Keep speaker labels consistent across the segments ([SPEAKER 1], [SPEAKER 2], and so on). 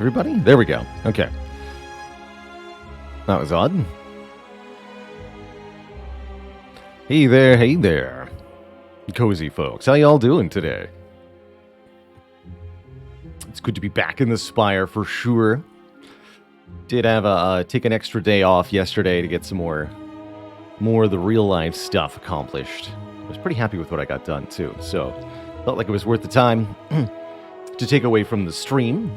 [SPEAKER 1] everybody? There we go. Okay. That was odd. Hey there. Cozy folks. How y'all doing today? It's good to be back in the Spire for sure. Did have take an extra day off yesterday to get some more of the real life stuff accomplished. I was pretty happy with what I got done too, so felt like it was worth the time to take away from the stream.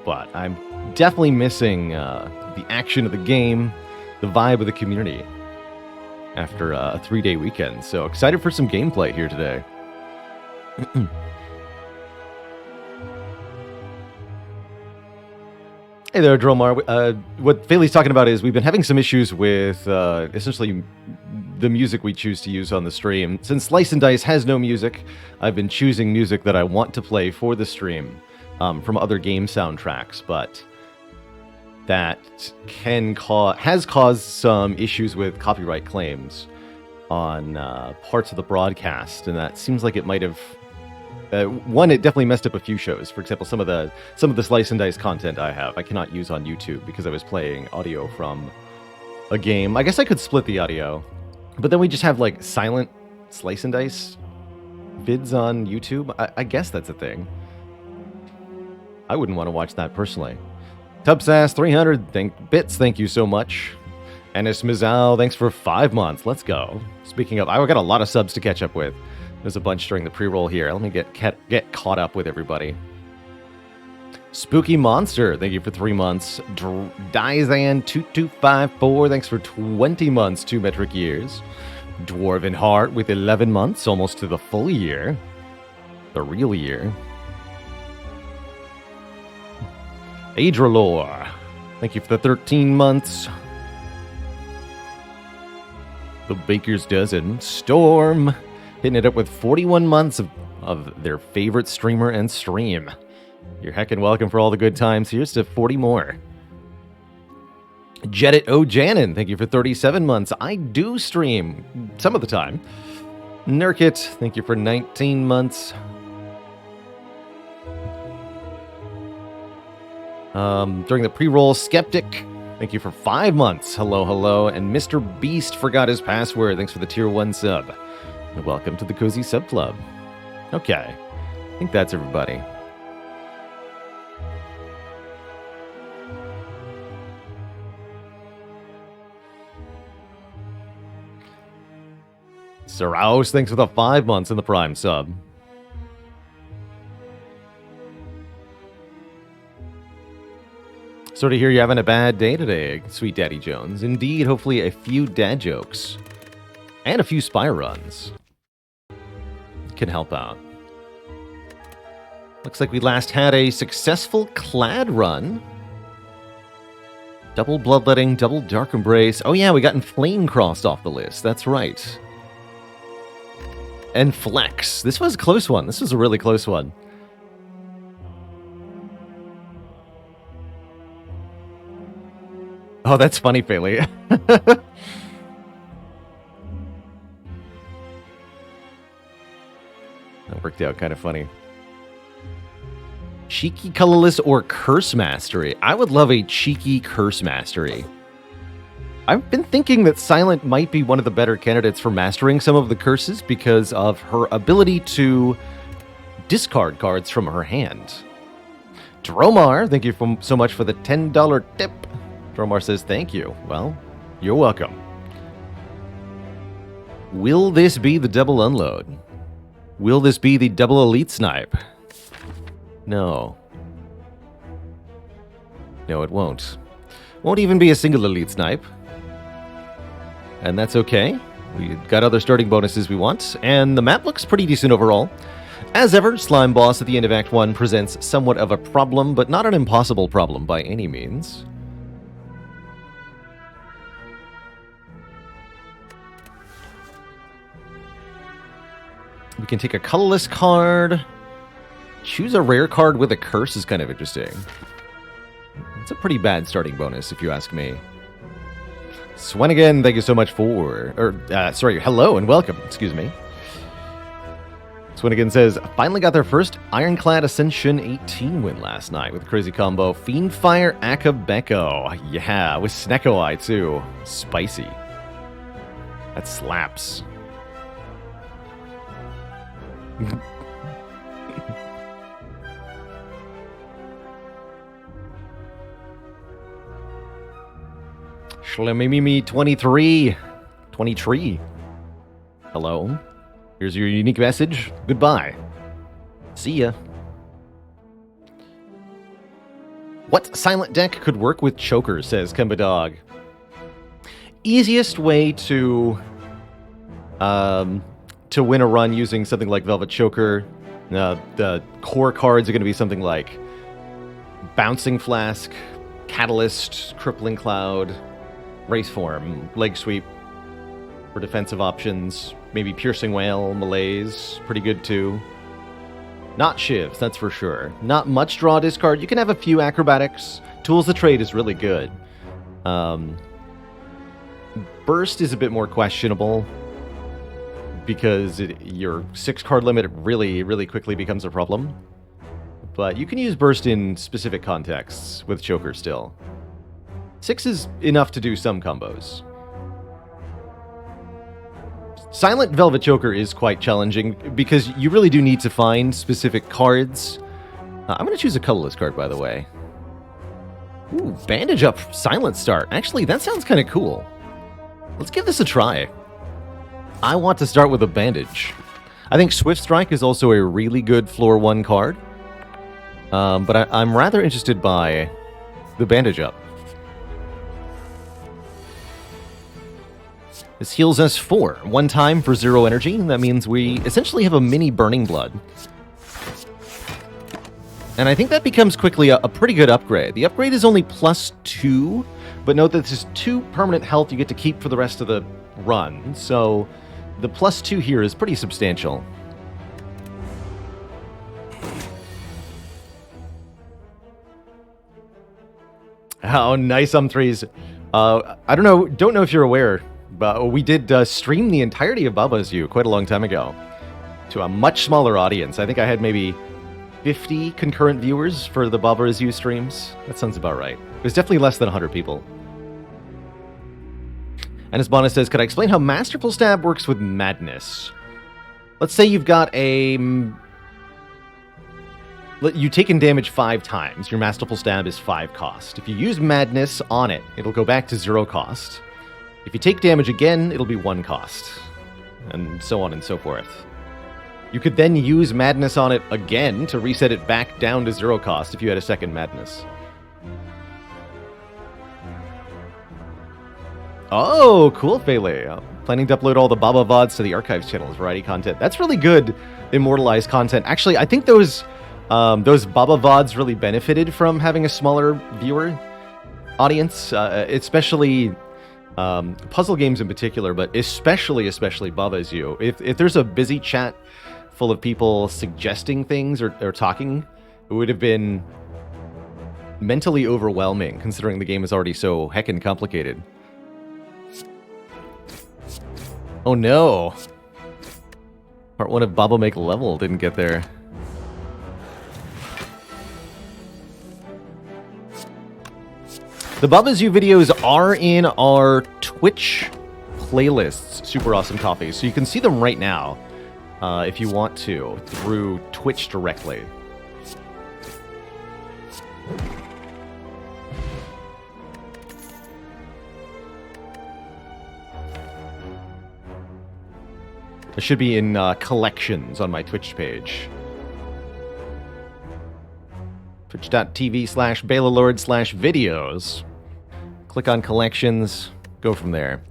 [SPEAKER 1] But I'm definitely missing the action of the game, the vibe of the community after a 3-day weekend. So excited for some gameplay here today. Hey there, Dromar. What Faylee's talking about is we've been having some issues with essentially the music we choose to use on the stream. Since Slice and Dice has no music, I've been choosing music that I want to play for the stream from other game soundtracks, but that has caused some issues with copyright claims on parts of the broadcast, and that seems like it might have... one, it definitely messed up a few shows. For example, some of the Slice and Dice content I cannot use on YouTube because I was playing audio from a game. I guess I could split the audio, but then we just have like silent Slice and Dice vids on YouTube. I guess that's a thing. I wouldn't want to watch that personally. Tubsass 300 thank you so much. Ennis Mizal, thanks for 5 months. Let's go. Speaking of, I got a lot of subs to catch up with. There's a bunch during the pre-roll here. Let me get caught up with everybody. Spooky Monster, thank you for 3 months. Dizan2254, thanks for 20 months, 2 metric years. Dwarven Heart with 11 months, almost to the full year. The real year. Adralore, thank you for the 13 months. The Baker's Dozen. Storm, hitting it up with 41 months of their favorite streamer and stream. You're heckin' welcome for all the good times. Here's to 40 more. Jedit O'Janin, thank you for 37 months. I do stream some of the time. Nurkit, thank you for 19 months. During the pre-roll, Skeptic, thank you for 5 months. Hello. And Mr. Beast forgot his password. Thanks for the tier 1 sub. And welcome to the Cozy Sub Club. Okay. I think that's everybody. Saraus, thanks for the 5 months in the Prime sub. Sort of hear you're having a bad day today, Sweet Daddy Jones. Indeed, hopefully a few dad jokes and a few Spire runs can help out. Looks like we last had a successful Clad run. Double Bloodletting, double Dark Embrace. Oh yeah, we got Inflame crossed off the list. That's right. And Flex. This was a close one. This was a really close one. Oh, that's funny, Bailey. That worked out kind of funny. Cheeky Colorless or Curse Mastery? I would love a cheeky Curse Mastery. I've been thinking that Silent might be one of the better candidates for mastering some of the curses because of her ability to discard cards from her hand. Dromar, thank you so much for the $10 tip. Dromar says thank you. Well, you're welcome. Will this be the double unload? Will this be the double elite snipe? No. No, it won't. Won't even be a single elite snipe. And that's okay. We've got other starting bonuses we want, and the map looks pretty decent overall. As ever, Slime Boss at the end of Act 1 presents somewhat of a problem, but not an impossible problem by any means. We can take a colorless card. Choose a rare card with a curse is kind of interesting. It's a pretty bad starting bonus, if you ask me. Swenigan, thank you so much for... hello and welcome, excuse me. Swinnigan says, finally got their first Ironclad Ascension 18 win last night with a crazy combo. Fiendfire Akabeko. Yeah, with Snecko Eye too. Spicy. That slaps. Shlemimimi 23. Hello. Here's your unique message. Goodbye. See ya. What silent deck could work with Choker, says Kemba Dog. Easiest way to win a run using something like Velvet Choker. The core cards are going to be something like Bouncing Flask, Catalyst, Crippling Cloud, Raceform, Leg Sweep for defensive options. Maybe Piercing Whale, Malaise, pretty good too. Not Shivs, that's for sure. Not much draw discard. You can have a few acrobatics. Tools of Trade is really good. Burst is a bit more questionable because your 6-card limit really quickly becomes a problem. But you can use Burst in specific contexts with Choker still. 6 is enough to do some combos. Silent Velvet Choker is quite challenging because you really do need to find specific cards. I'm going to choose a colorless card, by the way. Ooh, Bandage Up Silent Start. Actually, that sounds kind of cool. Let's give this a try. I want to start with a Bandage. I think Swift Strike is also a really good floor 1 card. But I'm rather interested by the Bandage Up. This heals us 4, 1 time for 0 energy. That means we essentially have a mini Burning Blood. And I think that becomes quickly a pretty good upgrade. The upgrade is only +2, but note that this is 2 permanent health you get to keep for the rest of the run. So the +2 here is pretty substantial. Oh, nice threes. I don't know if you're aware, but we did stream the entirety of Baba Is You quite a long time ago to a much smaller audience. I think I had maybe 50 concurrent viewers for the Baba Is You streams. That sounds about right. It was definitely less than 100 people. And as Bonus says, could I explain how Masterful Stab works with Madness? Let's say you've got a... You've taken damage 5 times. Your Masterful Stab is 5 cost. If you use Madness on it, it'll go back to 0 cost. If you take damage again, it'll be 1 cost. And so on and so forth. You could then use Madness on it again to reset it back down to 0 cost if you had a second Madness. Oh, cool, Fele. Planning to upload all the Baba VODs to the Archives channel as variety content. That's really good immortalized content. Actually, I think those Baba VODs really benefited from having a smaller viewer audience, especially... puzzle games in particular, but especially Baba Is You. If there's a busy chat full of people suggesting things or talking, it would have been mentally overwhelming, considering the game is already so heckin' complicated. Oh no! Part 1 of Baba Make Level didn't get there. The Baba Is You videos are in our Twitch playlists, Super Awesome Coffee, so you can see them right now, if you want to, through Twitch directly. It should be in collections on my Twitch page. Twitch.tv/BelaLord/videos. Click on collections, go from there.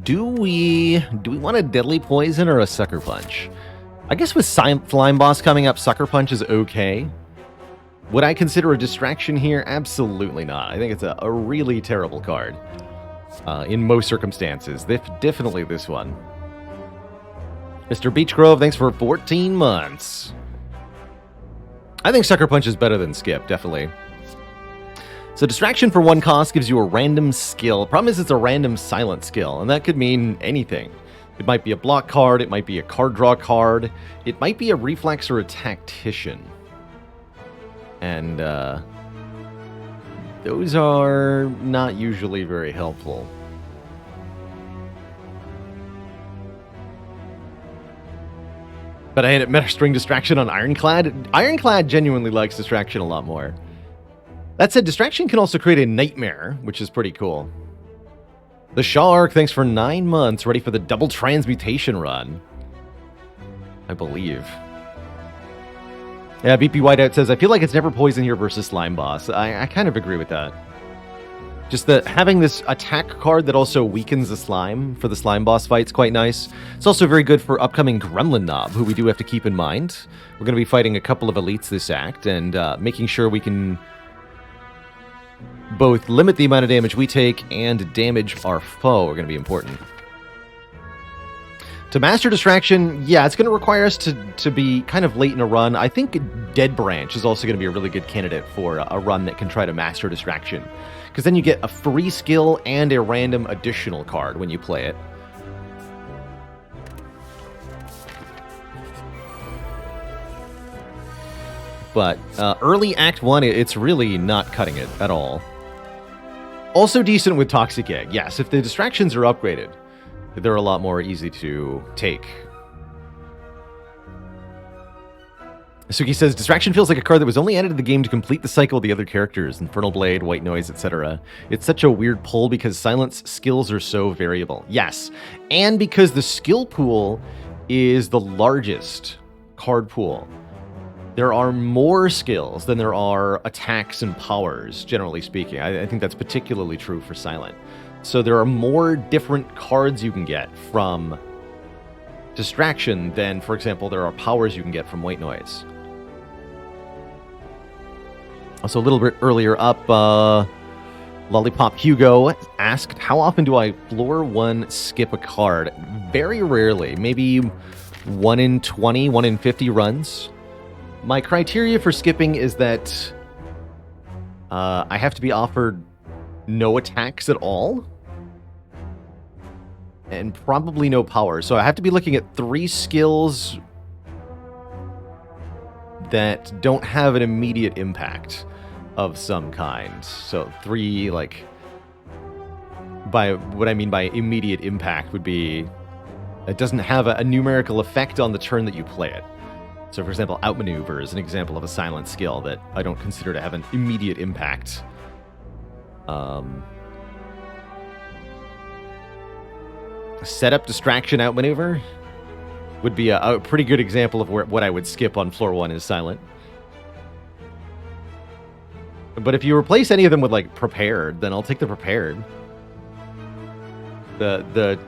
[SPEAKER 1] Do we want a Deadly Poison or a Sucker Punch? I guess with Slime Boss coming up, Sucker Punch is okay. Would I consider a distraction here? Absolutely not. I think it's a really terrible card. In most circumstances. Definitely this one. Mr. Beechgrove, thanks for 14 months. I think Sucker Punch is better than Skip, definitely. So distraction for 1 cost gives you a random skill. Problem is it's a random silent skill, and that could mean anything. It might be a block card, it might be a card draw card, it might be a reflex or a tactician. And those are not usually very helpful. But I had Meta String Distraction on Ironclad. Ironclad genuinely likes Distraction a lot more. That said, Distraction can also create a nightmare, which is pretty cool. The Shark, thanks for 9 months, ready for the double transmutation run. I believe. Yeah, BP Whiteout says, I feel like it's never poison here versus Slime Boss. I kind of agree with that. Just that having this attack card that also weakens the slime for the Slime Boss fight's quite nice. It's also very good for upcoming Gremlin Knob, who we do have to keep in mind. We're going to be fighting a couple of elites this act, and making sure we can both limit the amount of damage we take and damage our foe are going to be important. To master Distraction, yeah, it's going to require us to be kind of late in a run. I think Dead Branch is also going to be a really good candidate for a run that can try to master Distraction. Because then you get a free skill and a random additional card when you play it. But early Act 1, it's really not cutting it at all. Also decent with Toxic Egg. Yes, if the distractions are upgraded, they're a lot more easy to take. Suki says, Distraction feels like a card that was only added to the game to complete the cycle of the other characters, Infernal Blade, White Noise, etc. It's such a weird pull because Silence skills are so variable. Yes, and because the skill pool is the largest card pool. There are more skills than there are attacks and powers, generally speaking. I think that's particularly true for Silent. So there are more different cards you can get from Distraction than, for example, there are powers you can get from White Noise. Also, a little bit earlier up, Lollipop Hugo asked, how often do I floor 1 skip a card? Very rarely. Maybe 1 in 20, 1 in 50 runs. My criteria for skipping is that I have to be offered no attacks at all. And probably no power. So I have to be looking at 3 skills that don't have an immediate impact of some kind. So 3, like, by what I mean by immediate impact would be it doesn't have a numerical effect on the turn that you play it. So, for example, Outmaneuver is an example of a silent skill that I don't consider to have an immediate impact. Setup, Distraction, Outmaneuver would be a pretty good example of what I would skip on floor 1 is silent. But if you replace any of them with, like, Prepared, then I'll take the Prepared. The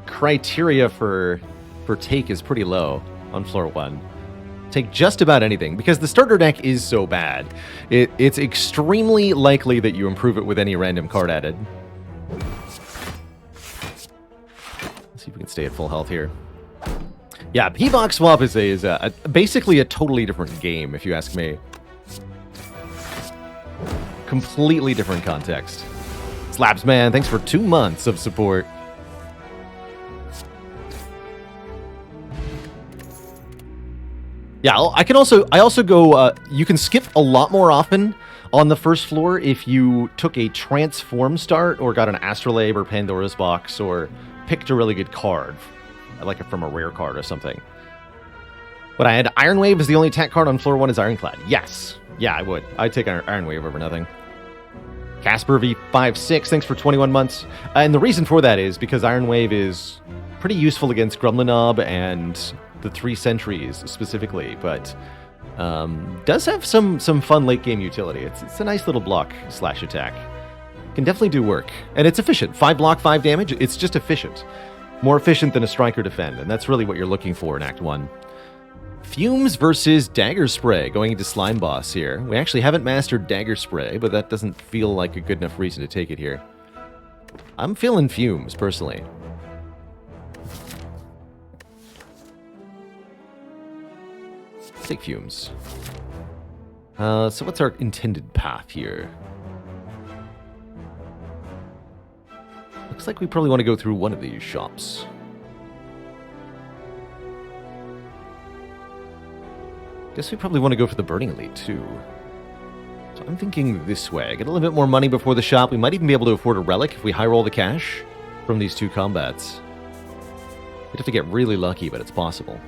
[SPEAKER 1] criteria for take is pretty low on floor 1. Take just about anything, because the starter deck is so bad. It's extremely likely that you improve it with any random card added. Let's see if we can stay at full health here. Yeah, P-Box Swap is basically a totally different game, if you ask me. Completely different context. Slabsman, thanks for 2 months of support. Yeah, I also go, you can skip a lot more often on the first floor if you took a Transform start or got an Astrolabe or Pandora's Box or picked a really good card, like it from a rare card or something. But I had Iron Wave as the only attack card on floor 1 is Ironclad. Yes. Yeah, I would. I'd take Iron Wave over nothing. Casper V56, thanks for 21 months. And the reason for that is because Iron Wave is pretty useful against Gremlinob and the 3 sentries specifically, but does have some fun late game utility. It's a nice little block / attack. Can definitely do work, and it's efficient. 5 block, 5 damage. It's just efficient, more efficient than a Strike or Defend, and that's really what you're looking for in Act 1. Fumes versus Dagger Spray going into Slime Boss here. We actually haven't mastered Dagger Spray, but that doesn't feel like a good enough reason to take it here. I'm feeling Fumes personally. Take Fumes. So what's our intended path here? Looks like we probably want to go through one of these shops. Guess we probably want to go for the Burning Elite, too. So I'm thinking this way. Get a little bit more money before the shop. We might even be able to afford a relic if we high roll the cash from these two combats. We'd have to get really lucky, but it's possible.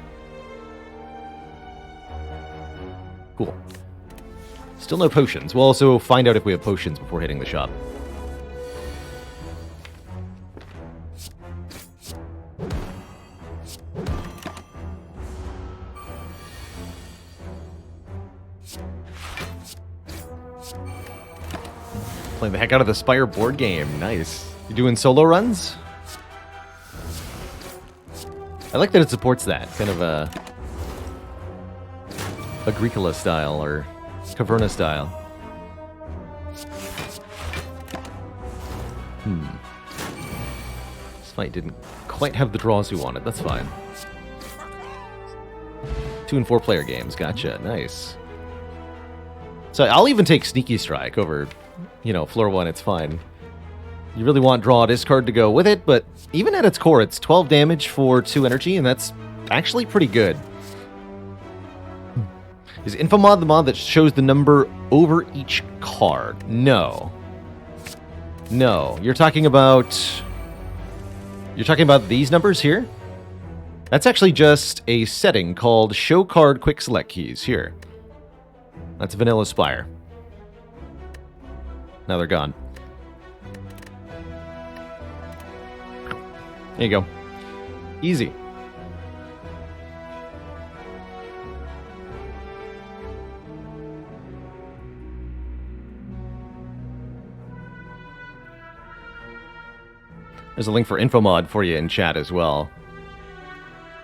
[SPEAKER 1] Cool. Still no potions. We'll also find out if we have potions before hitting the shop. Playing the heck out of the Spire board game. Nice. You doing solo runs? I like that it supports that. Kind of a Agricola style or Caverna style. This fight didn't quite have the draws we wanted. That's fine. 2 and 4 player games. Gotcha. Nice. So I'll even take Sneaky Strike over, floor 1. It's fine. You really want draw a discard to go with it, but even at its core, it's 12 damage for 2 energy, and that's actually pretty good. Is Infomod the mod that shows the number over each card? No. No. You're talking about these numbers here? That's actually just a setting called Show Card Quick Select Keys here. That's Vanilla Spire. Now they're gone. There you go. Easy. There's a link for Infomod for you in chat as well.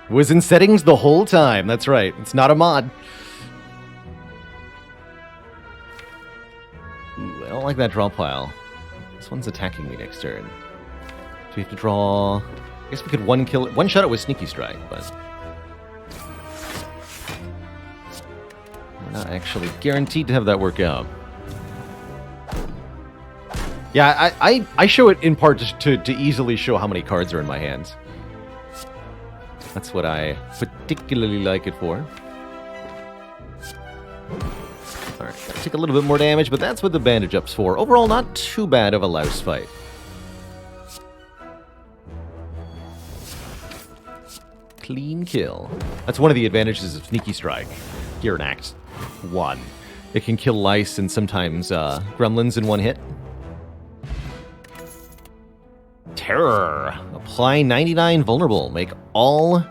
[SPEAKER 1] Was in settings the whole time. That's right. It's not a mod. Ooh, I don't like that draw pile. This one's attacking me next turn. Do we have to draw... I guess we could one shot it with Sneaky Strike, but... we're not actually guaranteed to have that work out. Yeah, I show it in part to easily show how many cards are in my hands. That's what I particularly like it for. Alright, gotta take a little bit more damage, but that's what the bandage up's for. Overall, not too bad of a louse fight. Clean kill. That's one of the advantages of Sneaky Strike here in Act 1. It can kill lice and sometimes gremlins in one hit. Terror. Apply 99 vulnerable. Make all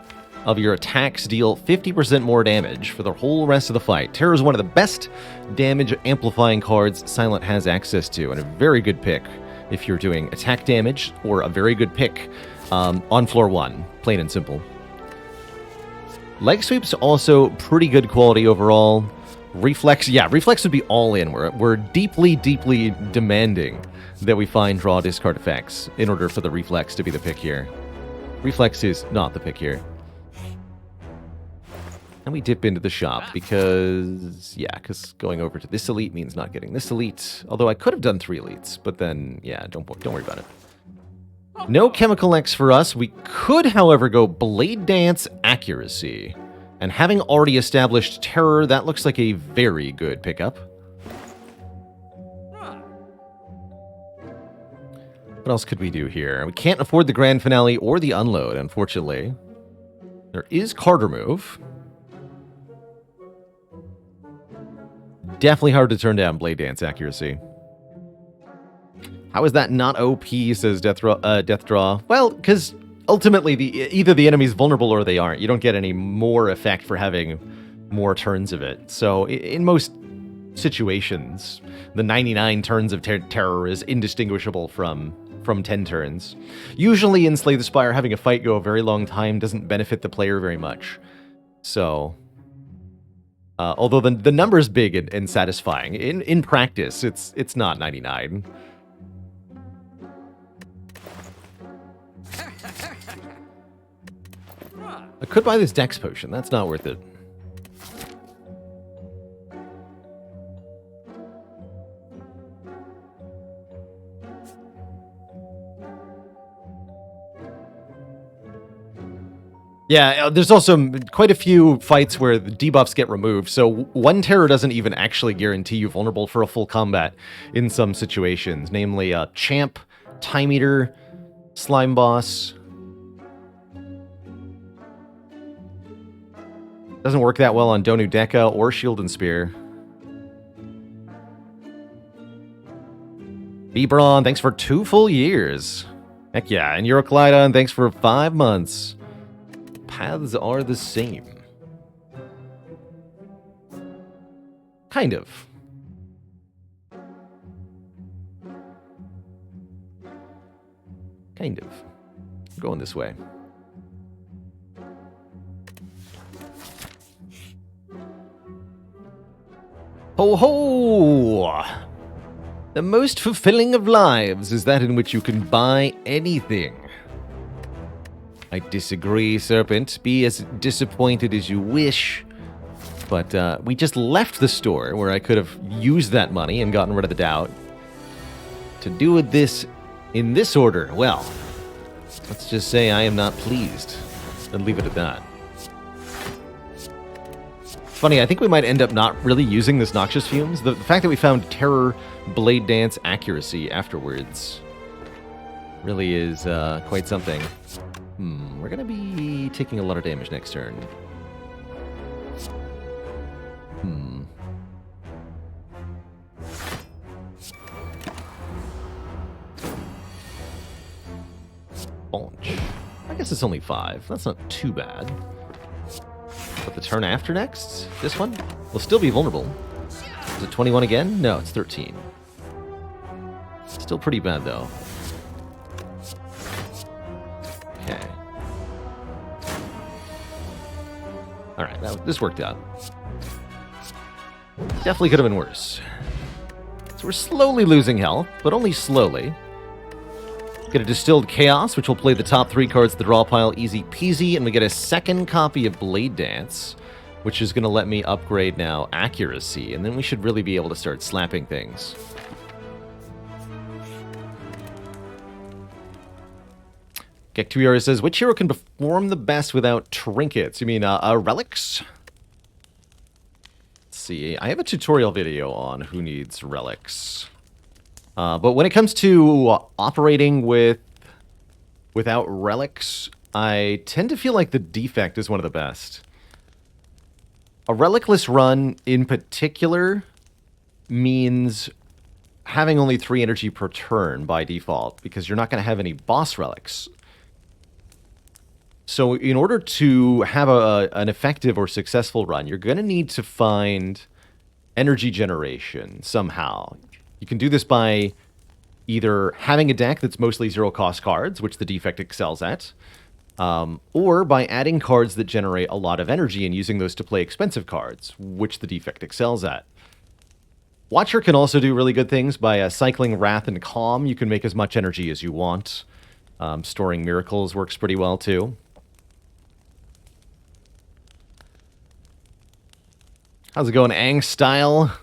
[SPEAKER 1] of your attacks deal 50% more damage for the whole rest of the fight. Terror is one of the best damage amplifying cards Silent has access to, and a very good pick if you're doing attack damage, or a very good pick on floor 1, plain and simple. Leg sweep's also pretty good quality overall. Reflex, yeah, reflex would be all in. We're deeply, deeply demanding that we find draw discard effects in order for the reflex to be the pick here. Reflex is not the pick here. And we dip into the shop because going over to this elite means not getting this elite. Although I could have done 3 elites, but then, yeah, don't worry about it. No Chemical X for us. We could, however, go Blade Dance Accuracy. And having already established Terror, that looks like a very good pickup. What else could we do here? We can't afford the Grand Finale or the Unload, unfortunately. There is card remove. Definitely hard to turn down Blade Dance Accuracy. How is that not OP, says Death Draw? Well, because ultimately, either the enemy's vulnerable or they aren't. You don't get any more effect for having more turns of it. So in most situations, the 99 turns of terror is indistinguishable from 10 turns. Usually in Slay the Spire, having a fight go a very long time doesn't benefit the player very much. So, although the number's big and satisfying, in practice, it's not 99. I could buy this Dex Potion. That's not worth it. Yeah, there's also quite a few fights where the debuffs get removed, so one terror doesn't even actually guarantee you vulnerable for a full combat in some situations, namely Champ, Time Eater, Slime Boss. Doesn't work that well on Donu Deka or Shield and Spear. Bebron, thanks for 2 full years. Heck yeah, and Euroclydon, thanks for 5 months. Paths are the same. Kind of. Kind of. I'm going this way. Ho ho! The most fulfilling of lives is that in which you can buy anything. I disagree, Serpent. Be as disappointed as you wish. But we just left the store where I could have used that money and gotten rid of the doubt. To do with this in this order, well, let's just say I am not pleased. And leave it at that. Funny, I think we might end up not really using this Noxious Fumes. The fact that we found Terror Blade Dance accuracy afterwards really is quite something. We're going to be taking a lot of damage next turn. Launch. I guess it's only 5. That's not too bad. But the turn after next, this one, will still be vulnerable. Is it 21 again? No, it's 13. Still pretty bad, though. Okay. Alright, this worked out. Definitely could have been worse. So we're slowly losing health, but only slowly. Get a Distilled Chaos, which will play the top 3 cards of the draw pile easy peasy, and we get a second copy of Blade Dance, which is going to let me upgrade now Accuracy, and then we should really be able to start slapping things. Gektuiara says, which hero can perform the best without trinkets? You mean relics? Let's see, I have a tutorial video on who needs relics. But when it comes to operating without relics, I tend to feel like the Defect is one of the best. A relicless run, in particular, means having only 3 energy per turn by default, because you're not going to have any boss relics. So in order to have an effective or successful run, you're going to need to find energy generation somehow. You can do this by either having a deck that's mostly 0-cost cards, which the Defect excels at, or by adding cards that generate a lot of energy and using those to play expensive cards, which the Defect excels at. Watcher can also do really good things by cycling Wrath and Calm. You can make as much energy as you want. Storing Miracles works pretty well, too. How's it going, Ang Style?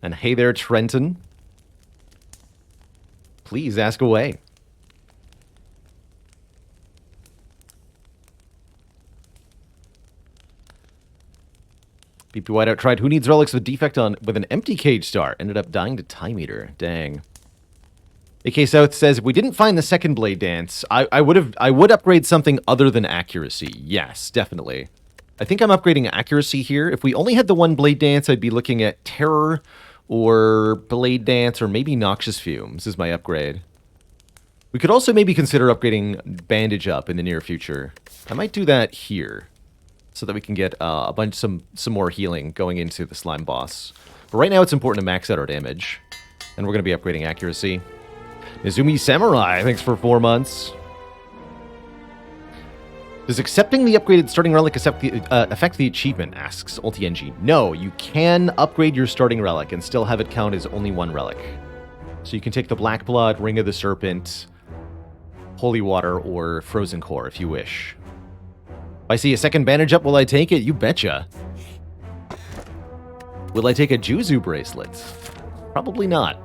[SPEAKER 1] And hey there, Trenton. Please ask away. BP Whiteout tried Who Needs Relics with Defect on with an empty cage star. Ended up dying to Time Eater. Dang. AK South says, if we didn't find the second Blade Dance, I would upgrade something other than Accuracy. Yes, definitely. I think I'm upgrading Accuracy here. If we only had the one Blade Dance, I'd be looking at Terror or Blade Dance, or maybe Noxious Fumes is my upgrade. We could also maybe consider upgrading Bandage Up in the near future. I might do that here, so that we can get some more healing going into the Slime Boss. But right now it's important to max out our damage, and we're going to be upgrading Accuracy. Nizumi Samurai, thanks for 4 months. Does accepting the upgraded starting relic affect the achievement, asks UltiNG. No, you can upgrade your starting relic and still have it count as only 1 relic. So you can take the Black Blood, Ring of the Serpent, Holy Water, or Frozen Core if you wish. If I see a second Bandage Up, will I take it? You betcha. Will I take a Juzu Bracelet? Probably not.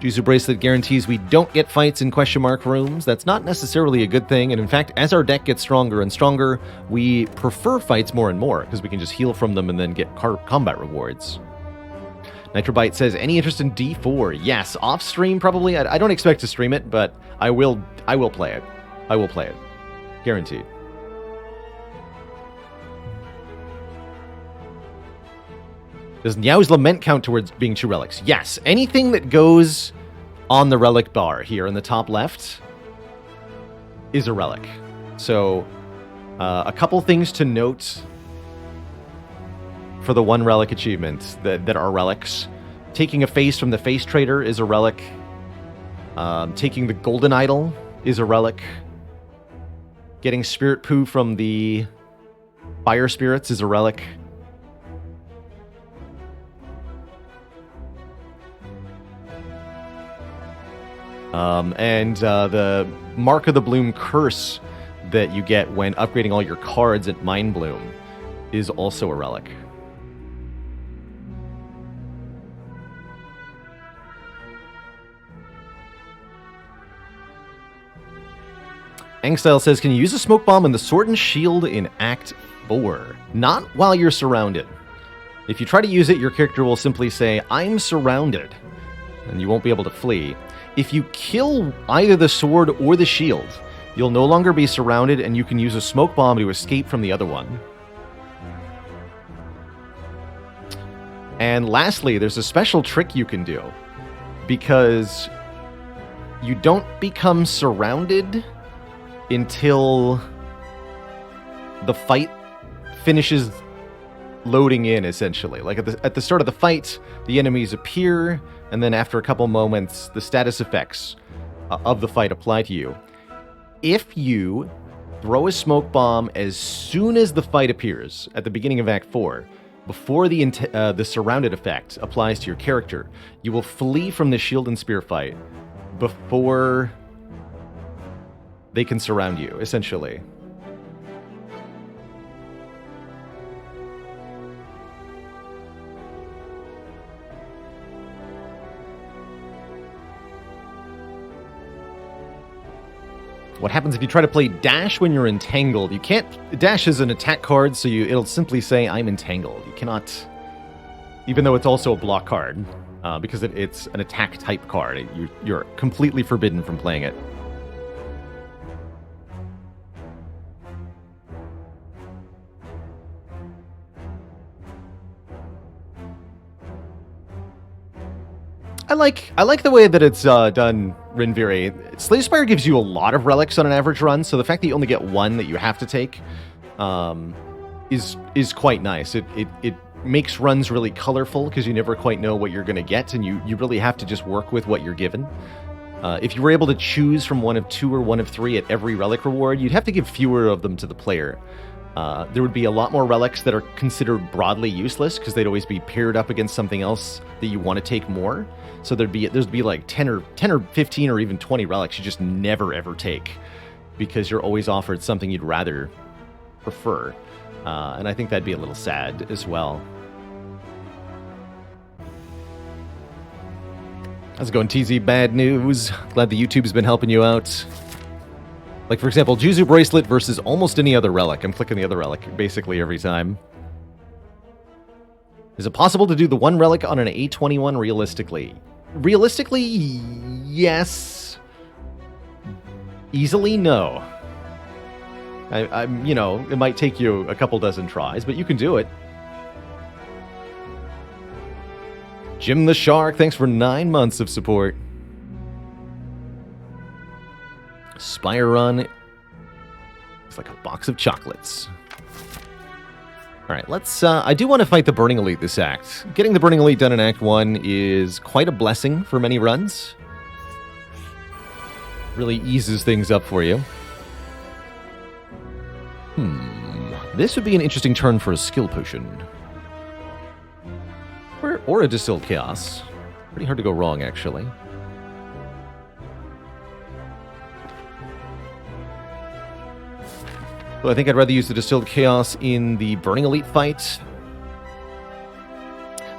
[SPEAKER 1] Juzu Bracelet guarantees we don't get fights in question mark rooms. That's not necessarily a good thing, and in fact, as our deck gets stronger and stronger, we prefer fights more and more, because we can just heal from them and then get combat rewards. Nitrobite says, any interest in D4? Yes, off stream probably. I don't expect to stream it, but I will play it. I will play it. Guaranteed. Does Niao's Lament count towards being 2 relics? Yes. Anything that goes on the relic bar here in the top left is a relic. So, a couple things to note for the 1 relic achievement that are relics. Taking a face from the face trader is a relic. Taking the golden idol is a relic. Getting spirit poo from the fire spirits is a relic. And the Mark of the Bloom curse that you get when upgrading all your cards at Mind Bloom is also a relic. Angstyle says, can you use a smoke bomb in the Sword and Shield in Act 4? Not while you're surrounded. If you try to use it, your character will simply say, I'm surrounded, and you won't be able to flee. If you kill either the sword or the shield, you'll no longer be surrounded, and you can use a smoke bomb to escape from the other one. And lastly, there's a special trick you can do, because you don't become surrounded until the fight finishes loading in, essentially. Like at the start of the fight, the enemies appear, and then after a couple moments, the status effects of the fight apply to you. If you throw a smoke bomb as soon as the fight appears, at the beginning of Act 4, before the surrounded effect applies to your character, you will flee from the shield and spear fight before they can surround you, essentially. What happens if you try to play Dash when you're entangled? You can't... Dash is an attack card, so it'll simply say, I'm entangled. You cannot... Even though it's also a block card, because it's an attack type card, you're completely forbidden from playing it. I like the way that it's done, Rinviri. Slay Spire gives you a lot of relics on an average run, so the fact that you only get 1 that you have to take is quite nice. It makes runs really colorful because you never quite know what you're going to get, and you really have to just work with what you're given. If you were able to choose from 1 of 2 or 1 of 3 at every relic reward, you'd have to give fewer of them to the player. There would be a lot more relics that are considered broadly useless because they'd always be paired up against something else that you want to take more. So there'd be like 10 or 15 or even 20 relics you just never ever take because you're always offered something you'd rather prefer. And I think that'd be a little sad as well. How's it going, TZ? Bad news. Glad the YouTube's been helping you out. Like, for example, Juzu Bracelet versus almost any other relic. I'm clicking the other relic basically every time. Is it possible to do the 1 relic on an A21 realistically? Realistically, yes. Easily, no. I'm, it might take you a couple dozen tries, but you can do it. Jim the Shark, thanks for 9 months of support. Spire run. It's like a box of chocolates. Alright, let's... I do want to fight the Burning Elite this act. Getting the Burning Elite done in Act 1 is quite a blessing for many runs. Really eases things up for you. This would be an interesting turn for a skill potion. Or a Distilled Chaos. Pretty hard to go wrong, actually. So I think I'd rather use the Distilled Chaos in the Burning Elite fight.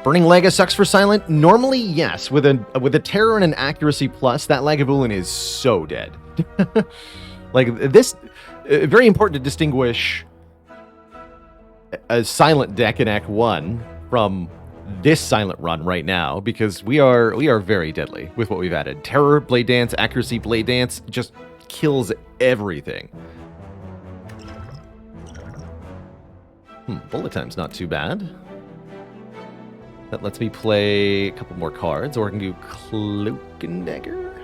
[SPEAKER 1] Burning Lega sucks for Silent? Normally, yes. With a Terror and an Accuracy plus, that Lagavulin is so dead. Like, this... very important to distinguish a Silent deck in Act 1 from this Silent run right now, because we are very deadly with what we've added. Terror, Blade Dance, Accuracy, Blade Dance just kills everything. Bullet time's not too bad. That lets me play a couple more cards, or I can do Cloak and Dagger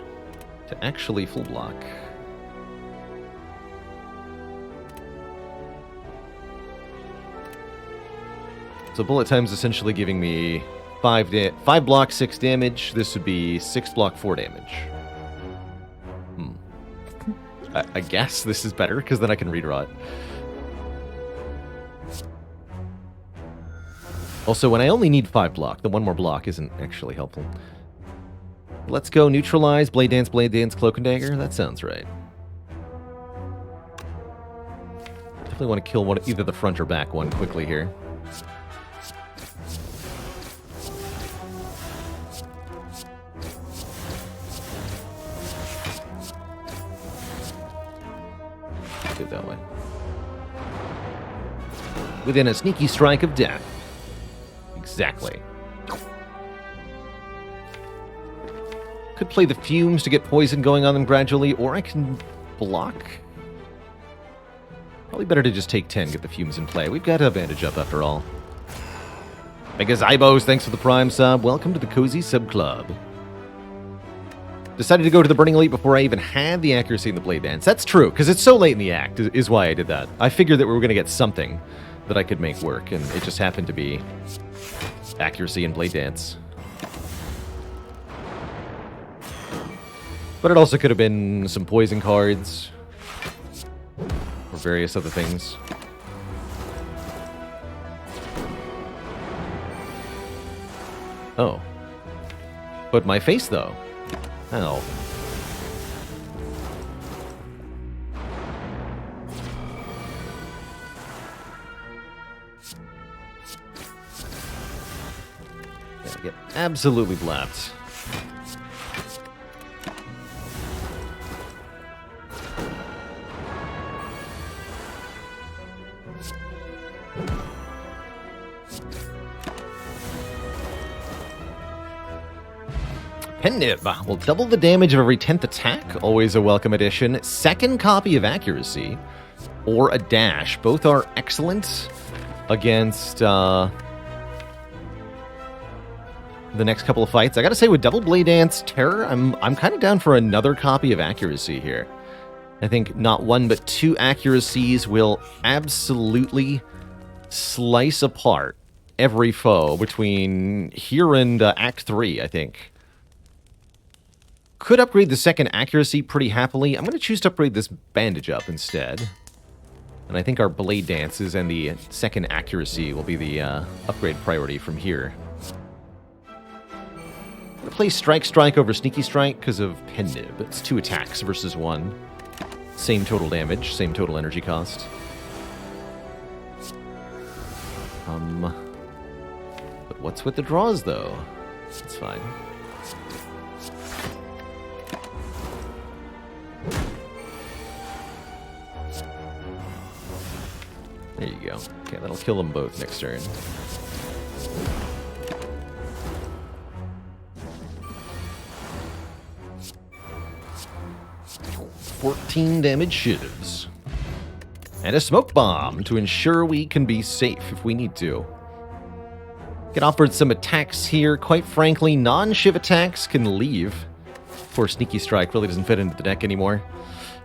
[SPEAKER 1] to actually full block. So bullet time's essentially giving me 5 block, 6 damage. This would be 6 block, 4 damage. I guess this is better, because then I can redraw it. Also, when I only need 5 block, the 1 more block isn't actually helpful. Let's go neutralize, Blade Dance, Cloak and Dagger. That sounds right. Definitely want to kill either the front or back one quickly here. Do it that way. Within a sneaky strike of death. Exactly. Could play the fumes to get poison going on them gradually, or I can block. Probably better to just take 10, get the fumes in play. We've got a bandage up after all. Mega Zybos, thanks for the Prime sub. Welcome to the Cozy Sub Club. Decided to go to the Burning Elite before I even had the accuracy in the Blade Dance. That's true, because it's so late in the act, is why I did that. I figured that we were going to get something that I could make work, and it just happened to be accuracy and Blade Dance. But it also could have been some poison cards, or various other things. Oh. But my face, though. Ow. Yeah, get absolutely blapped. Penib will double the damage of every 10th attack. Always a welcome addition. Second copy of accuracy, or a dash. Both are excellent against the next couple of fights. I gotta say, with double Blade Dance Terror, I'm kind of down for another copy of accuracy here. I think not 1 but 2 accuracies will absolutely slice apart every foe between here and Act 3, I think. Could upgrade the second accuracy pretty happily. I'm going to choose to upgrade this bandage up instead. And I think our Blade Dances and the second accuracy will be the upgrade priority from here. I'm going to play Strike over Sneaky Strike because of Penib. It's 2 attacks versus 1. Same total damage, same total energy cost. But what's with the draws, though? It's fine. There you go. Okay, that'll kill them both next turn. $14 damage shivs. And a smoke bomb to ensure we can be safe if we need to. Get offered some attacks here. Quite frankly, non-shiv attacks can leave. Poor Sneaky Strike really doesn't fit into the deck anymore.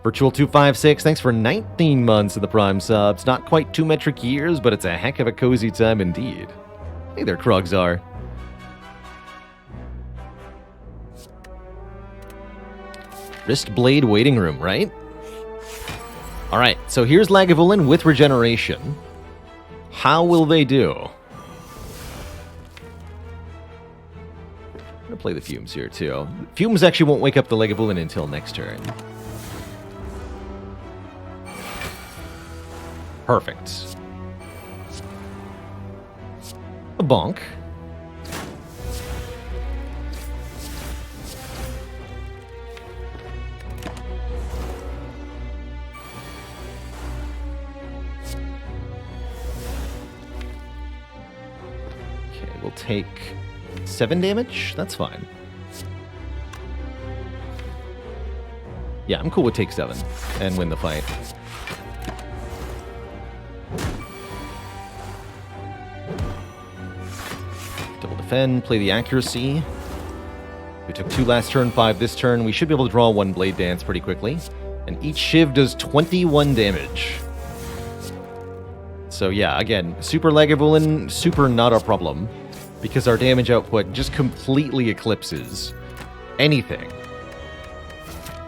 [SPEAKER 1] Virtual256, thanks for 19 months of the Prime subs. Not quite 2 metric years, but it's a heck of a cozy time indeed. Hey there, Krogzar. Wrist Blade Waiting Room, right? Alright, so here's Lagavulin with Regeneration. How will they do? I'm gonna play the Fumes here, too. Fumes actually won't wake up the Lagavulin until next turn. Perfect. A bonk. We'll take 7 damage. That's fine. Yeah, I'm cool with take 7 and win the fight. Double defend, play the accuracy. We took 2 last turn, 5 this turn. We should be able to draw 1 Blade Dance pretty quickly. And each Shiv does 21 damage. So yeah, again, super Lagavulin, super not a problem. Because our damage output just completely eclipses anything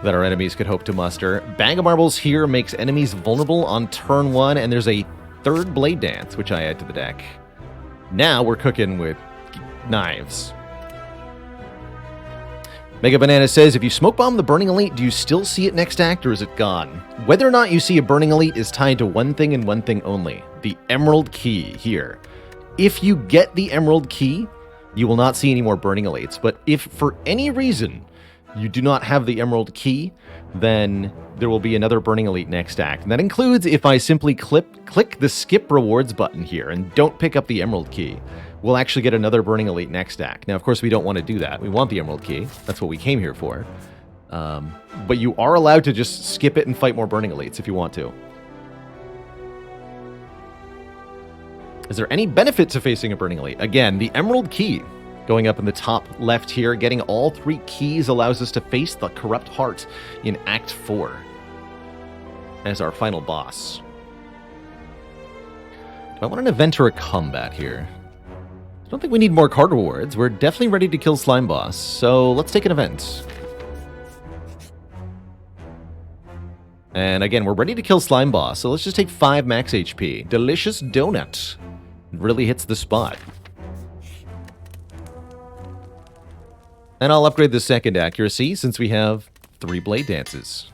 [SPEAKER 1] that our enemies could hope to muster. Bag of Marbles here makes enemies vulnerable on turn 1, and there's a 3rd Blade Dance, which I add to the deck. Now we're cooking with knives. Mega Banana says, if you smoke bomb the Burning Elite, do you still see it next act, or is it gone? Whether or not you see a Burning Elite is tied to one thing and one thing only. The Emerald Key here. If you get the Emerald Key, you will not see any more Burning Elites. But if for any reason you do not have the Emerald Key, then there will be another Burning Elite next act. And that includes if I simply click the Skip Rewards button here and don't pick up the Emerald Key. We'll actually get another Burning Elite next act. Now, of course, we don't want to do that. We want the Emerald Key. That's what we came here for. But you are allowed to just skip it and fight more Burning Elites if you want to. Is there any benefit to facing a Burning Elite? Again, the Emerald Key going up in the top left here. Getting all 3 keys allows us to face the Corrupt Heart in Act 4 as our final boss. Do I want an event or a combat here? I don't think we need more card rewards. We're definitely ready to kill Slime Boss, so let's take an event. And again, we're ready to kill Slime Boss, so let's just take 5 max HP. Delicious Donut. Really hits the spot. And I'll upgrade the 2nd accuracy since we have 3 Blade Dances.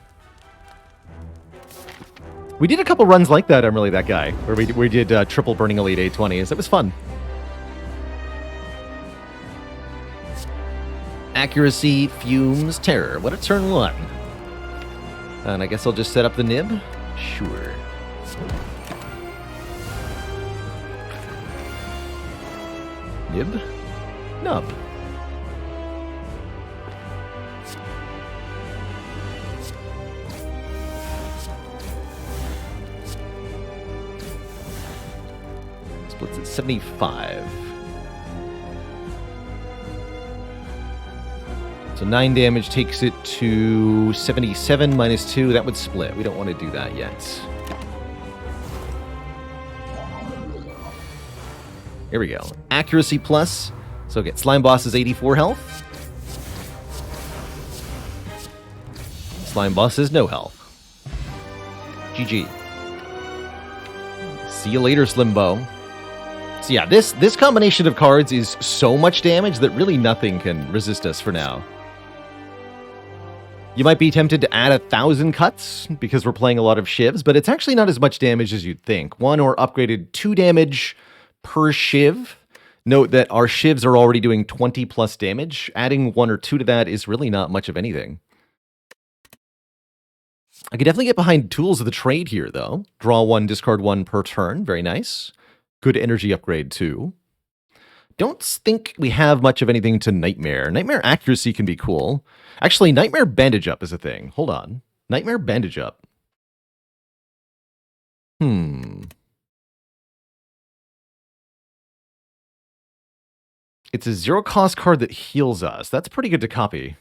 [SPEAKER 1] We did a couple runs like that, I'm really that guy, where we did triple Burning Elite 820s. It was fun. Accuracy, Fumes, Terror. What a turn 1. And I guess I'll just set up the nib? Sure. Nib? Nub. Splits at 75. So 9 damage takes it to 77 minus 2. That would split. We don't want to do that yet. Here we go. Accuracy plus. So get Slime Boss is 84 health. Slime Boss is no health. GG. See you later, Slimbo. So yeah, this combination of cards is so much damage that really nothing can resist us for now. You might be tempted to add 1,000 cuts because we're playing a lot of Shivs, but it's actually not as much damage as you'd think. 1 or upgraded 2 damage per Shiv. Note that our Shivs are already doing 20 plus damage. Adding 1 or 2 to that is really not much of anything. I could definitely get behind Tools of the Trade here, though. Draw 1, discard 1 per turn. Very nice. Good energy upgrade, too. Don't think we have much of anything to Nightmare. Nightmare Accuracy can be cool. Actually, Nightmare Bandage Up is a thing. Hold on. Nightmare Bandage Up. It's a 0-cost card that heals us. That's pretty good to copy.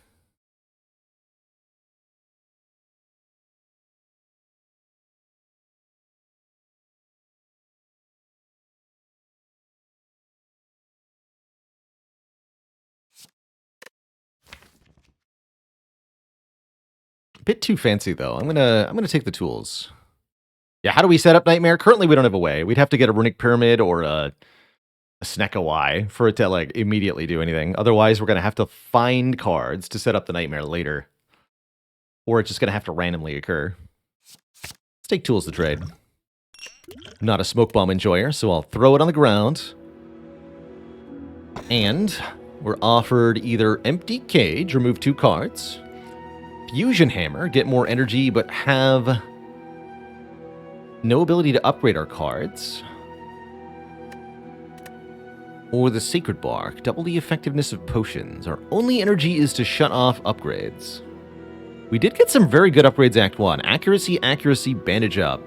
[SPEAKER 1] Bit too fancy though. I'm gonna take the tools. Yeah, how do we set up Nightmare? Currently we don't have a way. We'd have to get a Runic Pyramid or a Snekawai for it to like immediately do anything. Otherwise we're gonna have to find cards to set up the Nightmare later. Or it's just gonna have to randomly occur. Let's take Tools to Trade. I'm not a smoke bomb enjoyer, so I'll throw it on the ground. And we're offered either Empty Cage, remove 2 cards. Fusion Hammer, get more energy, but have no ability to upgrade our cards. or the Sacred Bark. Double the effectiveness of potions. Our only energy is to shut off upgrades. We did get some very good upgrades Act 1. Accuracy, accuracy, bandage up.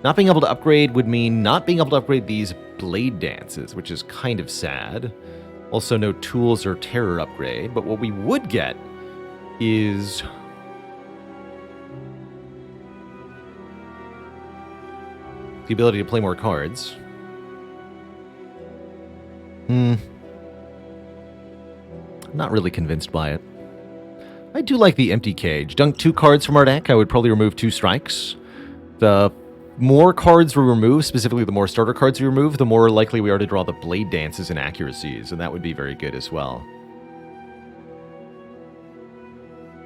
[SPEAKER 1] Not being able to upgrade would mean not being able to upgrade these blade dances, which is kind of sad. Also, no tools or terror upgrade. But what we would get is the ability to play more cards. Not really convinced by it. I do like the empty cage. Dunk 2 cards from our deck. I would probably remove 2 strikes. The more cards we remove, specifically the more starter cards we remove, the more likely we are to draw the blade dances and accuracies, and that would be very good as well.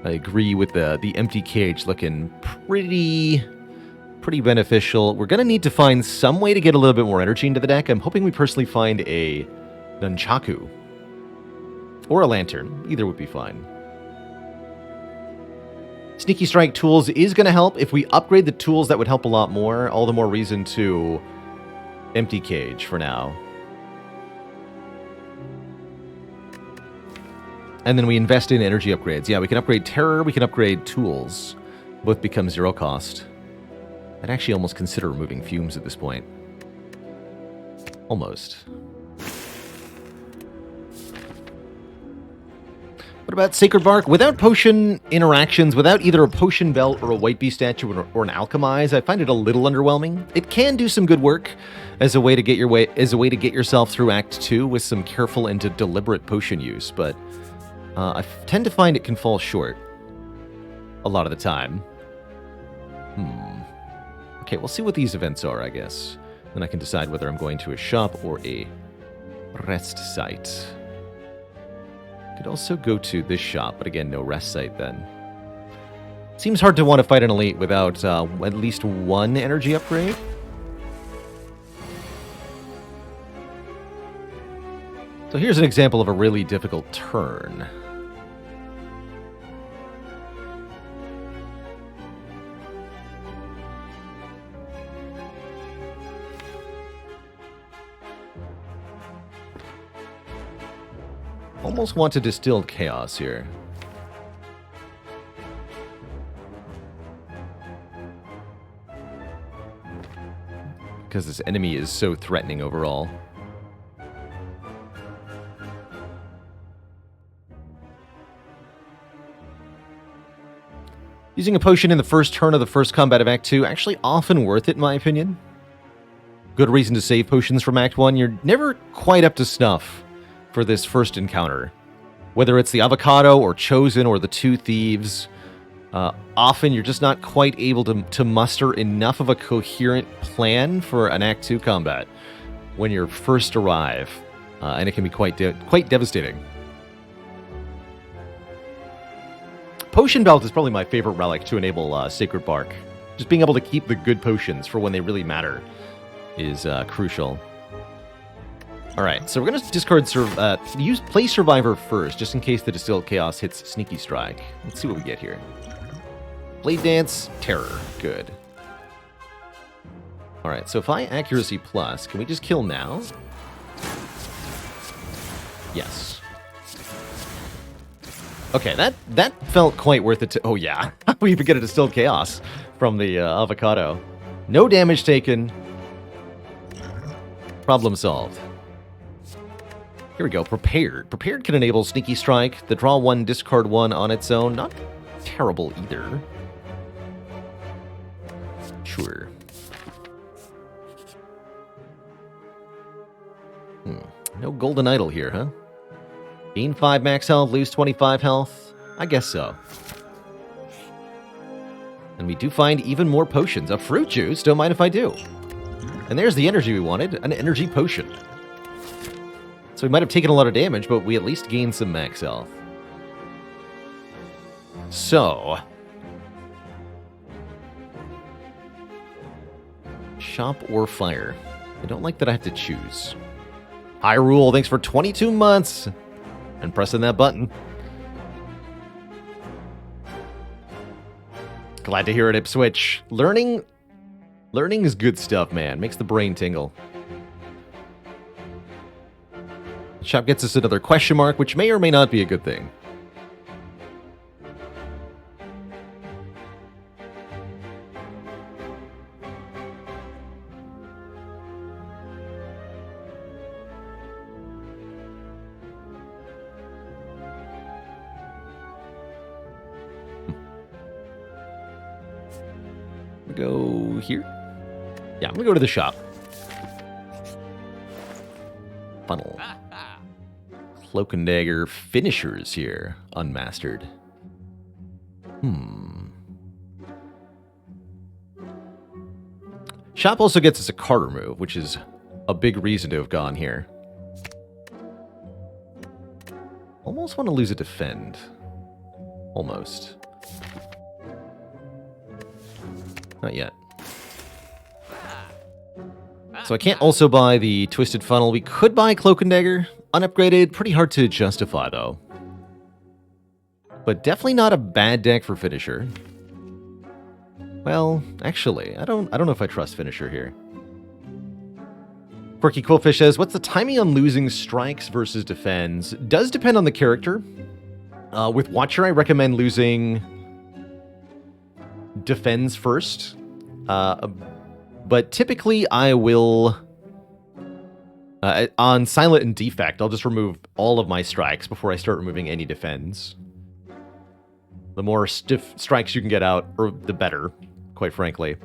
[SPEAKER 1] I agree with the empty cage looking pretty beneficial. We're going to need to find some way to get a little bit more energy into the deck. I'm hoping we personally find a nunchaku or a lantern. Either would be fine. Sneaky Strike tools is going to help. If we upgrade the tools, that would help a lot more. All the more reason to empty cage for now. And then we invest in energy upgrades. Yeah, we can upgrade terror, we can upgrade tools. Both become 0 cost. I'd actually almost consider removing fumes at this point. Almost. What about Sacred Bark? Without potion interactions, without either a potion belt or a white beast statue or an alchemize, I find it a little underwhelming. It can do some good work as a way to get yourself through Act 2 with some careful and deliberate potion use, but I tend to find it can fall short a lot of the time. Okay, we'll see what these events are, I guess. Then I can decide whether I'm going to a shop or a rest site. Could also go to this shop, but again, no rest site then. Seems hard to want to fight an elite without at least 1 energy upgrade. So here's an example of a really difficult turn. Almost want to Distilled Chaos here. Because this enemy is so threatening overall. Using a potion in the first turn of the first combat of Act 2, actually often worth it in my opinion. Good reason to save potions from Act 1. You're never quite up to snuff for this first encounter. Whether it's the Avocado or Chosen or the 2 Thieves, often you're just not quite able to muster enough of a coherent plan for an Act 2 combat when you first arrive, and it can be quite devastating. Potion Belt is probably my favorite relic to enable Sacred Bark. Just being able to keep the good potions for when they really matter is crucial. Alright, so we're going to discard play Survivor first, just in case the Distilled Chaos hits Sneaky Strike. Let's see what we get here. Blade Dance, Terror. Good. Alright, so if I Accuracy Plus, can we just kill now? Yes. Okay, that felt quite worth it to... Oh yeah, we even get a Distilled Chaos from the Avocado. No damage taken. Problem solved. Here we go, Prepared. Prepared can enable Sneaky Strike, the draw 1, discard 1 on its own. Not terrible either. Sure. No Golden Idol here, huh? Gain 5 max health, lose 25 health? I guess so. And we do find even more potions. A fruit juice, don't mind if I do. And there's the energy we wanted, an energy potion. So we might have taken a lot of damage, but we at least gained some max health. So... Shop or fire? I don't like that I have to choose. Hyrule, thanks for 22 months! And pressing that button. Glad to hear it, Ipswich. Learning is good stuff, man. Makes the brain tingle. Shop gets us another question mark, which may or may not be a good thing. Go here. Yeah, I'm gonna go to the shop. Funnel. Cloak and Dagger finishers here, unmastered. Shop also gets us a card remove, which is a big reason to have gone here. Almost want to lose a defend. Almost. Not yet. So I can't also buy the Twisted Funnel. We could buy Cloak and Dagger. Unupgraded, pretty hard to justify though. But definitely not a bad deck for Finisher. Well, actually, I don't know if I trust Finisher here. Quirky Quillfish says, what's the timing on losing strikes versus defends? Does depend on the character. With Watcher, I recommend losing defends first. But typically I will... on Silent and Defect, I'll just remove all of my strikes before I start removing any defends. The more stiff strikes you can get out, the better, quite frankly.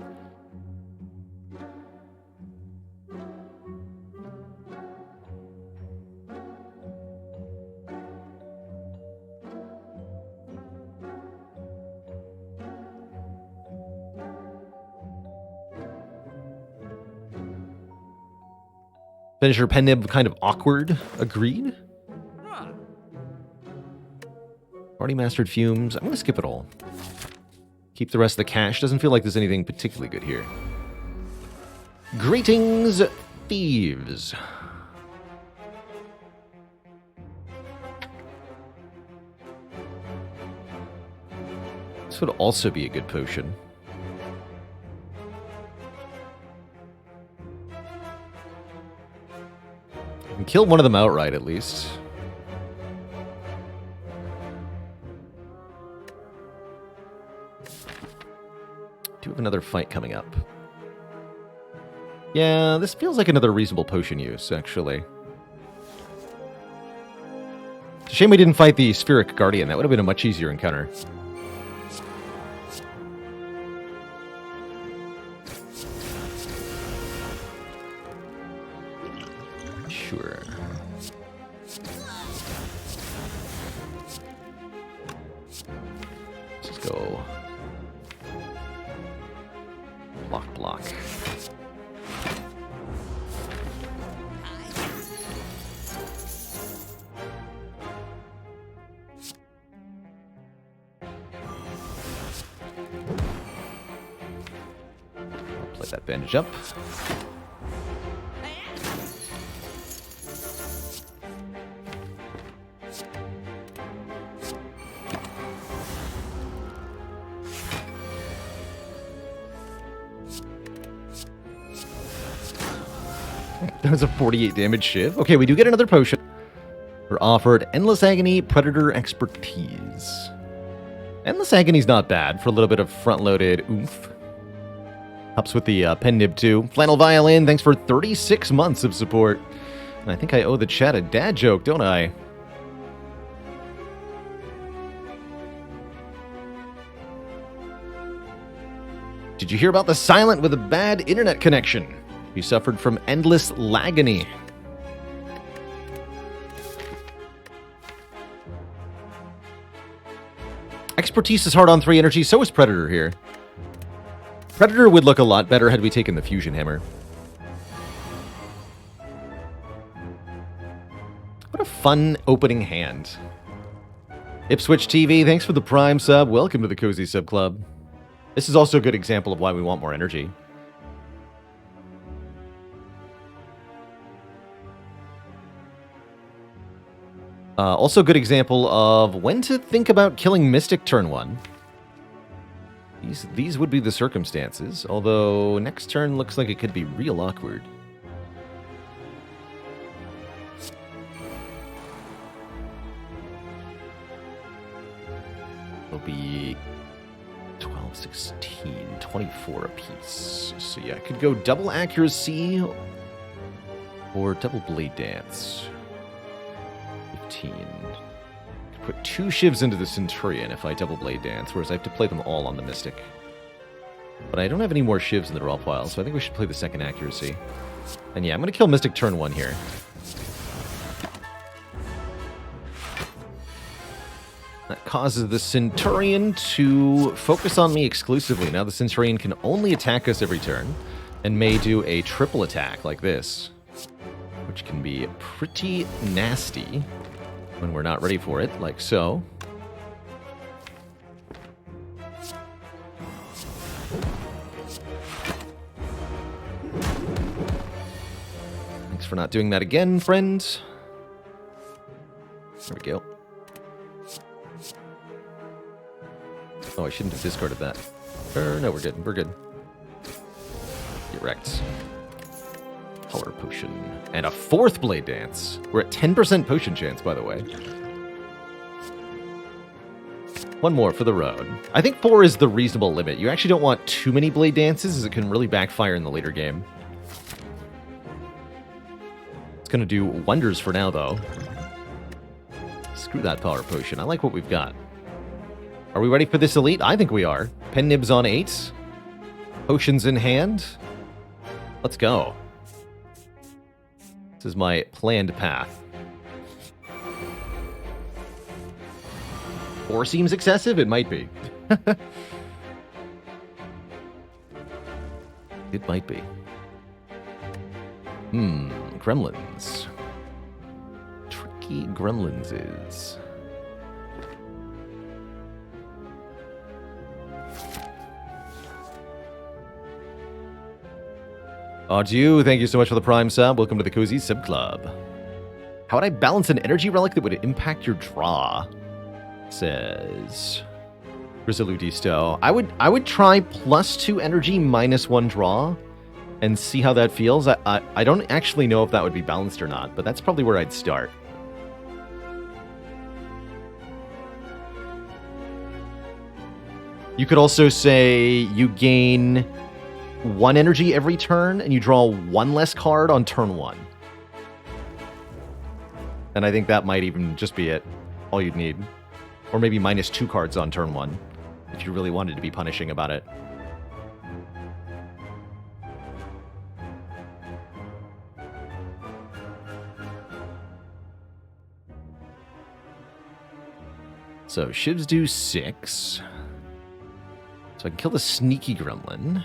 [SPEAKER 1] Finisher pen nib kind of awkward. Agreed. Already mastered fumes. I'm going to skip it all. Keep the rest of the cash. Doesn't feel like there's anything particularly good here. Greetings, thieves. This would also be a good potion. I can kill one of them outright, at least. Do have another fight coming up. Yeah, this feels like another reasonable potion use, actually. It's a shame we didn't fight the Spheric Guardian. That would have been a much easier encounter. Sure. Let's go. Block. Play that bandage up. That was a 48 damage shiv. Okay, we do get another potion. We're offered Endless Agony, Predator Expertise. Endless Agony's not bad for a little bit of front-loaded oomph. Helps with the pen nib too. Flannel Violin, thanks for 36 months of support. And I think I owe the chat a dad joke, don't I? Did you hear about the Silent with a bad internet connection? He suffered from endless lagony. Expertise is hard on 3 energy, so is Predator here. Predator would look a lot better had we taken the Fusion Hammer. What a fun opening hand. Ipswich TV, thanks for the Prime sub. Welcome to the Cozy Sub Club. This is also a good example of why we want more energy. Also a good example of when to think about killing Mystic turn 1. These would be the circumstances, although next turn looks like it could be real awkward. that'll be 12, 16, 24 apiece. So yeah, I could go double accuracy or double blade dance. 15. Could put 2 shivs into the Centurion if I double blade dance, whereas I have to play them all on the Mystic. But I don't have any more shivs in the draw pile, so I think we should play the second accuracy. And yeah, I'm going to kill Mystic turn 1 here. That causes the Centurion to focus on me exclusively. Now the Centurion can only attack us every turn, and may do a triple attack like this, which can be pretty nasty when we're not ready for it, like so. Thanks for not doing that again, friend. There we go. Oh, I shouldn't have discarded that. No, we're good. We're good. Get wrecked. Power Potion. And a 4th Blade Dance. We're at 10% potion chance, by the way. 1 more for the road. I think 4 is the reasonable limit. You actually don't want too many Blade Dances, as it can really backfire in the later game. It's going to do wonders for now, though. Screw that Power Potion. I like what we've got. Are we ready for this elite? I think we are. Pen nibs on 8. Potions in hand. Let's go. This is my planned path. 4 seems excessive? It might be. It might be. Gremlins. Tricky Gremlins is... Adieu, thank you so much for the Prime sub. Welcome to the Cozy Sub Club. How would I balance an energy relic that would impact your draw? Says Grizzludisto. I would try +2 energy, -1 draw, and see how that feels. I don't actually know if that would be balanced or not, but that's probably where I'd start. You could also say you gain 1 energy every turn, and you draw 1 less card on turn 1. And I think that might even just be it. All you'd need. Or maybe -2 cards on turn 1, if you really wanted to be punishing about it. So, shivs do 6. So I can kill the sneaky gremlin.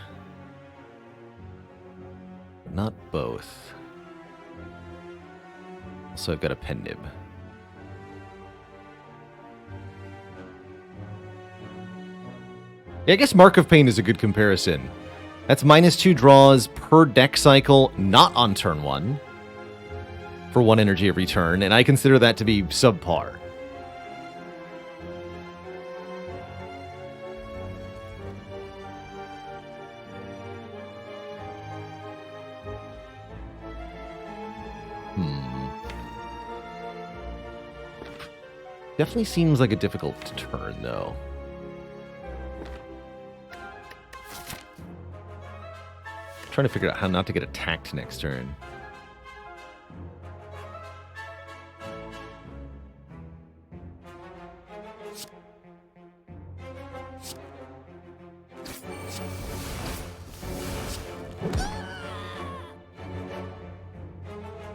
[SPEAKER 1] Not both. So I've got a pen nib. Yeah, I guess Mark of Pain is a good comparison. That's -2 draws per deck cycle, not on turn 1, for 1 energy every turn, and I consider that to be subpar. Definitely seems like a difficult turn, though. Trying to figure out how not to get attacked next turn.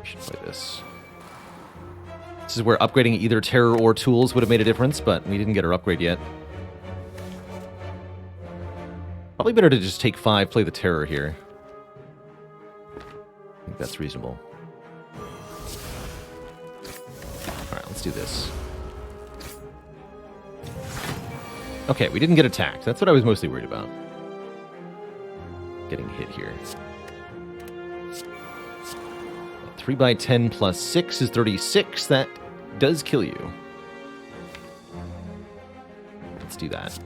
[SPEAKER 1] Should play this. This is where upgrading either terror or tools would have made a difference, but we didn't get our upgrade yet. Probably better to just take 5, play the terror here. I think that's reasonable. Alright, let's do this. Okay, we didn't get attacked. That's what I was mostly worried about. Getting hit here. 3x10 plus 6 is 36. That does kill you. Let's do that.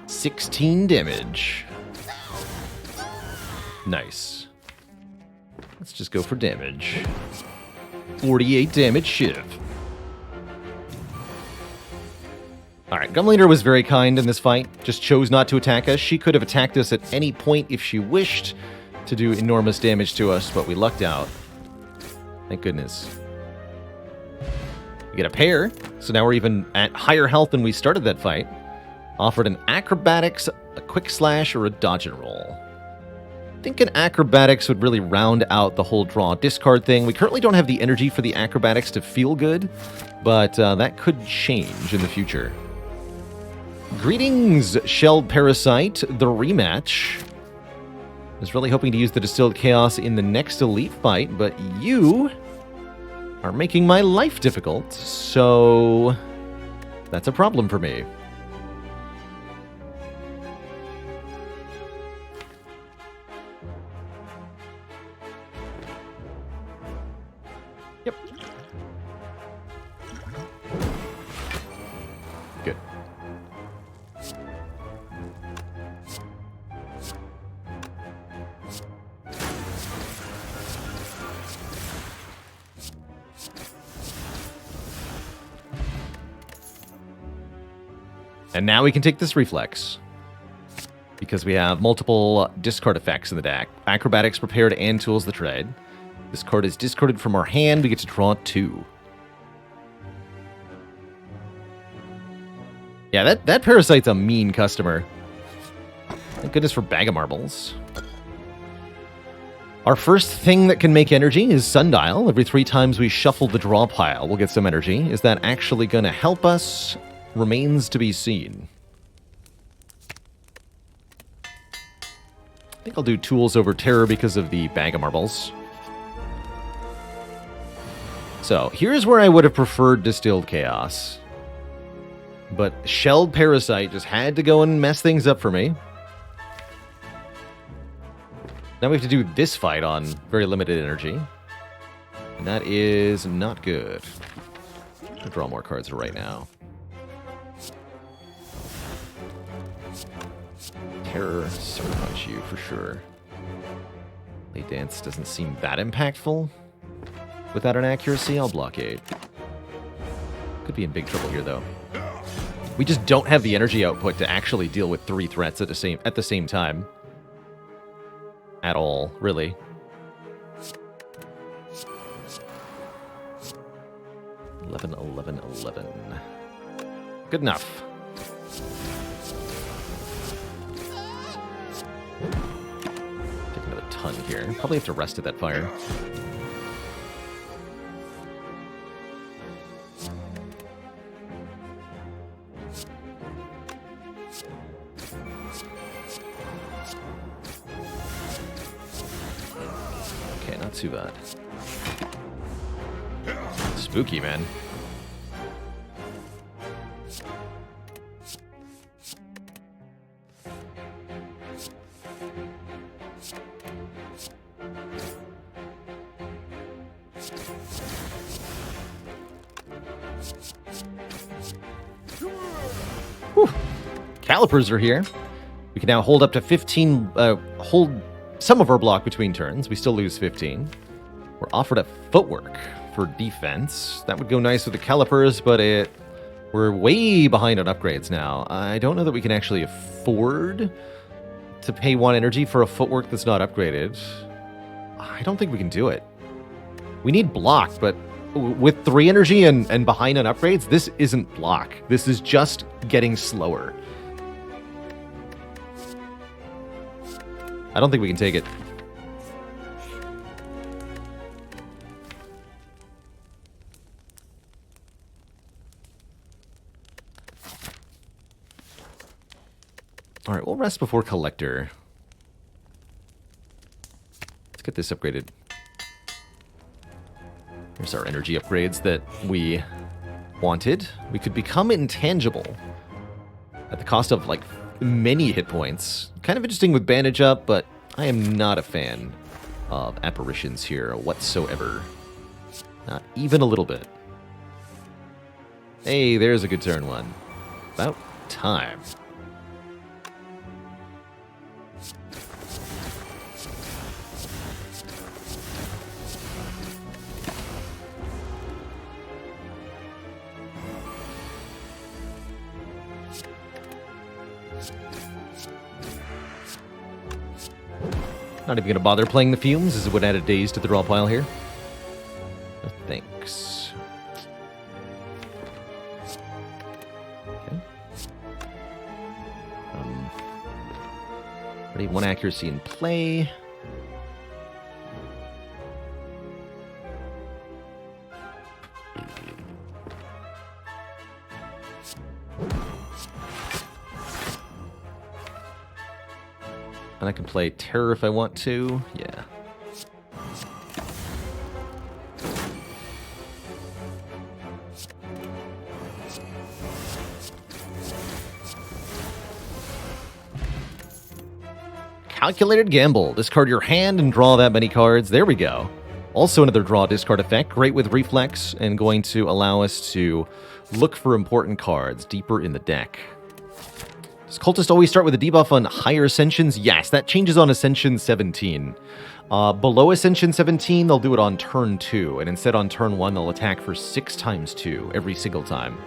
[SPEAKER 1] $16 damage. Nice. Let's just go for damage. 48 damage Shiv. Alright, Gumleader was very kind in this fight. Just chose not to attack us. She could have attacked us at any point if she wished to do enormous damage to us, but we lucked out. Thank goodness. We get a pair, so now we're even at higher health than we started that fight. Offered an acrobatics, a quick slash, or a dodge and roll. I think an acrobatics would really round out the whole draw discard thing. We currently don't have the energy for the acrobatics to feel good, but that could change in the future. Greetings, Shelled Parasite, the rematch. I was really hoping to use the Distilled Chaos in the next Elite fight, but you are making my life difficult, so that's a problem for me. Yep. Good. And now we can take this reflex. Because we have multiple discard effects in the deck. Acrobatics prepared and Tools of the Trade. This card is discarded from our hand. We get to draw 2. Yeah, that Parasite's a mean customer. Thank goodness for Bag of Marbles. Our first thing that can make energy is Sundial. Every 3 times we shuffle the draw pile, we'll get some energy. Is that actually going to help us? Remains to be seen. I think I'll do Tools over Terror because of the Bag of Marbles. So, here's where I would have preferred Distilled Chaos. But Shelled Parasite just had to go and mess things up for me. Now we have to do this fight on very limited energy. And that is not good. I'll draw more cards right now. Terror, Sword Punch you for sure. Late Dance doesn't seem that impactful. Without an accuracy, I'll blockade. Could be in big trouble here, though. We just don't have the energy output to actually deal with 3 threats at the same time. At all, really. $11, $11, $11. Good enough. Take another ton here. Probably have to rest at that fire. Okay, not too bad. Spooky, man. Whew. Calipers are here. We can now hold up to 15, hold some of our block between turns. We still lose 15. We're offered a footwork for defense. That would go nice with the calipers, but we're way behind on upgrades now. I don't know that we can actually afford to pay 1 energy for a footwork that's not upgraded. I don't think we can do it. We need block, but with 3 energy and behind on upgrades, this isn't block. This is just getting slower. I don't think we can take it. All right, we'll rest before Collector. Let's get this upgraded. Here's our energy upgrades that we wanted. We could become intangible at the cost of, like, many hit points. Kind of interesting with Bandage Up, but I am not a fan of apparitions here whatsoever. Not even a little bit. Hey, there's a good turn 1. About time. Not even going to bother playing the Fumes, as it would add a daze to the draw pile here. No thanks. Okay. Already 1 accuracy in play. And I can play Terror if I want to. Yeah. Calculated Gamble. Discard your hand and draw that many cards. There we go. Also another draw discard effect. Great with Reflex and going to allow us to look for important cards deeper in the deck. Does Cultist always start with a debuff on higher Ascensions? Yes, that changes on Ascension 17. Below Ascension 17, they'll do it on turn 2, and instead on turn 1, they'll attack for 6 times 2 every single time.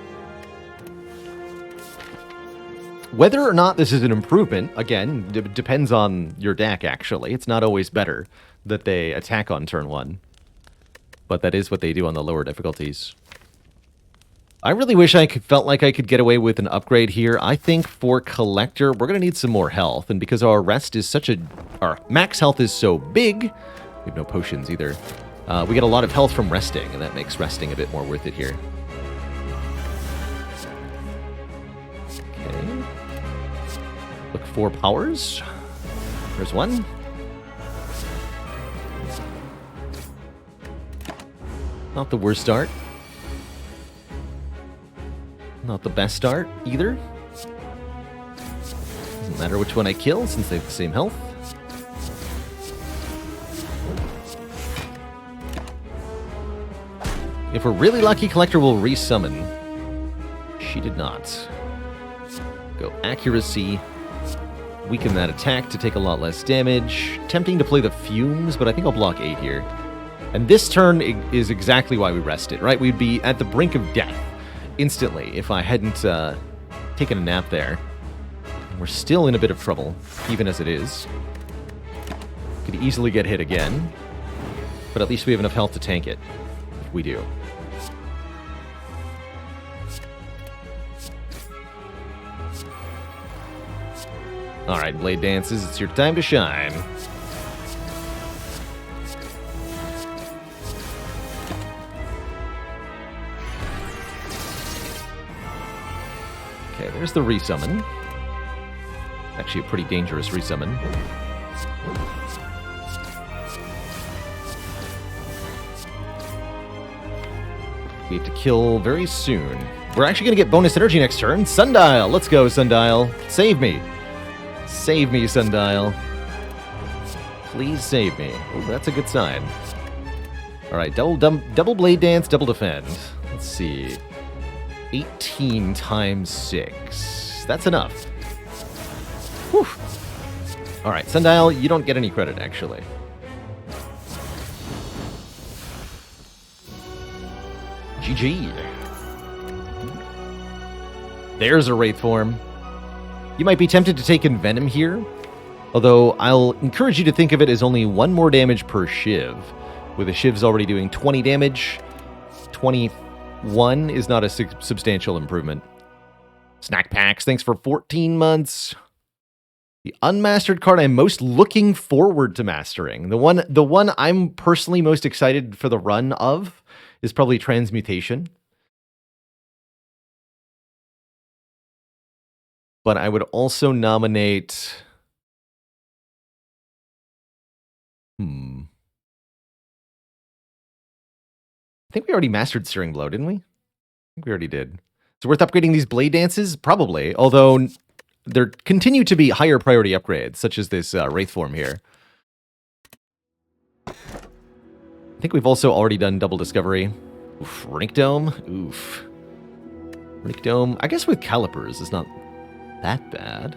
[SPEAKER 1] Whether or not this is an improvement, again, depends on your deck, actually. It's not always better that they attack on turn 1. But that is what they do on the lower difficulties. I really wish I felt like I could get away with an upgrade here. I think for Collector, we're going to need some more health. And because our rest is our max health is so big, we have no potions either. We get a lot of health from resting, and that makes resting a bit more worth it here. Okay. Look for powers. There's one. Not the worst start. Not the best start, either. Doesn't matter which one I kill, since they have the same health. If we're really lucky, Collector will resummon. She did not. Go Accuracy. Weaken that attack to take a lot less damage. Tempting to play the Fumes, but I think I'll block 8 here. And this turn is exactly why we rested, right? We'd be at the brink of death instantly if I hadn't taken a nap there. And we're still in a bit of trouble, even as it is. Could easily get hit again, but at least we have enough health to tank it, if we do. Alright, Blade Dances, it's your time to shine. Okay, there's the resummon. Actually, a pretty dangerous resummon. We have to kill very soon. We're actually going to get bonus energy next turn. Sundial! Let's go, Sundial. Save me. Save me, Sundial. Please save me. Oh, that's a good sign. Alright, double Blade Dance, double Defend. Let's see. 18 times 6. That's enough. Whew. Alright, Sundial, you don't get any credit, actually. GG. There's a Wraith form. You might be tempted to take Envenom here, although I'll encourage you to think of it as only 1 more damage per Shiv, with the Shiv's already doing 20 damage. 21 is not a substantial improvement. Snack Packs, thanks for 14 months. The unmastered card I'm most looking forward to mastering, the one I'm personally most excited for the run of, is probably Transmutation. But I would also nominate... I think we already mastered Searing Blow, didn't we? I think we already did. Is it worth upgrading these Blade Dances? Probably, although there continue to be higher priority upgrades, such as this Wraith form here. I think we've also already done Double Discovery. Oof, Rink Dome? Oof. Rink Dome, I guess with Calipers is not that bad.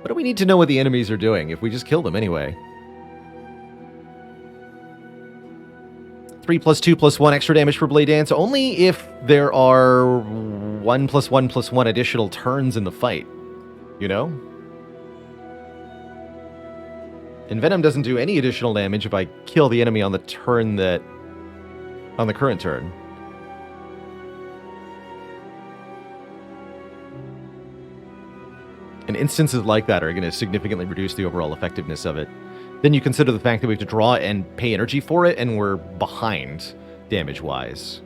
[SPEAKER 1] What do we need to know what the enemies are doing if we just kill them anyway? 3+2+1 extra damage for Blade Dance only if there are 1+1+1 additional turns in the fight. You know? Envenom doesn't do any additional damage if I kill the enemy on the turn that... on the current turn. And instances like that are going to significantly reduce the overall effectiveness of it. Then you consider the fact that we have to draw and pay energy for it, and we're behind damage-wise.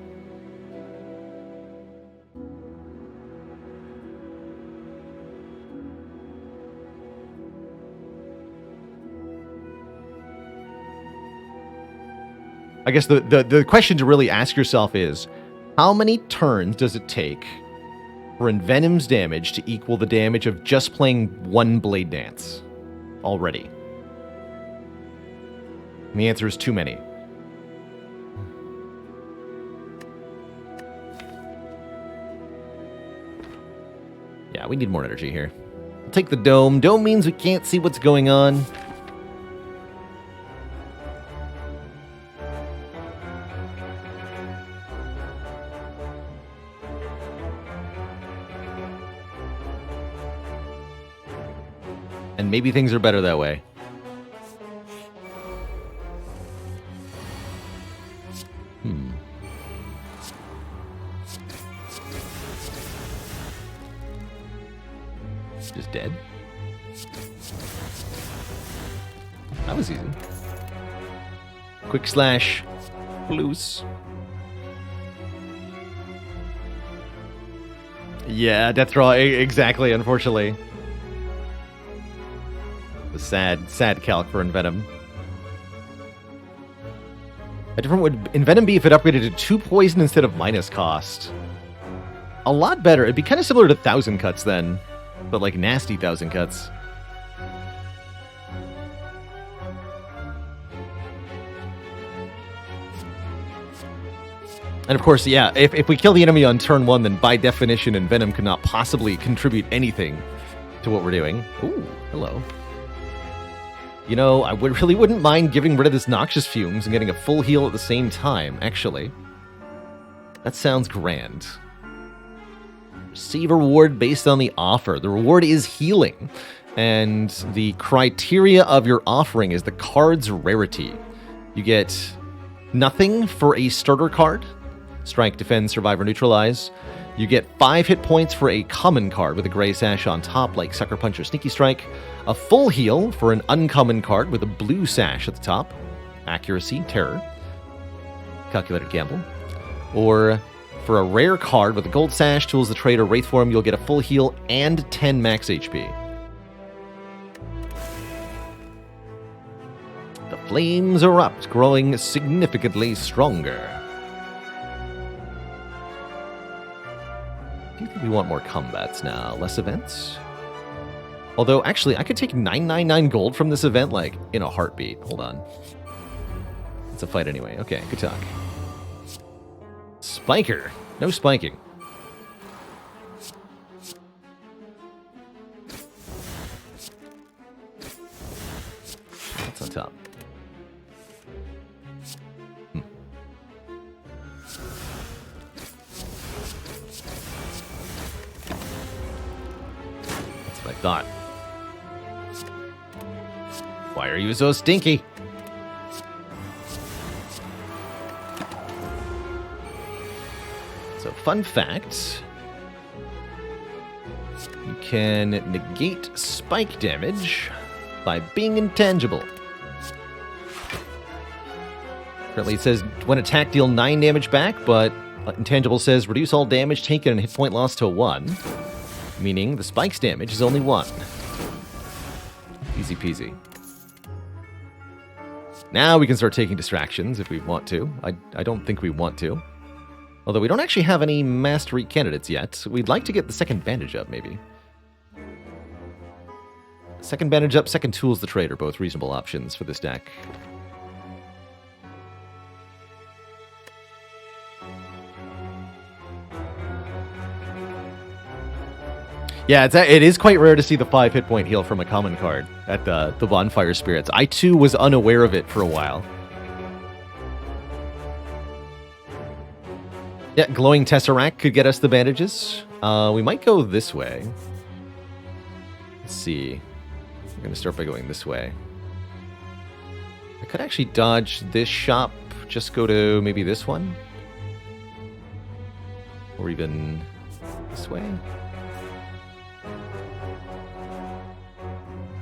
[SPEAKER 1] I guess the question to really ask yourself is, how many turns does it take for Envenom's damage to equal the damage of just playing one Blade Dance already? And the answer is too many. Yeah, we need more energy here. We'll take the dome. Dome means we can't see what's going on. And maybe things are better that way. Just dead? That was easy. Quick slash. Loose. Yeah, death draw. Exactly, unfortunately. The sad calc for Envenom. How different would Envenom be if it upgraded to 2 poison instead of minus cost? A lot better. It'd be kind of similar to 1,000 cuts then. But like nasty 1,000 cuts. And of course, yeah, if we kill the enemy on turn 1, then by definition, Envenom could not possibly contribute anything to what we're doing. Ooh, hello. You know, I really wouldn't mind getting rid of this Noxious Fumes and getting a full heal at the same time, actually. That sounds grand. Receive a reward based on the offer. The reward is healing. And the criteria of your offering is the card's rarity. You get nothing for a starter card. Strike, defend, survive, or neutralize. You get 5 hit points for a common card with a gray sash on top, like Sucker Punch or Sneaky Strike. A full heal for an uncommon card with a blue sash at the top. Accuracy, Terror. Calculated Gamble. Or for a rare card with a gold sash, Tools the Trade, or Wraith Form, you'll get a full heal and 10 max HP. The flames erupt, growing significantly stronger. Do you think we want more combats now? Less events? Although, actually, I could take 999 gold from this event, like, in a heartbeat. Hold on. It's a fight anyway. Okay, good talk. Spiker. No spiking. What's on top? That's what I thought. Why are you so stinky? So, fun fact. You can negate spike damage by being intangible. Currently it says when attacked deal 9 damage back, but intangible says reduce all damage taken and hit point loss to 1. Meaning the spike's damage is only 1. Easy peasy. Now we can start taking distractions if we want to. I don't think we want to. Although we don't actually have any mastery candidates yet. We'd like to get the second bandage up, maybe. Second bandage up, second Tools the Trade are both reasonable options for this deck. Yeah, it is quite rare to see the 5 hit point heal from a common card at the Bonfire Spirits. I too was unaware of it for a while. Yeah, glowing tesseract could get us the bandages. We might go this way. Let's see. We're going to start by going this way. I could actually dodge this shop. Just go to maybe this one. Or even this way.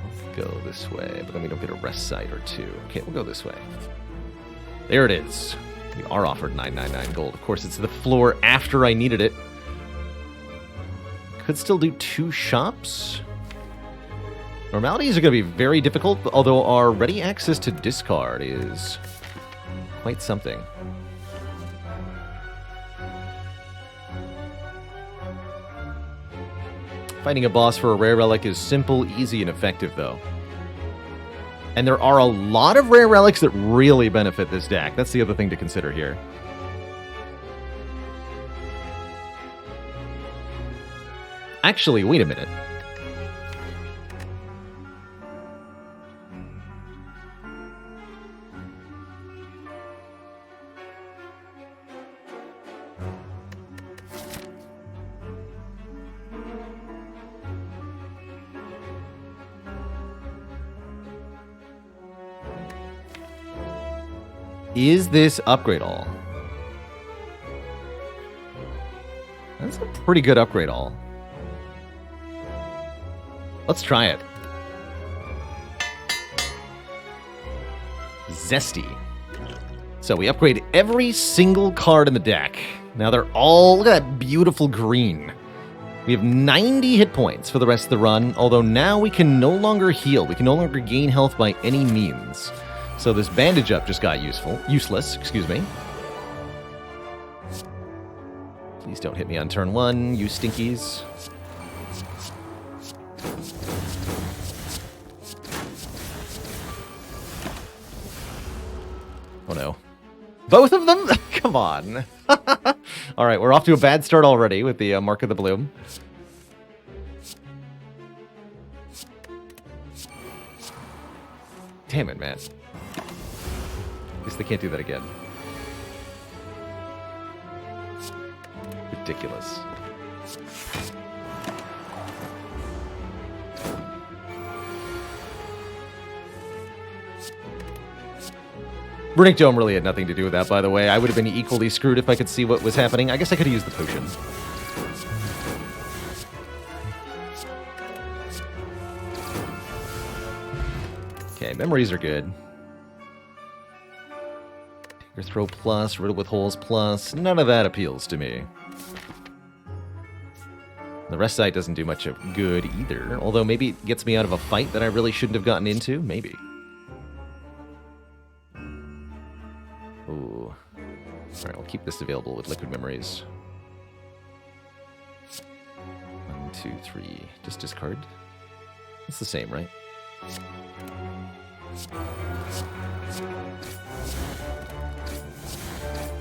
[SPEAKER 1] Let's go this way, but then we don't get a rest site or two. Okay, we'll go this way. There it is. We are offered 999 gold. Of course, it's the floor after I needed it. Could still do 2 shops. Normalities are going to be very difficult, although our ready access to discard is quite something. Fighting a boss for a rare relic is simple, easy, and effective, though. And there are a lot of rare relics that really benefit this deck. That's the other thing to consider here. Actually, wait a minute. Is this upgrade all? That's a pretty good upgrade all. Let's try it. Zesty. So we upgrade every single card in the deck. Now they're all, look at that beautiful green. We have 90 hit points for the rest of the run, although now we can no longer heal. We can no longer gain health by any means. So this bandage up just got useless, excuse me. Please don't hit me on turn 1, you stinkies. Oh no. Both of them? Come on. Alright, we're off to a bad start already with the Mark of the Bloom. Damn it, man. At least they can't do that again. Ridiculous. Runic Dome really had nothing to do with that, by the way. I would have been equally screwed if I could see what was happening. I guess I could have used the potion. Okay, memories are good. Your throw plus, riddle with holes plus. None of that appeals to me. The rest side doesn't do much of good either. Although maybe it gets me out of a fight that I really shouldn't have gotten into. Maybe. Ooh. Alright, I'll keep this available with liquid memories. 1, 2, 3. Just discard. It's the same, right?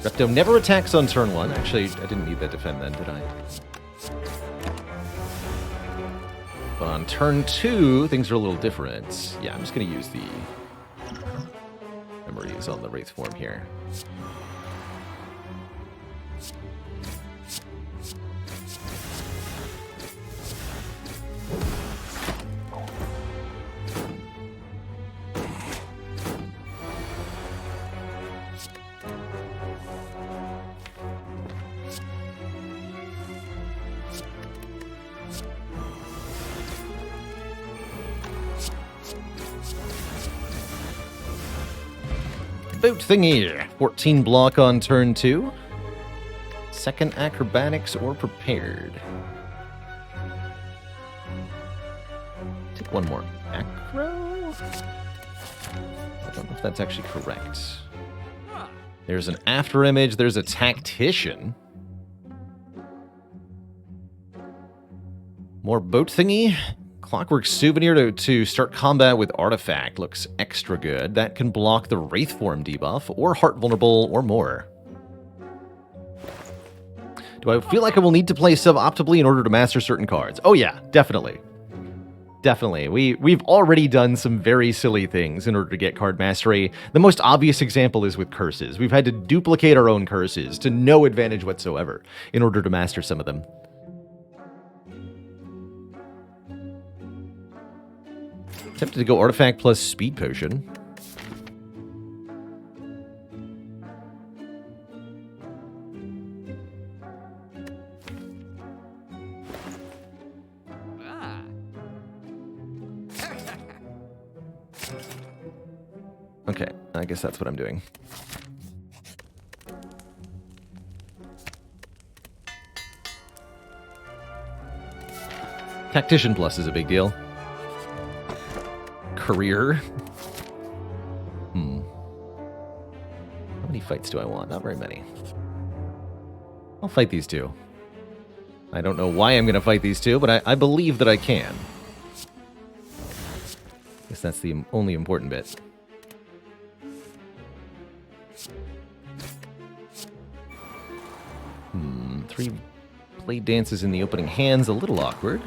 [SPEAKER 1] Repto never attacks on turn 1. Actually, I didn't need that defend then, did I? But on turn 2, things are a little different. Yeah, I'm just going to use the memories on the Wraith form here. Boot thingy. 14 block on turn 2. Second acrobatics or prepared. Take one more acro. I don't know if that's actually correct. There's an after image. There's a tactician. More boat thingy. Clockwork souvenir to start combat with artifact looks extra good. That can block the Wraith form debuff, or heart vulnerable, or more. Do I feel like I will need to play suboptimally in order to master certain cards? Oh yeah, definitely. Definitely. We've already done some very silly things in order to get card mastery. The most obvious example is with curses. We've had to duplicate our own curses to no advantage whatsoever in order to master some of them. Tempted to go artifact plus speed potion. Okay, I guess that's what I'm doing. Tactician plus is a big deal. Career. How many fights do I want? Not very many. I'll fight these two. I don't know why I'm going to fight these two, but I believe that I can. Guess that's the only important bit. Three blade dances in the opening hand's a little awkward.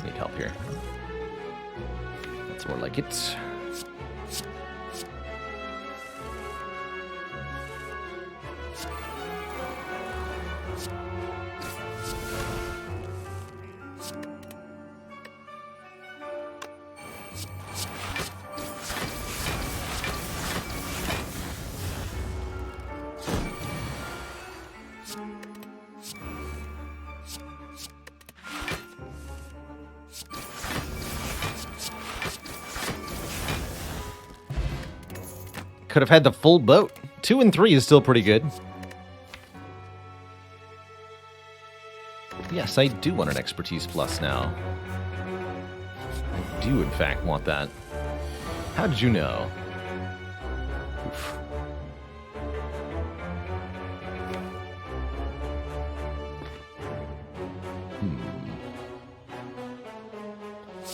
[SPEAKER 1] Need help here. That's more like it. Could have had the full boat. 2 and 3 is still pretty good. Yes, I do want an expertise plus now. I do, in fact, want that. How did you know? Oof.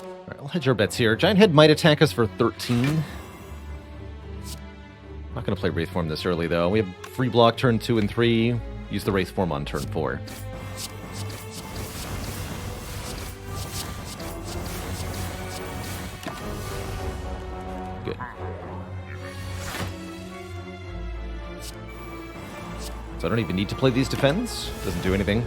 [SPEAKER 1] Alright, I'll hedge our bets here. Giant Head might attack us for 13. Not going to play Wraith Form this early, though. We have free block turn 2 and 3. Use the Wraith Form on turn 4. Good. So I don't even need to play these defends. Doesn't do anything.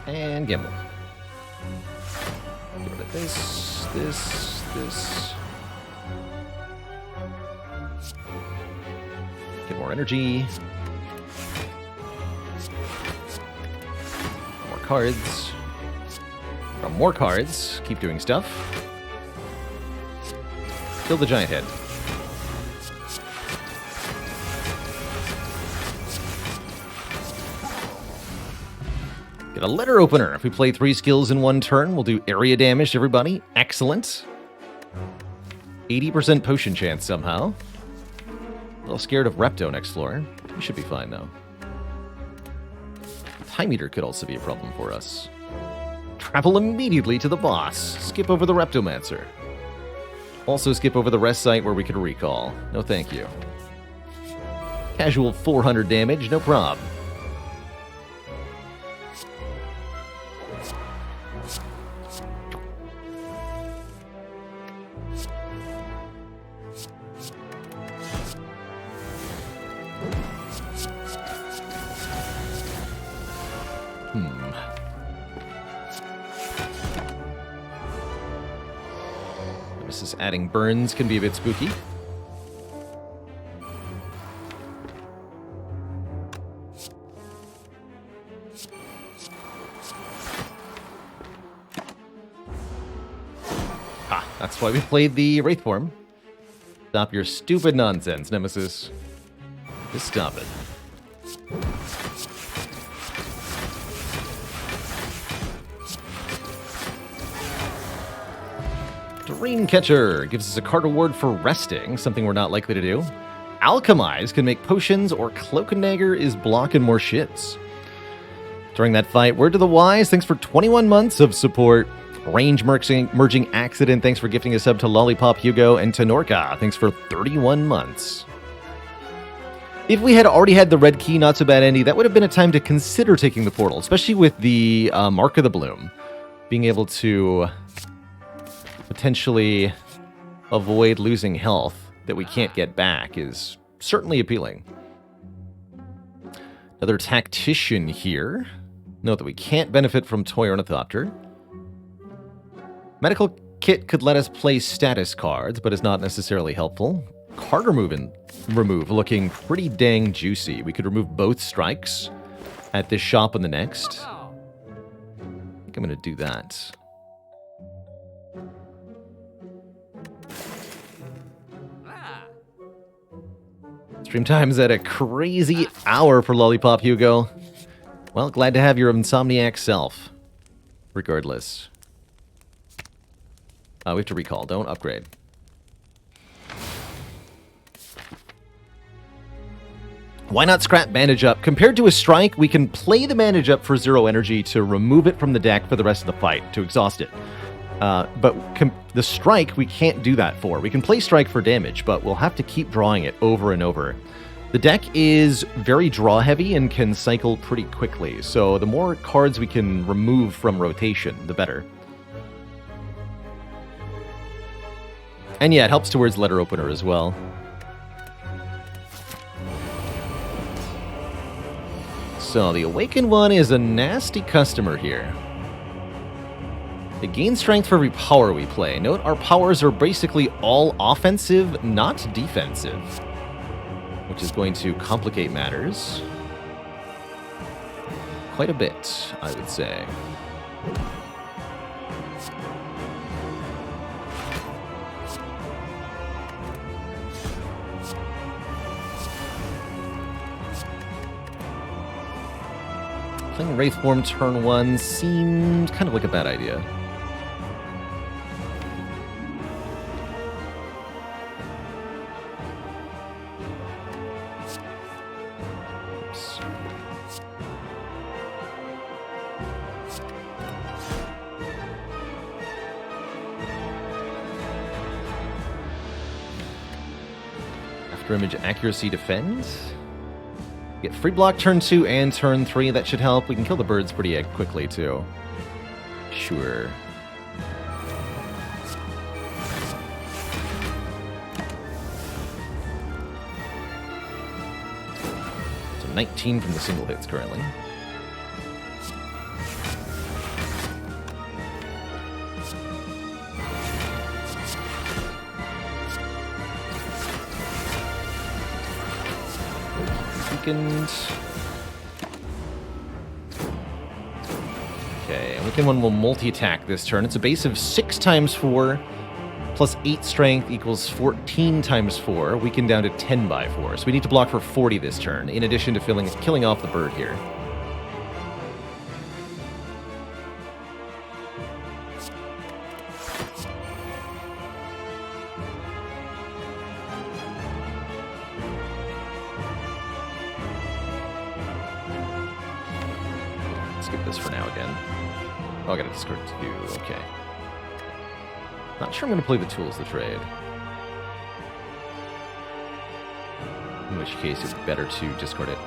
[SPEAKER 1] And gamble. Get rid of this. Get more energy. More cards. From more cards. Keep doing stuff. Kill the Giant Head. Get a letter opener. If we play 3 skills in one turn, we'll do area damage to everybody. Excellent. 80% potion chance somehow. A little scared of Repto next floor. We should be fine, though. Time Eater could also be a problem for us. Travel immediately to the boss. Skip over the Reptomancer. Also skip over the rest site where we could recall. No thank you. Casual 400 damage, no prob. Adding burns can be a bit spooky. That's why we played the Wraith form. Stop your stupid nonsense, Nemesis. Just stop it. Dreamcatcher gives us a card reward for resting, something we're not likely to do. Alchemize can make potions, or Cloak and Dagger is blocking more shits. During that fight, Word to the Wise, thanks for 21 months of support. Range Merging Accident, thanks for gifting a sub to Lollipop Hugo. And Tenorka, thanks for 31 months. If we had already had the red key, not so bad, Andy, that would have been a time to consider taking the portal, especially with the Mark of the Bloom. Being able to potentially avoid losing health that we can't get back is certainly appealing. Another Tactician here. Note that we can't benefit from Toy Ornithopter. Medical Kit could let us play status cards, but is not necessarily helpful. Card remove looking pretty dang juicy. We could remove both strikes at this shop and the next. I think I'm going to do that. Stream time's at a crazy hour for Lollipop Hugo. Well, glad to have your insomniac self. Regardless. We have to recall. Don't upgrade. Why not scrap Bandage Up? Compared to a Strike, we can play the Bandage Up for 0 energy to remove it from the deck for the rest of the fight, to exhaust it. But the Strike, we can't do that for. We can play Strike for damage, but we'll have to keep drawing it over and over. The deck is very draw-heavy and can cycle pretty quickly, so the more cards we can remove from rotation, the better. And yeah, it helps towards Letter Opener as well. So, the Awakened one is a nasty customer here. They gain strength for every power we play. Note, our powers are basically all offensive, not defensive. Which is going to complicate matters. Quite a bit, I would say. Playing Wraithform turn 1 seems kind of like a bad idea. Oops. After image accuracy defends. Get free block turn 2 and turn 3. That should help. We can kill the birds pretty quickly, too. Sure. So 19 from the single hits currently. Okay, Awakened one will multi-attack this turn. It's a base of 6 times 4 plus 8 strength equals 14 times 4. Weakened down to 10 by 4. So we need to block for 40 this turn, in addition to killing off the bird here. Skip this for now again. Oh, I gotta discard 2. Okay. Not sure I'm gonna play the Tools of the Trade. In which case, it's better to discard it.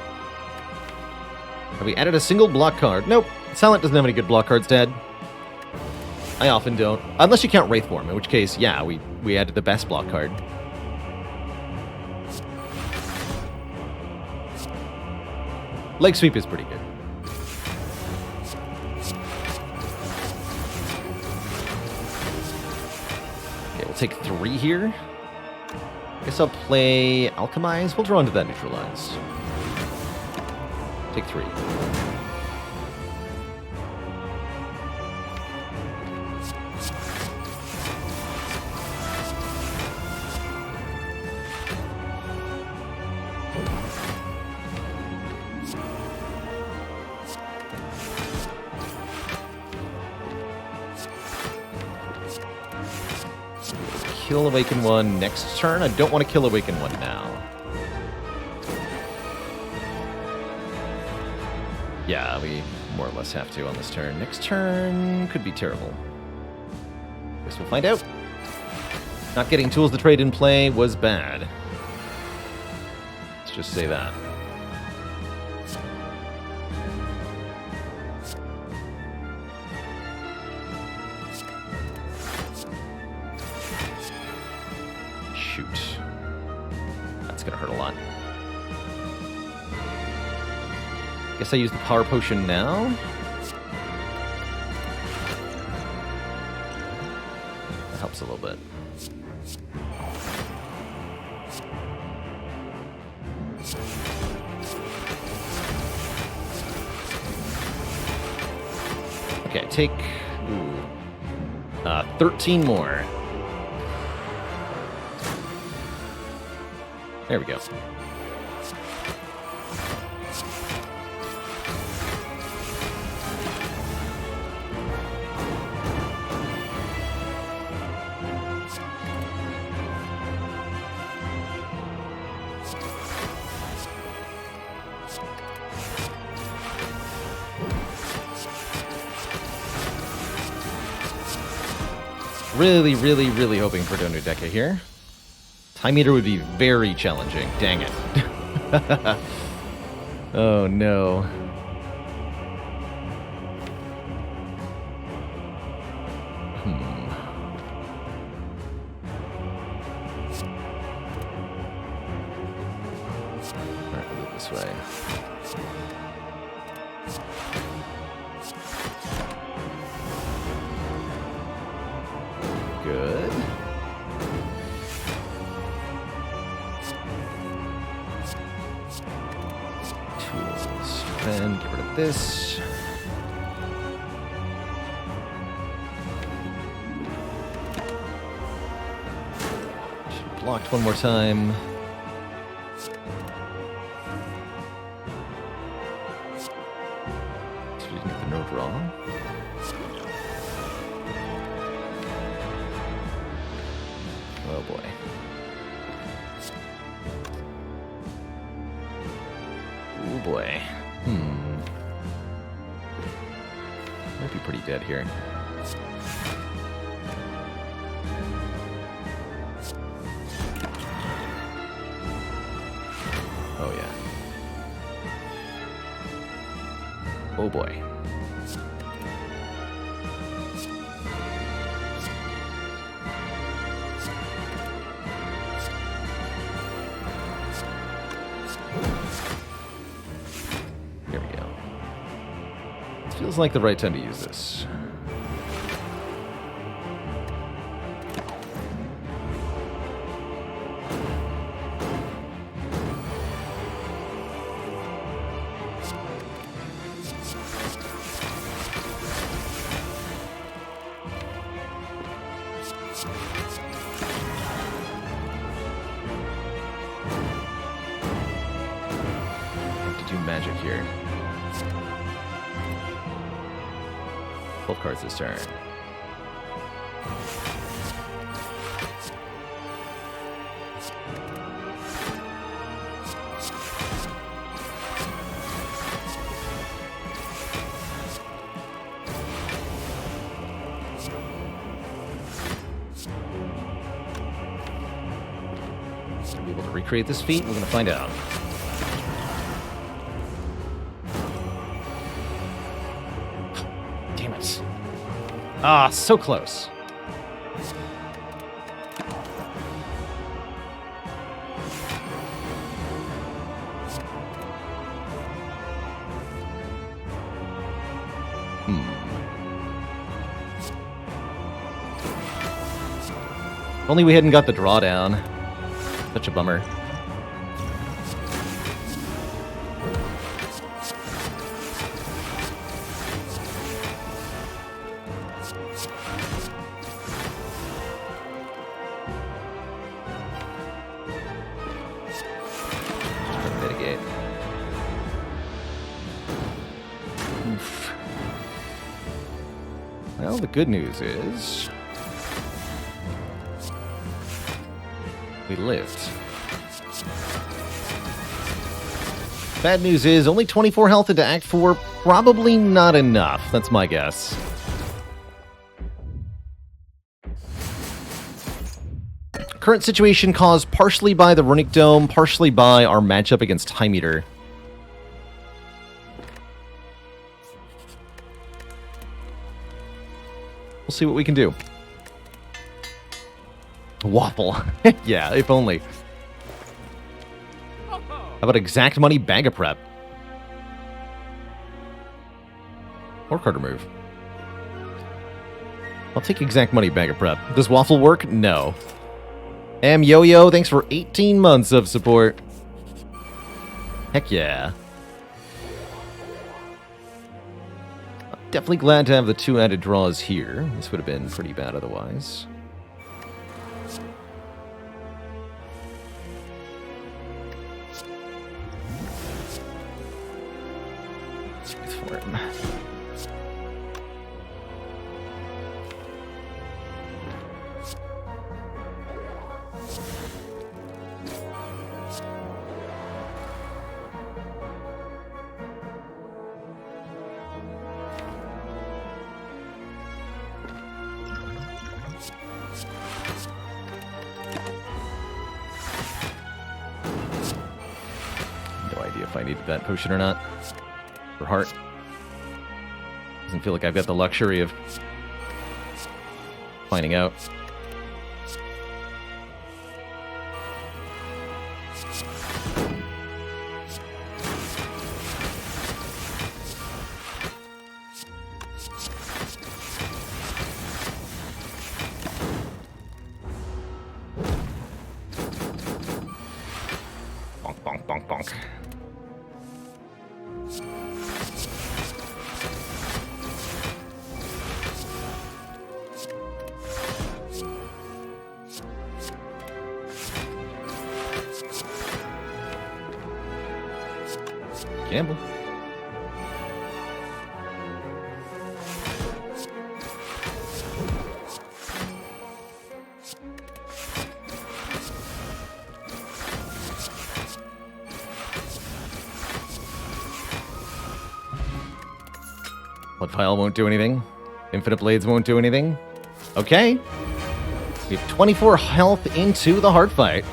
[SPEAKER 1] Have we added a single block card? Nope. Silent doesn't have any good block cards, Dad. I often don't. Unless you count Wraithform, in which case, yeah, we added the best block card. Leg Sweep is pretty good. Take 3 here. Guess I'll play Alchemize. We'll draw into that Neutralize. Take 3. Kill Awaken one next turn. I don't want to kill Awaken one now. Yeah, we more or less have to on this turn. Next turn could be terrible. Guess we'll find out. Not getting tools to trade in play was bad. Let's just say that. Shoot. That's gonna hurt a lot. Guess I use the power potion now. That helps a little bit. Okay, take 13 more. There we go. Really, really, really hoping for Donudeka here. Time Eater would be very challenging. Dang it. Oh, no. Alright, move this way. Good. Tools. And get rid of this. Should have blocked one more time. So we didn't get the no draw. Oh boy. Oh boy. Might be pretty dead here. Oh yeah. Oh boy. Here we go. It feels like the right time to use this. Do magic here. 12 cards this turn. Gonna be able to recreate this feat? We're gonna find out. Damn it. Ah, so close. If only we hadn't got the drawdown. Such a bummer. Mitigate. Oof. Well, the good news is we lived. Bad news is only 24 health into Act 4. Probably not enough. That's my guess. Current situation caused partially by the Runic Dome, partially by our matchup against High Meter. We'll see what we can do. Waffle. Yeah, if only. How about exact money bag of prep? Or Carter move. I'll take exact money bag of prep. Does waffle work? No. Yo-Yo, thanks for 18 months of support. Heck yeah. I'm definitely glad to have the 2 added draws here. This would have been pretty bad otherwise. For him. No idea if I needed that potion or not. For heart. Doesn't feel like I've got the luxury of finding out. Bonk, bonk, bonk, bonk. Gamble. Blood Vial won't do anything. Infinite Blades won't do anything. Okay. We have 24 health into the heart fight.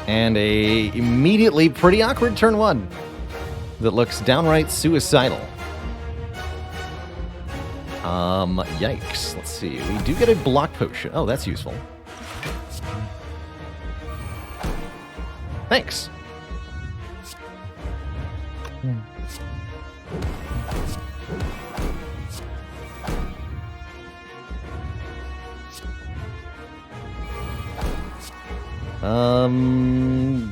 [SPEAKER 1] And a immediately pretty awkward turn 1 that looks downright suicidal. Yikes. Let's see. We do get a block potion. Oh, that's useful. Thanks.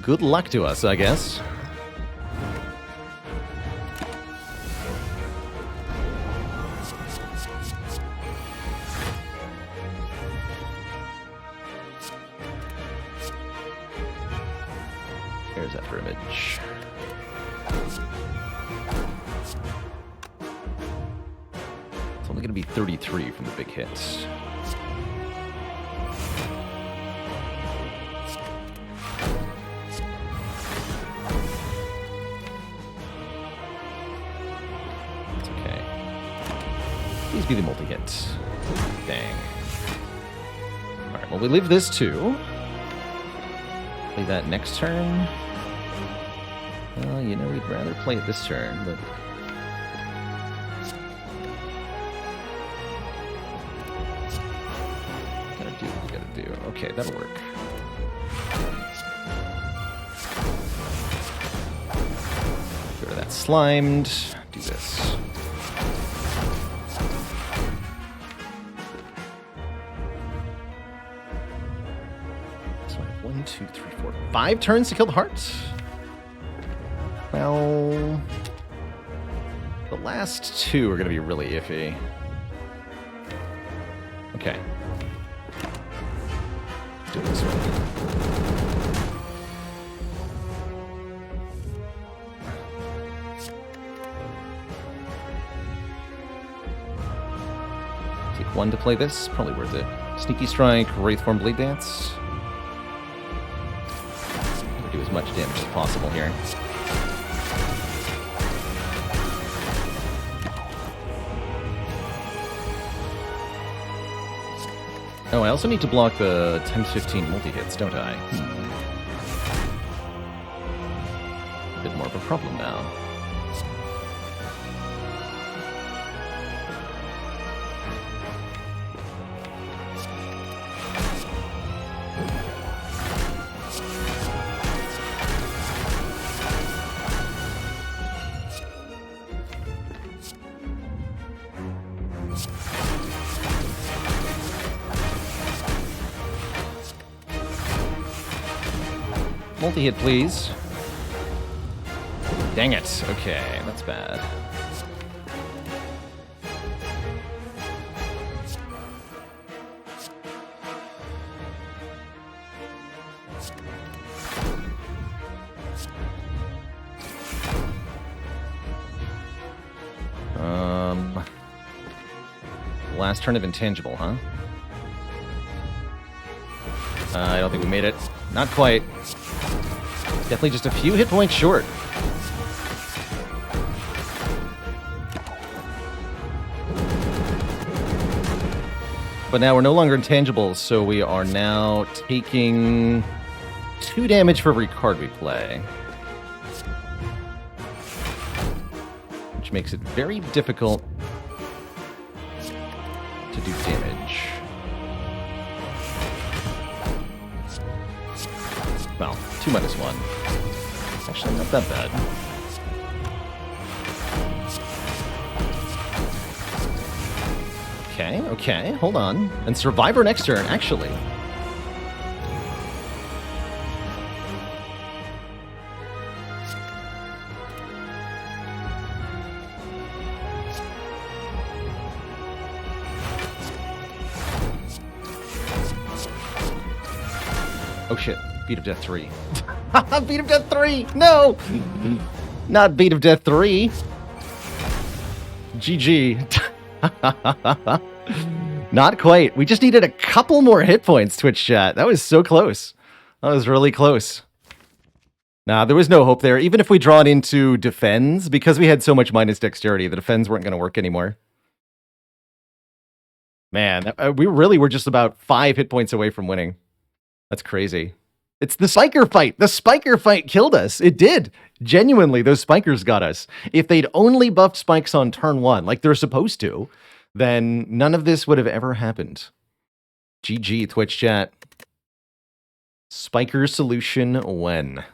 [SPEAKER 1] Good luck to us, I guess. There's that for image. It's only going to be 33 from the big hits. Please be the multi-hit. Dang. Alright, well, we leave this too. Play that next turn. Well, you know, we'd rather play it this turn, but... Gotta do what we gotta do. Okay, that'll work. Get rid of that slimed. Do this. One, two, three, four, 5 turns to kill the heart. Well, the last 2 are going to be really iffy. Okay. Do it this way. Take 1 to play this. Probably worth it. Sneaky Strike, Wraithform Blade Dance. Do as much damage as possible here. Oh, I also need to block the times 15 multi-hits, don't I? A bit more of a problem now. Multi-hit, please. Dang it. Okay, that's bad. Last turn of intangible, huh? I don't think we made it. Not quite. Definitely just a few hit points short. But now we're no longer intangibles, so we are now taking 2 damage for every card we play. Which makes it very difficult to do damage. Well, 2 minus 1. Actually, not that bad. Okay, hold on. And Survivor next turn, actually. Oh shit, Beat of Death 3. Beat of Death 3! No! Not Beat of Death 3. GG. Not quite. We just needed a couple more hit points, Twitch chat. That was so close. That was really close. Nah, there was no hope there. Even if we draw it into defends, because we had so much minus dexterity, the defends weren't going to work anymore. Man, we really were just about 5 hit points away from winning. That's crazy. It's the spiker fight. The spiker fight killed us. It did. Genuinely, those spikers got us. If they'd only buffed spikes on turn 1, like they're supposed to, then none of this would have ever happened. GG, Twitch chat. Spiker solution when?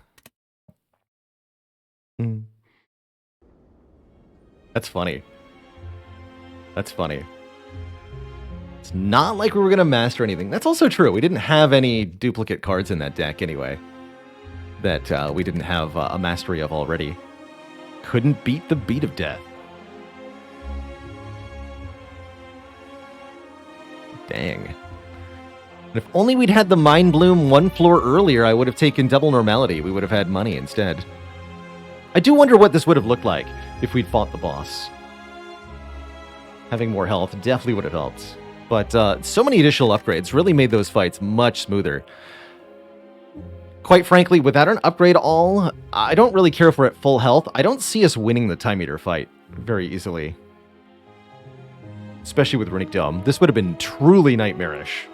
[SPEAKER 1] That's funny. That's funny. It's not like we were going to master anything. That's also true. We didn't have any duplicate cards in that deck anyway. That we didn't have a mastery of already. Couldn't beat the Beat of Death. Dang. And if only we'd had the Mind Bloom 1 floor earlier, I would have taken double normality. We would have had money instead. I do wonder what this would have looked like if we'd fought the boss. Having more health definitely would have helped. But so many additional upgrades really made those fights much smoother. Quite frankly, without an upgrade all, I don't really care if we're at full health. I don't see us winning the Time Eater fight very easily. Especially with Runic Dome. This would have been truly nightmarish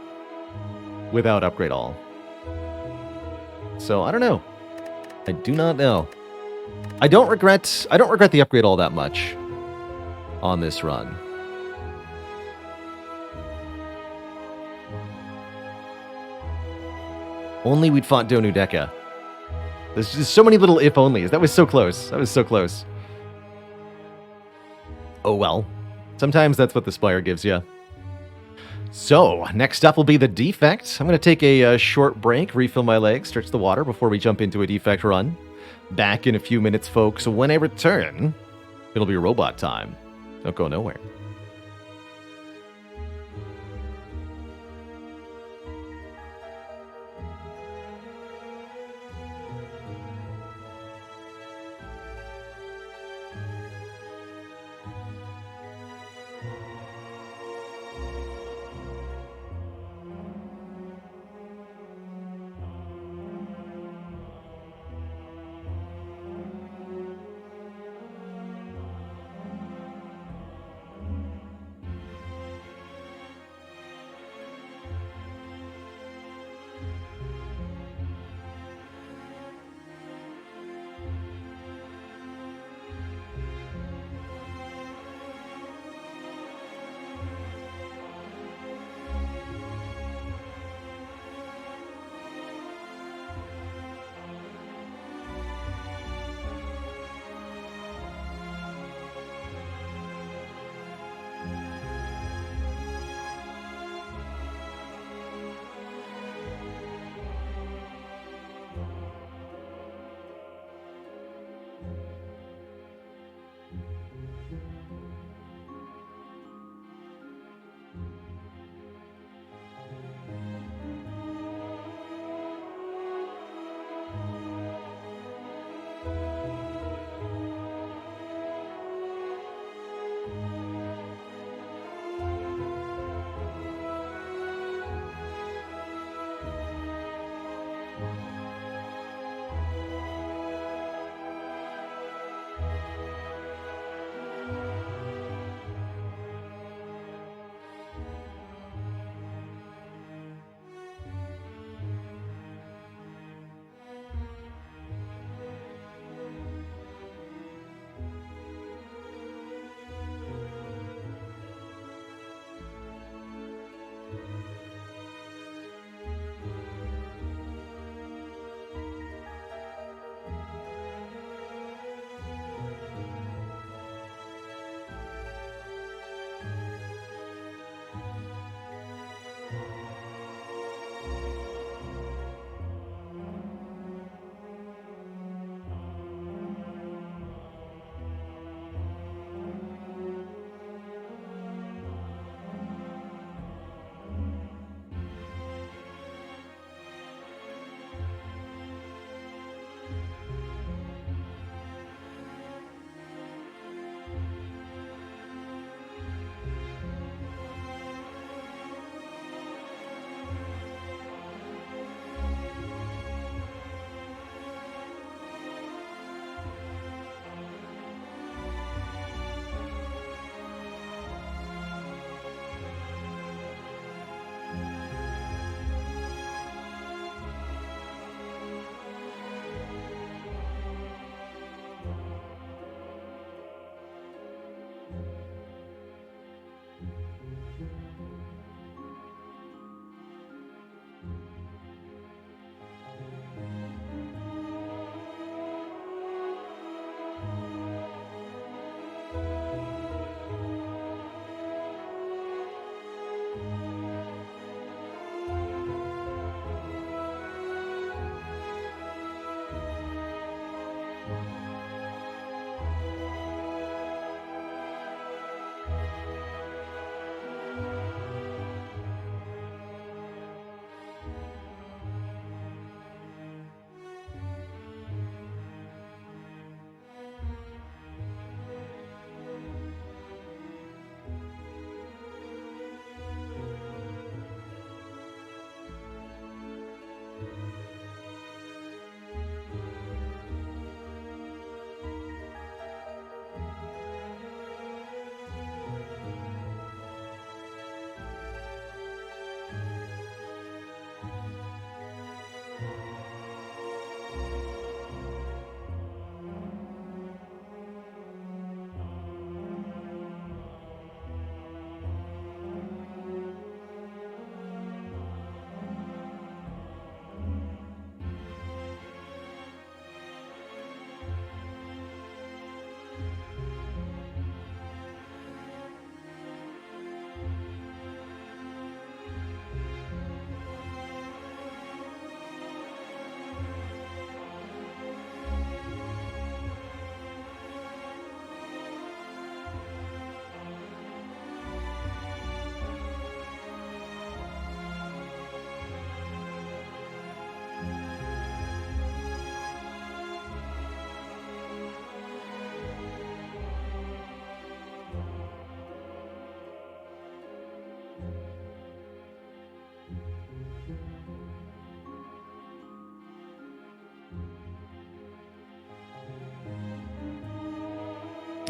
[SPEAKER 1] without upgrade all. So I don't know. I do not know. I don't regret the upgrade all that much on this run. Only we'd fought Donu Deka. There's just so many little if-onlys. That was so close. That was so close. Oh well. Sometimes that's what the Spire gives you. So, next up will be the Defect. I'm going to take a short break, refill my legs, stretch the water before we jump into a Defect run. Back in a few minutes, folks. When I return, it'll be robot time. Don't go nowhere.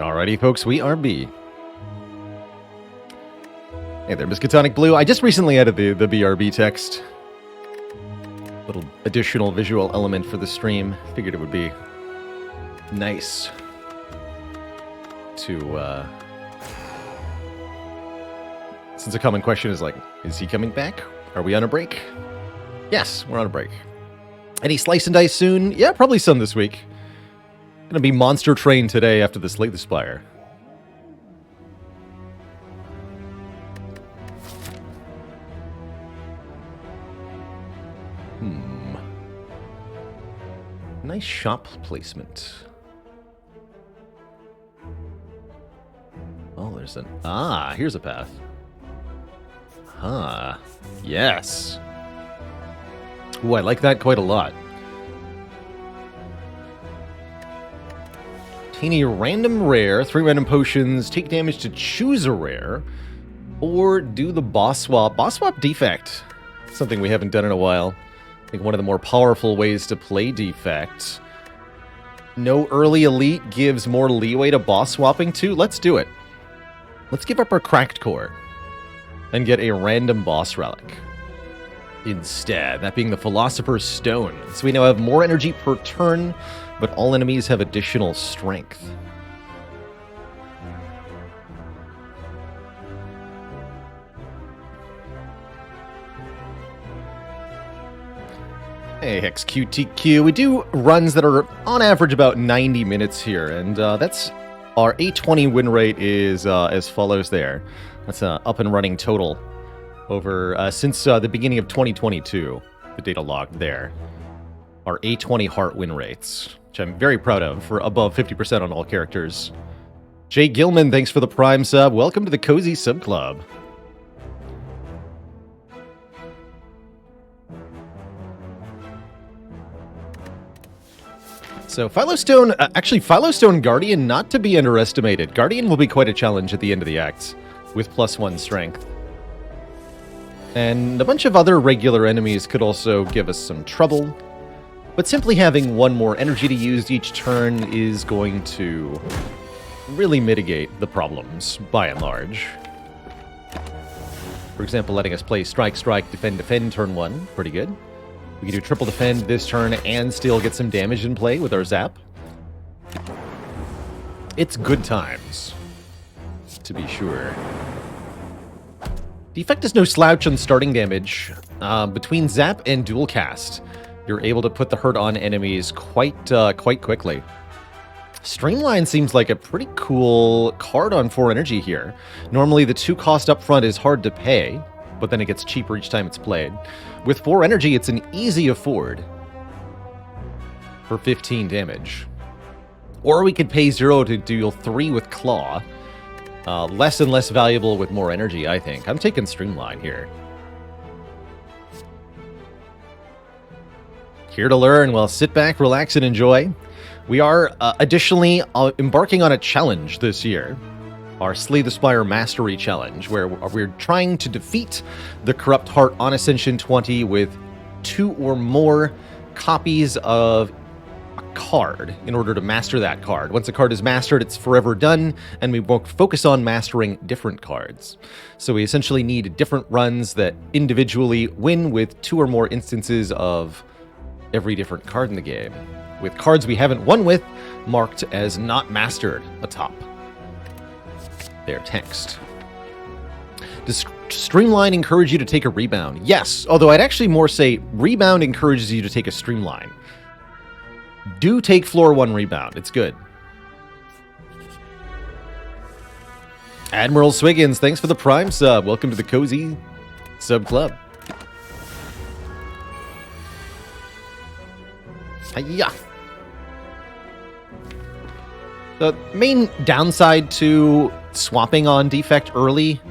[SPEAKER 1] Alrighty, folks, we are B. Hey there, Miskatonic Blue. I just recently added the BRB text. Little additional visual element for the stream. Figured it would be nice to, since a common question is like, is he coming back? Are we on a break? Yes, we're on a break. Any slice and dice soon? Yeah, probably some this week. Gonna be Monster Train today after the Slay the Spire. Nice shop placement. Oh, there's an... Ah, here's a path. Huh. Yes. Ooh, I like that quite a lot. Obtain a random rare, 3 random potions, take damage to choose a rare, or do the boss swap. Boss swap Defect. Something we haven't done in a while. I think one of the more powerful ways to play Defect. No early elite gives more leeway to boss swapping too. Let's do it. Let's give up our cracked core and get a random boss relic instead, that being the Philosopher's Stone. So we now have more energy per turn, but all enemies have additional strength. Hey, HexQTQ. We do runs that are on average about 90 minutes here, and that's our 820 win rate is as follows there. That's up and running total over since the beginning of 2022, the data log there. Our 820 heart win rates, which I'm very proud of, for above 50% on all characters. Jay Gilman, thanks for the Prime sub. Welcome to the Cozy Sub Club. So Philostone, actually Philostone Guardian, not to be underestimated. Guardian will be quite a challenge at the end of the act, with +1 strength. And a bunch of other regular enemies could also give us some trouble. But simply having 1 more energy to use each turn is going to really mitigate the problems, by and large. For example, letting us play Strike, Strike, Defend, Defend turn 1, pretty good. We can do triple defend this turn and still get some damage in play with our zap. It's good times, to be sure. Defect is no slouch on starting damage. Between zap and dual cast, you're able to put the hurt on enemies quite quickly. Streamline seems like a pretty cool card on 4 energy here. Normally the 2 cost up front is hard to pay, but then it gets cheaper each time it's played. With 4 energy, it's an easy afford for 15 damage. Or we could pay 0 to deal 3 with Claw. Less and less valuable with more energy, I think. I'm taking Streamline here. Here to learn, well, sit back, relax, and enjoy. We are additionally embarking on a challenge this year. Our Slay the Spire Mastery Challenge, where we're trying to defeat the Corrupt Heart on Ascension 20 with 2 or more copies of a card in order to master that card. Once a card is mastered, it's forever done, and we won't focus on mastering different cards. So we essentially need different runs that individually win with 2 or more instances of every different card in the game, with cards we haven't won with marked as not mastered atop their text. Does Streamline encourage you to take a rebound? Yes, although I'd actually more say rebound encourages you to take a Streamline. Do take floor 1 rebound, it's good. Admiral Swiggins, thanks for the Prime sub. Welcome to the Cozy Sub Club. Hiya! The main downside to swapping on Defect early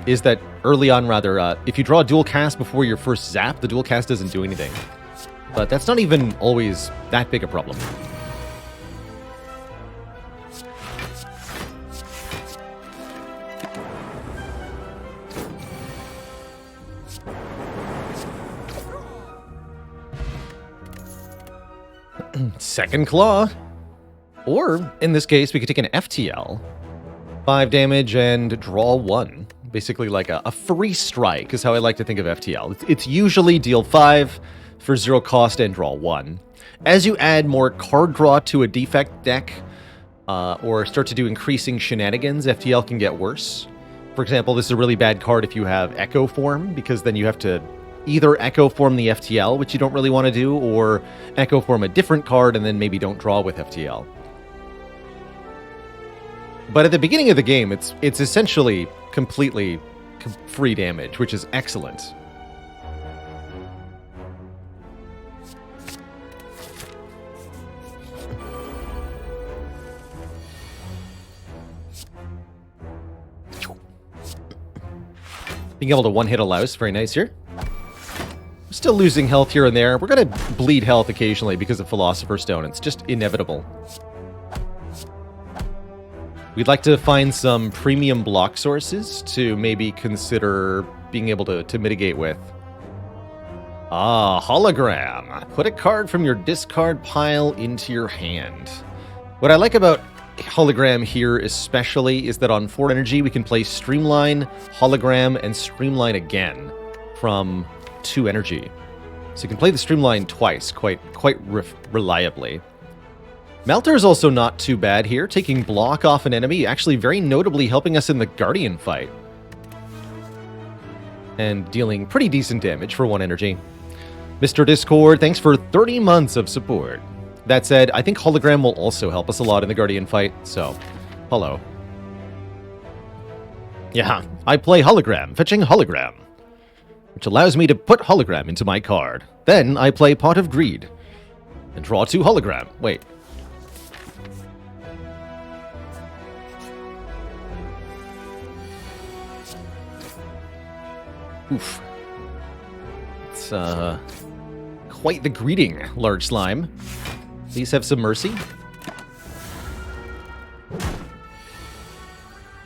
[SPEAKER 1] is that early on, rather, if you draw a dual cast before your first zap, the dual cast doesn't do anything. But that's not even always that big a problem. Second Claw. Or, in this case, we could take an FTL. 5 damage and draw 1. Basically like a free strike is how I like to think of FTL. It's usually deal 5 for 0 cost and draw 1. As you add more card draw to a Defect deck, or start to do increasing shenanigans, FTL can get worse. For example, this is a really bad card if you have Echo Form, because then you have to either Echo Form the FTL, which you don't really want to do, or Echo Form a different card and then maybe don't draw with FTL. But at the beginning of the game, it's essentially completely free damage, which is excellent. Being able to one-hit a louse, very nice here. Still losing health here and there. We're going to bleed health occasionally because of Philosopher's Stone. It's just inevitable. We'd like to find some premium block sources to maybe consider being able to mitigate with. Ah, hologram. Put a card from your discard pile into your hand. What I like about hologram here especially is that on 4 energy we can play Streamline, Hologram, and Streamline again from 2 energy. So you can play the Streamline twice quite reliably. Melter is also not too bad here, taking block off an enemy, actually very notably helping us in the Guardian fight. And dealing pretty decent damage for 1 energy. Mr. Discord, thanks for 30 months of support. That said, I think Hologram will also help us a lot in the Guardian fight, so hello. Yeah, I play Hologram, fetching Hologram, which allows me to put Hologram into my card. Then I play Pot of Greed and draw 2 Hologram. Wait. Oof. It's quite the greeting, large slime. Please have some mercy.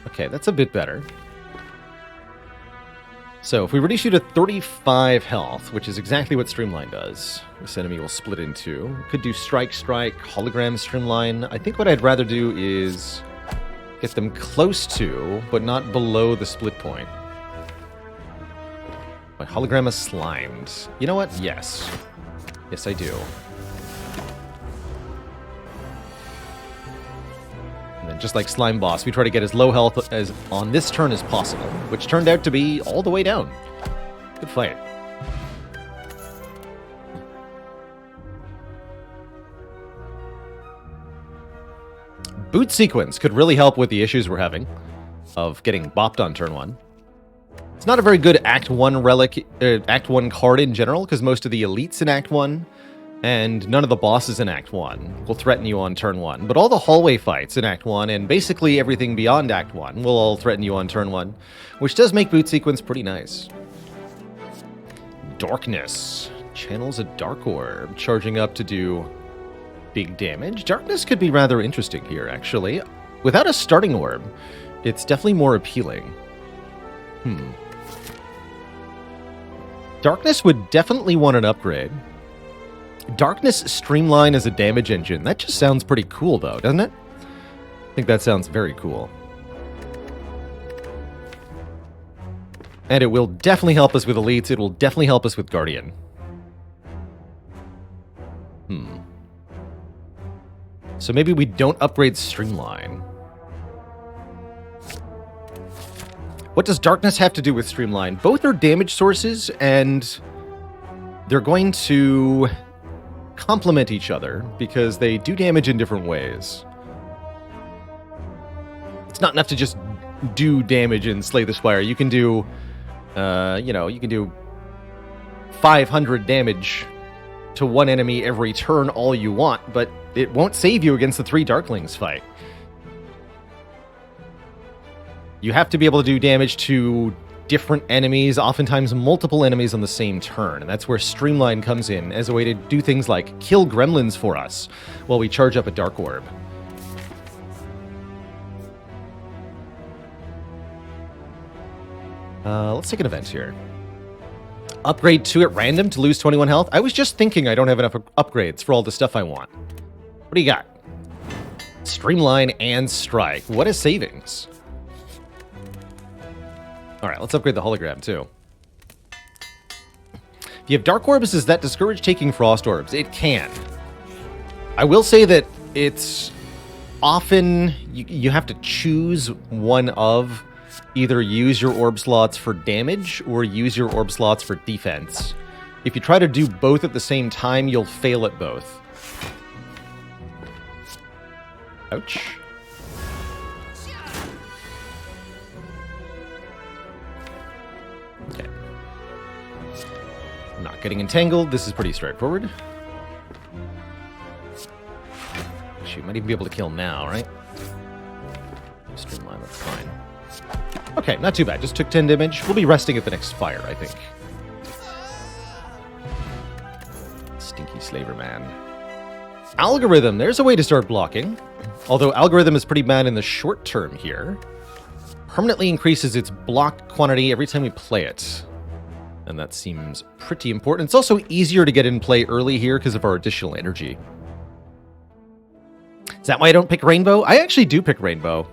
[SPEAKER 1] Okay, that's a bit better. So, if we reduce you to 35 health, which is exactly what Streamline does, this enemy will split in 2. We could do Strike, Hologram, Streamline. I think what I'd rather do is get them close to, but not below the split point. My Hologram is slimed. You know what? Yes. Yes, I do. And then just like Slime Boss, we try to get as low health as on this turn as possible, which turned out to be all the way down. Good fight. Boot Sequence could really help with the issues we're having of getting bopped on turn 1. It's not a very good Act 1 relic, Act 1 card in general, because most of the elites in Act 1 and none of the bosses in Act 1 will threaten you on turn 1. But all the hallway fights in Act 1, and basically everything beyond Act 1, will all threaten you on turn 1, which does make Boot Sequence pretty nice. Darkness. Channels a Dark Orb, charging up to do big damage. Darkness could be rather interesting here, actually. Without a starting orb, it's definitely more appealing. Darkness would definitely want an upgrade. Darkness Streamline as a damage engine. That just sounds pretty cool, though, doesn't it? I think that sounds very cool. And it will definitely help us with elites. It will definitely help us with Guardian. So maybe we don't upgrade Streamline. What does Darkness have to do with Streamline? Both are damage sources, and they're going to complement each other because they do damage in different ways. It's not enough to just do damage in Slay the Spire. You can do, you can do 500 damage to one enemy every turn all you want, but it won't save you against the 3 Darklings fight. You have to be able to do damage to different enemies, oftentimes multiple enemies on the same turn, and that's where Streamline comes in as a way to do things like kill gremlins for us while we charge up a Dark Orb. Let's take an event here. Upgrade 2 at random to lose 21 health? I was just thinking I don't have enough upgrades for all the stuff I want. What do you got? Streamline and Strike. What a savings. Alright, let's upgrade the hologram too. If you have Dark Orbs, does that discourage taking Frost Orbs? It can. I will say that it's often you have to choose one of either use your orb slots for damage or use your orb slots for defense. If you try to do both at the same time, you'll fail at both. Ouch. Okay. Not getting entangled. This is pretty straightforward. Shoot, might even be able to kill now, right? Streamline, that's fine. Okay, not too bad. Just took 10 damage. We'll be resting at the next fire, I think. Stinky Slaver Man. Algorithm. There's a way to start blocking. Although Algorithm is pretty bad in the short term here. Permanently increases its block quantity every time we play it. And that seems pretty important. It's also easier to get in play early here because of our additional energy. Is that why I don't pick Rainbow? I actually do pick Rainbow.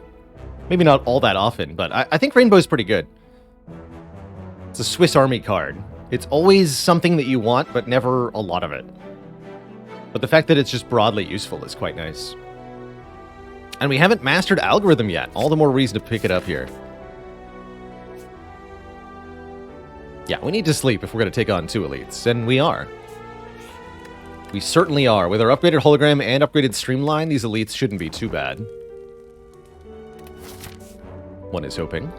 [SPEAKER 1] Maybe not all that often, but I think Rainbow is pretty good. It's a Swiss Army card. It's always something that you want, but never a lot of it. But the fact that it's just broadly useful is quite nice. And we haven't mastered Algorithm yet. All the more reason to pick it up here. Yeah, we need to sleep if we're going to take on 2 elites, and we are. We certainly are. With our upgraded hologram and upgraded streamline, these elites shouldn't be too bad. One is hoping.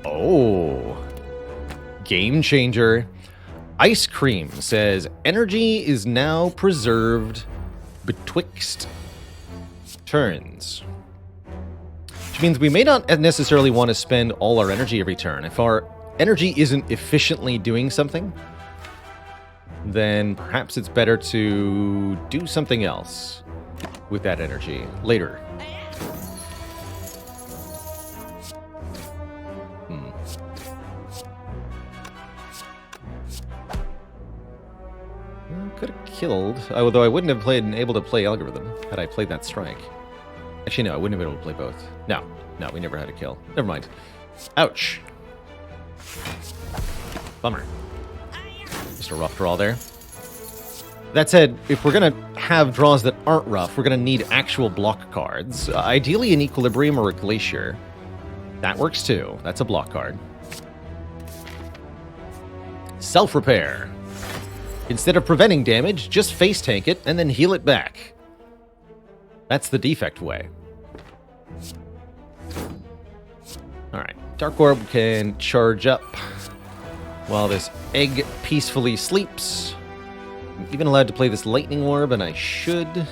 [SPEAKER 1] Oh. Game changer. Ice Cream says, energy is now preserved betwixt turns. Which means we may not necessarily want to spend all our energy every turn. If our energy isn't efficiently doing something, then perhaps it's better to do something else with that energy later. Could have killed, although I wouldn't have been able to play Algorithm had I played that strike. Actually, no, I wouldn't have been able to play both. No, we never had a kill. Never mind. Ouch. Bummer. Just a rough draw there. That said, if we're going to have draws that aren't rough, we're going to need actual block cards. Ideally an Equilibrium or a Glacier. That works too. That's a block card. Self-Repair. Instead of preventing damage, just face tank it and then heal it back. That's the Defect way. Alright, Dark Orb can charge up while this egg peacefully sleeps. I'm even allowed to play this Lightning Orb, and I should.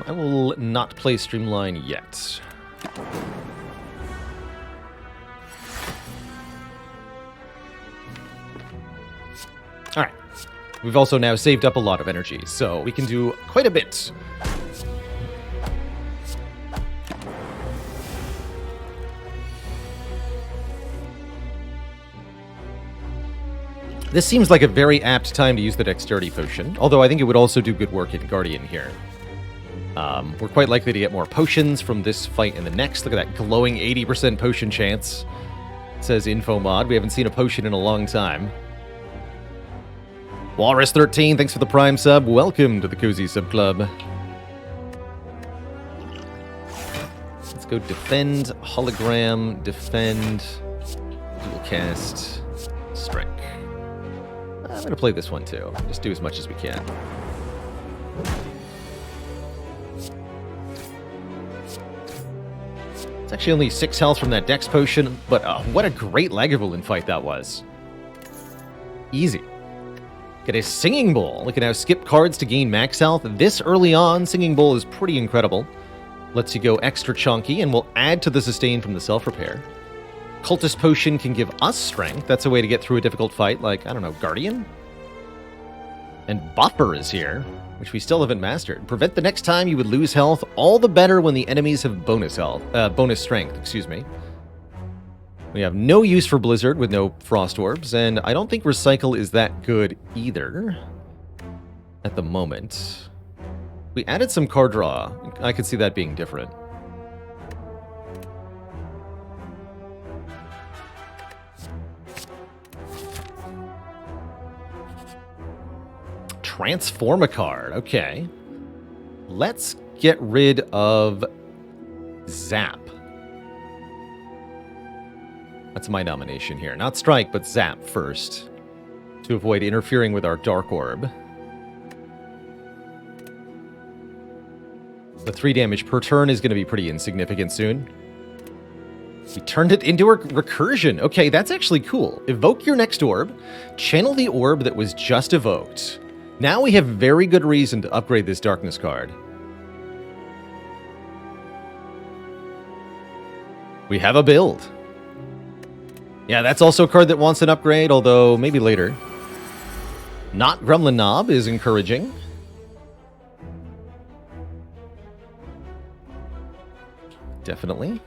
[SPEAKER 1] I will not play Streamline yet. Alright. We've also now saved up a lot of energy, so we can do quite a bit. This seems like a very apt time to use the Dexterity Potion, although I think it would also do good work in Guardian here. We're quite likely to get more potions from this fight and the next. Look at that glowing 80% potion chance. It says Info Mod. We haven't seen a potion in a long time. Walrus13, thanks for the Prime sub. Welcome to the Cozy Sub Club. Let's go defend, hologram, defend, dual cast, strike. I'm going to play this one too. Just do as much as we can. It's actually only 6 health from that Dex Potion, but what a great Lagavulin fight that was. Easy. Get a Singing Bowl. We can now skip cards to gain max health. This early on, Singing Bowl is pretty incredible. Lets you go extra chunky, and will add to the sustain from the self-repair. Cultist Potion can give us strength. That's a way to get through a difficult fight, like, I don't know, Guardian? And Buffer is here, which we still haven't mastered. Prevent the next time you would lose health, all the better when the enemies have bonus health, bonus strength, excuse me. We have no use for Blizzard with no Frost Orbs, and I don't think Recycle is that good either at the moment. We added some card draw. I could see that being different. Transform a card. Okay. Let's get rid of Zap. That's my nomination here. Not Strike, but Zap first, to avoid interfering with our Dark Orb. The 3 damage per turn is going to be pretty insignificant soon. We turned it into a recursion. Okay, that's actually cool. Evoke your next orb. Channel the orb that was just evoked. Now we have very good reason to upgrade this Darkness card. We have a build. Yeah, that's also a card that wants an upgrade, although maybe later. Not Gremlin Knob is encouraging. Definitely.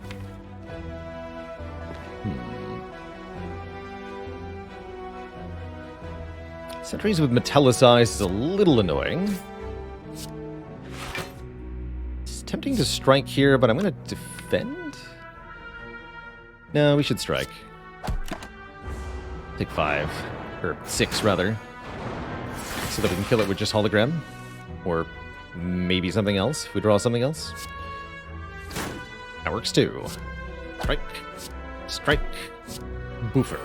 [SPEAKER 1] Sentries with Metallicized is a little annoying. It's tempting to strike here, but I'm going to defend? No, we should strike. Take 5. Or 6, rather. So that we can kill it with just Hologram. Or maybe something else, if we draw something else. That works too. Strike. Strike. Boofer.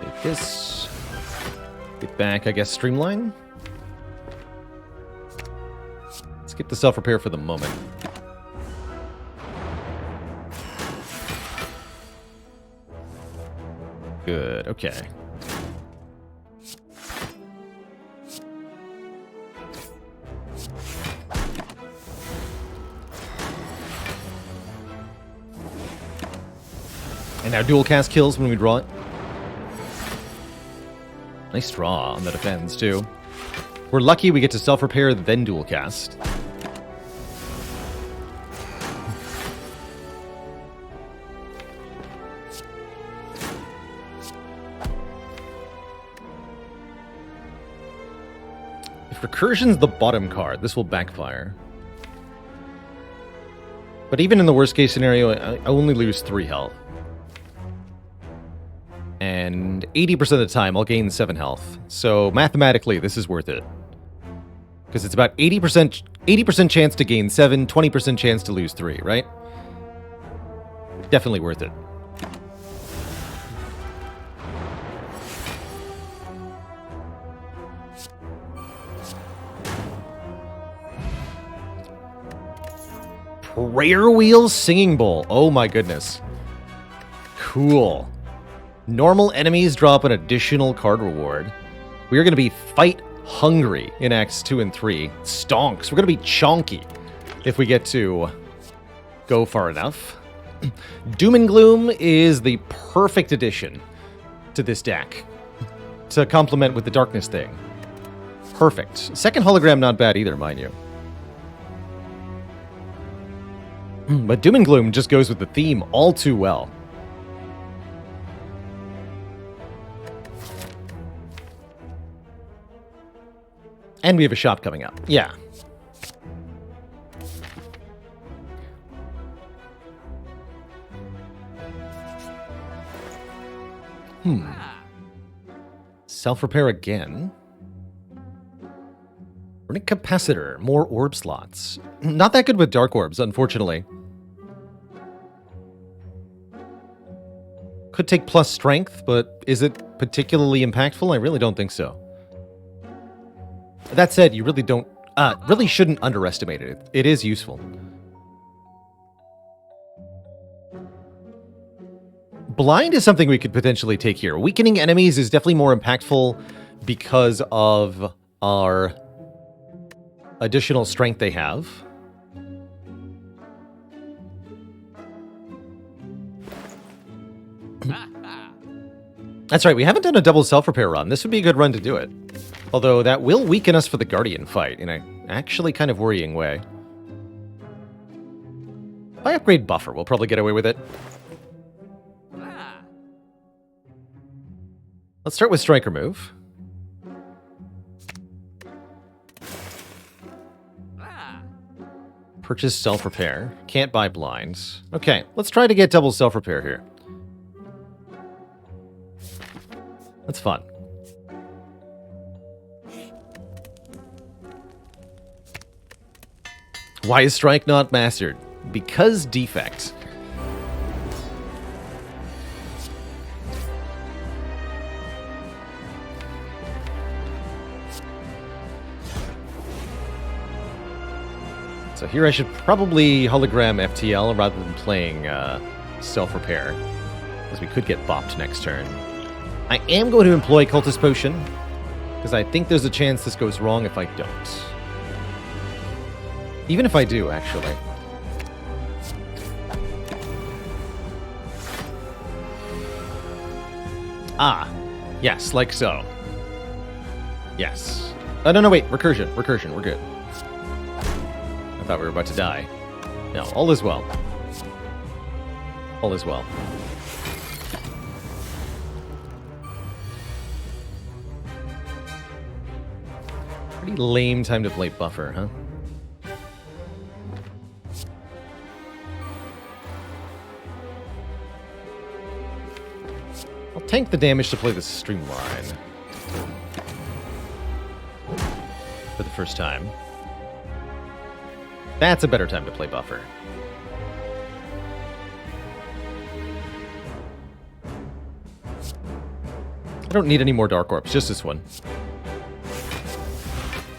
[SPEAKER 1] Take this. Get back, I guess, Streamline. Skip the self-repair for the moment. Good, okay. And now dual cast kills when we draw it. Nice draw on the defense, too. We're lucky we get to self-repair, then dual cast. If Recursion's the bottom card, this will backfire. But even in the worst case scenario, I only lose 3 health. And 80% of the time, I'll gain 7 health. So mathematically, this is worth it. Because it's about 80% chance to gain 7, 20% chance to lose 3, right? Definitely worth it. Prayer Wheel Singing Bowl. Oh my goodness. Cool. Normal enemies drop an additional card reward. We are going to be fight hungry in Acts 2 and 3. Stonks. We're going to be chonky if we get to go far enough. Doom and Gloom is the perfect addition to this deck to complement with the Darkness thing. Perfect. Second hologram not bad either, mind you. But Doom and Gloom just goes with the theme all too well. And we have a shop coming up. Yeah. Self-repair again. Runic Capacitor. More orb slots. Not that good with dark orbs, unfortunately. Could take plus strength, but is it particularly impactful? I really don't think so. That said, you really shouldn't underestimate it. It is useful. Blind is something we could potentially take here. Weakening enemies is definitely more impactful because of our additional strength they have. That's right, we haven't done a double self-repair run. This would be a good run to do it. Although that will weaken us for the Guardian fight in an actually kind of worrying way. If I upgrade Buffer, we'll probably get away with it. Let's start with Striker Move. Purchase self-repair. Can't buy blinds. Okay, let's try to get double self-repair here. That's fun. Why is Strike not mastered? Because Defect. So here I should probably hologram FTL rather than playing self-repair, as we could get bopped next turn. I am going to employ Cultist Potion, because I think there's a chance this goes wrong if I don't. Even if I do, actually. Ah, yes, like so. Yes. No, wait, recursion, we're good. I thought we were about to die. No, all is well. All is well. Pretty lame time to play Buffer, huh? I'll tank the damage to play the Streamline. For the first time. That's a better time to play Buffer. I don't need any more Dark Orbs, just this one.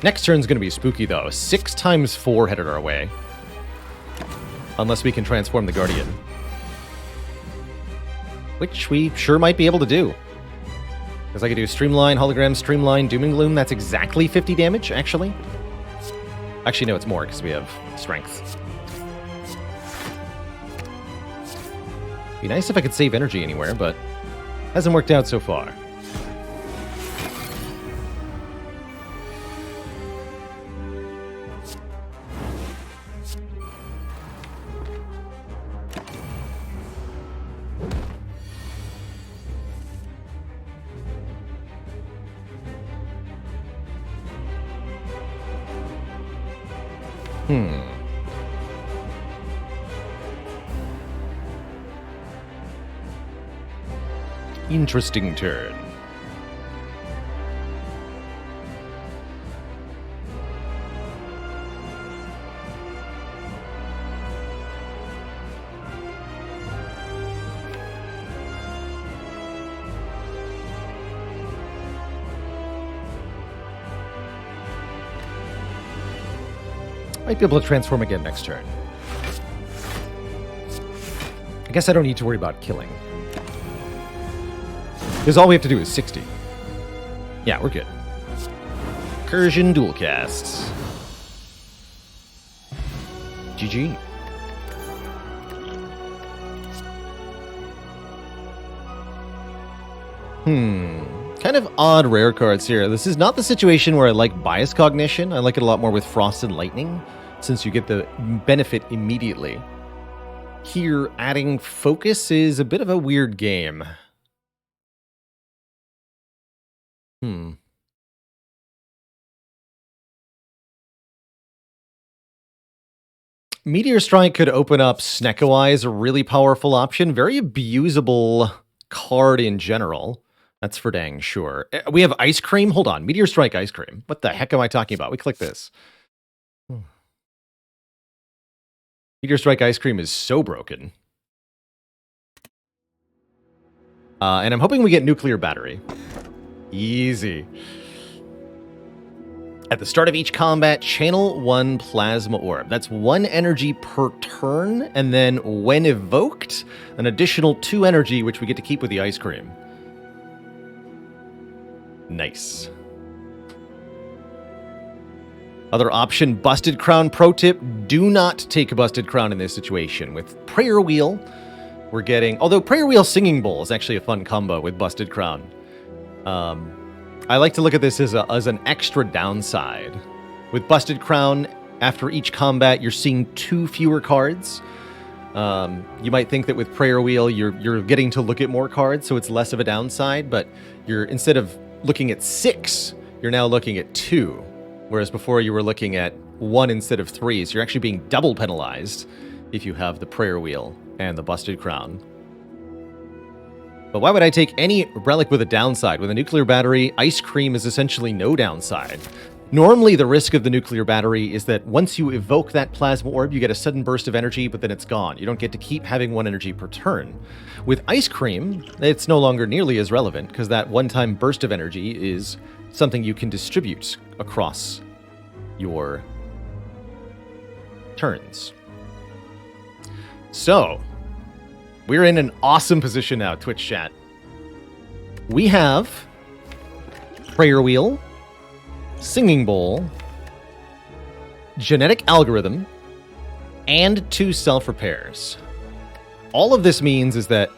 [SPEAKER 1] Next turn's gonna be spooky, though. 6 times 4 headed our way. Unless we can transform the Guardian. Which we sure might be able to do. Because I could do Streamline, Hologram, Streamline, Doom and Gloom. That's exactly 50 damage, actually. Actually, no, it's more, because we have Strength. Be nice if I could save energy anywhere, but hasn't worked out so far. Interesting turn. Might be able to transform again next turn. I guess I don't need to worry about killing. Because all we have to do is 60. Yeah, we're good. Recursion dual casts. GG. Kind of odd rare cards here. This is not the situation where I like Bias Cognition. I like it a lot more with Frost and Lightning, since you get the benefit immediately. Here, adding Focus is a bit of a weird game. Meteor Strike could open up Snecko as a really powerful option. Very abusable card in general. That's for dang sure. We have Ice Cream. Hold on. Meteor Strike Ice Cream. What the heck am I talking about? We click this. Meteor Strike Ice Cream is so broken. And I'm hoping we get Nuclear Battery. Easy. At the start of each combat, channel 1 Plasma Orb. That's 1 energy per turn, and then when evoked, an additional 2 energy, which we get to keep with the Ice Cream. Nice. Other option, Busted Crown. Pro tip, do not take a Busted Crown in this situation. With Prayer Wheel, we're getting... Although Prayer Wheel Singing Bowl is actually a fun combo with Busted Crown. I like to look at this as an extra downside. With Busted Crown, after each combat, you're seeing 2 fewer cards. You might think that with Prayer Wheel, you're getting to look at more cards, so it's less of a downside, but you're, instead of looking at 6, you're now looking at 2. Whereas before you were looking at 1 instead of 3, so you're actually being double penalized if you have the Prayer Wheel and the Busted Crown. But why would I take any relic with a downside? With a nuclear battery, Ice Cream is essentially no downside. Normally, the risk of the nuclear battery is that once you evoke that plasma orb, you get a sudden burst of energy, but then it's gone. You don't get to keep having 1 energy per turn. With Ice Cream, it's no longer nearly as relevant, because that one-time burst of energy is something you can distribute across your turns. So, we're in an awesome position now, Twitch chat. We have Prayer Wheel, Singing Bowl, Genetic Algorithm, and 2 self-repairs. All of this means is that...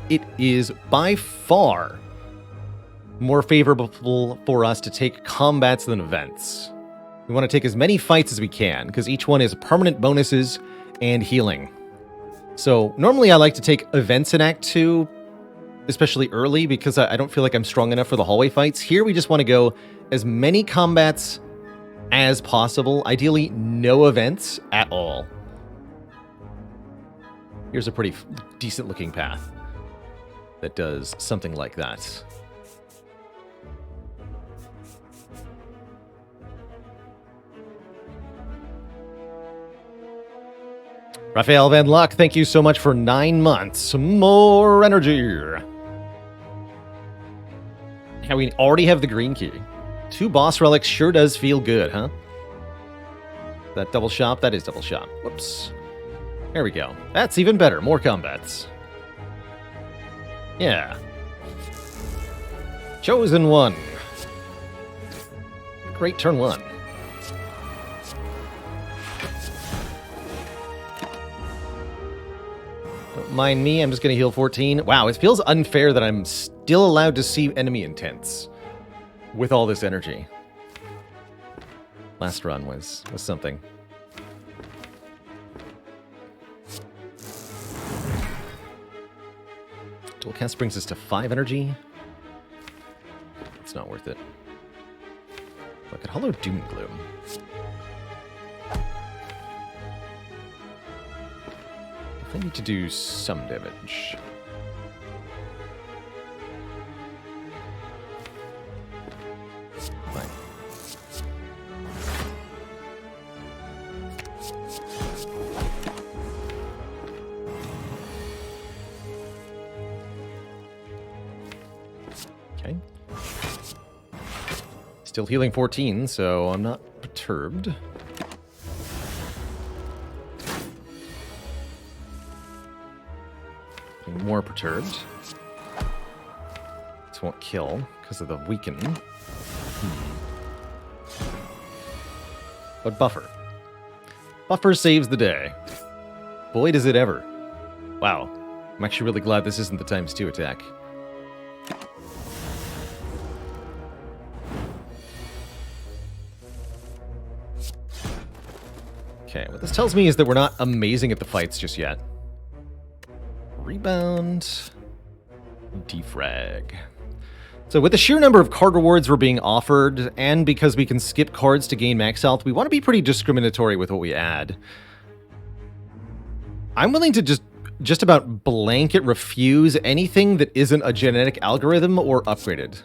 [SPEAKER 1] it is by far more favorable for us to take combats than events. We want to take as many fights as we can, because each one is permanent bonuses and healing. So normally I like to take events in Act 2, especially early, because I don't feel like I'm strong enough for the hallway fights. Here we just want to go as many combats as possible. Ideally, no events at all. Here's a pretty decent looking path that does something like that. Raphael Van Luck, thank you so much for 9 months. More energy. Yeah, we already have the green key. 2 boss relics sure does feel good, huh? That double shop? That is double shop. Whoops. There we go. That's even better. More combats. Yeah. Chosen one. Great turn 1. Don't mind me, I'm just going to heal 14. Wow, it feels unfair that I'm still allowed to see enemy intents with all this energy. Last run was something. Dual cast brings us to 5 energy. It's not worth it. Look at Hollow Doom Gloom. I need to do some damage. Fine. Okay. Still healing 14, so I'm not perturbed. More perturbed. This won't kill because of the weaken. But buffer. Buffer saves the day. Boy, does it ever. Wow. I'm actually really glad this isn't the ×2 attack. Okay, what this tells me is that we're not amazing at the fights just yet. Rebound. Defrag. So with the sheer number of card rewards we're being offered, and because we can skip cards to gain max health, we want to be pretty discriminatory with what we add. I'm willing to just about blanket refuse anything that isn't a genetic algorithm or upgraded.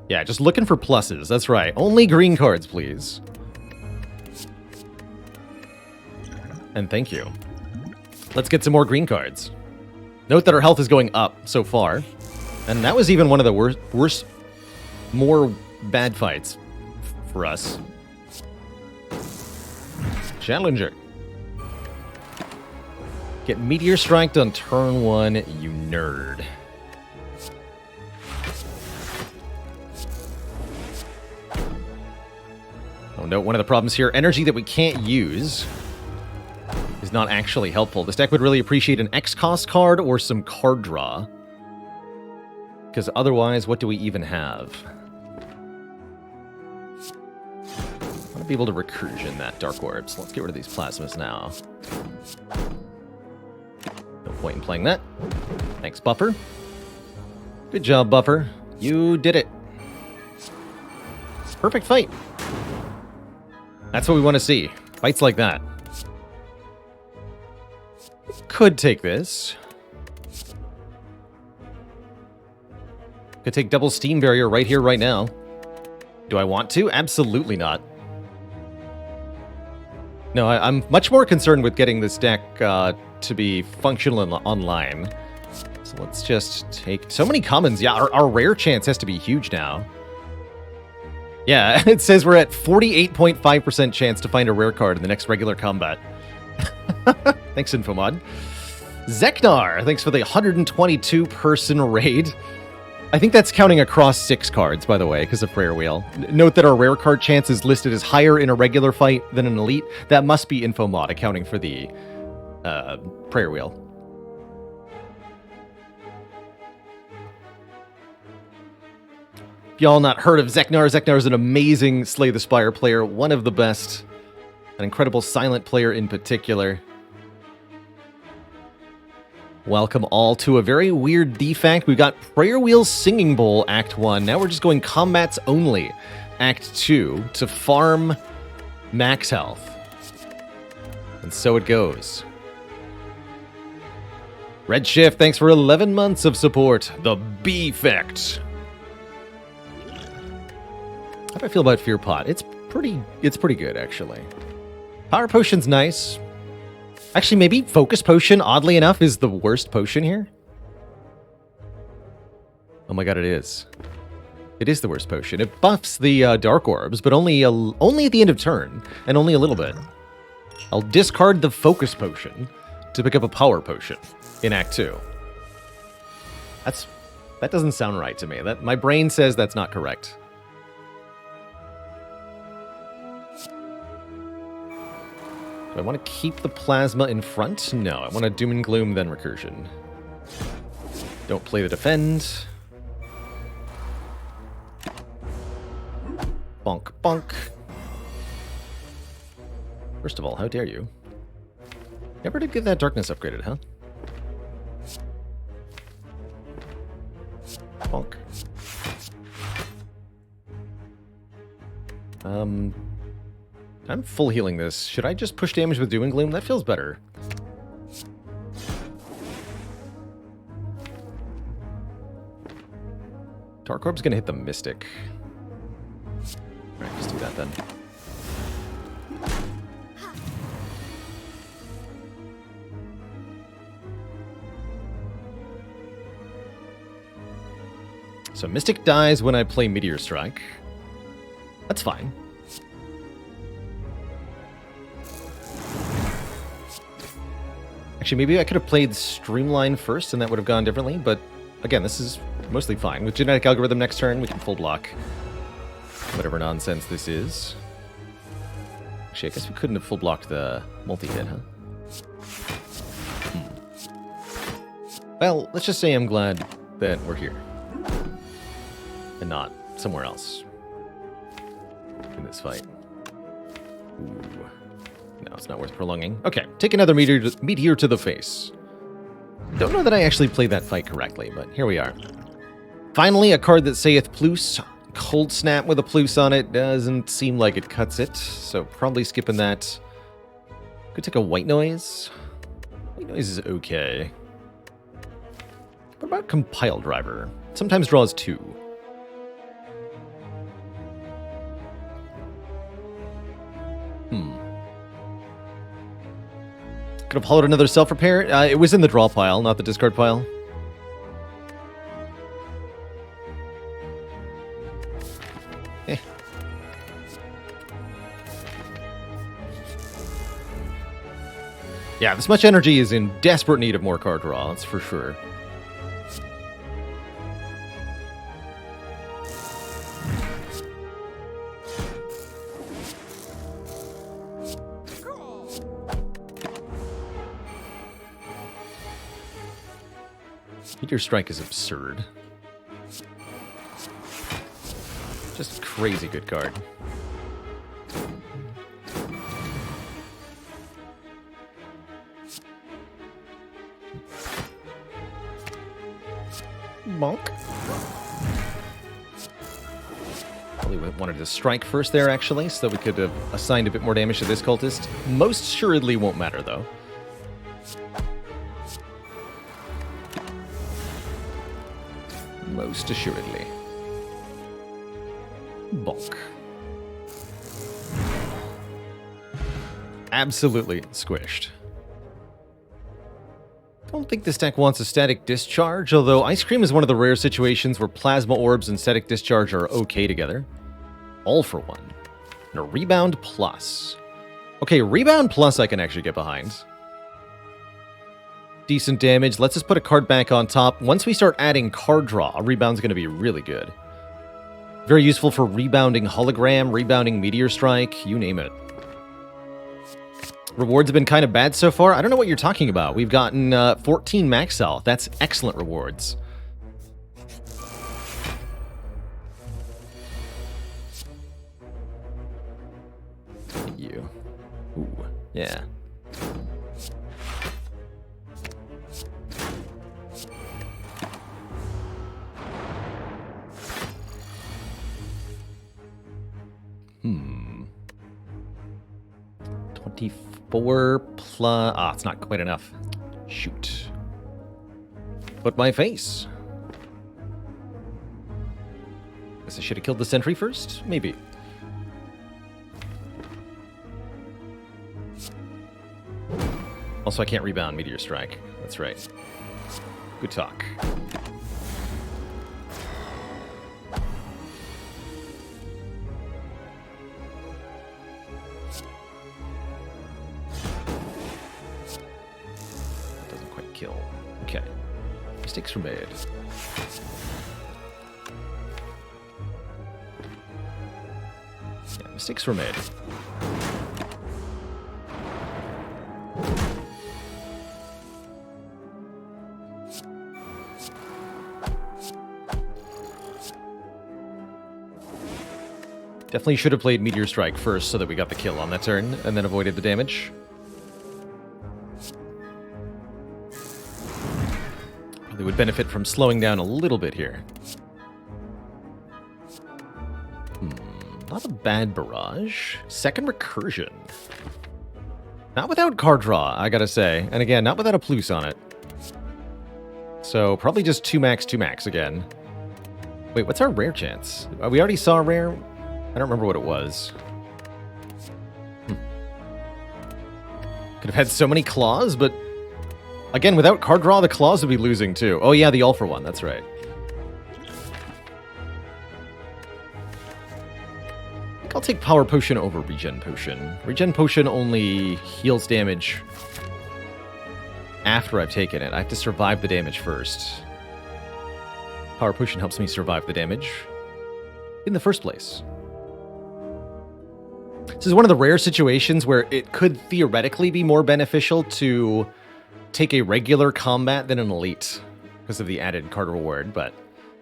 [SPEAKER 1] Yeah, just looking for pluses. That's right. Only green cards, please. And thank you. Let's get some more green cards. Note that our health is going up so far. And that was even one of the worst more bad fights for us. Challenger. Get Meteor Striked on turn 1, you nerd. Oh, note one of the problems here, energy that we can't use. is not actually helpful. This deck would really appreciate an X-Cost card or some card draw. Because otherwise, what do we even have? I want to be able to recursion that Dark Orbs. Let's get rid of these Plasmas now. No point in playing that. Thanks, Buffer. Good job, Buffer. You did it. Perfect fight. That's what we want to see. Fights like that. Could take this. Could take double Steam Barrier right here, right now. Do I want to? Absolutely not. No, I'm much more concerned with getting this deck to be functional online. So let's just take... So many commons. Yeah, our rare chance has to be huge now. Yeah, it says we're at 48.5% chance to find a rare card in the next regular combat. Thanks, Infomod. Zeknar, thanks for the 122-person raid. I think that's counting across 6 cards, by the way, because of Prayer Wheel. Note that our rare card chance is listed as higher in a regular fight than an elite. That must be Infomod accounting for the Prayer Wheel. If y'all not heard of Zeknar, Zeknar is an amazing Slay the Spire player, one of the best. An incredible silent player in particular. Welcome all to a very weird defect. We've got Prayer Wheel Singing Bowl Act 1. Now we're just going combats only Act 2 to farm max health. And so it goes. Redshift, thanks for 11 months of support. The B-Effect. How do I feel about Fear Pot? It's pretty good, actually. Power Potion's nice. Actually, maybe Focus Potion, oddly enough, is the worst potion here. Oh my god, it is. It is the worst potion. It buffs the Dark Orbs, but only at the end of turn, and only a little bit. I'll discard the Focus Potion to pick up a Power Potion in Act 2. That doesn't sound right to me. My brain says that's not correct. Do I want to keep the Plasma in front? No, I want to Doom and Gloom, then Recursion. Don't play the Defend. Bonk, bonk. First of all, how dare you? Never did get that Darkness upgraded, huh? Bonk. I'm full healing this. Should I just push damage with Doom and Gloom? That feels better. Dark Orb's gonna hit the Mystic. Alright, let's do that then. So Mystic dies when I play Meteor Strike. That's fine. Actually, maybe I could have played Streamline first and that would have gone differently, but again, this is mostly fine. With Genetic Algorithm next turn, we can full block whatever nonsense this is. Actually, I guess we couldn't have full blocked the multi-hit, huh? Well, let's just say I'm glad that we're here. And not somewhere else in this fight. Ooh. No, it's not worth prolonging. Okay, take another meteor to the face. Don't know that I actually played that fight correctly, but here we are. Finally, a card that saith Plus. Cold Snap with a Plus on it doesn't seem like it cuts it, so probably skipping that. Could take a White Noise. White Noise is okay. What about Compile Driver? Sometimes draws 2. Could have hollowed another self-repair. It was in the draw pile, not the discard pile. Eh. Yeah, this much energy is in desperate need of more card draw, that's for sure. Meteor Strike is absurd. Just a crazy good card. Bonk. Probably wanted to strike first there, actually, so that we could have assigned a bit more damage to this cultist. Most assuredly won't matter, though. Most assuredly. Bonk. Absolutely squished. Don't think this deck wants a Static Discharge, although Ice Cream is one of the rare situations where Plasma Orbs and Static Discharge are okay together. All for one. And a Rebound Plus. Okay, Rebound Plus I can actually get behind. Decent damage. Let's just put a card back on top. Once we start adding card draw, a Rebound's going to be really good. Very useful for rebounding Hologram, rebounding Meteor Strike, you name it. Rewards have been kind of bad so far. I don't know what you're talking about. We've gotten 14 max health. That's excellent rewards. You. Ooh, yeah. Hmm. 24 plus... Ah, it's not quite enough. Shoot. But my face. Guess I should have killed the sentry first? Maybe. Also, I can't rebound Meteor Strike. That's right. Good talk. Kill. Okay. Mistakes were made. Yeah, mistakes were made. Definitely should have played Meteor Strike first so that we got the kill on that turn and then avoided the damage. They would benefit from slowing down a little bit here. Not a bad barrage. Second recursion. Not without card draw, I gotta say. And again, not without a plus on it. So probably just 2 max again. Wait, what's our rare chance? We already saw a rare? I don't remember what it was. Could have had so many claws, but... Again, without card draw, the claws would be losing too. Oh yeah, the all for one, that's right. I think I'll take Power Potion over Regen Potion. Regen Potion only heals damage after I've taken it. I have to survive the damage first. Power Potion helps me survive the damage in the first place. This is one of the rare situations where it could theoretically be more beneficial to take a regular combat than an elite because of the added card reward, but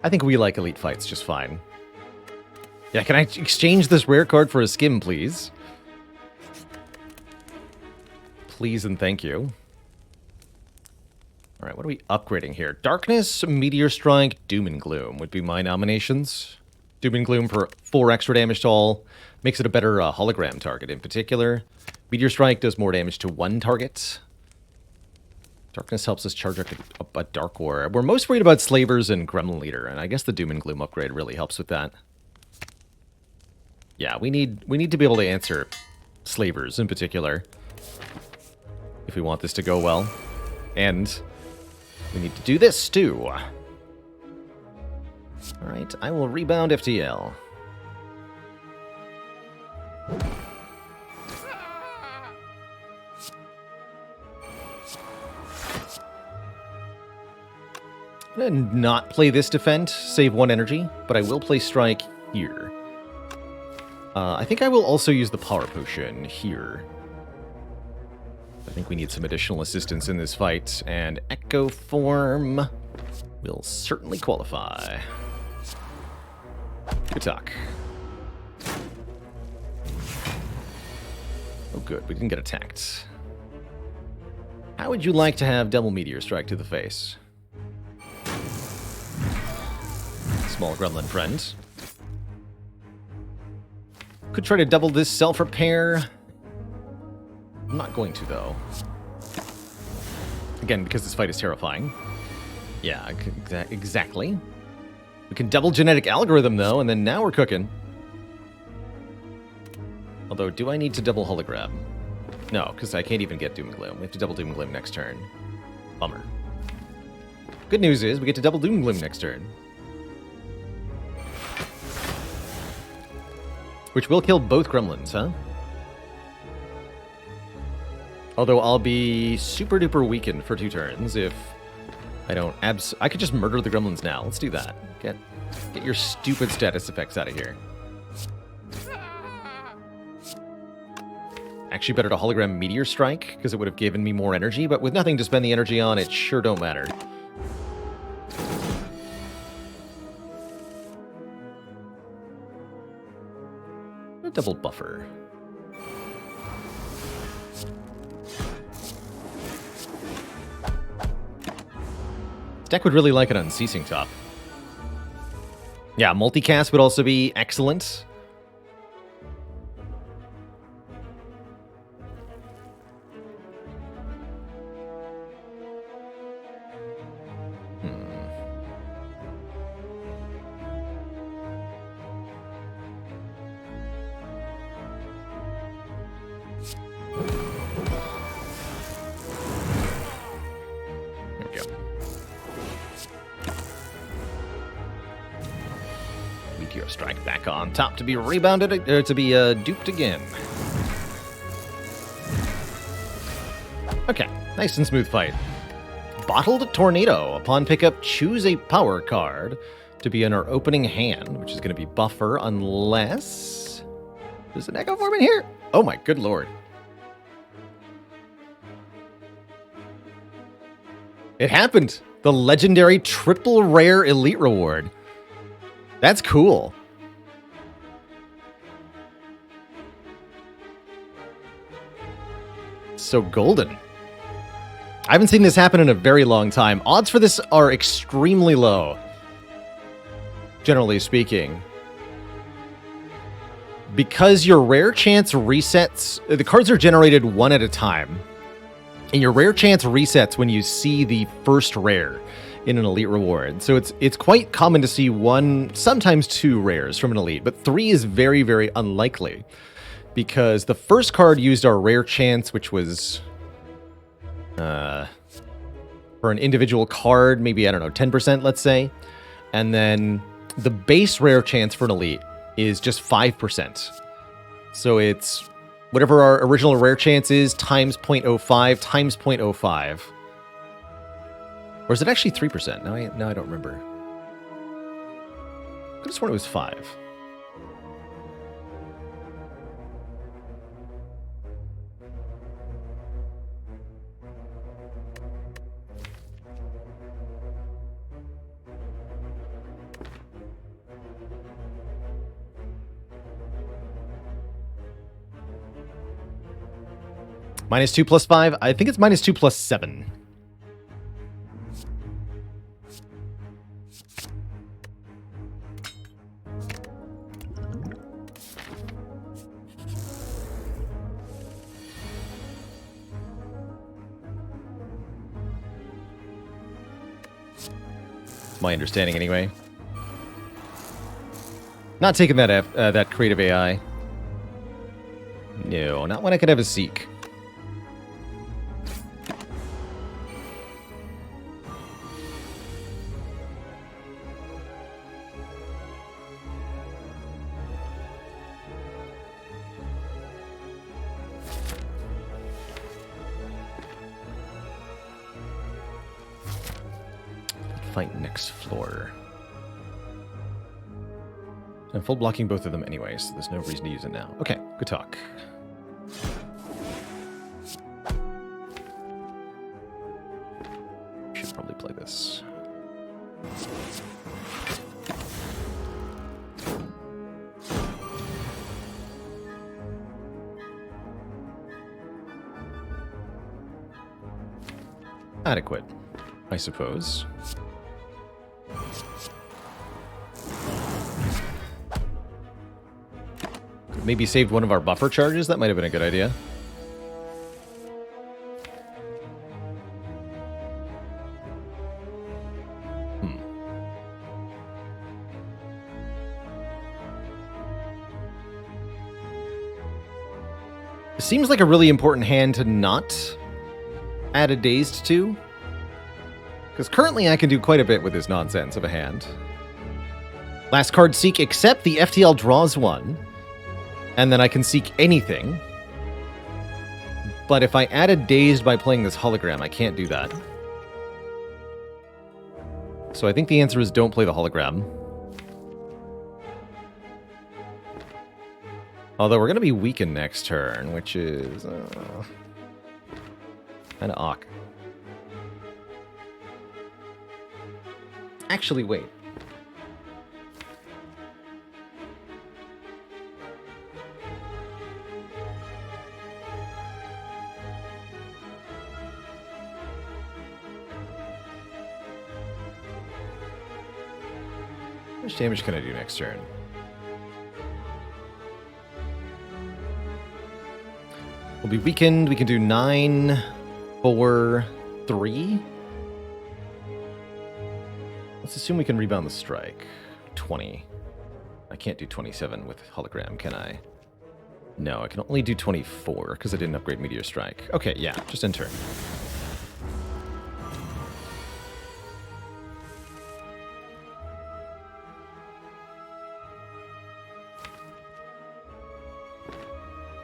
[SPEAKER 1] I think we like elite fights just fine. Yeah, can I exchange this rare card for a skim, please? Please and thank you. All right, what are we upgrading here? Darkness, Meteor Strike, Doom and Gloom would be my nominations. Doom and Gloom for 4 extra damage to all. Makes it a better hologram target in particular. Meteor Strike does more damage to 1 target. Darkness helps us charge up a Dark War. We're most worried about Slavers and Gremlin Leader, and I guess the Doom and Gloom upgrade really helps with that. Yeah, we need to be able to answer Slavers in particular if we want this to go well. And we need to do this too. Alright, I will rebound FTL. I'm going to not play this Defend, save 1 energy, but I will play Strike here. I think I will also use the Power Potion here. I think we need some additional assistance in this fight, and Echo Form will certainly qualify. Good talk. Oh, good. We didn't get attacked. How would you like to have double meteor strike to the face? Small gremlin friend. Could try to double this self-repair. I'm not going to, though. Again, because this fight is terrifying. Yeah, exactly. We can double genetic algorithm, though, and then now we're cooking. Although, do I need to double hologram? No, because I can't even get Doom and Gloom. We have to double Doom and Gloom next turn. Bummer. Good news is, we get to double Doom and Gloom next turn. Which will kill both gremlins, huh? Although I'll be super duper weakened for 2 turns if I don't I could just murder the gremlins now. Let's do that. Get your stupid status effects out of here. Actually better to hologram Meteor Strike, because it would have given me more energy, but with nothing to spend the energy on, it sure don't matter. A double buffer. This deck would really like an Unceasing Top. Yeah, multicast would also be excellent. Meteor Strike back on top to be rebounded, to be duped again. Okay, nice and smooth fight. Bottled Tornado. Upon pickup, choose a power card to be in our opening hand, which is going to be buffer unless... There's an Echo Form in here? Oh my good lord. It happened! The legendary triple rare elite reward. That's cool. So golden. I haven't seen this happen in a very long time. Odds for this are extremely low, generally speaking. Because your rare chance resets, the cards are generated one at a time. And your rare chance resets when you see the first rare in an elite reward. So it's quite common to see 1, sometimes 2 rares from an elite, but 3 is very, very unlikely. Because the first card used our rare chance, which was for an individual card, maybe, I don't know, 10%, let's say. And then the base rare chance for an elite is just 5%. So it's whatever our original rare chance is times 0.05 times 0.05. Or is it actually 3%? Now I don't remember. I could have sworn it was 5. -2 plus 5? I think it's -2 plus 7. My understanding, anyway. Not taking that creative AI. No, not when I could have a Seek. Fight next floor. I'm full blocking both of them anyway, so there's no reason to use it now. Okay, good talk. Should probably play this. adequate, I suppose. Maybe saved one of our buffer charges? That might have been a good idea. Seems like a really important hand to not add a dazed to. Because currently I can do quite a bit with this nonsense of a hand. Last card seek, except the FTL draws one. And then I can seek anything. But if I add a dazed by playing this hologram, I can't do that. So I think the answer is don't play the hologram. Although we're going to be weakened next turn, which is kind of awk. Actually, wait. How much damage can I do next turn? We'll be weakened. We can do 9, 4, 3. Let's assume we can rebound the strike. 20. I can't do 27 with hologram, can I? No, I can only do 24 because I didn't upgrade Meteor Strike. Okay, yeah, just enter.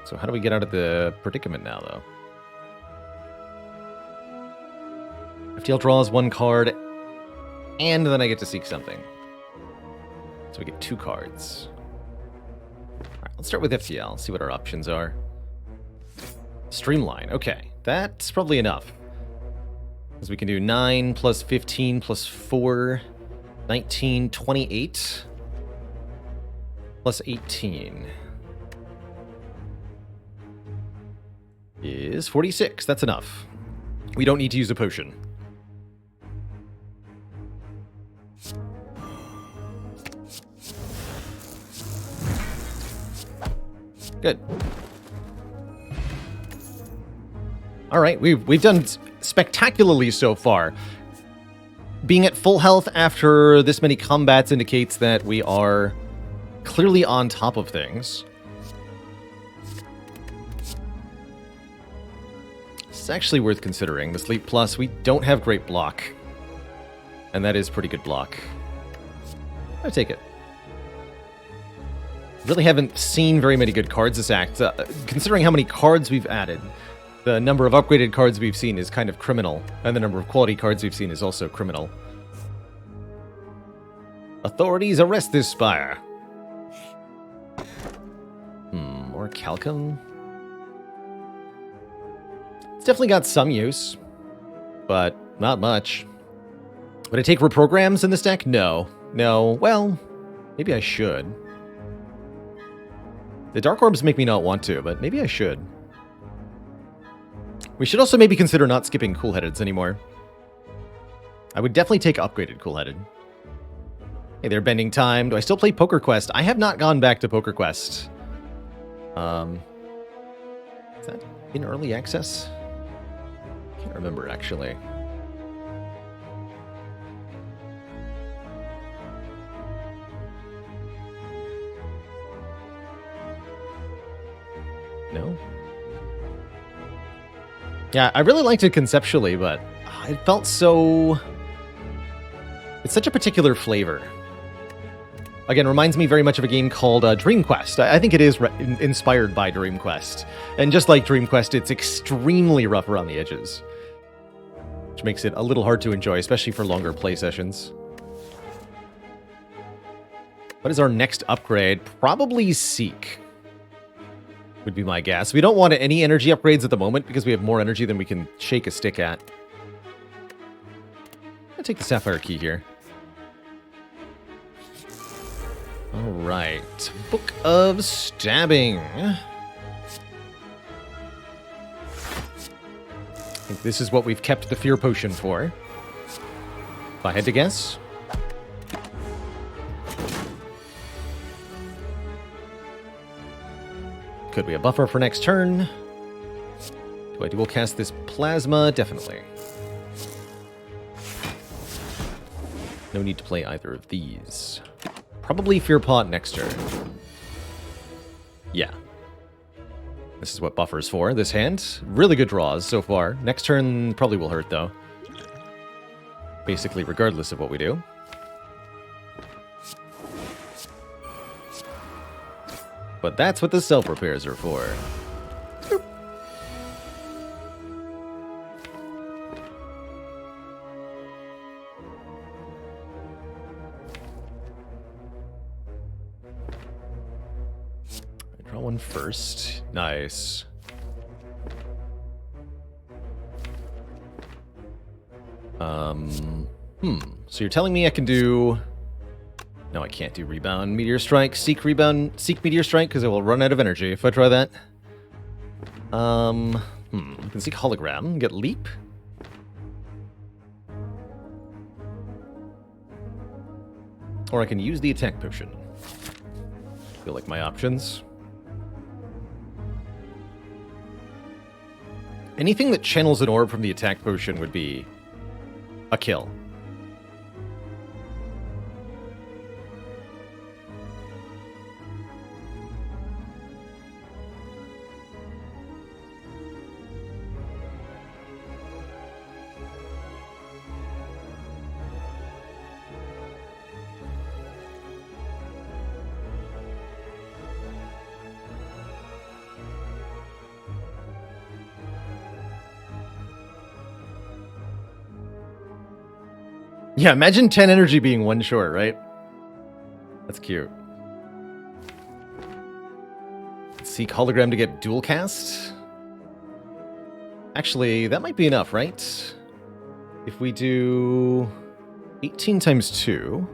[SPEAKER 1] So how do we get out of the predicament now, though? FTL draws one card, and then I get to seek something. So we get 2 cards. Alright, let's start with FTL, see what our options are. Streamline, okay. That's probably enough. Because we can do 9 plus 15 plus 4, 19, 28, plus 18. Is 46. That's enough. We don't need to use a potion. Good. All right, we've done spectacularly so far. Being at full health after this many combats indicates that we are clearly on top of things. It's actually worth considering. The Sleep Plus, we don't have great block. And that is pretty good block. I take it. Really haven't seen very many good cards this act. Considering how many cards we've added, the number of upgraded cards we've seen is kind of criminal. And the number of quality cards we've seen is also criminal. Authorities, arrest this Spire. More Calcum? It's definitely got some use, but not much. Would I take reprograms in this deck? No. No. Well, maybe I should. The Dark Orbs make me not want to, but maybe I should. We should also maybe consider not skipping Cool-Headeds anymore. I would definitely take upgraded Cool-Headed. Hey there, Bending Time. Do I still play Poker Quest? I have not gone back to Poker Quest. Is that in early access? Can't remember, actually. No? Yeah, I really liked it conceptually, but it felt so... It's such a particular flavor. Again, reminds me very much of a game called Dream Quest. I think it is inspired by Dream Quest. And just like Dream Quest, it's extremely rough around the edges. Which makes it a little hard to enjoy, especially for longer play sessions. What is our next upgrade? Probably Seek. Would be my guess. We don't want any energy upgrades at the moment because we have more energy than we can shake a stick at. I'll take the Sapphire Key here. Alright. Book of Stabbing. I think This is what we've kept the Fear Potion for. If I had to guess. Could be a buffer for next turn. Do I dual cast this Plasma? Definitely. No need to play either of these. Probably Fear Pot next turn. Yeah. This is what buffer's for, this hand. Really good draws so far. Next turn probably will hurt, though. Basically, regardless of what we do. But that's what the self-repairs are for. Boop. I draw one first. Nice. So you're telling me I can do... No, I can't do Rebound Meteor Strike. Seek Meteor Strike, because I will run out of energy if I try that. I can Seek Hologram, get Leap. Or I can use the Attack Potion. Feel like my options. Anything that channels an orb from the Attack Potion would be a kill. Yeah, imagine 10 energy being one short, right? That's cute. Seek Hologram to get dual cast. Actually, that might be enough, right? If we do 18 times 2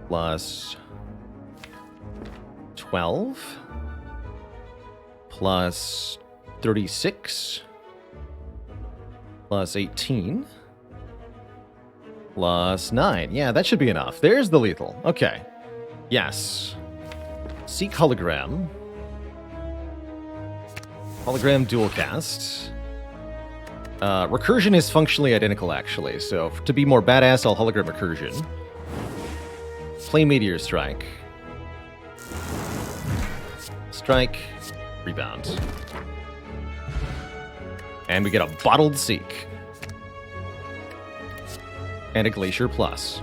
[SPEAKER 1] plus 12 plus 36 plus 18 plus 9. Yeah, that should be enough. There's the lethal. Okay. Yes. Seek Hologram. Hologram dual cast. Recursion is functionally identical, actually. So to be more badass, I'll Hologram Recursion. Play Meteor Strike. Strike. Rebound. And we get a Bottled Seek. And a Glacier Plus.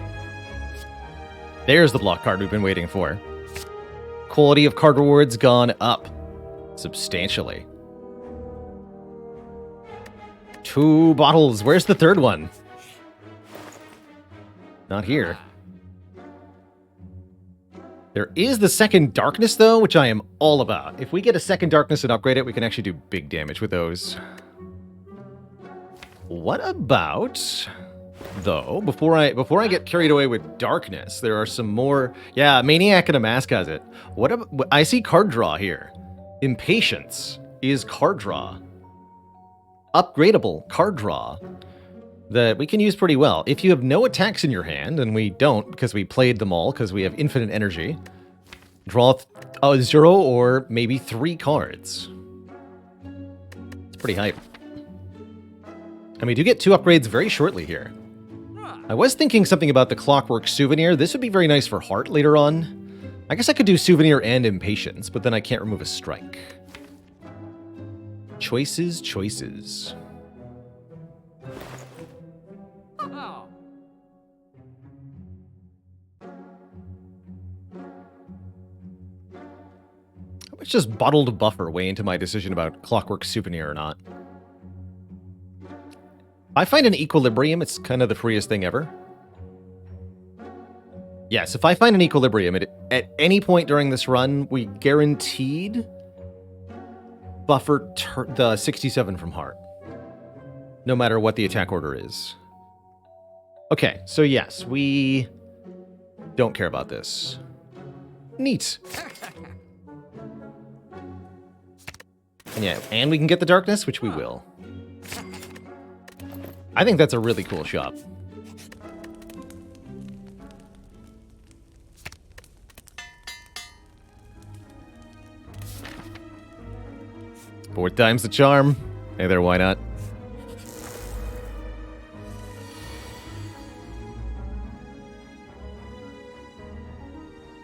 [SPEAKER 1] There's the block card we've been waiting for. Quality of card rewards gone up. Substantially. 2 bottles. Where's the third one? Not here. There is the second Darkness, though, which I am all about. If we get a second Darkness and upgrade it, we can actually do big damage with those. What about, though, before I get carried away with Darkness, there are some more... Yeah, Maniac and a Mask has it. What about, I see card draw here. Impatience is card draw. Upgradable card draw that we can use pretty well. If you have no attacks in your hand, and we don't because we played them all because we have infinite energy, draw 0 or maybe 3 cards. It's pretty hype. And we do get 2 upgrades very shortly here. I was thinking something about the Clockwork Souvenir. This would be very nice for Heart later on. I guess I could do Souvenir and Impatience, but then I can't remove a strike. Choices, choices. Let's just bottled buffer way into my decision about Clockwork Souvenir or not. I find an equilibrium, it's kind of the freest thing ever. Yes, if I find an equilibrium at any point during this run, we guaranteed buffer the 67 from Heart. No matter what the attack order is. Okay, so yes, we don't care about this. Neat. And yeah, and we can get the darkness, which we will. I think that's a really cool shop. Fourth time's the charm. Hey there, why not?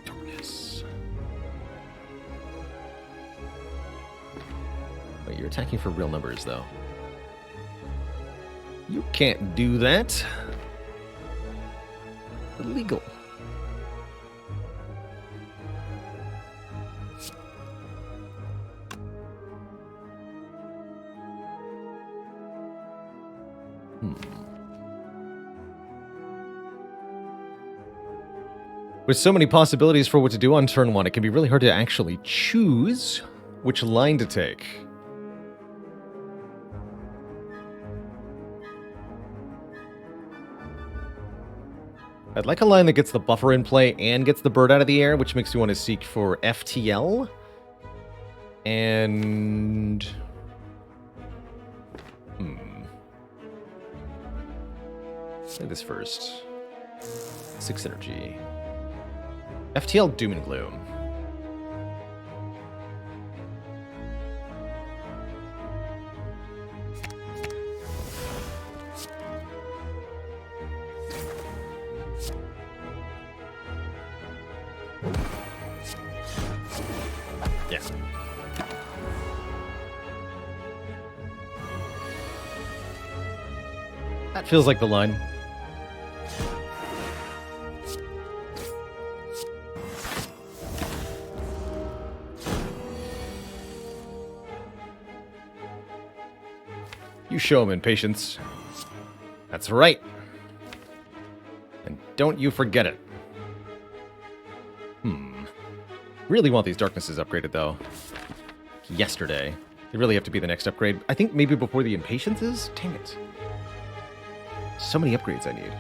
[SPEAKER 1] Darkness. Wait, you're attacking for real numbers, though. You can't do that. Illegal. With so many possibilities for what to do on turn 1, it can be really hard to actually choose which line to take. I'd like a line that gets the buffer in play and gets the bird out of the air, which makes me want to seek for FTL. And... Play this first. 6 energy. FTL Doom and Gloom. Yeah. That feels like the line. You show him impatience. That's right. And don't you forget it. Really want these darknesses upgraded, though. Yesterday. They really have to be the next upgrade. I think maybe before the impatience is? Dang it. So many upgrades I need.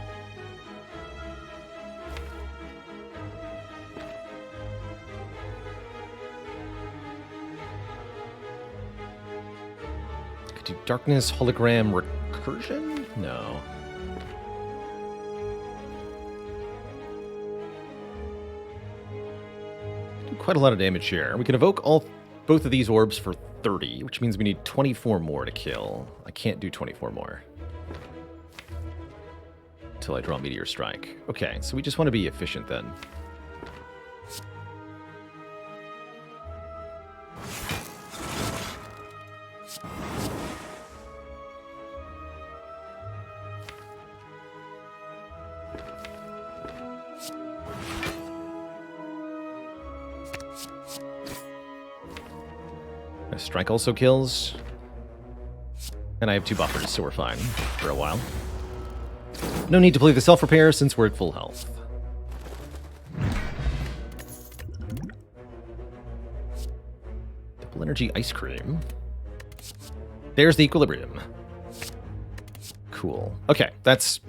[SPEAKER 1] Could do darkness, hologram, recursion? No. Do quite a lot of damage here. We can evoke both of these orbs for 30, which means we need 24 more to kill. I can't do 24 more. Until I draw Meteor Strike. Okay, so we just want to be efficient then. Strike also kills. And I have 2 buffers, so we're fine for a while. No need to play the self-repair since we're at full health. Double energy ice cream. There's the equilibrium. Cool. Okay, that's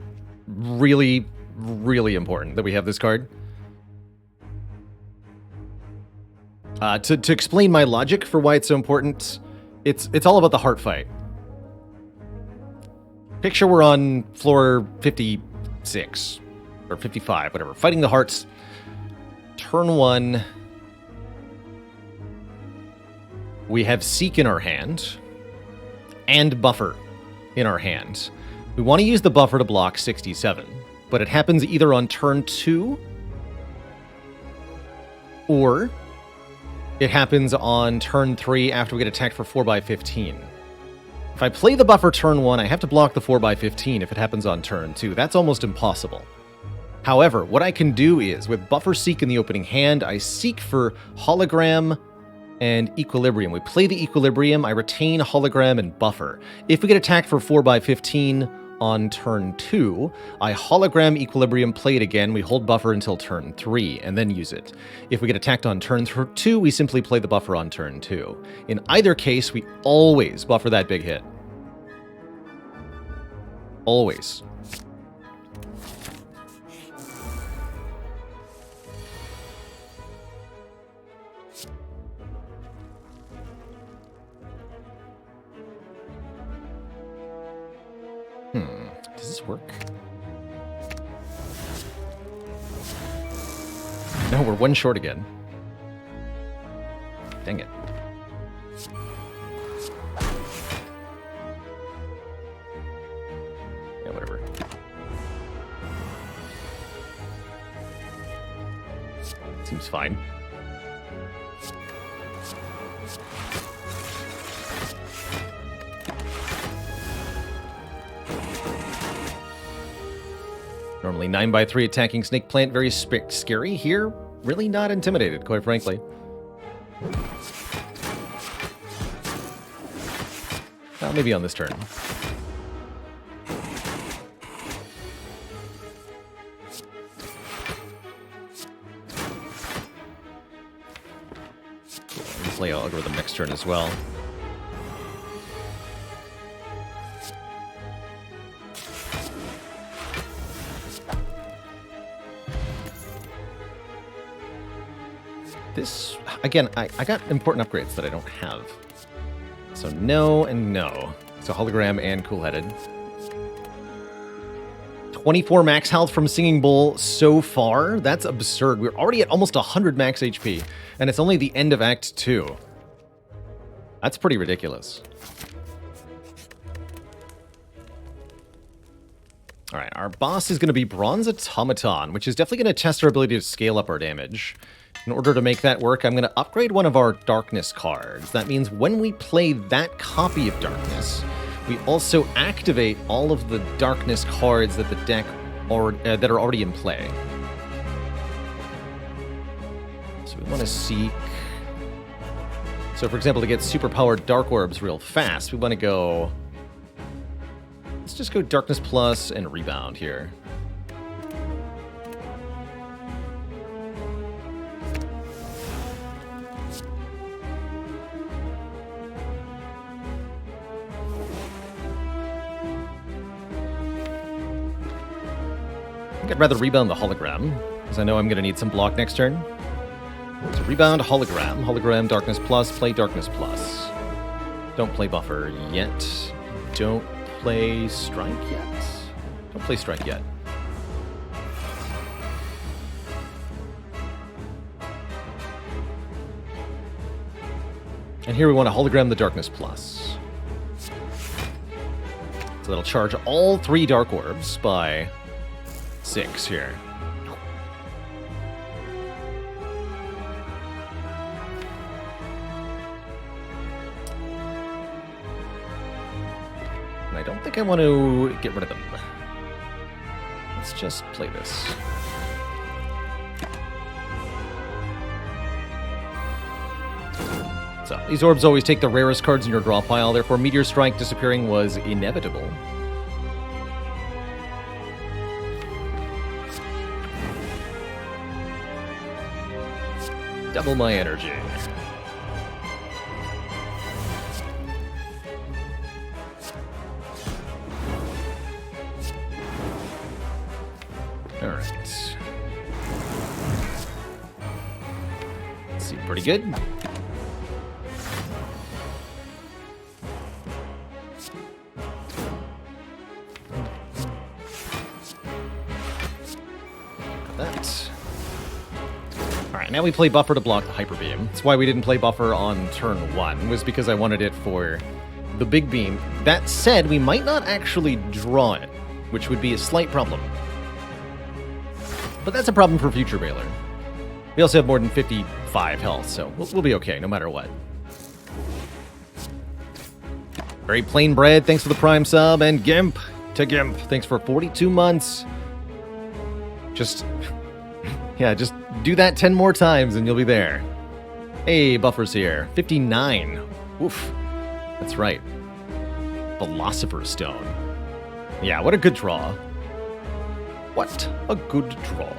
[SPEAKER 1] really, really important that we have this card. To explain my logic for why it's so important, it's all about the heart fight. Picture we're on floor 56, or 55, whatever, fighting the hearts. Turn 1, we have Seek in our hand, and Buffer in our hand. We want to use the Buffer to block 67, but it happens either on turn 2, or it happens on turn 3 after we get attacked for 4x15. If I play the buffer turn 1, I have to block the 4x15 if it happens on turn 2. That's almost impossible. However, what I can do is, with Buffer Seek in the opening hand, I seek for Hologram and Equilibrium. We play the Equilibrium, I retain Hologram and Buffer. If we get attacked for 4x15 on turn 2, I Hologram Equilibrium, play it again, we hold Buffer until turn 3, and then use it. If we get attacked on turn 2, we simply play the Buffer on turn 2. In either case, we always buffer that big hit. Always. this work? No, we're one short again. Dang it. Yeah, whatever. Seems fine. Normally 9x3 attacking Snake Plant, very scary. Here, really not intimidated, quite frankly. Well, maybe on this turn. Play Algorithm next turn as well. This, again, I got important upgrades that I don't have. So no and no. So Hologram and Cool-Headed. 24 max health from Singing Bowl so far. That's absurd. We're already at almost 100 max HP, and it's only the end of Act 2. That's pretty ridiculous. All right, our boss is going to be Bronze Automaton, which is definitely going to test our ability to scale up our damage. In order to make that work, I'm going to upgrade one of our Darkness cards. That means when we play that copy of Darkness, we also activate all of the Darkness cards that the deck that are already in play. So we want to seek... So for example, to get superpowered Dark Orbs real fast, we want to go... Let's just go Darkness Plus and Rebound here. I'd rather rebound the Hologram, because I know I'm going to need some block next turn. So rebound Hologram. Hologram Darkness Plus, play Darkness Plus. Don't play Buffer yet. Don't play Strike yet. Don't play Strike yet. And here we want to Hologram the Darkness Plus. So that'll charge all 3 Dark Orbs by 6 here. And I don't think I want to get rid of them. Let's just play this. So, these orbs always take the rarest cards in your draw pile, therefore Meteor Strike disappearing was inevitable. Double my energy. All right. Let's see, pretty good. That. Alright, now we play Buffer to block the Hyper Beam. That's why we didn't play Buffer on turn 1, was because I wanted it for the Big Beam. That said, we might not actually draw it, which would be a slight problem. But that's a problem for future Baylor. We also have more than 55 health, so we'll be okay, no matter what. Very Plain Bread, thanks for the Prime sub, and Gimp to Gimp, thanks for 42 months. Just do that 10 more times and you'll be there. Hey, Buffer's here. 59. Oof. That's right. Philosopher's Stone. Yeah, what a good draw. What a good draw.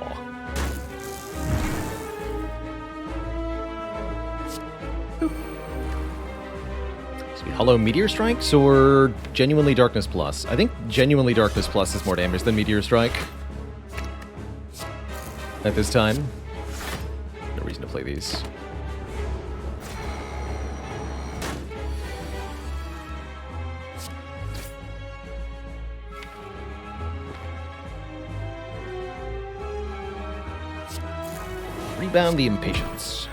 [SPEAKER 1] So we Hollow Meteor Strikes or Genuinely Darkness Plus? I think Genuinely Darkness Plus is more damage than Meteor Strike. At this time. No reason to play these.
[SPEAKER 2] Rebound the Impatience.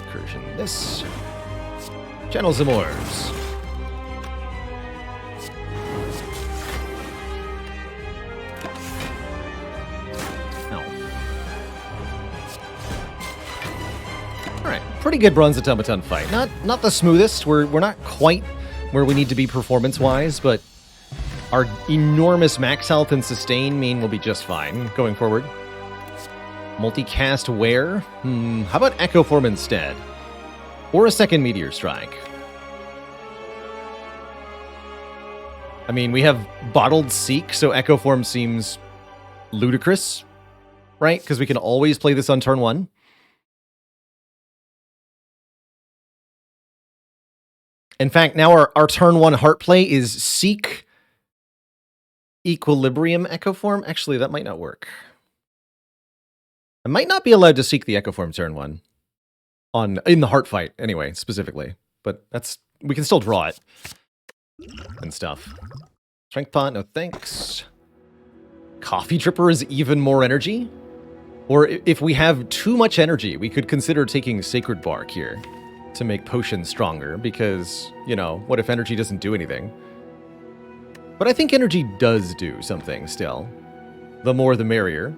[SPEAKER 2] Incursion this. Channel some orbs. Pretty good bronze automaton fight. Not the smoothest. We're not quite where we need to be performance-wise, but our enormous max health and sustain mean we'll be just fine going forward. Multicast where? How about Echo Form instead? Or a second Meteor Strike? I mean, we have Bottled Seek, so Echo Form seems ludicrous, right? Because we can always play this on turn 1. In fact, now our turn 1 heart play is Seek Equilibrium Echo Form. Actually, that might not work. I might not be allowed to Seek the Echo Form turn 1 in the heart fight anyway, specifically. But we can still draw it and stuff. Strength Pot, no thanks. Coffee Dripper is even more energy. Or if we have too much energy, we could consider taking Sacred Bark here to make potions stronger, because, you know, what if energy doesn't do anything? But I think energy does do something still. The more the merrier.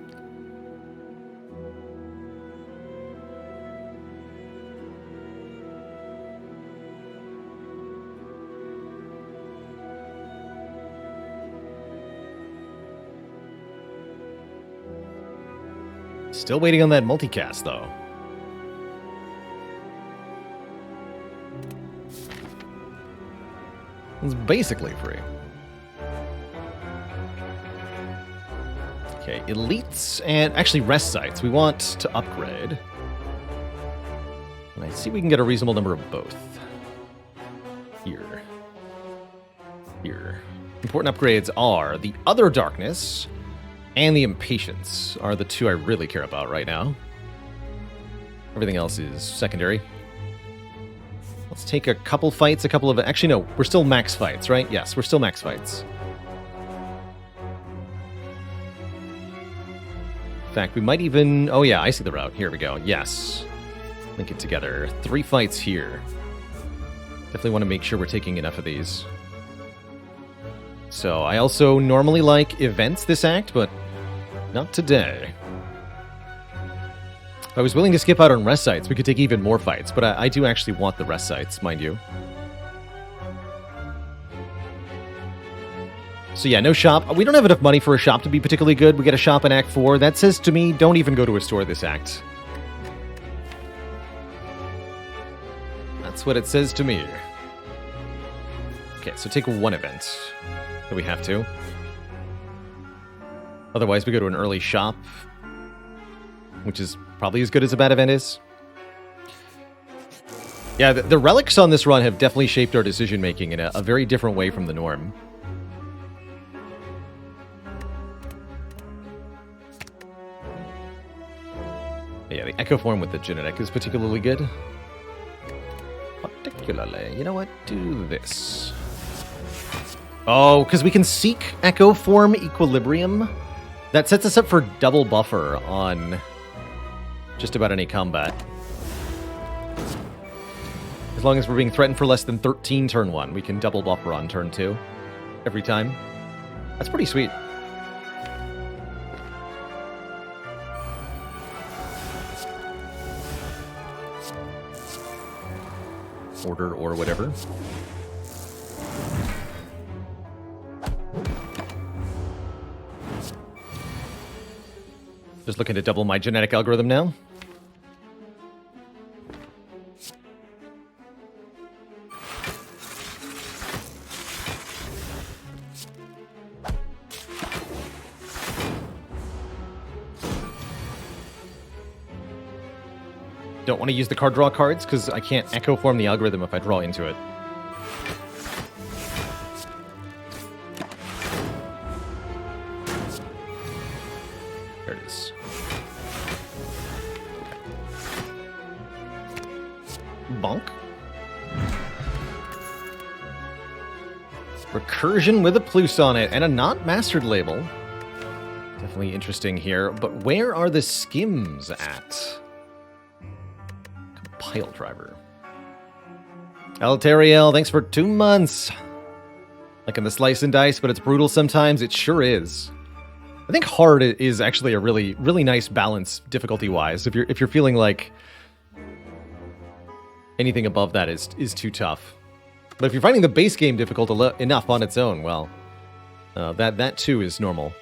[SPEAKER 2] Still waiting on that multicast, though. It's basically free. Okay, elites and actually rest sites. We want to upgrade. And I see we can get a reasonable number of both. Here. Here. Important upgrades are the Other Darkness and the Impatience are the two I really care about right now. Everything else is secondary. Let's take a couple fights, actually, no, we're still max fights, right? Yes, we're still max fights. In fact, we might even... Oh, yeah, I see the route. Here we go. Yes. Link it together. 3 fights here. Definitely want to make sure we're taking enough of these. So, I also normally like events this act, but not today. If I was willing to skip out on rest sites, we could take even more fights, but I do actually want the rest sites, mind you. So yeah, no shop. We don't have enough money for a shop to be particularly good. We get a shop in Act 4. That says to me, don't even go to a store this act. That's what it says to me. Okay, so take 1 event. Do we have to? Otherwise, we go to an early shop, which is probably as good as a bad event is. Yeah, the relics on this run have definitely shaped our decision-making in a very different way from the norm. Yeah, the Echo Form with the genetic is particularly good. You know what? Do this. Oh, because we can Seek Echo Form Equilibrium. That sets us up for double buffer on just about any combat. As long as we're being threatened for less than 13 turn 1, we can double buffer on turn 2 every time. That's pretty sweet. Order or whatever. Just looking to double my genetic algorithm now. Don't want to use the card draw cards because I can't Echo Form the algorithm if I draw into it. There it is. Bonk. Recursion with a plus on it and a not mastered label. Definitely interesting here, but where are the skims at? Compile driver. Altariel, thanks for 2 months. Like in the slice and dice, but it's brutal sometimes. It sure is. I think hard is actually a really, really nice balance difficulty-wise. If you're feeling like anything above that is too tough. But if you're finding the base game difficult enough on its own, well, that too is normal.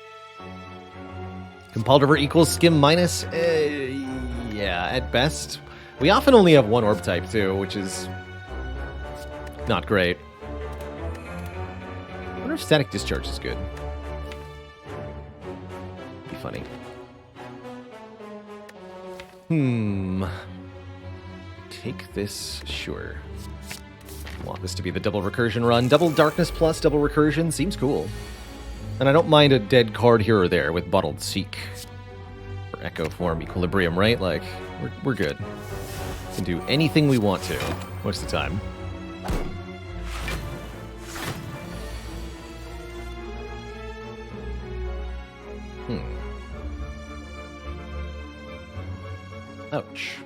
[SPEAKER 2] Compile driver equals skim minus? Yeah, at best. We often only have one orb type too, which is not great. I wonder if static discharge is good. Be funny. Take this, sure. Want this to be the double recursion run. Double darkness plus double recursion seems cool. And I don't mind a dead card here or there with Bottled Seek. Or Echo Form Equilibrium, right? Like, we're good. We can do anything we want to most of the time. Ouch.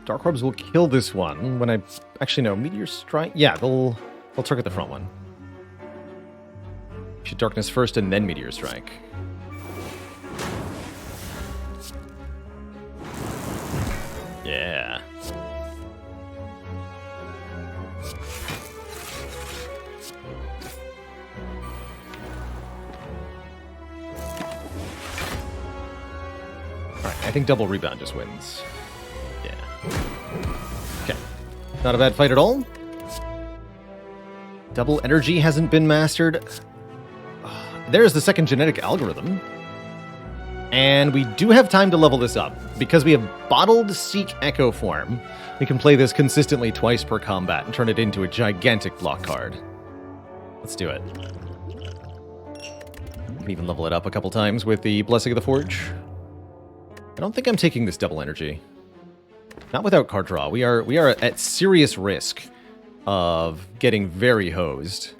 [SPEAKER 2] Dark Orbs will kill this one when I... Actually, no. Meteor Strike... Yeah, they'll target the front one. Should Darkness first and then Meteor Strike. Yeah. Alright, I think double rebound just wins. Okay. Not a bad fight at all. Double energy hasn't been mastered. There's the second genetic algorithm. And we do have time to level this up. Because we have Bottled Seek Echo Form, we can play this consistently twice per combat and turn it into a gigantic block card. Let's do it. We can even level it up a couple times with the Blessing of the Forge. I don't think I'm taking this double energy. Not without card draw. We are at serious risk of getting very hosed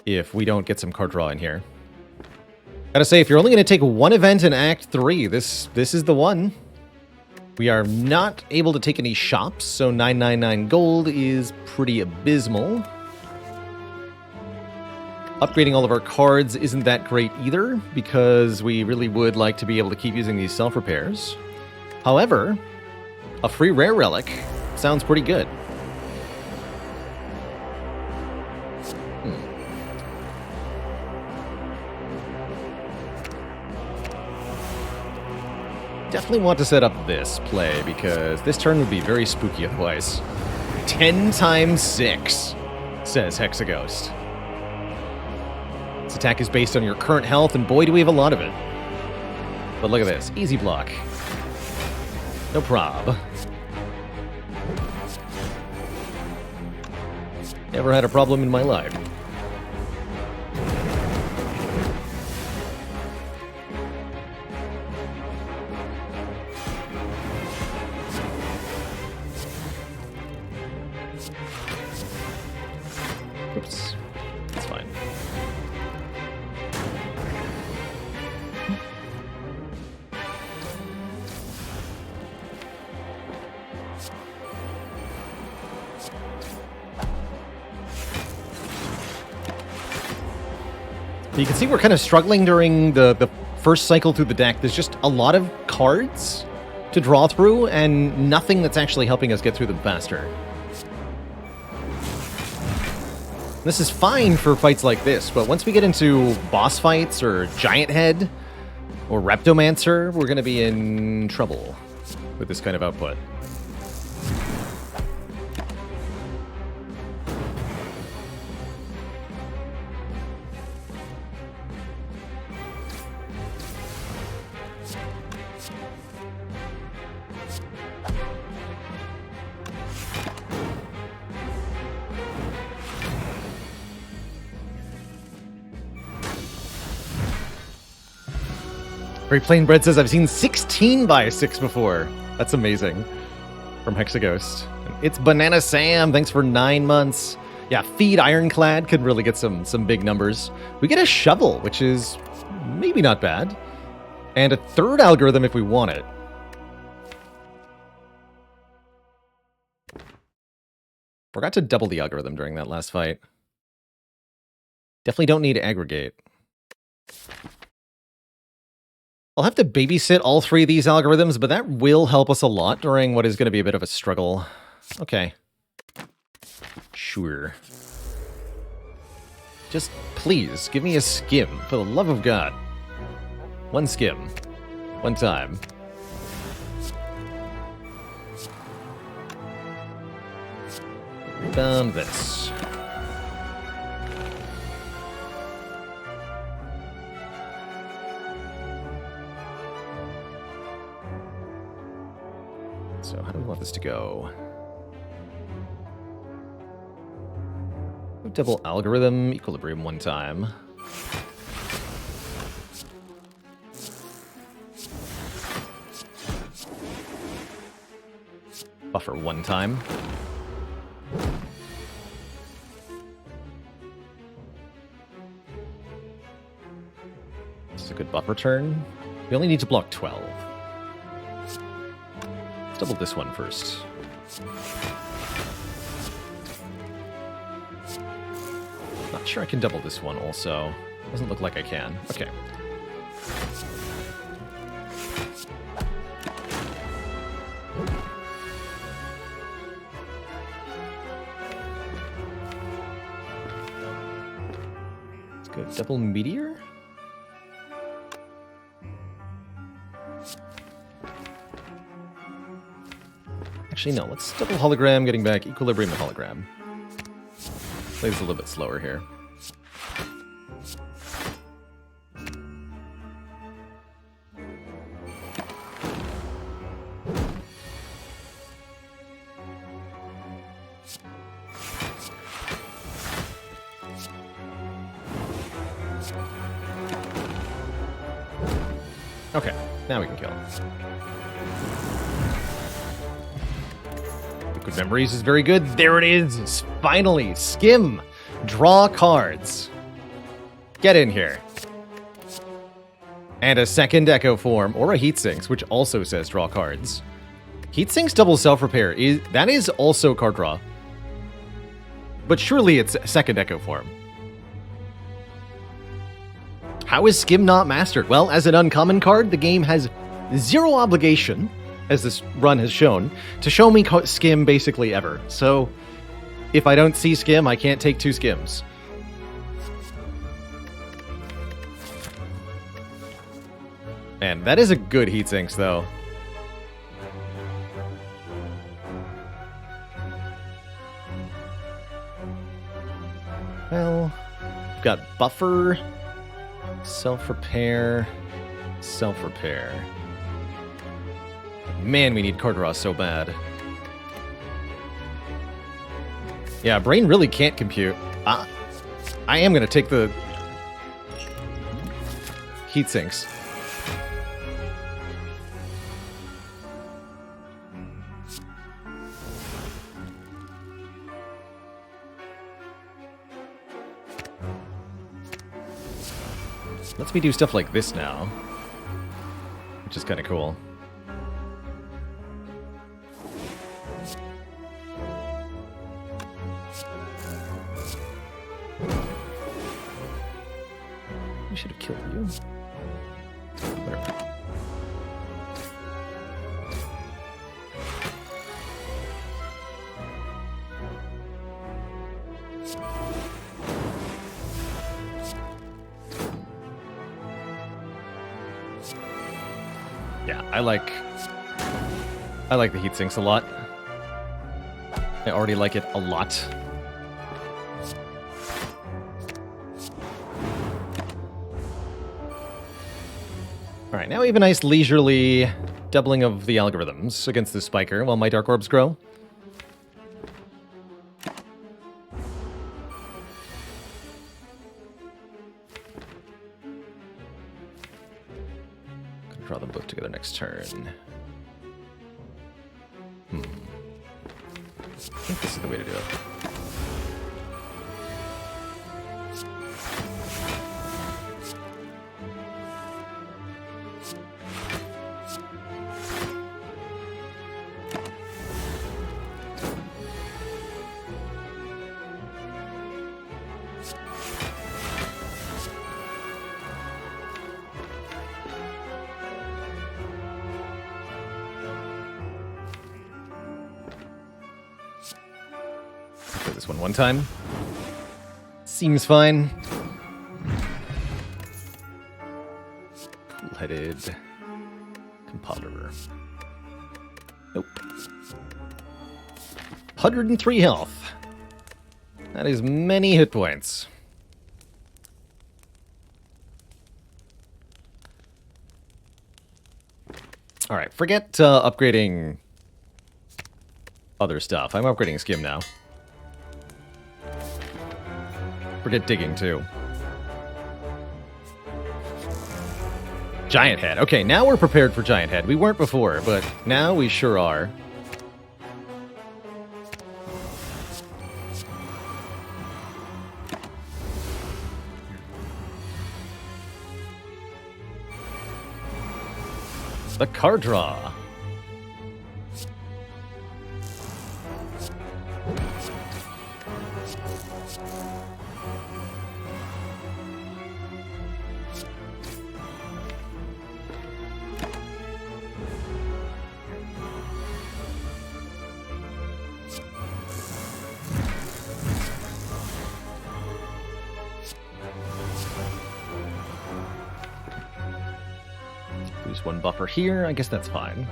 [SPEAKER 2] if we don't get some card draw in here. Gotta say, if you're only going to take one event in Act 3, this is the one. We are not able to take any shops, so 999 gold is pretty abysmal. Upgrading all of our cards isn't that great either, because we really would like to be able to keep using these self-repairs. However, a free rare relic sounds pretty good. Definitely want to set up this play, because this turn would be very spooky otherwise. 10 times 6, says Hexaghost. This attack is based on your current health, and boy do we have a lot of it. But look at this, easy block. No prob. Never had a problem in my life. Oops. That's fine. You can see we're kind of struggling during the first cycle through the deck. There's just a lot of cards to draw through and nothing that's actually helping us get through them faster. This is fine for fights like this, but once we get into boss fights or Giant Head, or Reptomancer, we're going to be in trouble with this kind of output. Very Plain Bread says, I've seen 16 by 6 before. That's amazing. From Hexaghost. It's Banana Sam. Thanks for 9 months. Yeah, Feed Ironclad could really get some big numbers. We get a shovel, which is maybe not bad. And a third algorithm if we want it. Forgot to double the algorithm during that last fight. Definitely don't need to aggregate. I'll have to babysit all 3 of these algorithms, but that will help us a lot during what is going to be a bit of a struggle. Okay. Sure. Just please, give me a skim, for the love of God. 1 skim. 1 time. Found this. So how do we want this to go? Double algorithm, equilibrium 1 time. Buffer 1 time. This is a good buffer turn. We only need to block 12. Let's double this one first. Not sure I can double this one also. Doesn't look like I can. Okay. Let's go double meteor. Actually, no. Let's double hologram, getting back equilibrium and hologram. Play this a little bit slower here. Okay, now we can kill. Liquid Memories is very good. There it is. Finally, skim. Draw cards. Get in here. And a second Echo Form, or a Heatsinks, which also says draw cards. Heatsinks double self-repair, that is also card draw. But surely it's second Echo Form. How is Skim not mastered? Well, as an uncommon card, the game has zero obligation, as this run has shown, to show me Skim basically ever. So, if I don't see Skim, I can't take 2 Skims. Man, that is a good Heatsinks, though. Well, we've got Buffer, Self-Repair, Self-Repair. Man, we need card draw so bad. Yeah, Brain really can't compute. I am going to take the Heatsinks. Lets me do stuff like this now, which is kind of cool. We should have killed you. Whatever. Yeah, I like the heat sinks a lot. I already like it a lot. All right, now we have a nice leisurely doubling of the algorithms against the spiker while my dark orbs grow. Gonna draw them both together next turn. I think this is the way to do it. Play this one time. Seems fine. Cool-headed composer. Nope. 103 health. That is many hit points. All right, forget upgrading other stuff. I'm upgrading Skim now. Forget digging, too. Giant Head. Okay, now we're prepared for Giant Head. We weren't before, but now we sure are. The card draw. Lose one buffer here. I guess that's fine.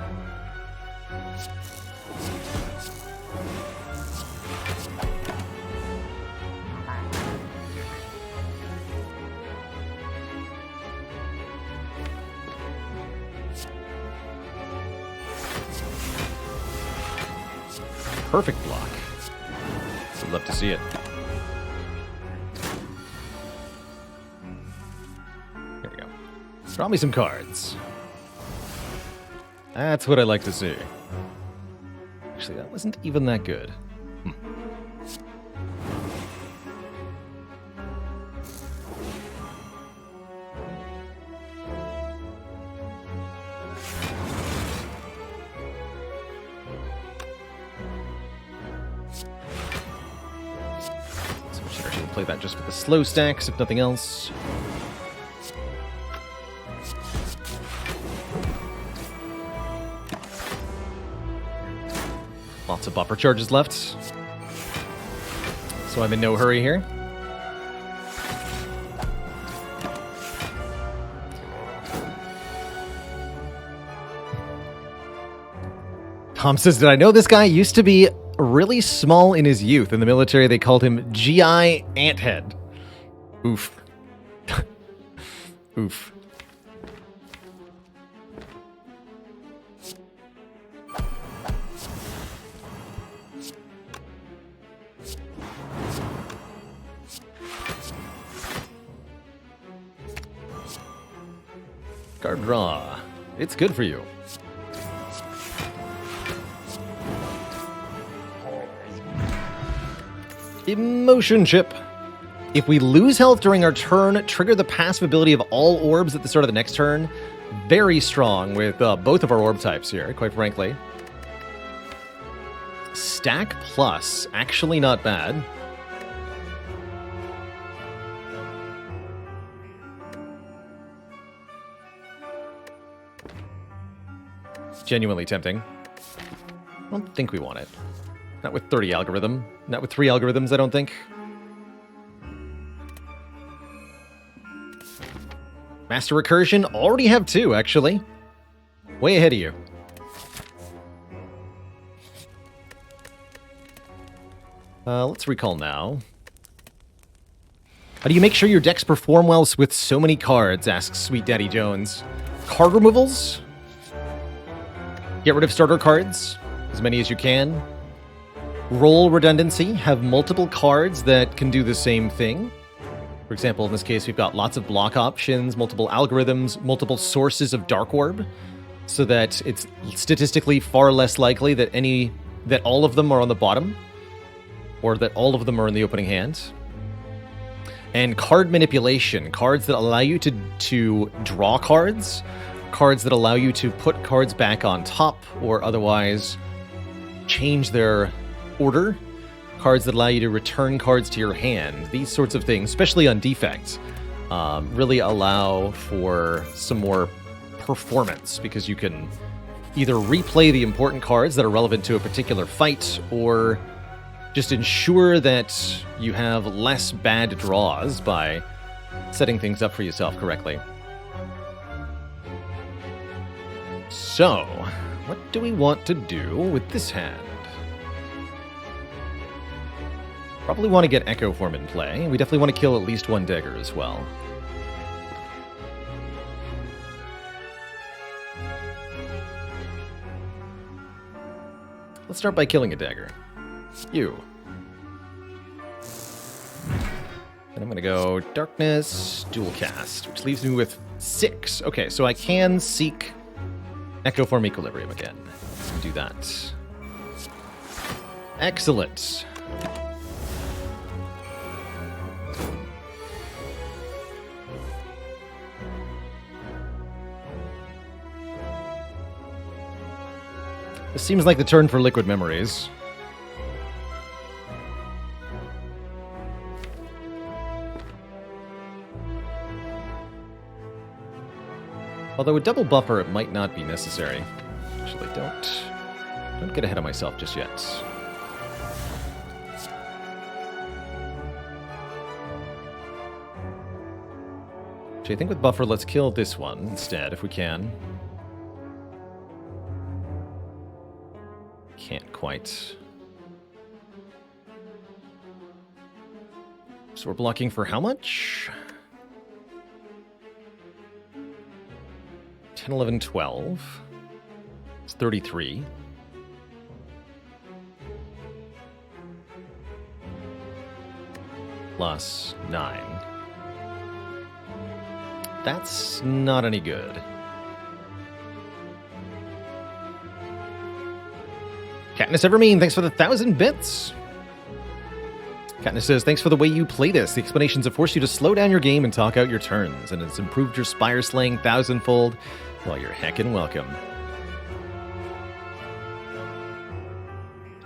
[SPEAKER 2] Perfect block. Would love to see it. Here we go. Draw me some cards. That's what I like to see. Actually, that wasn't even that good. So I should actually play that just for the slow stacks, if nothing else. Lots of buffer charges left. So I'm in no hurry here. Tom says, did I know this guy used to be really small in his youth? In the military, they called him GI Anthead. Oof. Oof. Card draw. It's good for you. Emotion Chip. If we lose health during our turn, trigger the passive ability of all orbs at the start of the next turn. Very strong with both of our orb types here, quite frankly. Stack plus. Actually not bad. Genuinely tempting. I don't think we want it. Not with 30 algorithm. Not with 3 algorithms, I don't think. Master Recursion. Already have 2, actually. Way ahead of you. Let's recall now. How do you make sure your decks perform well with so many cards, asks Sweet Daddy Jones. Card removals? Get rid of starter cards, as many as you can. Roll redundancy, have multiple cards that can do the same thing. For example, in this case, we've got lots of block options, multiple algorithms, multiple sources of Dark Orb, so that it's statistically far less likely that all of them are on the bottom, or that all of them are in the opening hand. And card manipulation, cards that allow you to draw cards, cards that allow you to put cards back on top or otherwise change their order, cards that allow you to return cards to your hand. These sorts of things, especially on Defect, really allow for some more performance, because you can either replay the important cards that are relevant to a particular fight, or just ensure that you have less bad draws by setting things up for yourself correctly. So, what do we want to do with this hand? Probably want to get Echo Form in play. We definitely want to kill at least one dagger as well. Let's start by killing a dagger. You. And I'm going to go Darkness, Dual Cast, which leaves me with 6. Okay, so I can seek Echo Form Equilibrium again. Do that. Excellent. This seems like the turn for Liquid Memories. Although a double buffer, it might not be necessary. Actually, don't get ahead of myself just yet. Actually, I think with buffer, let's kill this one instead, if we can. Can't quite. So we're blocking for how much? 10, 11, 12. It's 33. Plus 9. That's not any good. Katniss Evermean, thanks for the 1,000 bits. Katniss says, thanks for the way you play this. The explanations have forced you to slow down your game and talk out your turns, and it's improved your Spire slaying 1,000-fold. Well, you're heckin' welcome.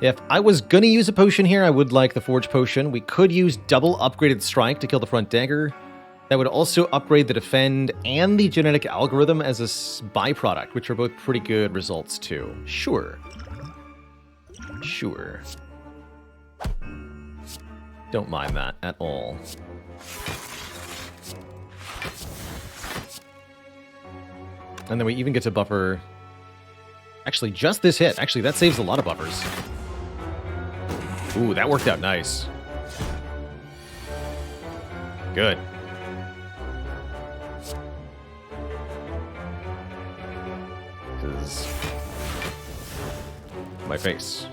[SPEAKER 2] If I was gonna use a potion here, I would like the Forge Potion. We could use double upgraded Strike to kill the front dagger. That would also upgrade the Defend and the Genetic Algorithm as a byproduct, which are both pretty good results too. Sure. Sure. Don't mind that at all. And then we even get to buffer... Actually, just this hit. Actually, that saves a lot of buffers. Ooh, that worked out nice. Good. This is... my face.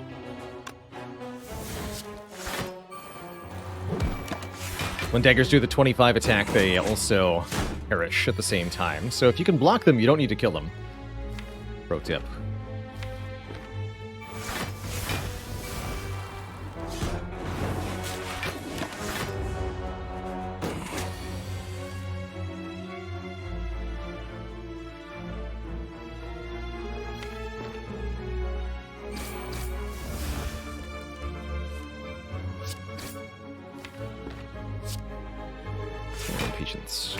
[SPEAKER 2] When daggers do the 25 attack, they also perish at the same time. So if you can block them, you don't need to kill them. Pro tip. Patience.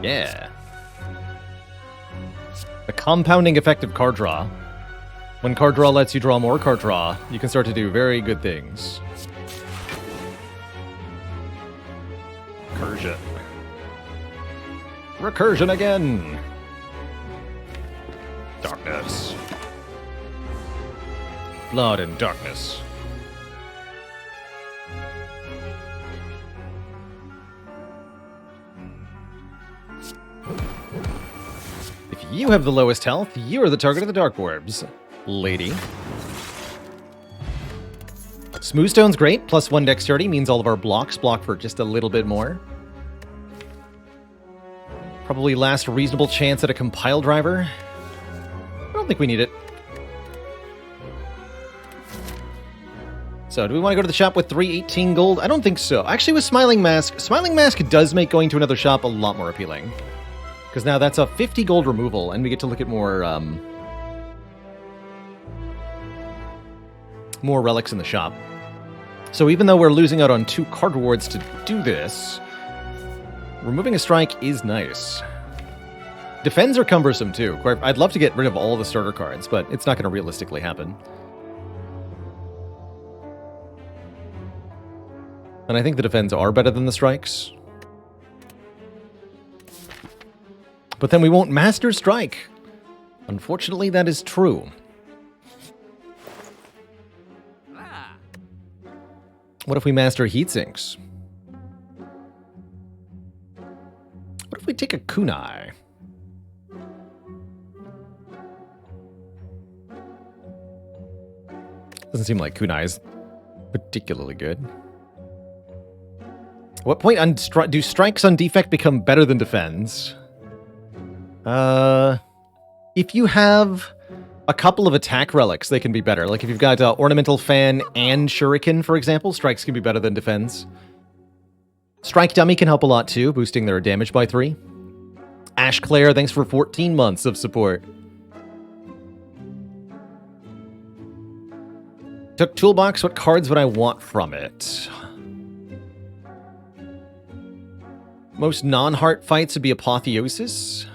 [SPEAKER 2] Yeah. The compounding effect of card draw. When card draw lets you draw more card draw, you can start to do very good things. Recursion. Recursion again! darkness. Blood and darkness. If you have the lowest health, you are the target of the dark orbs, lady. Smooth Stone's great. +1 dexterity means all of our blocks block for just a little bit more. Probably last reasonable chance at a compile driver. I don't think we need it. So, do we want to go to the shop with 318 gold? I don't think so. Actually, with Smiling Mask does make going to another shop a lot more appealing. Because now that's a 50 gold removal, and we get to look at more, more relics in the shop. So even though we're losing out on 2 card rewards to do this, removing a strike is nice. Defends are cumbersome, too. I'd love to get rid of all the starter cards, but it's not going to realistically happen. And I think the defends are better than the strikes. But then we won't master strike. Unfortunately, that is true. What if we master heat sinks? What if we take a kunai? Doesn't seem like kunai is particularly good. What point on do strikes on defect become better than defends? If you have a couple of attack relics, they can be better. Like if you've got Ornamental Fan and Shuriken, for example, strikes can be better than defends. Strike Dummy can help a lot too, boosting their damage by 3. Ash Claire, thanks for 14 months of support. Took Toolbox, what cards would I want from it? Most non-heart fights would be Apotheosis.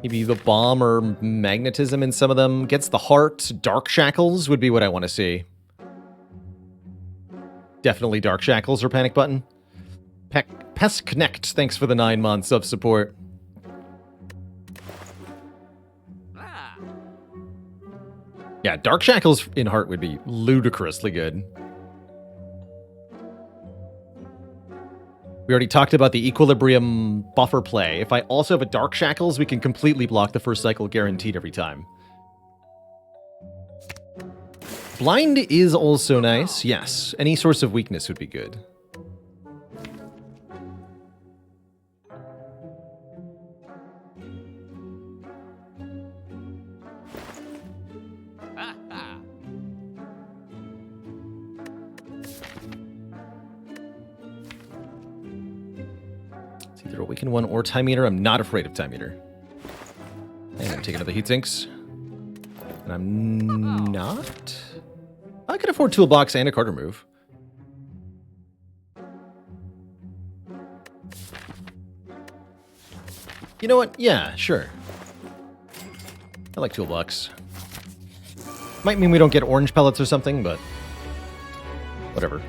[SPEAKER 2] Maybe the Bomb or Magnetism in some of them. Gets the heart. Dark Shackles would be what I want to see. Definitely Dark Shackles or Panic Button. Pest Connect, thanks for the 9 months of support. Yeah, Dark Shackles in Heart would be ludicrously good. We already talked about the Equilibrium buffer play. If I also have a Dark Shackles, we can completely block the first cycle guaranteed every time. Blind is also nice, yes. Any source of weakness would be good. It's either Awaken 1 or Time Eater. I'm not afraid of Time Eater. And I'm taking another Heat Sinks. And I'm not... I can afford Toolbox and a card remove. You know what? Yeah, sure. I like Toolbox. Might mean we don't get orange pellets or something, but... whatever.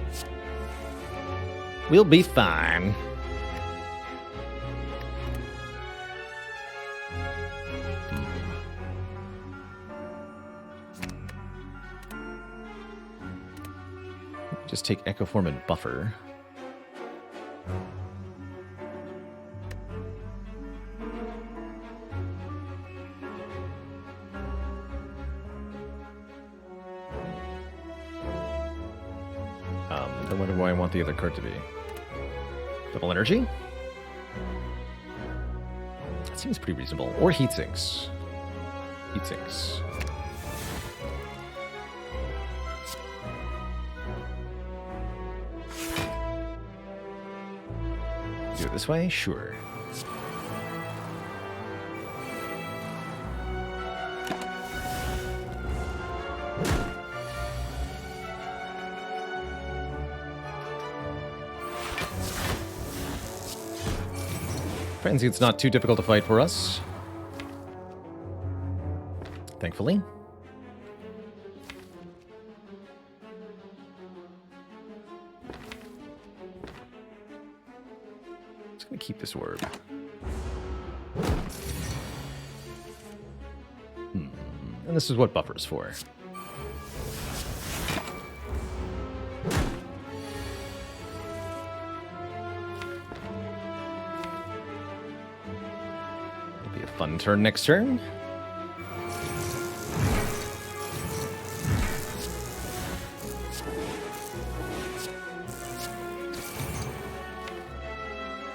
[SPEAKER 2] We'll be fine. Just take Echo Form and Buffer. I wonder why I want the other card to be. Double Energy? That seems pretty reasonable. Or Heat Sinks. Heat Sinks. Do it this way? Sure. Transient's not too difficult to fight for us. Thankfully. Just gonna keep this orb. And this is what buffer's for. It'll be a fun turn next turn.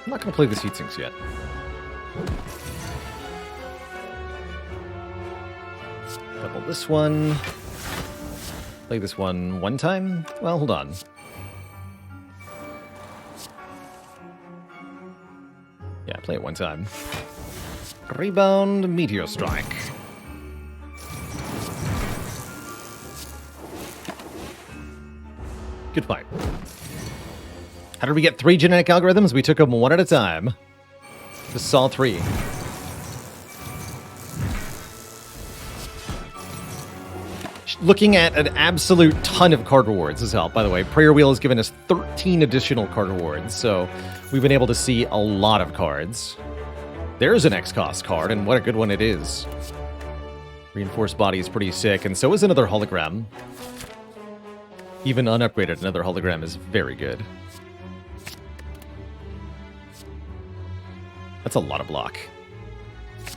[SPEAKER 2] I'm not going to play the seat sinks yet. Double this one. Play this one time? Well, hold on. Yeah, play it one time. Rebound, Meteor Strike. Good fight. How did we get 3 genetic algorithms? We took them one at a time. Just saw 3. Looking at an absolute ton of card rewards has helped. By the way, Prayer Wheel has given us 13 additional card rewards, so we've been able to see a lot of cards. There's an X-Cost card, and what a good one it is. Reinforced Body is pretty sick, and so is another hologram. Even unupgraded, another hologram is very good. That's a lot of block.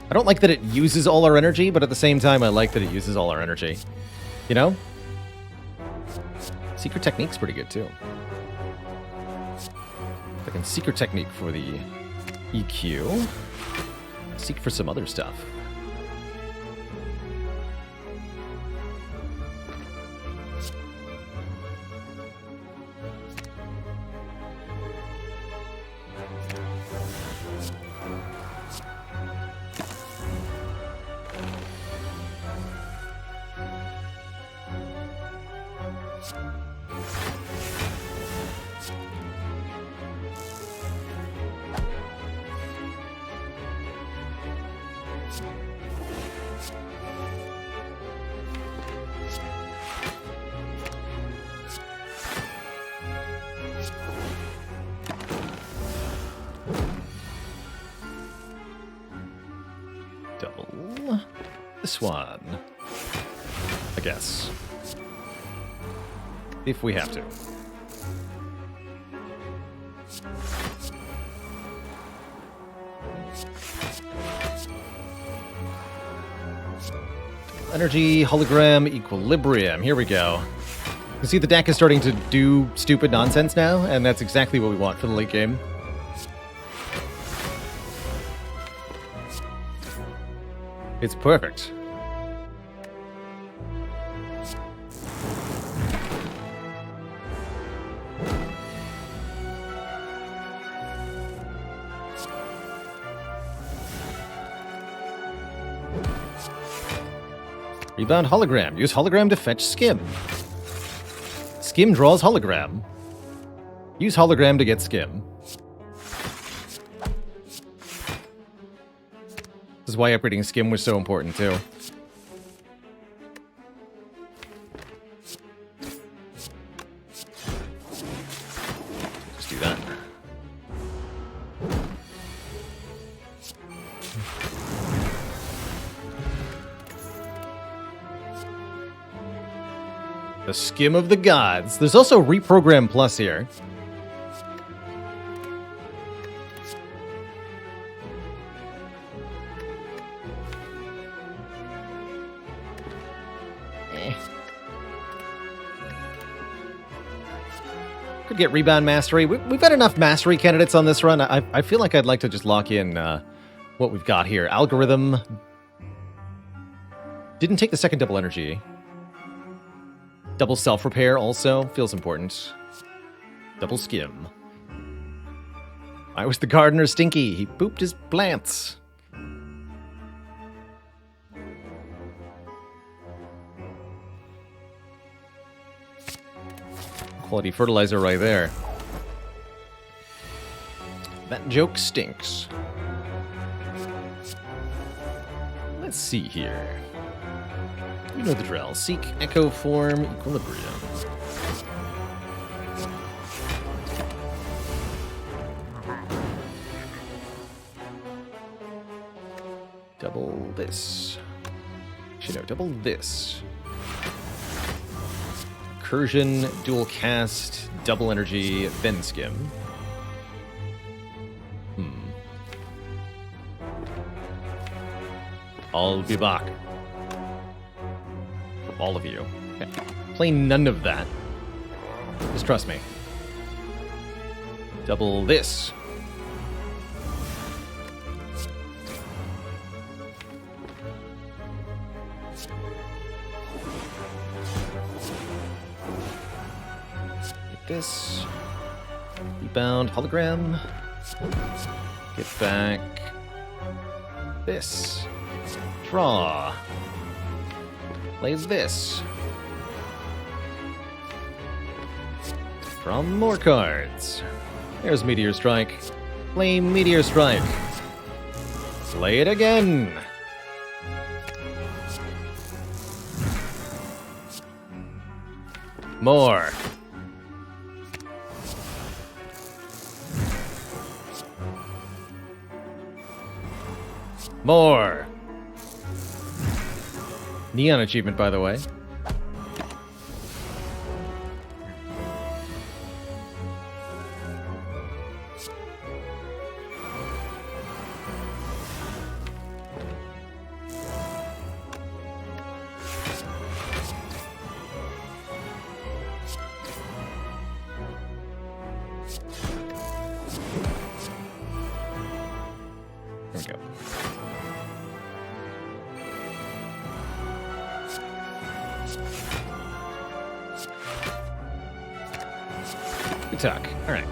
[SPEAKER 2] I don't like that it uses all our energy, but at the same time, I like that it uses all our energy. You know? Secret Technique's pretty good, too. I can Secret Technique for the EQ. Seek for some other stuff. Double this one, I guess. If we have to. Energy, hologram, equilibrium. Here we go. You see the deck is starting to do stupid nonsense now, and that's exactly what we want for the late game. It's perfect. Rebound hologram. Use hologram to fetch skim. Skim draws hologram. Use hologram to get skim. This is why upgrading skim was so important, too. Just do that. The skim of the gods. There's also Reprogram Plus here. Could get Rebound Mastery. We've had enough Mastery candidates on this run. I feel like I'd like to just lock in what we've got here. Algorithm. Didn't take the second double energy. Double self-repair also. Feels important. Double skim. I was the gardener Stinky. He pooped his plants. Quality fertilizer right there. That joke stinks. Let's see here. You know the drill. Seek, echo, form, equilibrium. Double this. Actually, no, double this. Incursion, dual cast, double energy, then skim. I'll be back. For all of you. Okay. Play none of that. Just trust me. Double this. Get this. Rebound, hologram. Get back. This. Draw. Plays this. Draw more cards. There's Meteor Strike. Play Meteor Strike. Play it again. More. More. Neon achievement, by the way. There we go. Good talk. All right.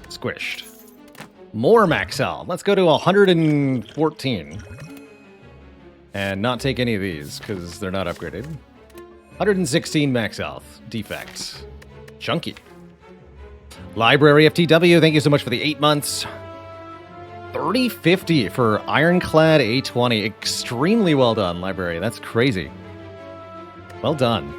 [SPEAKER 2] Squished. More max health. Let's go to 114. And not take any of these, because they're not upgraded. 116 max health. Defect. Chunky. Library FTW, thank you so much for the 8 months. 3050 for Ironclad A20. Extremely well done, Library. That's crazy. Well done.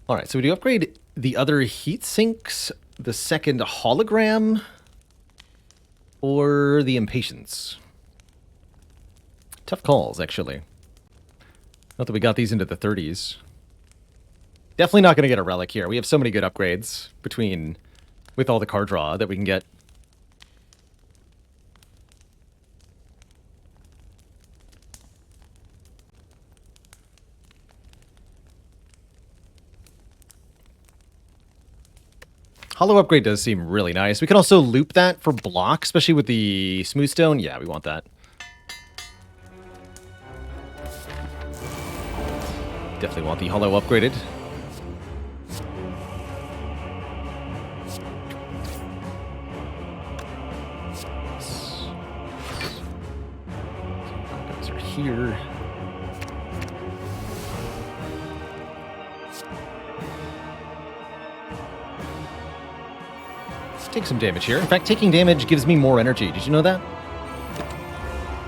[SPEAKER 2] All right, so we do upgrade the other heat sinks, the second hologram, or the impatience. Tough calls, actually. Not that we got these into the 30s. Definitely not going to get a relic here. We have so many good upgrades with all the card draw that we can get. Hollow upgrade does seem really nice. We can also loop that for block, especially with the smooth stone. Yeah, we want that. Definitely want the hollow upgraded. Those are here. Take some damage here. In fact, taking damage gives me more energy. Did you know that?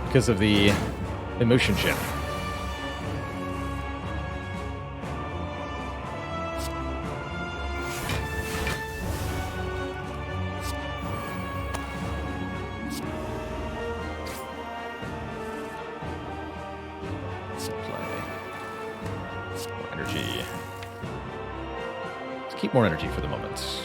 [SPEAKER 2] Because of the emotion chip. More energy. Let's keep more energy for the moment.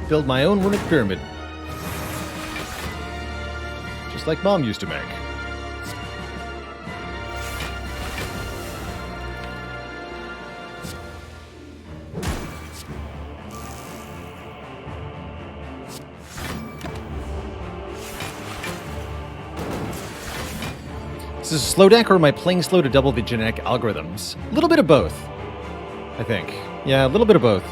[SPEAKER 2] Build my own runic pyramid. Just like Mom used to make. Is this a slow deck, or am I playing slow to double the genetic algorithms? A little bit of both, I think. Yeah, a little bit of both.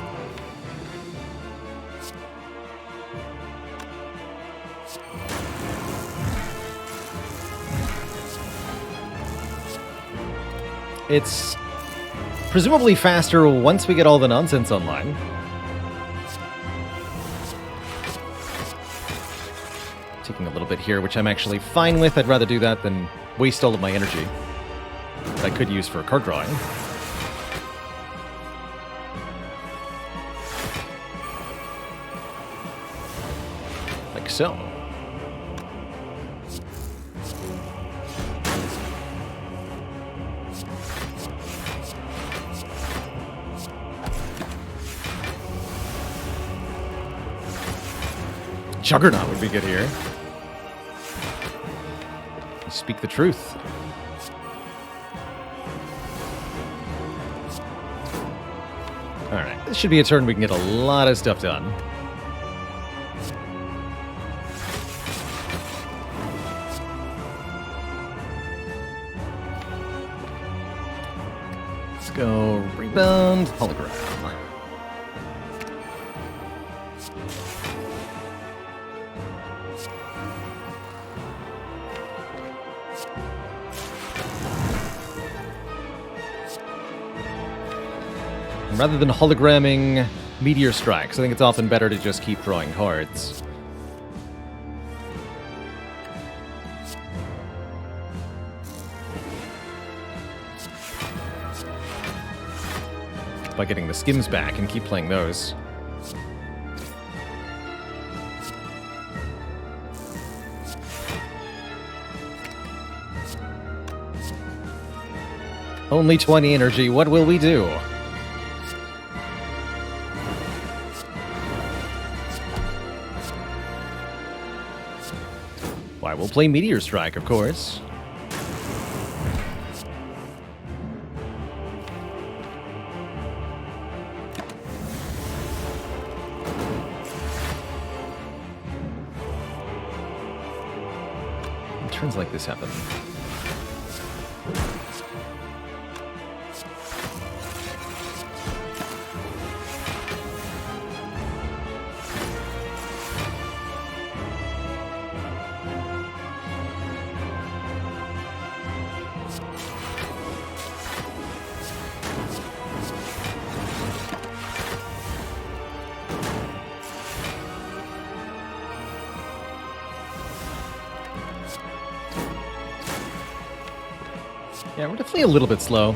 [SPEAKER 2] It's presumably faster once we get all the nonsense online. Taking a little bit here, which I'm actually fine with. I'd rather do that than waste all of my energy that I could use for card drawing. Like so. Juggernaut would be good here. Speak the truth. Alright, this should be a turn we can get a lot of stuff done. Let's go rebound, hologram. Rather than hologramming Meteor Strikes, I think it's often better to just keep drawing cards. By getting the skims back and keep playing those. Only 20 energy, what will we do? Why, we'll play Meteor Strike, of course. Turns like this happen. Yeah, we're definitely a little bit slow.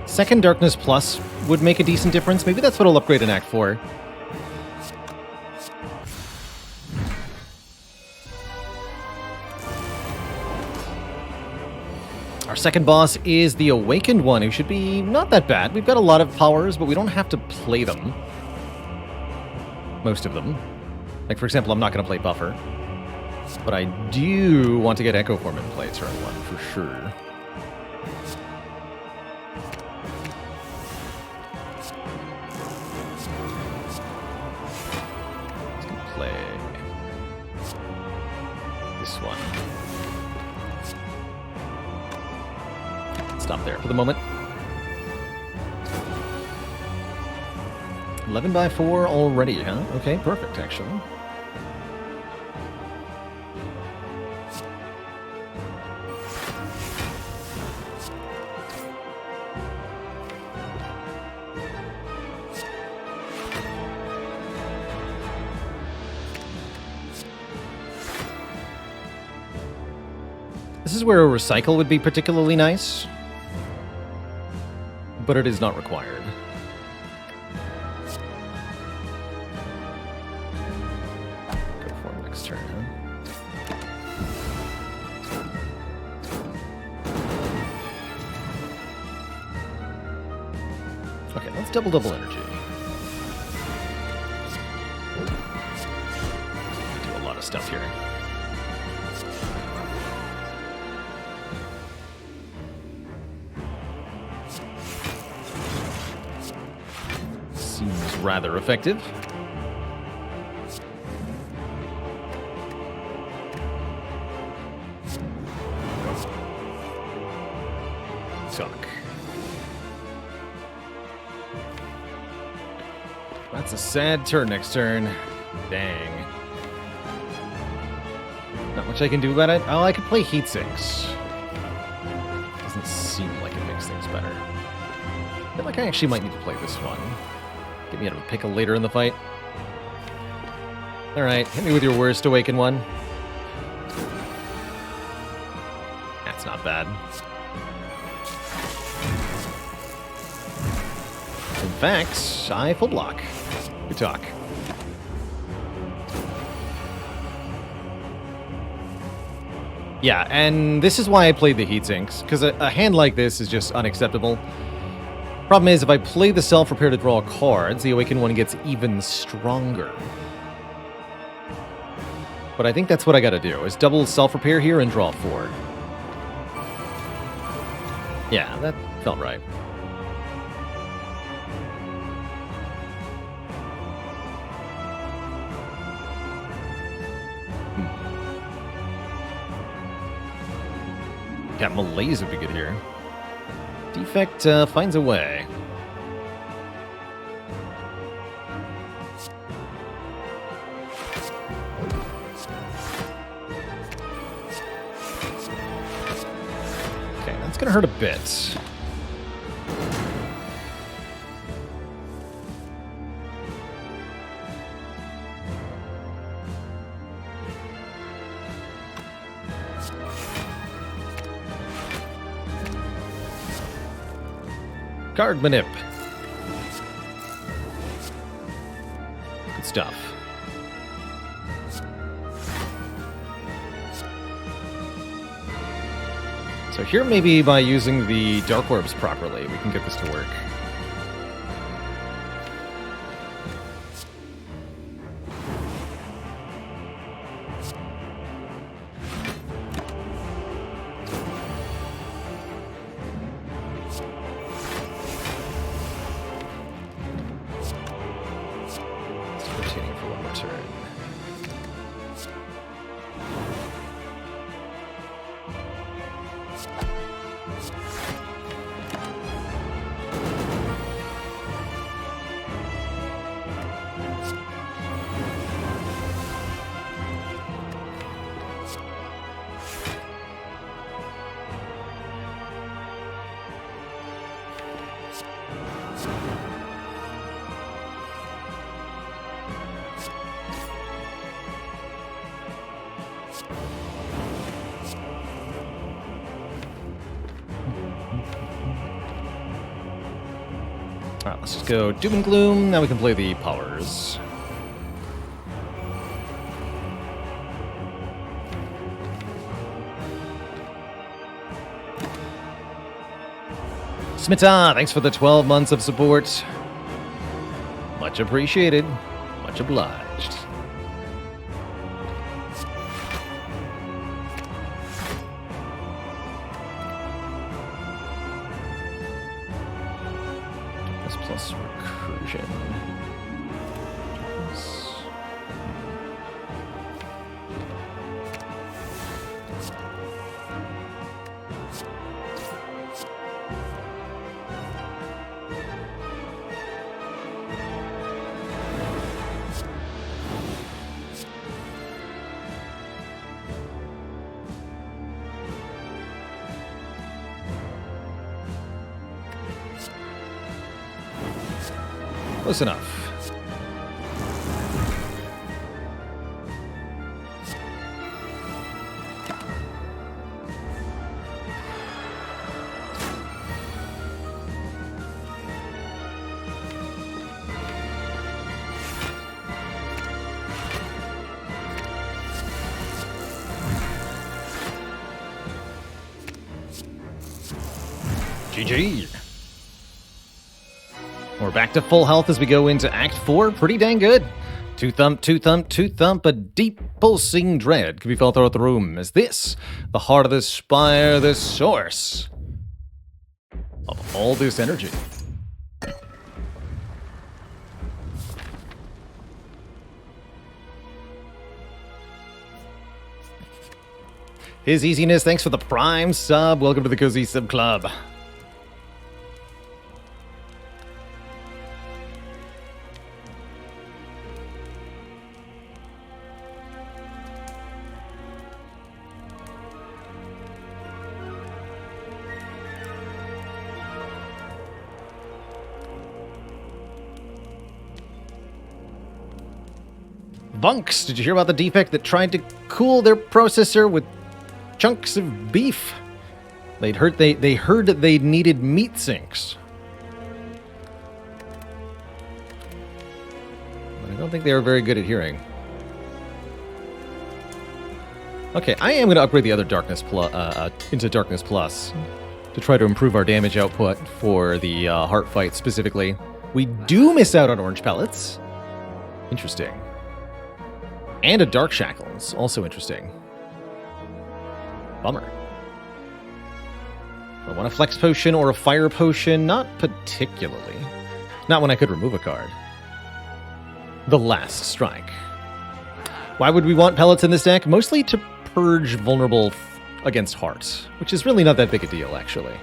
[SPEAKER 2] Second Darkness Plus would make a decent difference. Maybe that's what I'll upgrade in Act 4. Our second boss is the Awakened one, who should be not that bad. We've got a lot of powers, but we don't have to play them. Most of them. Like, for example, I'm not going to play Buffer. But I do want to get Echo Form in play turn 1, for sure. Let's go play this one. Stop there for the moment. 11 by 4 already, huh? Okay, perfect, actually. This is where a recycle would be particularly nice, but it is not required. Go for it next turn, huh? Okay, let's double energy. Do a lot of stuff here. seems rather effective. Suck. That's a sad turn next turn. Dang. Not much I can do about it. Oh, I could play heat sinks. Doesn't seem like it makes things better. I feel like I actually might need to play this one. Get me out of a pickle later in the fight. Alright, hit me with your worst awaken one. That's not bad. In fact, I full block. Good talk. Yeah, and this is why I played the heat sinks, because a hand like this is just unacceptable. Problem is, if I play the self-repair to draw cards, the awakened one gets even stronger. But I think that's what I gotta do, is double self-repair here and draw 4. Yeah, that felt right. Yeah, malaise would be good here. Defect finds a way. Okay, that's gonna hurt a bit. Card manip. Good stuff. So here maybe by using the Dark Orbs properly, we can get this to work. Alright, let's just go Doom and Gloom. Now we can play the powers. Smita, thanks for the 12 months of support. Much appreciated. Much obliged. Plus recursion. Close enough. GG. We're back to full health as we go into Act 4. Pretty dang good. Two thump, two thump, two thump. A deep pulsing dread can be felt throughout the room. Is this the heart of the Spire, the source of all this energy? His Easiness, thanks for the Prime sub. Welcome to the Cozy Sub Club. Bunks, did you hear about the defect that tried to cool their processor with chunks of beef? They heard they needed meat sinks. But I don't think they were very good at hearing. Okay, I am going to upgrade the other Darkness into Darkness Plus to try to improve our damage output for the heart fight specifically. We do miss out on orange pellets. Interesting. And a Dark Shackles, also interesting. Bummer. I want a Flex Potion or a Fire Potion? Not particularly. Not when I could remove a card. The Last Strike. Why would we want pellets in this deck? Mostly to purge vulnerable against heart, which is really not that big a deal, actually.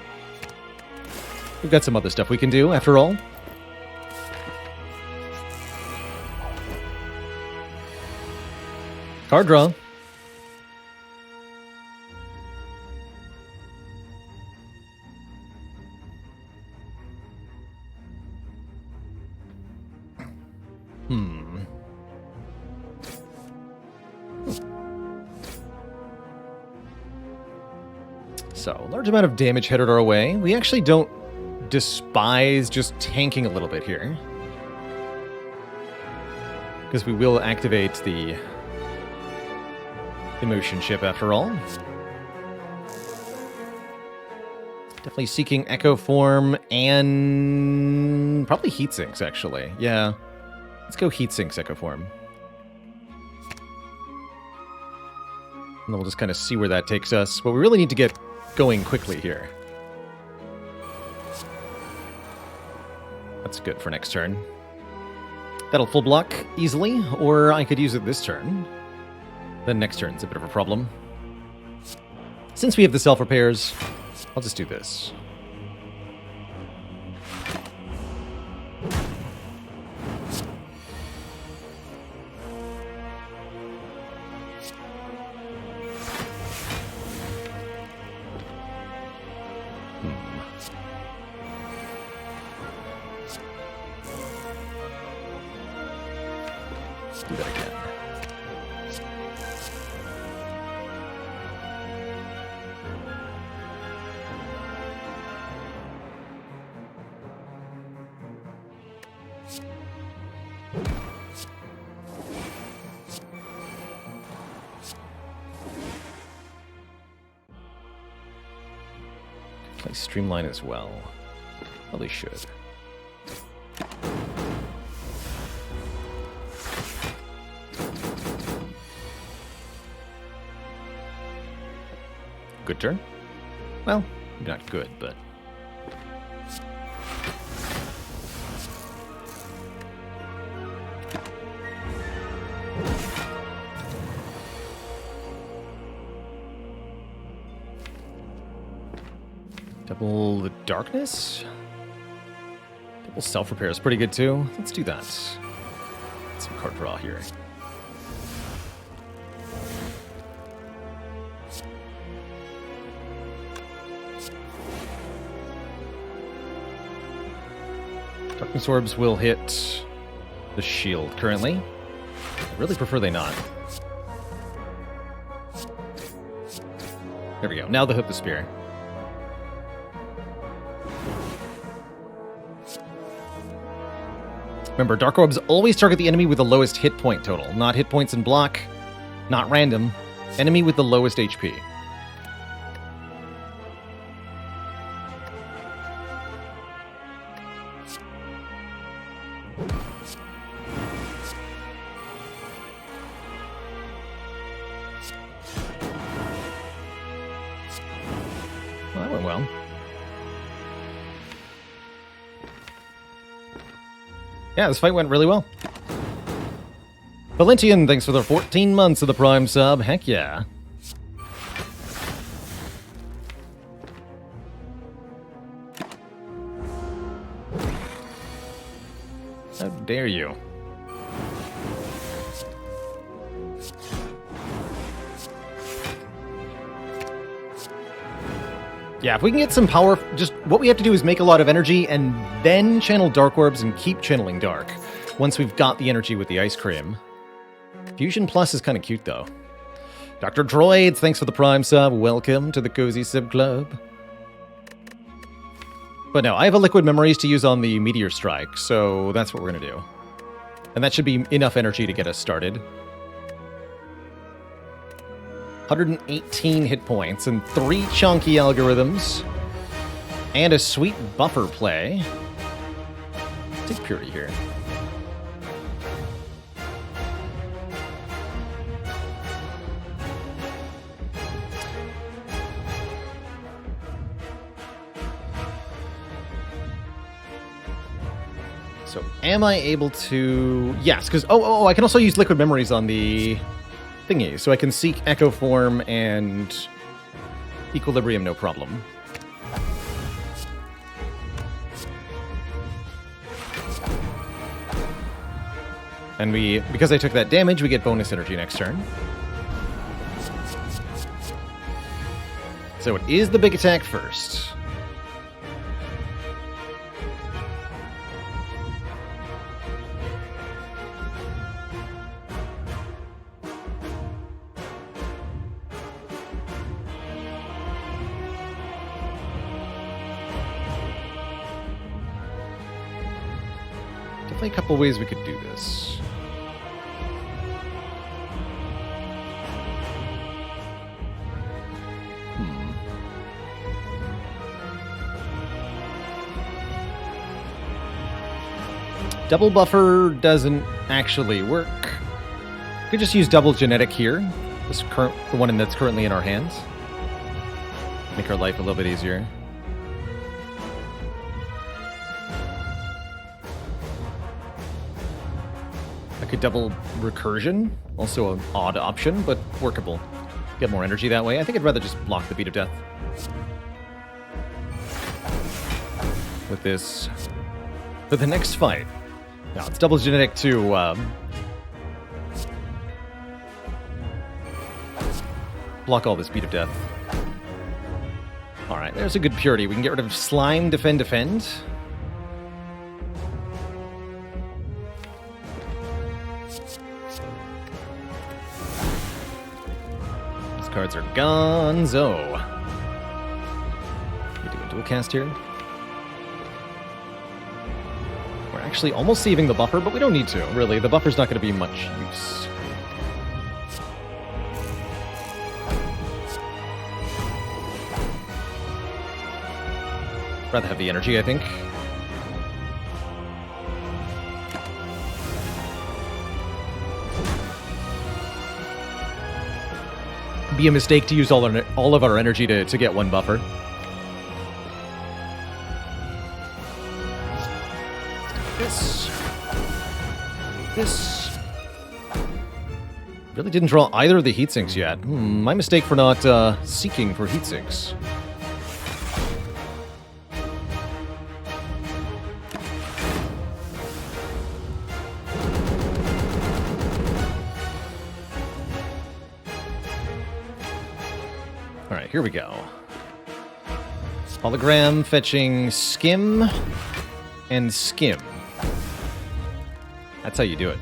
[SPEAKER 2] We've got some other stuff we can do, after all. Card draw. So, large amount of damage headed our way. We actually don't despise just tanking a little bit here, because we will activate the emotion chip after all. Definitely seeking Echo Form and probably Heat Sinks, actually. Yeah. Let's go Heat Sinks Echo Form. And then we'll just kind of see where that takes us. But we really need to get going quickly here. That's good for next turn. That'll full block easily, or I could use it this turn. Then next turn's a bit of a problem. Since we have the self-repairs, I'll just do this. Let's do that again. Play Streamline as well. Probably should. Good turn. Well, not good, but... Double the Darkness? Double Self-Repair is pretty good too. Let's do that. Get some card draw here. Darkness Orbs will hit the shield currently. I really prefer they not. There we go. Now they'll hit the spear. Remember, Dark Orbs always target the enemy with the lowest hit point total. Not hit points in block, not random. Enemy with the lowest HP. Well, that went well. Yeah, this fight went really well. Valentian, thanks for the 14 months of the Prime sub. Heck yeah. dare you? Yeah, if we can get some power, just what we have to do is make a lot of energy and then channel dark orbs and keep channeling dark once we've got the energy with the ice cream. Fusion Plus is kind of cute, though. Dr. Droids, thanks for the Prime sub. Welcome to the Cozy Sub Club. But no, I have a Liquid Memories to use on the Meteor Strike, so that's what we're going to do. And that should be enough energy to get us started. 118 hit points and 3 chunky algorithms. And a sweet buffer play. Take Purity here. So am I able to... Yes, because... Oh, I can also use Liquid Memories on the thingy, so I can seek Echo Form and Equilibrium, no problem. And because I took that damage, we get bonus energy next turn. So it is the big attack first. Definitely a couple ways we could do this. Double buffer doesn't actually work. We could just use double genetic here. The one that's currently in our hands. Make our life a little bit easier. I could double recursion. Also an odd option, but workable. Get more energy that way. I think I'd rather just block the Beat of Death. With this. For the next fight. No, it's double genetic to block all this Beat of Death. Alright, there's a good purity. We can get rid of Slime, Defend. These cards are gonzo. We do a dual cast here. Actually almost saving the buffer, but we don't need to, really. The buffer's not going to be much use. Rather have the energy, I think. Be a mistake to use all of our energy to get one buffer. This really didn't draw either of the heatsinks yet. My mistake for not seeking for heatsinks. Alright, here we go. Hologram fetching Skim and Skim. That's how you do it.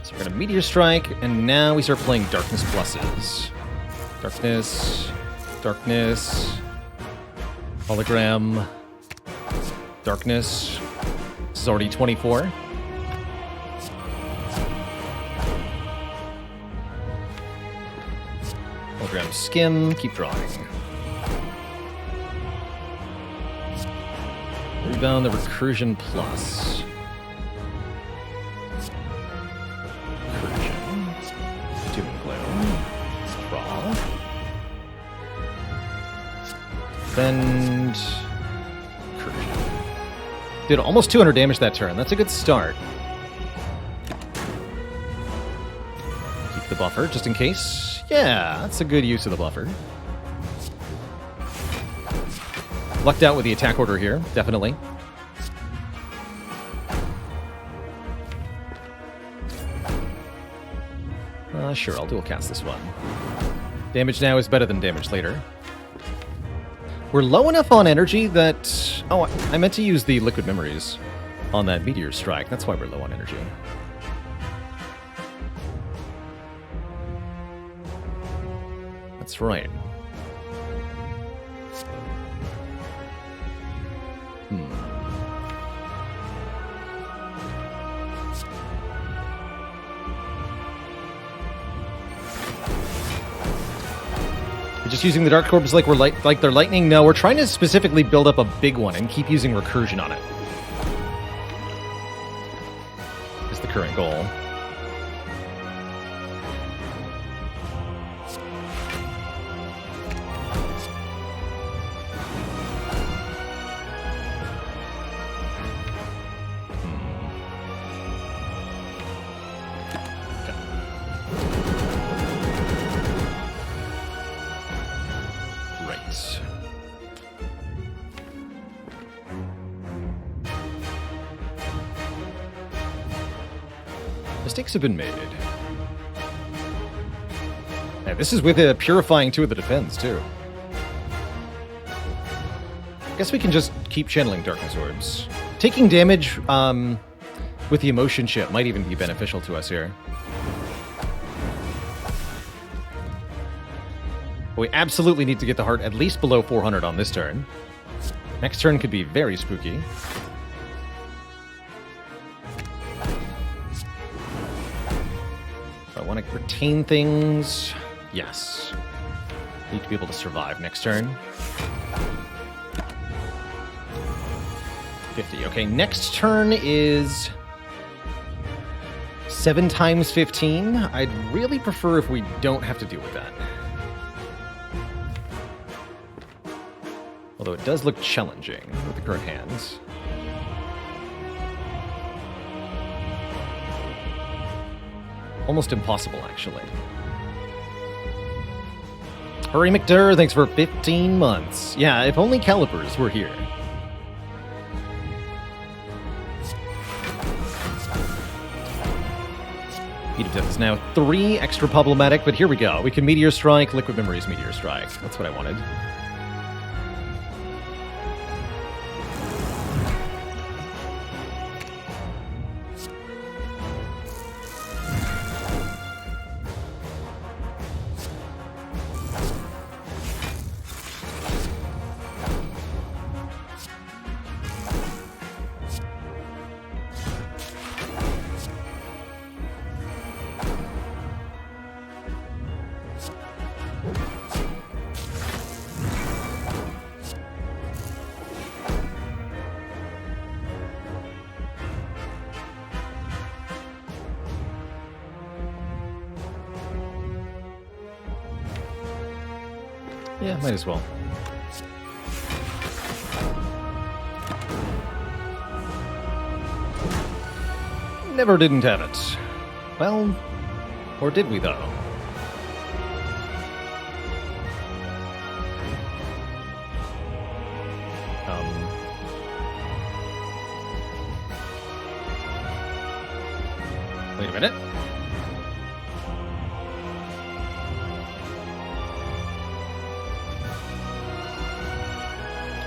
[SPEAKER 2] So we're going to Meteor Strike, and now we start playing Darkness Pluses. Darkness, Hologram, Darkness. This is already 24. Hologram Skim, keep drawing. Rebound the Recursion Plus. Recursion. Doom and Gloom. Let's draw. Defend. Incursion. Did almost 200 damage that turn. That's a good start. Keep the buffer, just in case. Yeah, that's a good use of the buffer. Lucked out with the attack order here, definitely. Sure, I'll dual cast this one. Damage now is better than damage later. We're low enough on energy that... Oh, I meant to use the Liquid Memories on that Meteor Strike. That's why we're low on energy. That's right. We're just using the Dark Orbs like we're like they're lightning? No, we're trying to specifically build up a big one and keep using recursion on it. Is the current goal. Mistakes have been made. Yeah, this is with a Purifying 2 of the defense, too. I guess we can just keep channeling Darkness Orbs. Taking damage with the Emotion Chip might even be beneficial to us here. But we absolutely need to get the heart at least below 400 on this turn. Next turn could be very spooky. I want to retain things. Yes. Need to be able to survive next turn. 50. Okay, next turn is 7 times 15. I'd really prefer if we don't have to deal with that. Although it does look challenging with the current hands. Almost impossible, actually. Hurry McDurr, thanks for 15 months. Yeah, if only Calipers were here. Beat of Death is now 3, extra problematic, but here we go. We can Meteor Strike, Liquid Memories Meteor Strike. That's what I wanted. Yeah, might as well. Never didn't have it. Well, or did we, though? Wait a minute.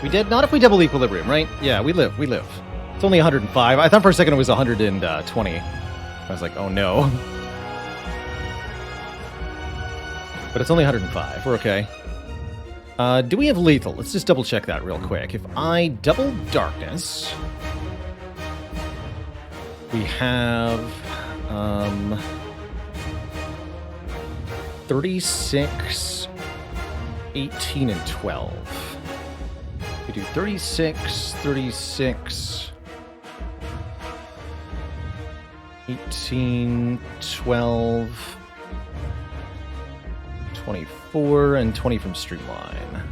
[SPEAKER 2] We did? Not if we double equilibrium, right? Yeah, we live. It's only 105. I thought for a second it was 120. I was like, oh no. But it's only 105. We're okay. Do we have lethal? Let's just double check that real quick. If I double darkness, we have 36, 18, and 12. We do 36, 36, 18, 12, 24, and 20 from Streamline.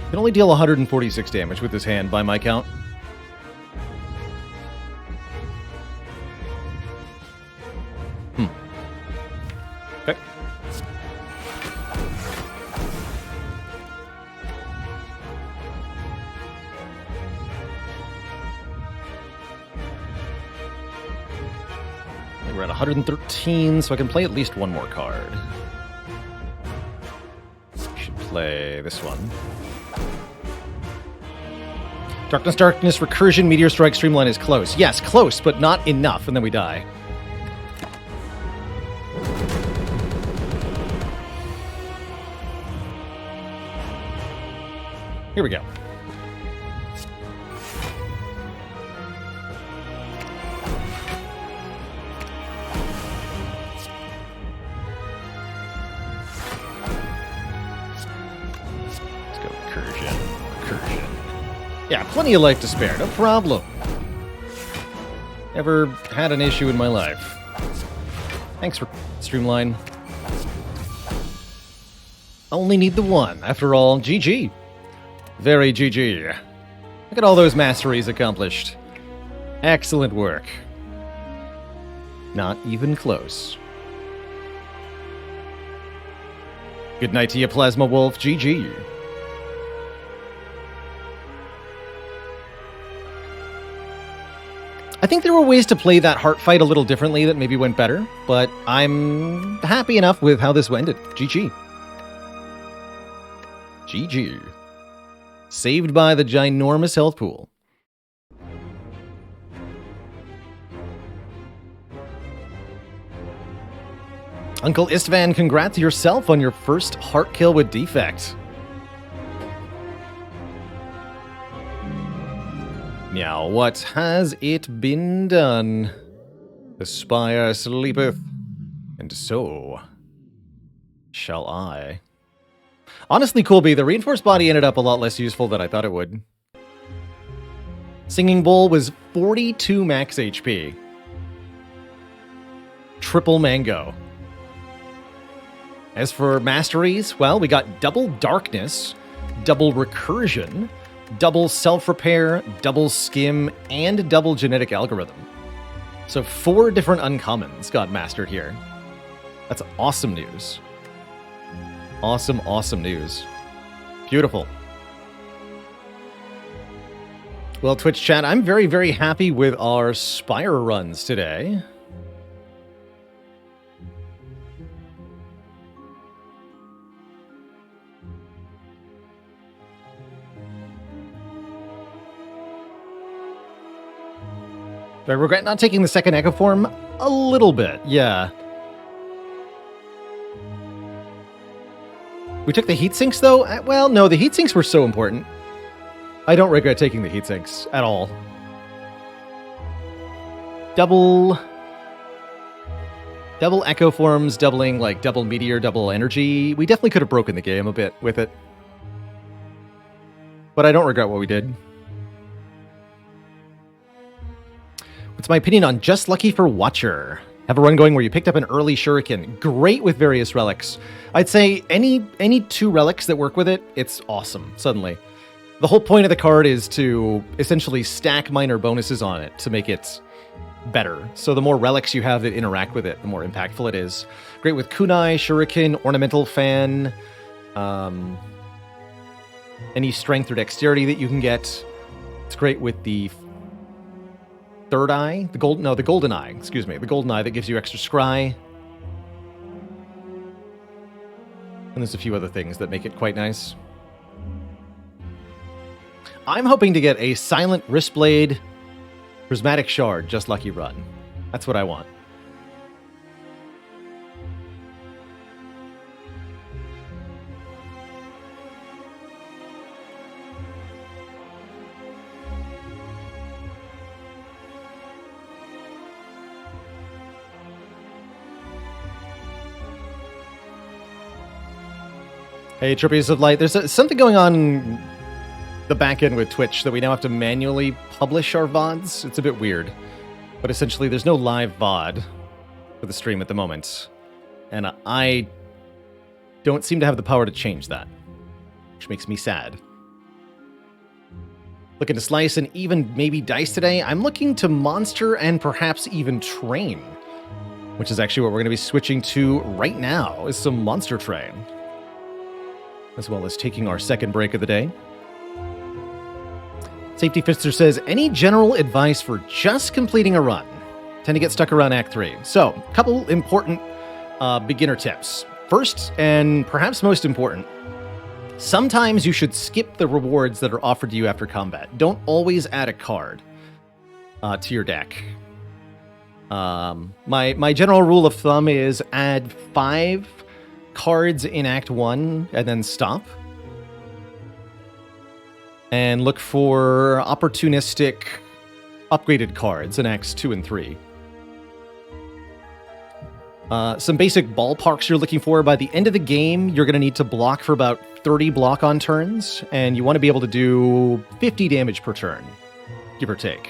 [SPEAKER 2] Can only deal 146 damage with this hand by my count. Okay. We're at 113, so I can play at least one more card. Should play this one. Darkness, Darkness, Recursion, Meteor Strike, Streamline is close. Yes, close, but not enough, and then we die. Here we go. Let's go Recursion. Yeah, plenty of life to spare, no problem. Never had an issue in my life. Thanks for Streamline. Only need the one. After all, GG. Very GG. Look at all those masteries accomplished. Excellent work. Not even close. Good night to you, Plasma Wolf. GG. I think there were ways to play that heart fight a little differently that maybe went better, but I'm happy enough with how this ended. GG. GG. Saved by the ginormous health pool. Uncle Istvan, congrats yourself on your first heart kill with Defect. Meow, what has it been done? The Spire sleepeth, and so shall I. Honestly, Colby, the reinforced body ended up a lot less useful than I thought it would. Singing Bowl was 42 max HP. Triple Mango. As for masteries, well, we got double Darkness, double Recursion, double Self-Repair, double Skim, and double Genetic Algorithm. So 4 different uncommons got mastered here. That's awesome news. Awesome, awesome news. Beautiful. Well, Twitch chat, I'm very, very happy with our Spire runs today. Do I regret not taking the second Echo Form? A little bit, yeah. We took the heat sinks, though? Well, no, the heat sinks were so important. I don't regret taking the heat sinks at all. Double Echo Forms, doubling, like, double Meteor, double Energy. We definitely could have broken the game a bit with it. But I don't regret what we did. What's my opinion on Just Lucky for Watcher? Have a run going where you picked up an early Shuriken. Great with various relics. I'd say any 2 relics that work with it, it's awesome, suddenly. The whole point of the card is to essentially stack minor bonuses on it to make it better. So the more relics you have that interact with it, the more impactful it is. Great with Kunai, Shuriken, Ornamental Fan, any strength or dexterity that you can get. It's great with the third eye, the golden eye, excuse me, the golden eye that gives you extra scry. And there's a few other things that make it quite nice. I'm hoping to get a Silent Wristblade Prismatic Shard Just Lucky run. That's what I want. Hey, Trippies of Light, there's something going on the back end with Twitch that we now have to manually publish our VODs. It's a bit weird. But essentially, there's no live VOD for the stream at the moment. And I don't seem to have the power to change that, which makes me sad. Looking to slice and even maybe dice today. I'm looking to monster and perhaps even train, which is actually what we're going to be switching to right now, is some monster train, as well as taking our second break of the day. Safety Fister says, any general advice for just completing a run? Tend to get stuck around Act 3. So, a couple important beginner tips. First, and perhaps most important, sometimes you should skip the rewards that are offered to you after combat. Don't always add a card to your deck. My general rule of thumb is add 5 cards in Act 1 and then stop. And look for opportunistic upgraded cards in Acts 2 and 3. Some basic ballparks you're looking for. By the end of the game, you're going to need to block for about 30 block-on turns, and you want to be able to do 50 damage per turn, give or take.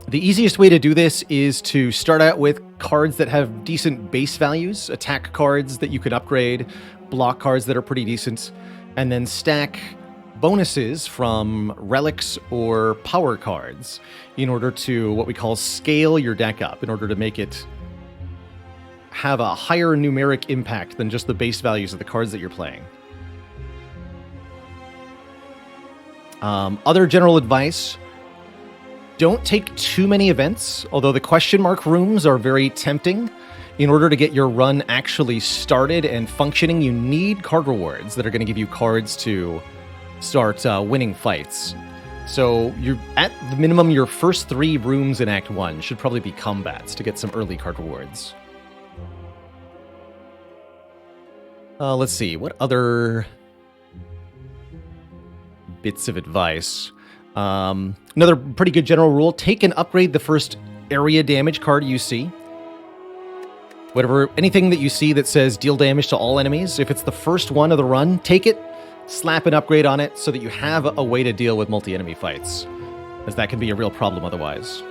[SPEAKER 2] The easiest way to do this is to start out with cards that have decent base values, attack cards that you can upgrade, block cards that are pretty decent, and then stack bonuses from relics or power cards in order to what we call scale your deck up, in order to make it have a higher numeric impact than just the base values of the cards that you're playing. Other general advice, don't take too many events, although the question mark rooms are very tempting. In order to get your run actually started and functioning, you need card rewards that are going to give you cards to start winning fights. So you're at the minimum, your first 3 rooms in Act 1 should probably be combats to get some early card rewards. Let's see, what other bits of advice? Another pretty good general rule, take and upgrade the first area damage card you see. Anything that you see that says deal damage to all enemies, if it's the first one of the run, take it, slap an upgrade on it so that you have a way to deal with multi-enemy fights, as that can be a real problem otherwise.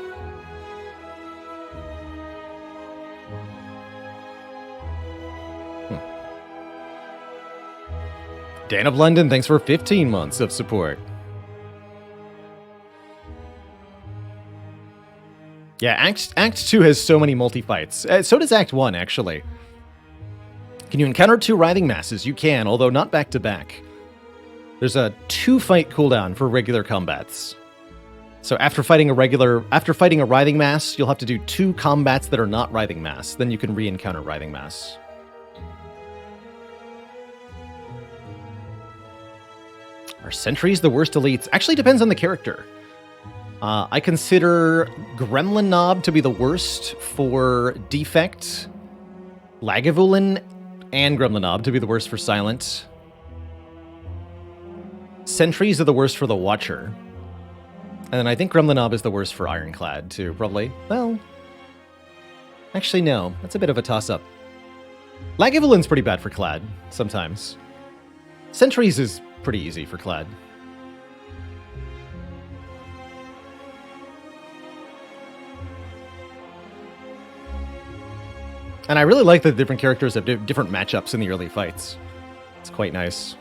[SPEAKER 2] Dan of London, thanks for 15 months of support. Yeah, Act 2 has so many multi-fights. So does Act 1, actually. Can you encounter 2 Writhing Masses? You can, although not back-to-back. There's a 2-fight cooldown for regular combats. So after fighting a Writhing Mass, you'll have to do 2 combats that are not Writhing Mass. Then you can re-encounter Writhing Mass. Are sentries the worst elites? Actually depends on the character. I consider Gremlin Knob to be the worst for Defect, Lagavulin, and Gremlin Knob to be the worst for Silent. Sentries are the worst for the Watcher. And then I think Gremlin Knob is the worst for Ironclad, too, probably. Well, actually, no. That's a bit of a toss-up. Lagavulin's pretty bad for Clad, sometimes. Sentries is pretty easy for Clad. And I really like that different characters have different matchups in the early fights. It's quite nice.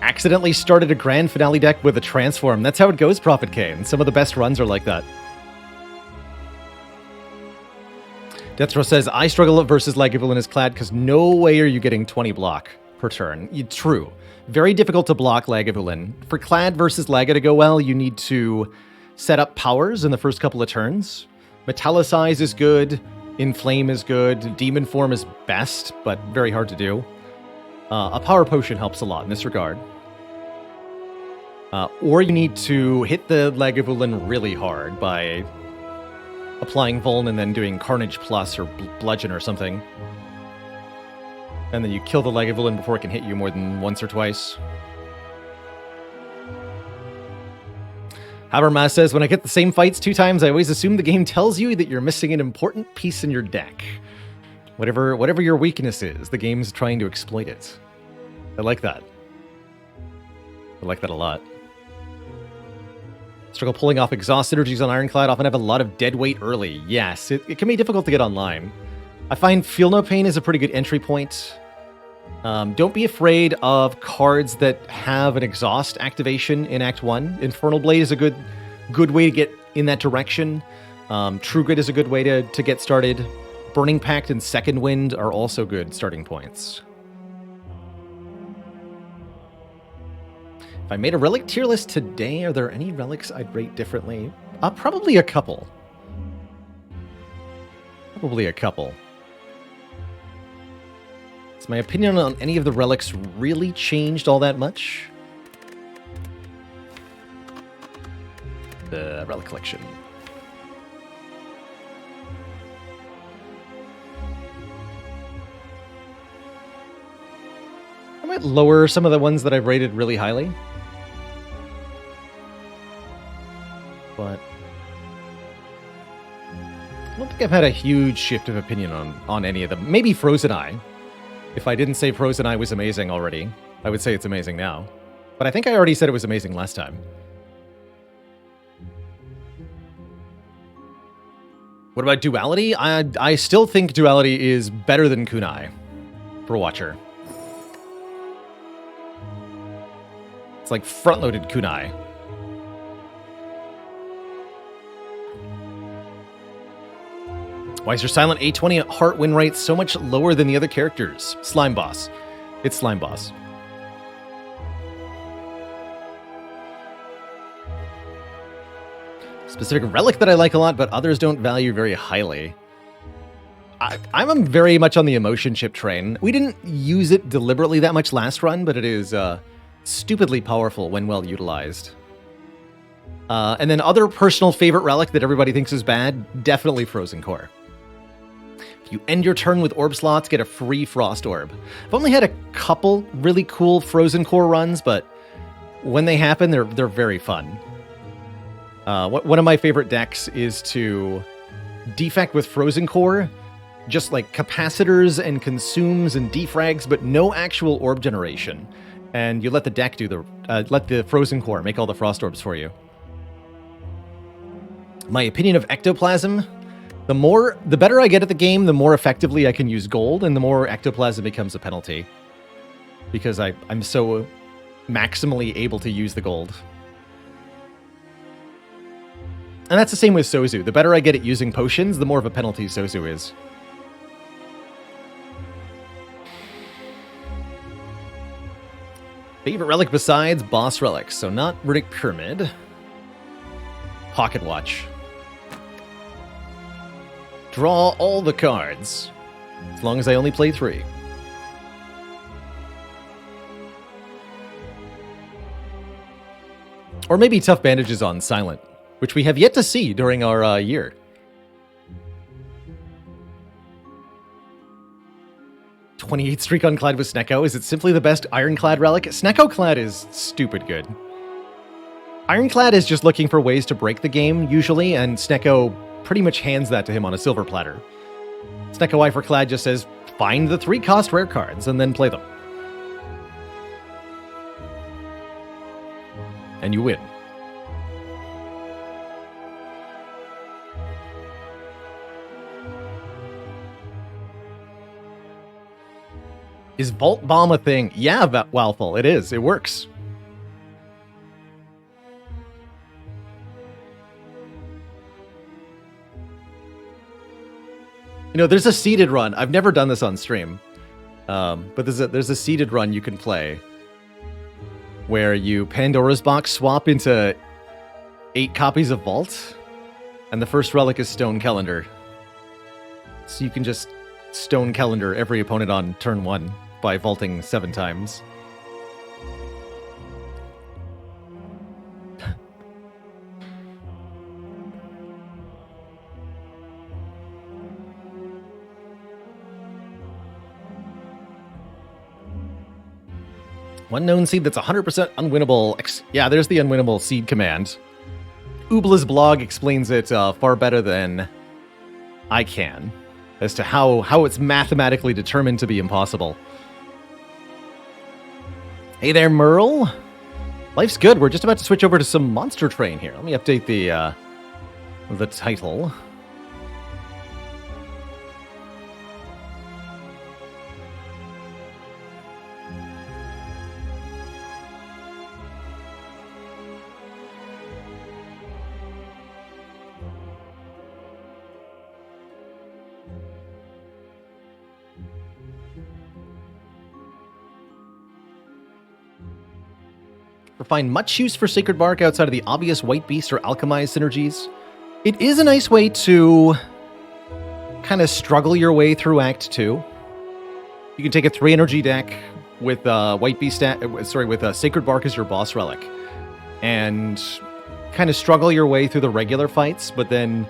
[SPEAKER 2] Accidentally started a grand finale deck with a transform. That's how it goes, Prophet Kane. Some of the best runs are like that. Deathrow says, I struggle versus Lagavulin as Clad because no way are you getting 20 block per turn. True. Very difficult to block Lagavulin. For Clad versus Laga to go well, you need to set up powers in the first couple of turns. Metallicize is good. Inflame is good. Demon Form is best, but very hard to do. A Power Potion helps a lot in this regard. Or you need to hit the Lagavulin really hard by applying Vuln and then doing Carnage Plus or Bludgeon or something. And then you kill the Lagavulin before it can hit you more than once or twice. Habermas says, when I get the same fights 2 times, I always assume the game tells you that you're missing an important piece in your deck. Whatever your weakness is, the game's trying to exploit it. I like that. I like that a lot. Struggle pulling off exhaust synergies on Ironclad, often have a lot of dead weight early. Yes, it can be difficult to get online. I find Feel No Pain is a pretty good entry point. Don't be afraid of cards that have an exhaust activation in Act 1. Infernal Blade is a good way to get in that direction. True Grit is a good way to get started. Burning Pact and Second Wind are also good starting points. If I made a relic tier list today, are there any relics I'd rate differently? Probably a couple. Probably a couple. Has my opinion on any of the relics really changed all that much? The relic collection. I might lower some of the ones that I've rated really highly. But I don't think I've had a huge shift of opinion on any of them. Maybe Frozen Eye. If I didn't say Frozen Eye was amazing already, I would say it's amazing now. But I think I already said it was amazing last time. What about Duality? I still think Duality is better than Kunai for Watcher. It's like front-loaded Kunai. Why is your silent A20 heart win rate so much lower than the other characters? Slime Boss. It's Slime Boss. Specific relic that I like a lot, but others don't value very highly. I'm very much on the emotion chip train. We didn't use it deliberately that much last run, but it is stupidly powerful when well utilized. And then other personal favorite relic that everybody thinks is bad, definitely Frozen Core. You end your turn with orb slots, get a free Frost Orb. I've only had a couple really cool Frozen Core runs, but when they happen, they're very fun. One of my favorite decks is to Defect with Frozen Core, just like capacitors and consumes and defrags, but no actual orb generation. And you let the deck do let the Frozen Core make all the Frost Orbs for you. My opinion of Ectoplasm: the better I get at the game, the more effectively I can use gold, and the more Ectoplasm becomes a penalty. Because I'm so maximally able to use the gold. And that's the same with Sozu. The better I get at using potions, the more of a penalty Sozu is. Favorite relic besides boss relics. So not Riddick Pyramid. Pocket Watch. Draw all the cards. As long as I only play 3. Or maybe Tough Bandages on Silent, which we have yet to see during our year. 28 streak on Clad with Snecko. Is it simply the best Ironclad relic? Snecko Clad is stupid good. Ironclad is just looking for ways to break the game, usually, and Snecko pretty much hands that to him on a silver platter. Snecko Eye for Clad just says, find the 3-cost rare cards, and then play them. And you win. Is Vault Bomb a thing? Yeah, Walful, it is. It works. You know, there's a seeded run. I've never done this on stream. But there's a seeded run you can play where you Pandora's Box swap into 8 copies of Vault, and the first relic is Stone Calendar. So you can just Stone Calendar every opponent on turn 1 by vaulting 7 times. One known seed that's 100% unwinnable. Yeah, there's the unwinnable seed command. Oobla's blog explains it far better than I can as to how it's mathematically determined to be impossible. Hey there, Merle. Life's good. We're just about to switch over to some Monster Train here. Let me update the title. find much use for Sacred Bark outside of the obvious White Beast or Alchemized synergies. It is a nice way to kind of struggle your way through Act 2. You can take a 3 energy deck with White Beast, with Sacred Bark as your boss relic, and kind of struggle your way through the regular fights, but then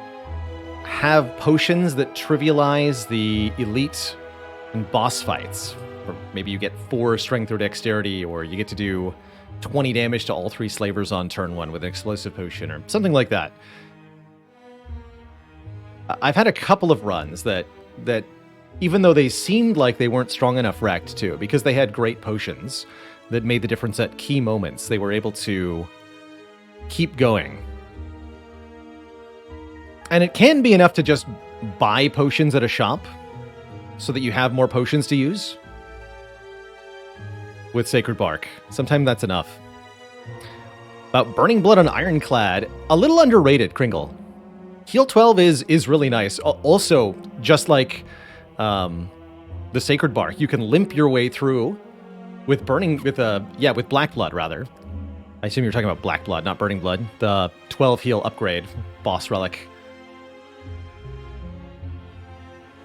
[SPEAKER 2] have potions that trivialize the elite and boss fights. Or maybe you get 4 strength or dexterity, or you get to do 20 damage to all 3 slavers on turn 1 with an explosive potion, or something like that. I've had a couple of runs that even though they seemed like they weren't strong enough for Act 2, because they had great potions that made the difference at key moments, they were able to keep going. And it can be enough to just buy potions at a shop so that you have more potions to use with Sacred Bark. Sometimes that's enough. About Burning Blood on Ironclad, a little underrated, Kringle. Heal 12 is really nice. Also, just like the Sacred Bark, you can limp your way through with Black Blood, rather. I assume you're talking about Black Blood, not Burning Blood. The 12 heal upgrade boss relic.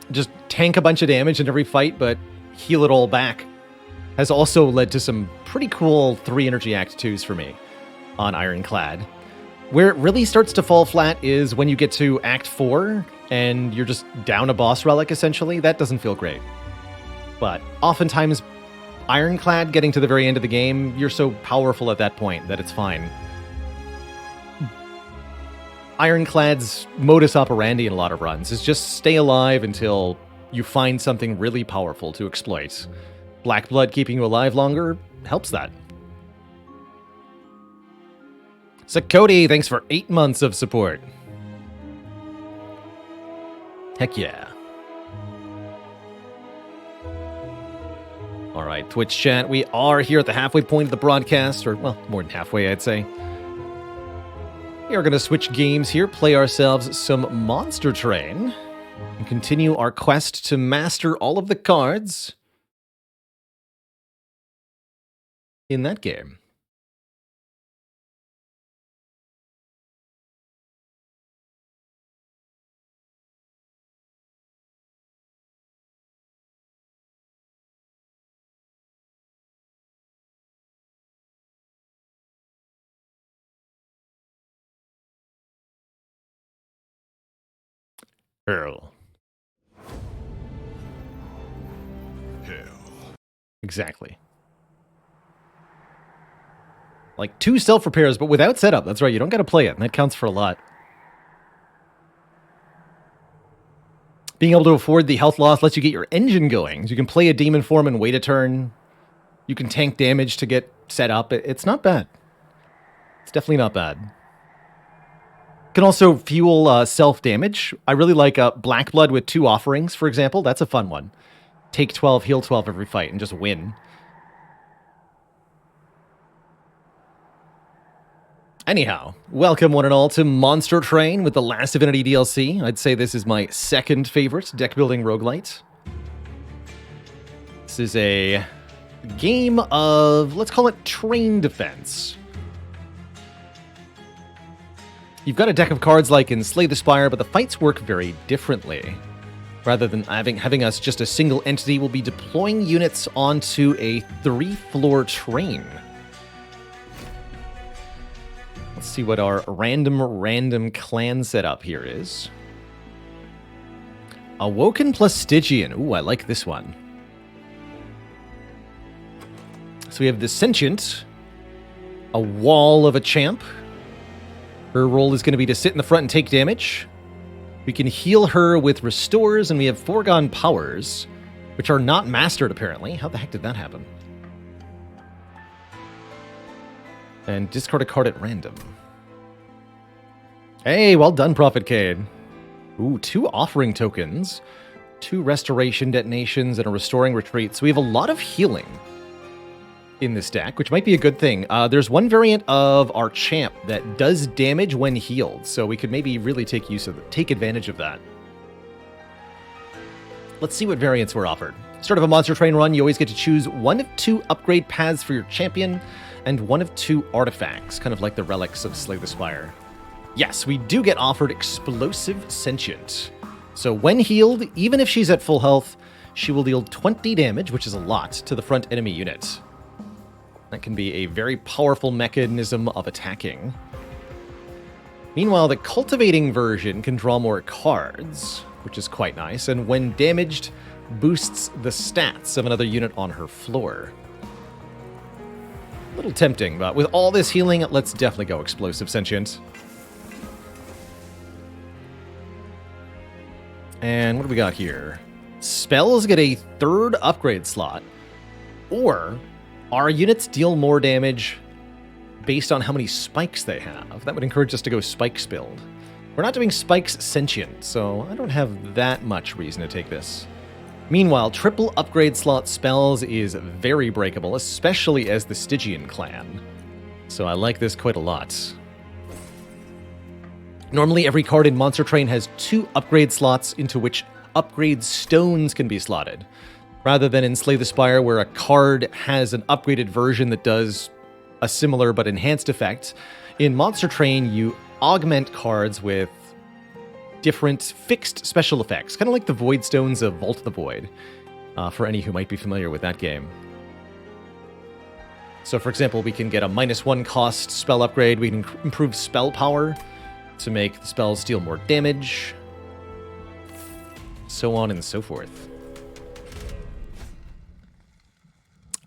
[SPEAKER 2] Just tank a bunch of damage in every fight, but heal it all back. Has also led to some pretty cool 3 energy Act 2s for me on Ironclad. Where it really starts to fall flat is when you get to Act 4 and you're just down a boss relic, essentially. That doesn't feel great. But oftentimes, Ironclad, getting to the very end of the game, you're so powerful at that point that it's fine. Ironclad's modus operandi in a lot of runs is just stay alive until you find something really powerful to exploit. Black Blood keeping you alive longer helps that. So Cody, thanks for 8 months of support. Heck yeah. All right, Twitch chat, we are here at the halfway point of the broadcast, or, well, more than halfway, I'd say. We are going to switch games here, play ourselves some Monster Train, and continue our quest to master all of the cards in that game. Hell. Exactly. Like 2 self-repairs, but without setup. That's right, you don't got to play it, and that counts for a lot. Being able to afford the health loss lets you get your engine going. So you can play a demon form and wait a turn. You can tank damage to get set up. It's not bad. It's definitely not bad. Can also fuel self-damage. I really like Black Blood with 2 offerings, for example. That's a fun one. Take 12, heal 12 every fight, and just win. Anyhow, welcome one and all to Monster Train with the Last Divinity DLC. I'd say this is my second favorite deck-building roguelite. This is a game of, let's call it train defense. You've got a deck of cards like in Slay the Spire, but the fights work very differently. Rather than having us just a single entity, we'll be deploying units onto a 3-floor train. Let's see what our random clan setup here is. Awoken plus Stygian. Ooh, I like this one. So we have the Sentient, a Wall of a Champ. Her role is going to be to sit in the front and take damage. We can heal her with Restores, and we have Foregone Powers, which are not mastered, apparently. How the heck did that happen? And discard a card at random. Hey, well done, Prophet Cade. Ooh, 2 Offering Tokens, 2 Restoration Detonations, and a Restoring Retreat. So we have a lot of healing in this deck, which might be a good thing. There's one variant of our champ that does damage when healed, so we could maybe really take advantage of that. Let's see what variants were offered. Start of a Monster Train run, you always get to choose one of 2 upgrade paths for your champion and one of 2 artifacts, kind of like the relics of Slay the Spire. Yes, we do get offered Explosive Sentient. So when healed, even if she's at full health, she will deal 20 damage, which is a lot, to the front enemy unit. That can be a very powerful mechanism of attacking. Meanwhile, the Cultivating version can draw more cards, which is quite nice, and when damaged, boosts the stats of another unit on her floor. A little tempting, but with all this healing, let's definitely go Explosive Sentient. And what do we got here? Spells get a 3rd upgrade slot, or our units deal more damage based on how many spikes they have. That would encourage us to go Spikes build. We're not doing Spikes Sentient, so I don't have that much reason to take this. Meanwhile, triple upgrade slot spells is very breakable, especially as the Stygian clan. So I like this quite a lot. Normally, every card in Monster Train has 2 upgrade slots into which upgrade stones can be slotted, rather than in Slay the Spire, where a card has an upgraded version that does a similar but enhanced effect. In Monster Train, you augment cards with different fixed special effects, kind of like the Void Stones of Vault of the Void, for any who might be familiar with that game. So, for example, we can get a -1 cost spell upgrade, we can improve spell power to make the spells deal more damage, so on and so forth.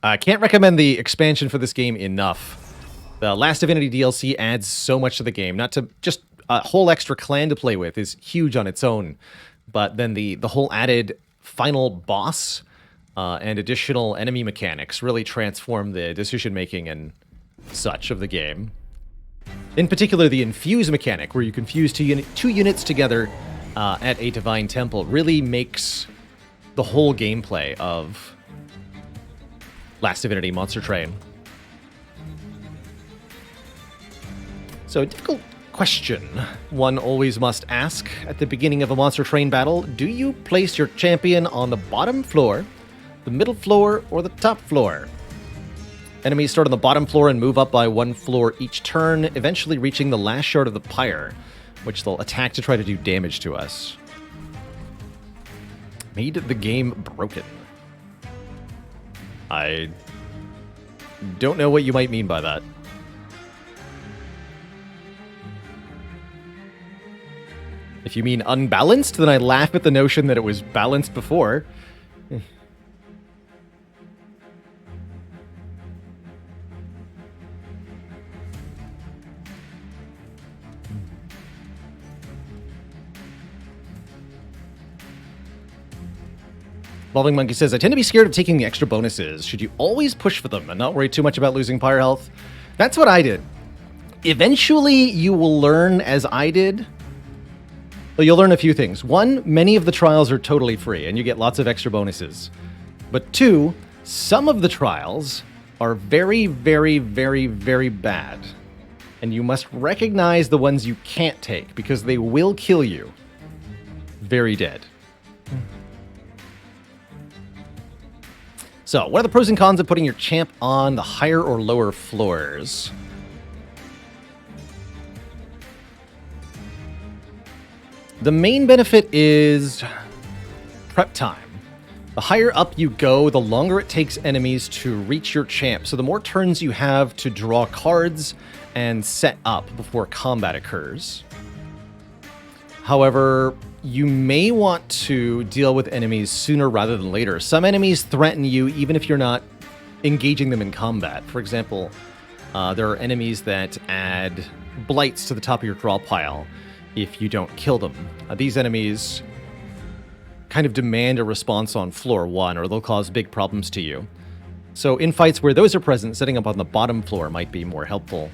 [SPEAKER 2] I can't recommend the expansion for this game enough. The Last Divinity DLC adds so much to the game. Not to just a whole extra clan to play with is huge on its own, but then the whole added final boss and additional enemy mechanics really transform the decision making and such of the game. In particular, the infuse mechanic, where you can fuse 2 units together at a divine temple, really makes the whole gameplay of Last Divinity Monster Train. So, a difficult question one always must ask at the beginning of a Monster Train battle. Do you place your champion on the bottom floor, the middle floor, or the top floor? Enemies start on the bottom floor and move up by 1 floor each turn, eventually reaching the last shard of the pyre, which they'll attack to try to do damage to us. Made the game broken. I don't know what you might mean by that. If you mean unbalanced, then I laugh at the notion that it was balanced before. Evolving Monkey says, I tend to be scared of taking the extra bonuses. Should you always push for them and not worry too much about losing pyre health? That's what I did. Eventually, you will learn as I did. Well, you'll learn a few things. 1, many of the trials are totally free, and you get lots of extra bonuses. But 2, some of the trials are very, very, very, very bad. And you must recognize the ones you can't take, because they will kill you. Very dead. So, what are the pros and cons of putting your champ on the higher or lower floors? The main benefit is prep time. The higher up you go, the longer it takes enemies to reach your champ, so the more turns you have to draw cards and set up before combat occurs. However, you may want to deal with enemies sooner rather than later. Some enemies threaten you even if you're not engaging them in combat. For example, there are enemies that add blights to the top of your draw pile if you don't kill them. These enemies kind of demand a response on floor 1, or they'll cause big problems to you. So in fights where those are present, setting up on the bottom floor might be more helpful.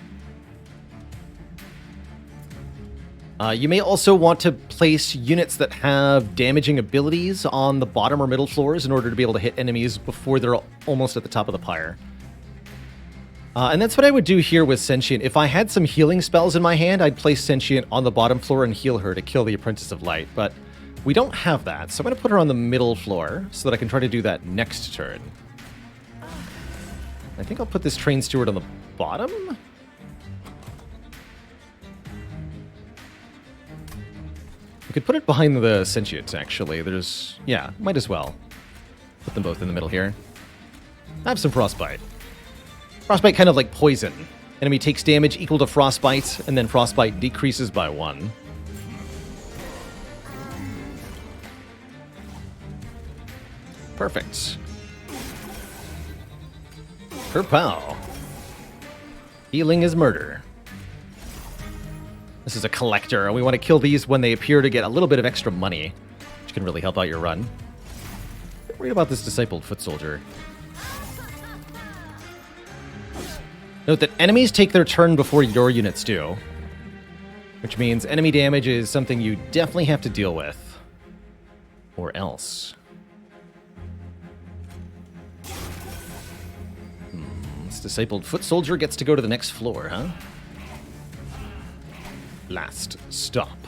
[SPEAKER 2] You may also want to place units that have damaging abilities on the bottom or middle floors in order to be able to hit enemies before they're almost at the top of the pyre. And that's what I would do here with Sentient. If I had some healing spells in my hand, I'd place Sentient on the bottom floor and heal her to kill the Apprentice of Light. But We don't have that, so I'm going to put her on the middle floor so that I can try to do that next turn. I think I'll put this train steward on the bottom. We could put it behind the sentient, actually. There's... yeah, might as well. Put them both in the middle here. I have some frostbite. Frostbite kind of like poison. Enemy takes damage equal to frostbite, and then frostbite decreases by 1. Perfect. Kerpow. Healing is murder. This is a collector, and we want to kill these when they appear to get a little bit of extra money, which can really help out your run. Read about this discipled foot soldier. Note that enemies take their turn before your units do, which means enemy damage is something you definitely have to deal with, or else. This discipled foot soldier gets to go to the next floor, huh? Last stop.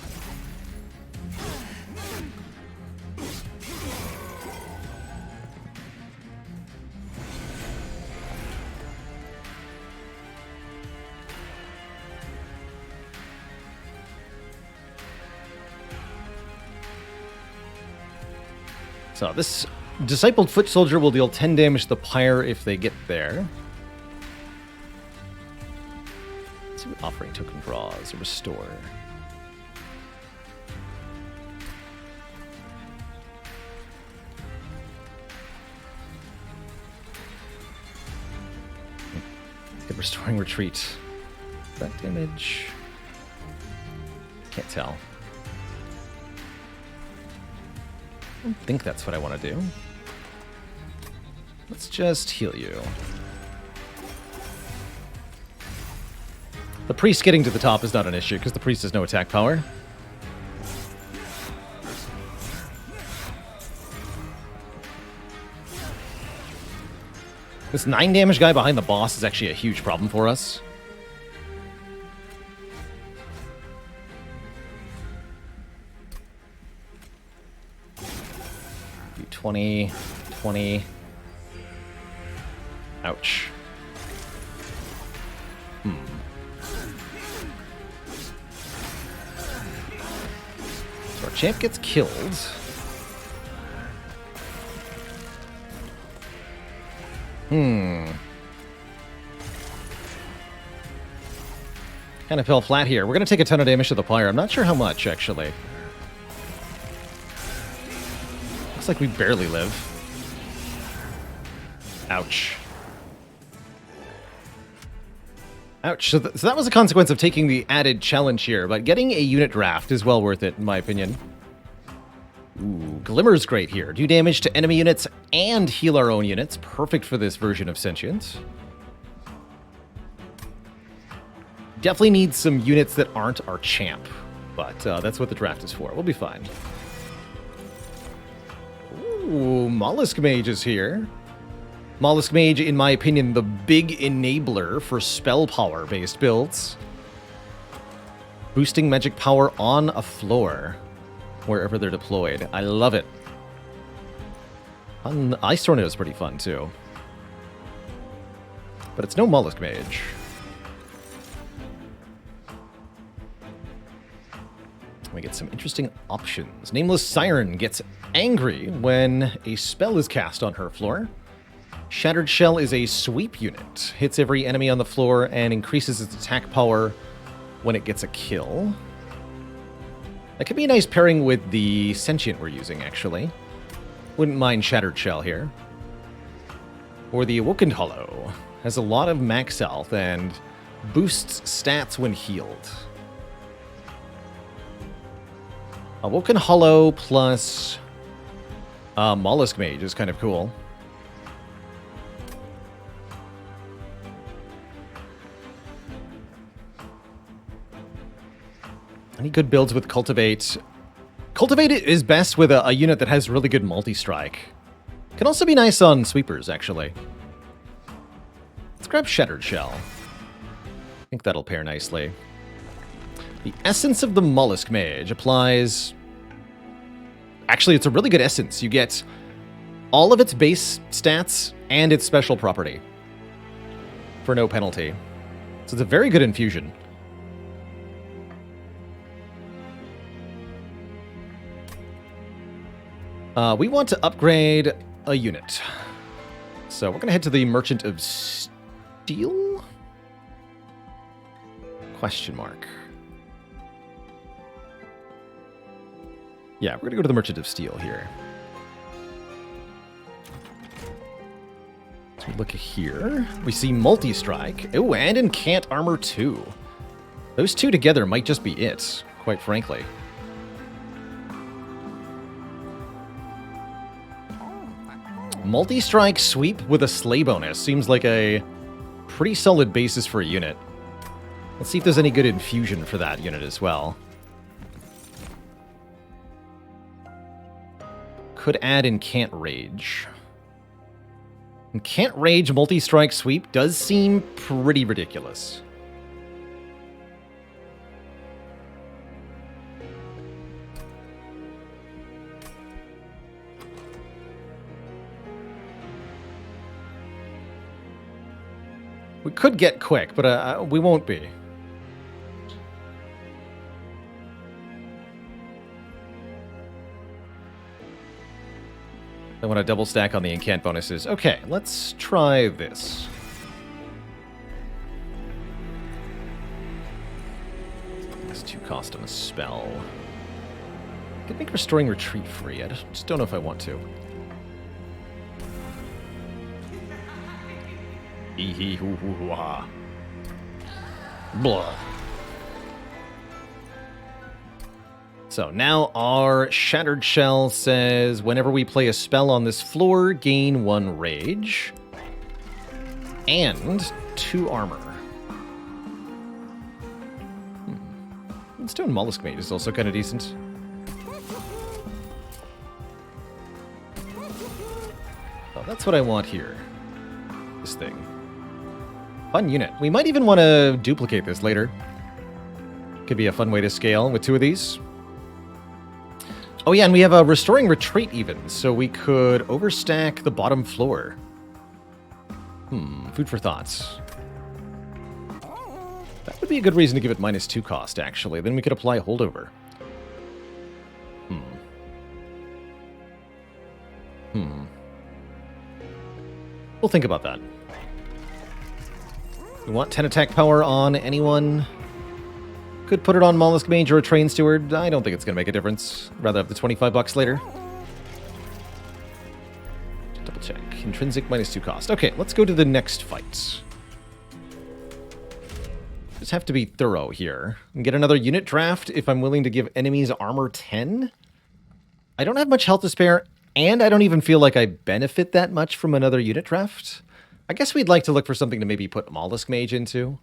[SPEAKER 2] So this discipled foot soldier will deal 10 damage to the pyre if they get there. Let's see what offering token draws. Restore. Get restoring retreat. That damage. Can't tell. I don't think that's what I want to do. Let's just heal you. The priest getting to the top is not an issue, because the priest has no attack power. This 9 damage guy behind the boss is actually a huge problem for us. 20, 20. Ouch. So our champ gets killed. Kind of fell flat here. We're going to take a ton of damage to the pyre. I'm not sure how much, actually. Looks like we barely live. Ouch. Ouch. So that was a consequence of taking the added challenge here, but getting a unit draft is well worth it, in my opinion. Ooh, Glimmer's great here. Do damage to enemy units and heal our own units. Perfect for this version of Sentient. Definitely need some units that aren't our champ, but that's what the draft is for. We'll be fine. Ooh, Mollusk Mage is here. Mollusk Mage, in my opinion, the big enabler for spell power-based builds. Boosting magic power on a floor, wherever they're deployed. I love it. Ice Tornado is pretty fun, too. But it's no Mollusk Mage. We get some interesting options. Nameless Siren gets angry when a spell is cast on her floor. Shattered Shell is a sweep unit. Hits every enemy on the floor and increases its attack power when it gets a kill. That could be a nice pairing with the Sentient we're using, actually. Wouldn't mind Shattered Shell here. Or the Awoken Hollow. Has a lot of max health and boosts stats when healed. Awoken Hollow plus Mollusk Mage is kind of cool. Any good builds with Cultivate? Cultivate is best with a unit that has really good multi-strike. Can also be nice on sweepers, actually. Let's grab Shattered Shell. I think that'll pair nicely. The Essence of the Mollusk Mage applies Actually, it's a really good essence. You get all of its base stats and its special property for no penalty. So it's a very good infusion. We want to upgrade a unit. So we're going to head to the Merchant of Steel? Question mark. Yeah, we're going to go to the Merchant of Steel here. So we look here. We see Multi-Strike. Oh, and Incant Armor 2. Those two together might just be it, quite frankly. Multi-Strike Sweep with a Slay bonus seems like a pretty solid basis for a unit. Let's see if there's any good infusion for that unit as well. Could add Incant Rage. Incant Rage Multi-Strike Sweep does seem pretty ridiculous. We could get quick, but we won't be. I want to double stack on the incant bonuses. Okay, let's try this. It's 2 cost on a spell. Could make Restoring Retreat free. I just don't know if I want to. Hee hoo hoo hoo ha. Blah. So now our Shattered Shell says whenever we play a spell on this floor, gain 1 rage and 2 armor. Stone Mollusk Mage is also kind of decent. Oh, that's what I want here. This thing. Fun unit. We might even want to duplicate this later. Could be a fun way to scale with 2 of these. Oh yeah, and we have a Restoring Retreat even, so we could overstack the bottom floor. Food for thoughts. That would be a good reason to give it -2 cost, actually. Then we could apply Holdover. We'll think about that. We want 10 attack power on anyone. Could put it on Mollusk Mage or a Train Steward. I don't think it's going to make a difference. Rather have the $25 later. Double check. Intrinsic -2 cost. Okay, let's go to the next fight. Just have to be thorough here. And get another unit draft if I'm willing to give enemies armor 10. I don't have much health to spare, and I don't even feel like I benefit that much from another unit draft. I guess we'd like to look for something to maybe put Mollusk Mage into.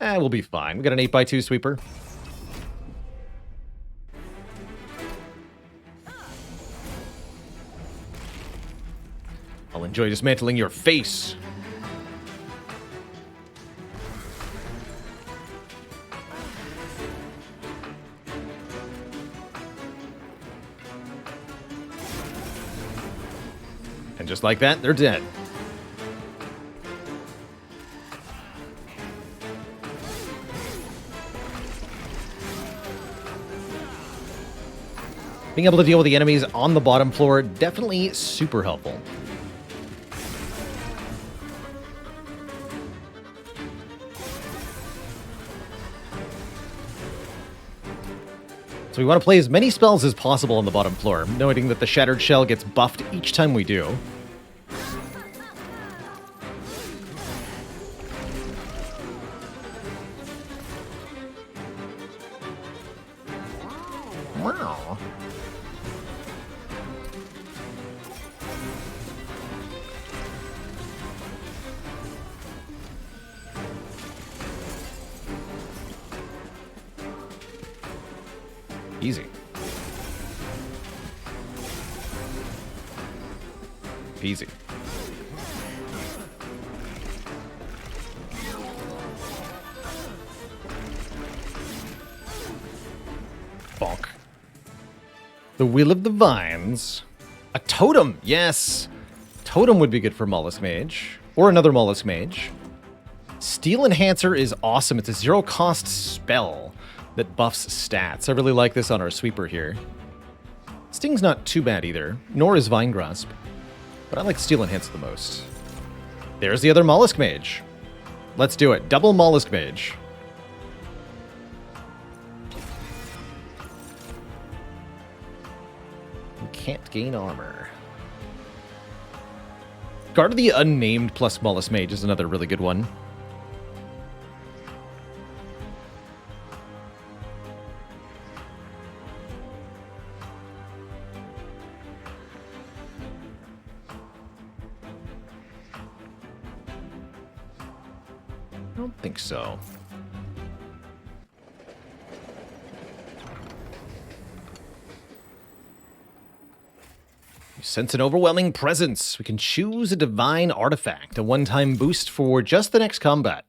[SPEAKER 2] We'll be fine. We got an 8x2 sweeper. I'll enjoy dismantling your face. And just like that, they're dead. Being able to deal with the enemies on the bottom floor, definitely super helpful. So we want to play as many spells as possible on the bottom floor, noting that the Shattered Shell gets buffed each time we do. Wow. Easy. Easy. The Will of the Vines. A Totem, yes. Totem would be good for Mollusk Mage. Or another Mollusk Mage. Steel Enhancer is awesome. It's a zero-cost spell that buffs stats. I really like this on our sweeper here. Sting's not too bad either, nor is Vine Grasp. But I like Steel Enhancer the most. There's the other Mollusk Mage. Let's do it. Double Mollusk Mage. You can't gain armor. Guard of the Unnamed plus Mollusk Mage is another really good one. I don't think so. You sense an overwhelming presence. We can choose a divine artifact, a one-time boost for just the next combat.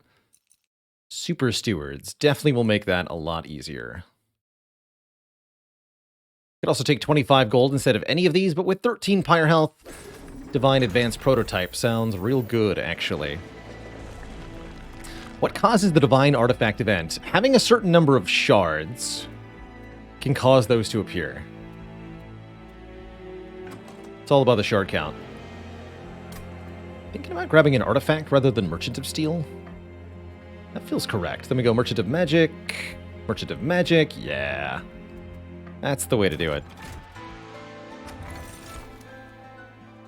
[SPEAKER 2] Super Stewards definitely will make that a lot easier. Could also take 25 gold instead of any of these, but with 13 pyre health, Divine Advanced Prototype sounds real good, actually. What causes the Divine Artifact event? Having a certain number of shards can cause those to appear. It's all about the shard count. Thinking about grabbing an artifact rather than Merchant of Steel? That feels correct. Then we go Merchant of Magic. Merchant of Magic, yeah. That's the way to do it.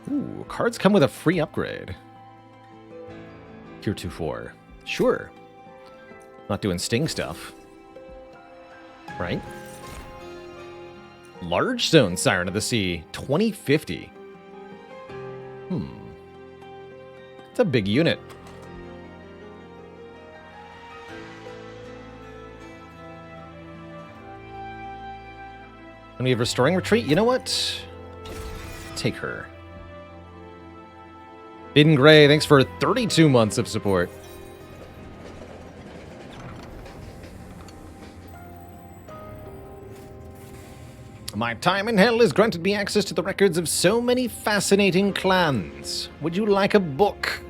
[SPEAKER 2] Ooh, cards come with a free upgrade. Heretofore. Sure. Not doing Sting stuff. Right? Large Stone Siren of the Sea, 2050. It's a big unit. And we have Restoring Retreat. You know what? Take her. Bidden Gray, thanks for 32 months of support. My time in hell has granted me access to the records of so many fascinating clans. Would you like a book?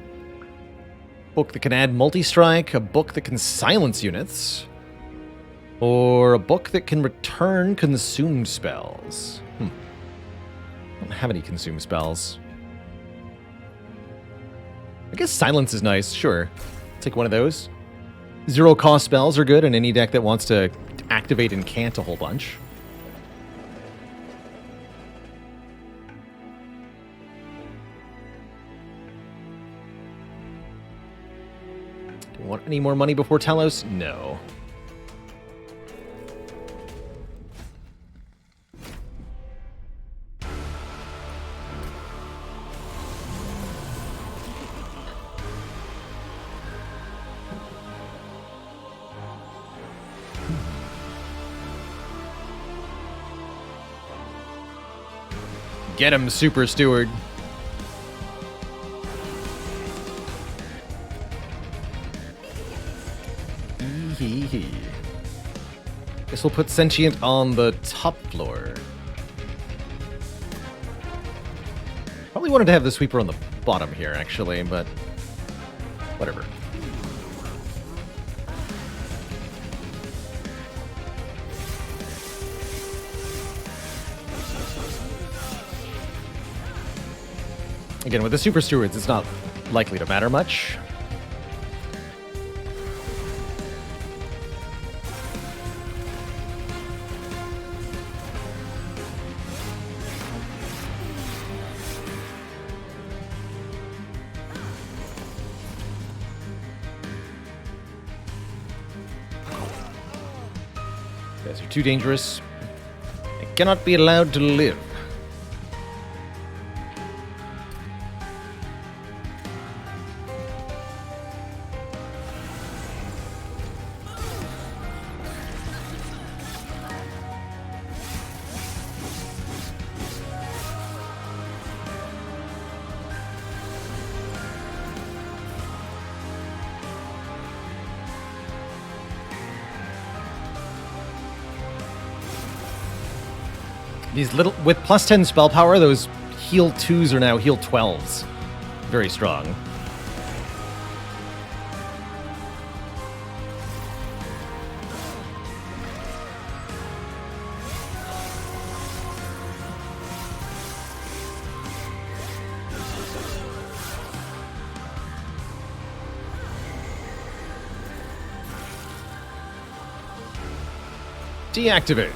[SPEAKER 2] Book that can add multi-strike, a book that can silence units, or a book that can return consumed spells? I don't have any consumed spells. I guess silence is nice, sure. Take one of those. Zero cost spells are good in any deck that wants to activate and cant a whole bunch. Do you want any more money before Talos? No. Get him, Super Steward. Guess we'll put Sentient on the top floor. Probably wanted to have the Sweeper on the bottom here, actually, but whatever. Again, with the Super Stewards, it's not likely to matter much. You guys are too dangerous. They cannot be allowed to live. These little, with plus 10 spell power, those heal 2s are now heal 12s. Very strong. Deactivate.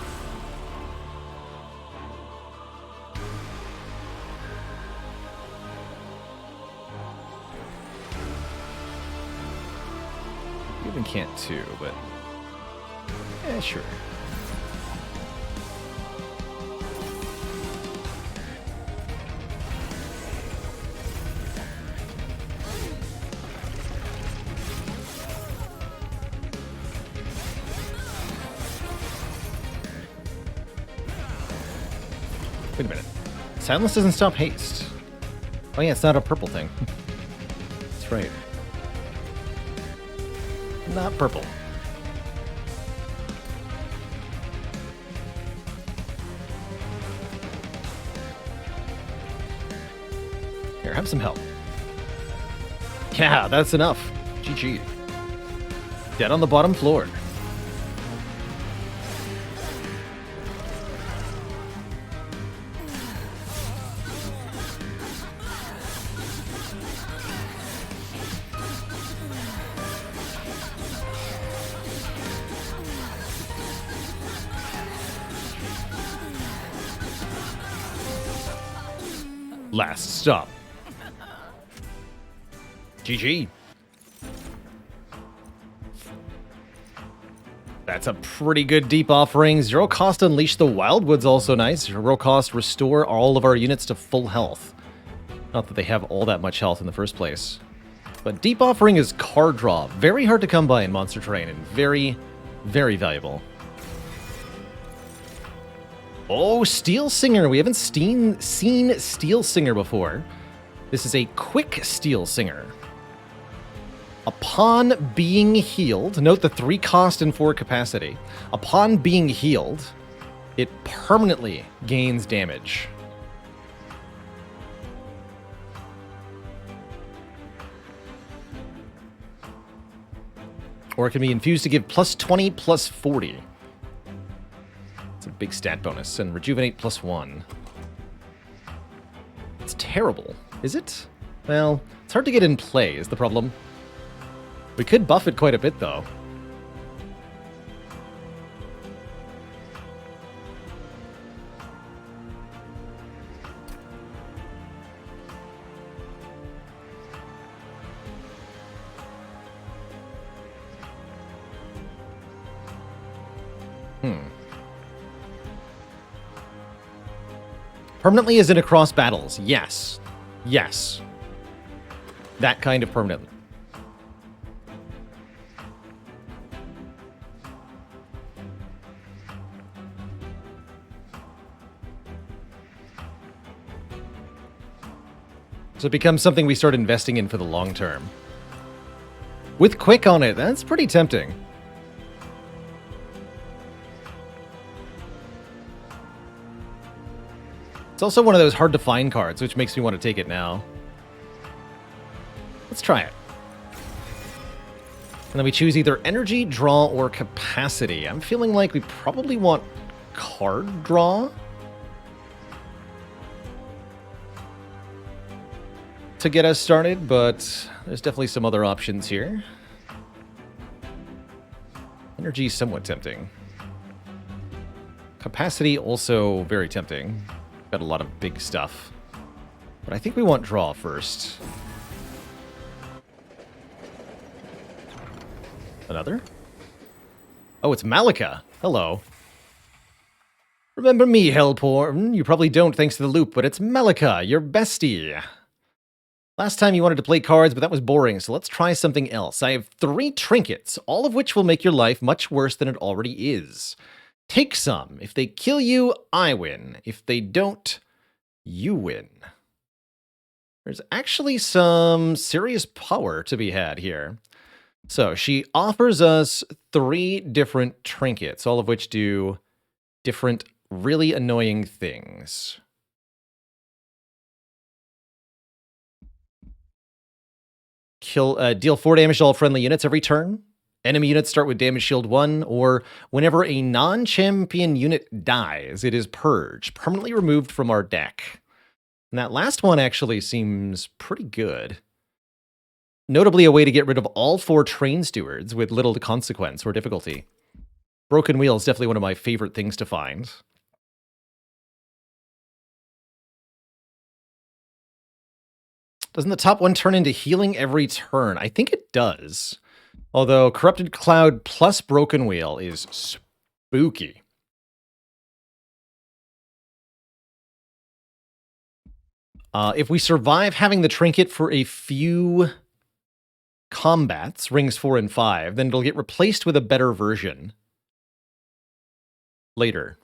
[SPEAKER 2] Even can't too, but yeah, sure. Wait a minute. Soundless doesn't stop haste. Oh yeah, it's not a purple thing. That's right. Not purple. Here, have some help. Yeah, that's enough. GG. Dead on the bottom floor. Last stop. GG. That's a pretty good deep offering. Zero cost Unleash the Wildwood's also nice. Zero cost Restore all of our units to full health. Not that they have all that much health in the first place. But deep offering is card draw. Very hard to come by in Monster Terrain and very, very valuable. Oh, Steel Singer. We haven't seen Steel Singer before. This is a quick Steel Singer. Upon being healed, note the 3 cost and 4 capacity. Upon being healed, it permanently gains damage. Or it can be infused to give plus 20, plus 40. It's a big stat bonus. And Rejuvenate plus 1. It's terrible, is it? Well, it's hard to get in play, is the problem. We could buff it quite a bit, though. Permanently is in across battles. Yes. Yes. That kind of permanent. So it becomes something we start investing in for the long term. With Quick on it, that's pretty tempting. It's also one of those hard to find cards, which makes me want to take it now. Let's try it. And then we choose either energy, draw, or capacity. I'm feeling like we probably want card draw to get us started, but there's definitely some other options here. Energy is somewhat tempting. Capacity also very tempting. Got a lot of big stuff. But I think we want draw first. Another? Oh, it's Malika. Hello. Remember me, Hellporn? You probably don't thanks to the loop, but it's Malika, your bestie. Last time you wanted to play cards, but that was boring, so let's try something else. I have 3 trinkets, all of which will make your life much worse than it already is. Take some. If they kill you, I win. If they don't, you win. There's actually some serious power to be had here. So she offers us 3 different trinkets, all of which do different really annoying things. Deal 4 damage to all friendly units every turn. Enemy units start with damage shield 1, or whenever a non-champion unit dies, it is purged, permanently removed from our deck. And that last one actually seems pretty good. Notably a way to get rid of all 4 train stewards with little consequence or difficulty. Broken Wheel is definitely one of my favorite things to find. Doesn't the top one turn into healing every turn? I think it does. Although Corrupted Cloud plus Broken Wheel is spooky. If we survive having the trinket for a few combats, rings 4 and 5, then it'll get replaced with a better version later.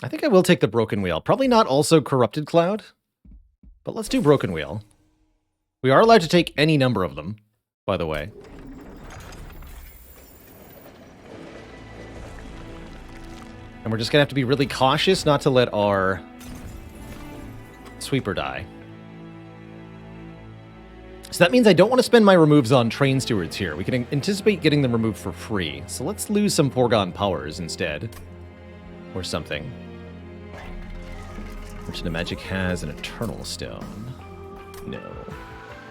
[SPEAKER 2] I think I will take the Broken Wheel. Probably not also Corrupted Cloud, but let's do Broken Wheel. We are allowed to take any number of them, by the way. And we're just going to have to be really cautious not to let our sweeper die. So that means I don't want to spend my removes on train stewards here. We can anticipate getting them removed for free. So let's lose some foregone powers instead. Or something. Merchant of Magic has an Eternal Stone. No.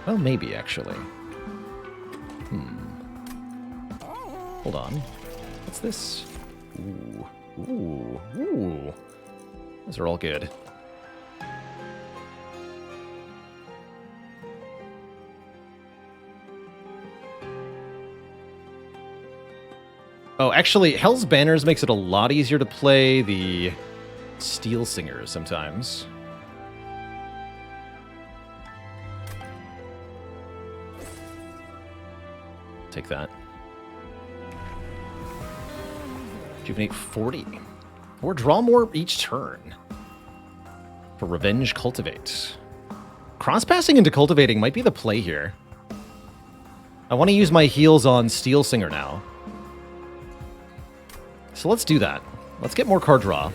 [SPEAKER 2] Well, maybe, actually. Hold on. What's this? Ooh. Ooh. Ooh. Those are all good. Oh, actually, Hell's Banners makes it a lot easier to play the Steel Singers sometimes. Take that. Rejuvenate 40. Or draw more each turn. For Revenge Cultivate. Cross-passing into Cultivating might be the play here. I want to use my heals on Steel Singer now. So let's do that. Let's get more card draw.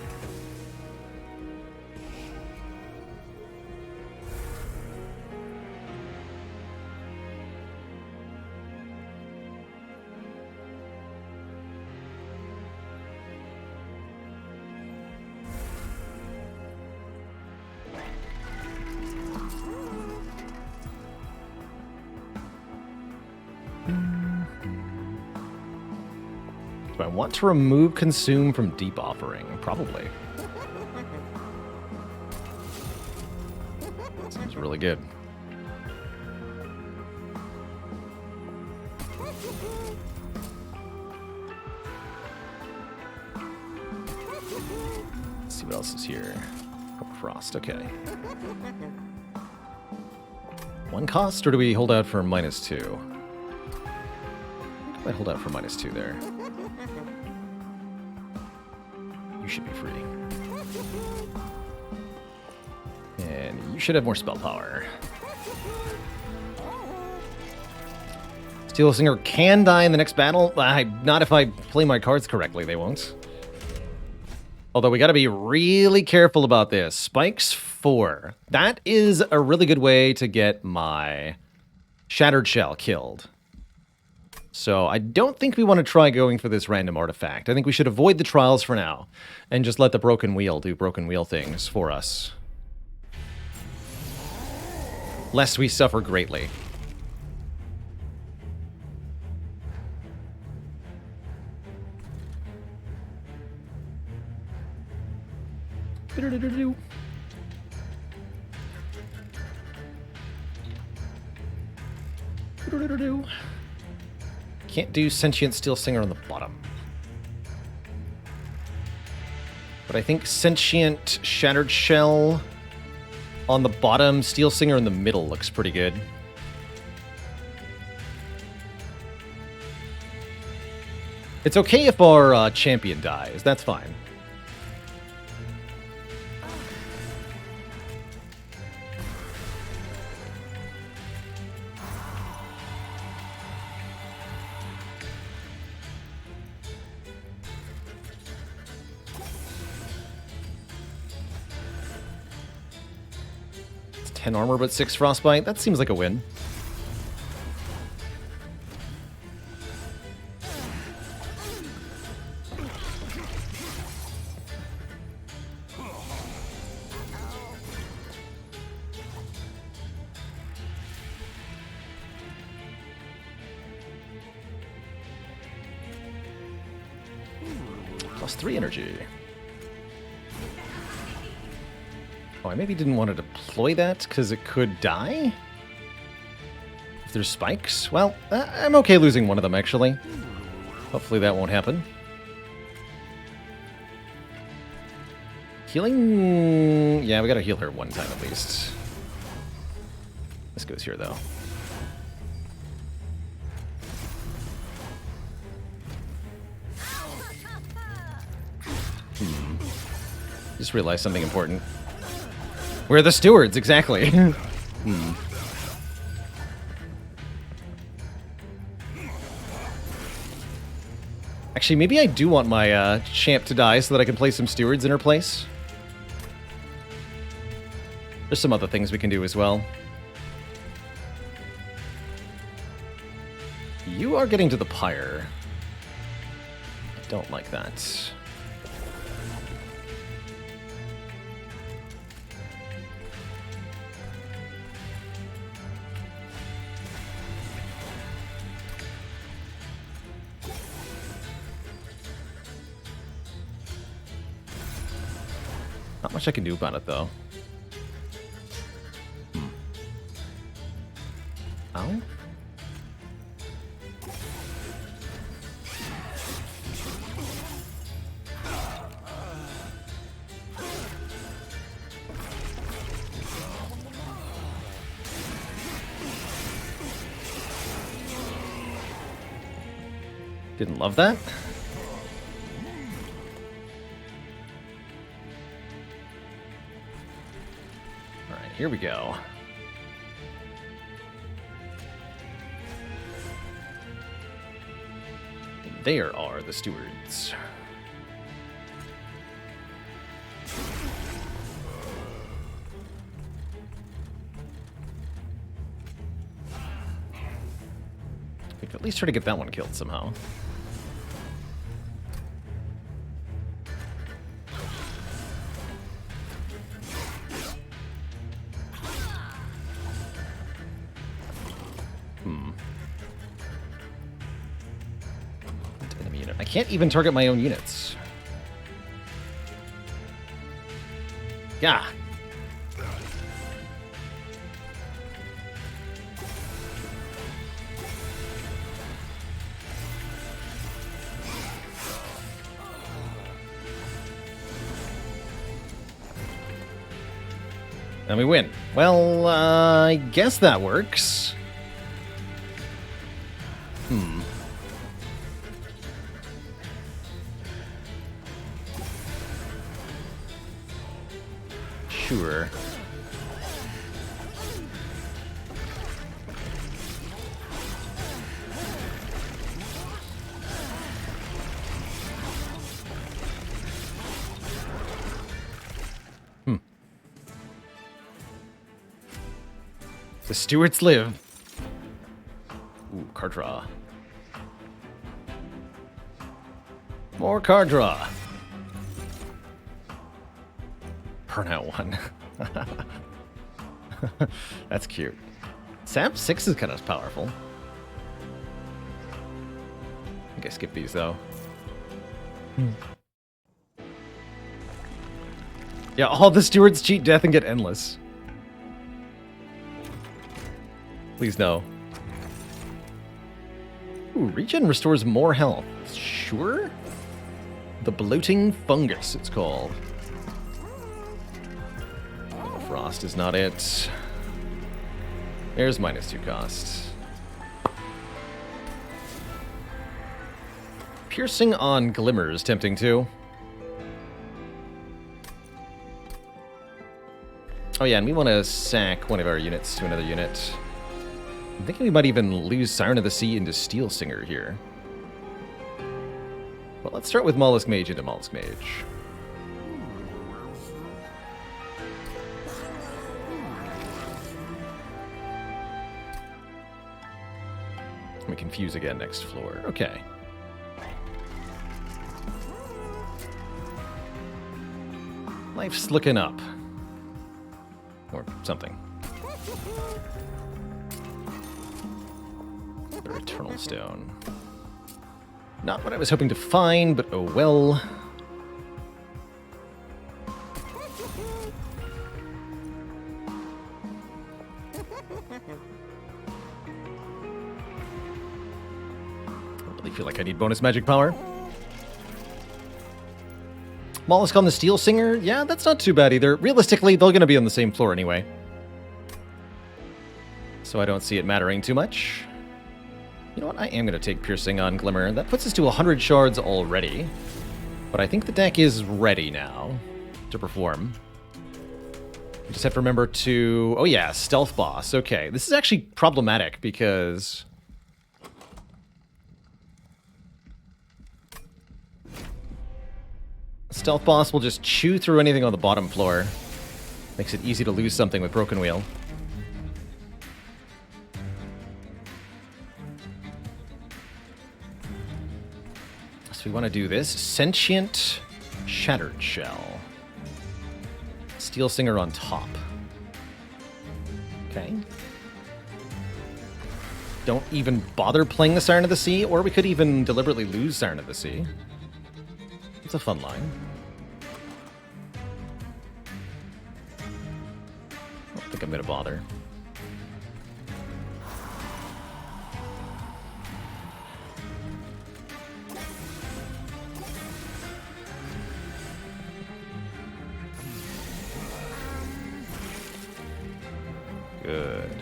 [SPEAKER 2] Do I want to remove Consume from Deep Offering? Probably. Seems really good. Let's see what else is here. Frost, okay. 1 cost, or do we hold out for -2? I might hold out for -2 there. You should be free. And you should have more spell power. Steel Singer can die in the next battle. Not if I play my cards correctly, they won't. Although we gotta be really careful about this. Spikes 4. That is a really good way to get my Shattered Shell killed. So I don't think we want to try going for this random artifact. I think we should avoid the trials for now and just let the Broken Wheel do Broken Wheel things for us. Lest we suffer greatly. Can't do Sentient Steel Singer on the bottom. But I think Sentient Shattered Shell on the bottom, Steel Singer in the middle looks pretty good. It's okay if our champion dies, that's fine. 10 armor but 6 frostbite. That seems like a win. Plus 3 energy. Oh, I maybe didn't want to deploy that because it could die? If there's spikes? Well, I'm okay losing one of them, actually. Hopefully that won't happen. Healing? Yeah, we gotta heal her one time at least. This goes here, though. Just realized something important. We're the stewards, exactly. Actually, maybe I do want my champ to die so that I can play some stewards in her place. There's some other things we can do as well. You are getting to the pyre. I don't like that. Not much I can do about it, though. Ow? Didn't love that. Alright, here we go. There are the stewards. We could at least try to get that one killed somehow. Enemy unit. I can't even target my own units. Yeah. And we win. Well, I guess that works. Sure. The stewards live. Ooh, card draw. More card draw. Burnout one. That's cute. Sap 6 is kind of powerful. I think I skip these though. Yeah, all the stewards cheat death and get endless. Please no. Ooh, regen restores more health. Sure? The bloating fungus, it's called. Oh, frost is not it. There's -2 cost. Piercing on Glimmer is tempting too. Oh yeah, and we want to sack one of our units to another unit. I'm thinking we might even lose Siren of the Sea into Steel Singer here. Well, let's start with Mollusk Mage into Mollusk Mage. Let me confuse again next floor. Okay. Life's looking up. Or something. Another Eternal Stone. Not what I was hoping to find, but oh well. I really feel like I need bonus magic power. Mollusk on the Steel Singer? Yeah, that's not too bad either. Realistically, they're going to be on the same floor anyway. So I don't see it mattering too much. You know what? I am going to take Piercing on Glimmer. That puts us to 100 shards already. But I think the deck is ready now to perform. I just have to remember to... Oh yeah, Stealth Boss. Okay, this is actually problematic because... Stealth Boss will just chew through anything on the bottom floor. Makes it easy to lose something with Broken Wheel. So we want to do this. Sentient Shattered Shell. Steel Singer on top. Okay. Don't even bother playing the Siren of the Sea, or we could even deliberately lose Siren of the Sea. It's a fun line. I don't think I'm going to bother. Good.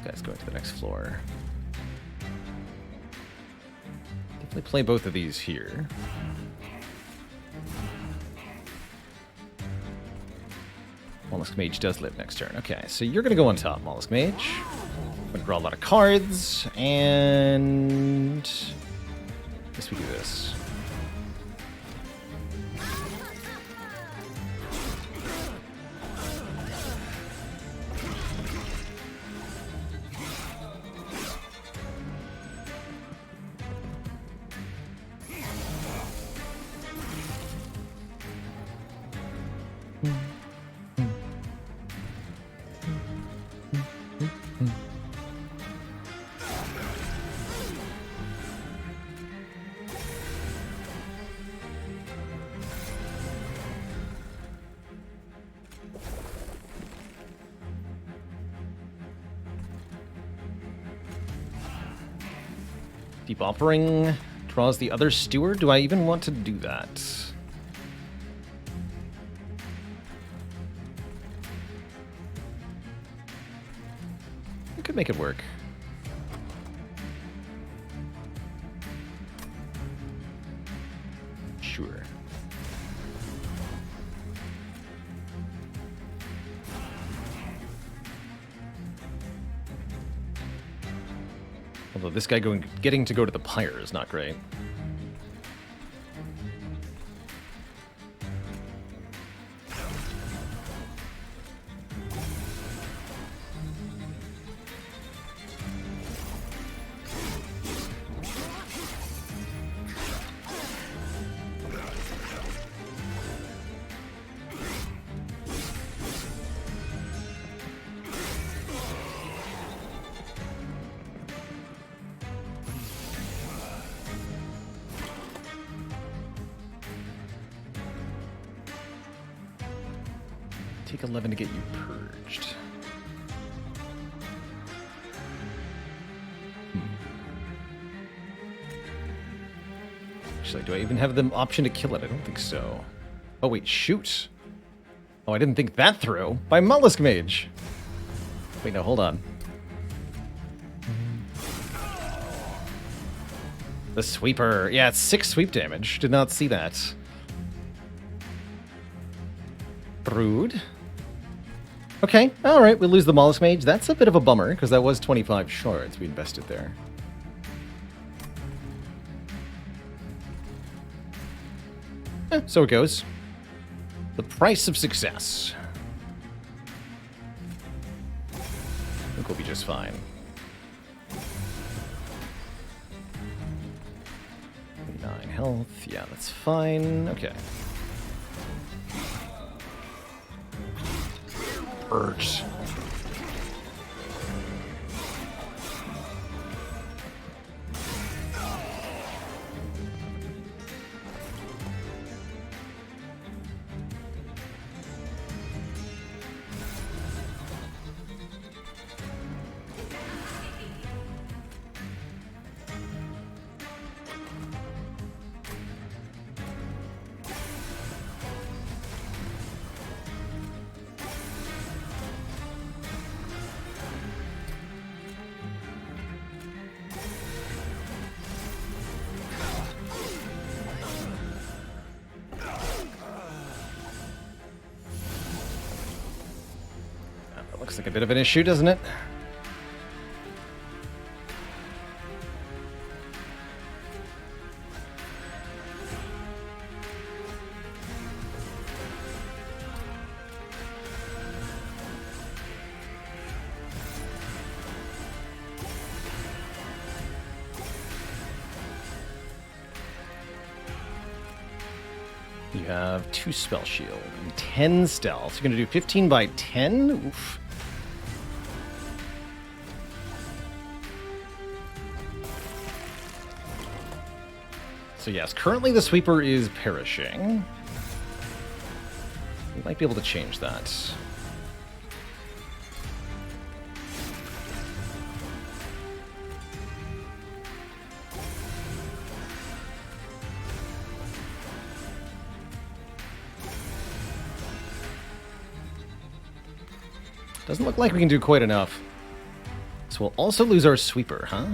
[SPEAKER 2] Guy's going to the next floor. Definitely play both of these here. Mollusk Mage does live next turn. Okay, so you're going to go on top, Mollusk Mage. I'm going to draw a lot of cards, and... I guess we do this. Deep Offering draws the other Steward. Do I even want to do that? I could make it work. Sure. Although this guy getting to go to the Pyre is not great. Take 11 to get you purged. Actually, do I even have the option to kill it? I don't think so. Oh, wait, shoot. Oh, I didn't think that through. By Mollusk Mage. Wait, no, hold on. The sweeper. Yeah, it's 6 sweep damage. Did not see that. Brood. Okay, alright, we'll lose the Mollusk Mage. That's a bit of a bummer, because that was 25 shards we invested there. So it goes. The price of success. I think we'll be just fine. 9 health. Yeah, that's fine. Okay. Urge. Looks like a bit of an issue, doesn't it? You have 2 spell shield and 10 stealth. You're going to do 15 by 10? Oof. So yes, currently the sweeper is perishing. We might be able to change that. Doesn't look like we can do quite enough. So we'll also lose our sweeper, huh?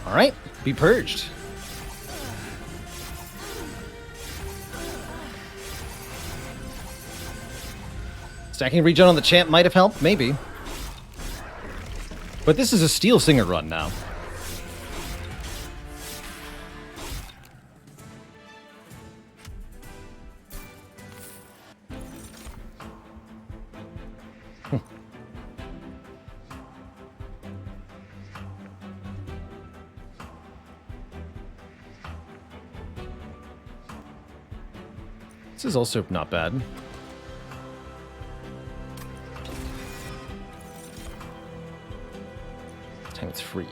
[SPEAKER 2] Alright, be purged. Stacking regen on the champ might have helped, maybe. But this is a Steel Singer run now. This is also not bad. This time it's free.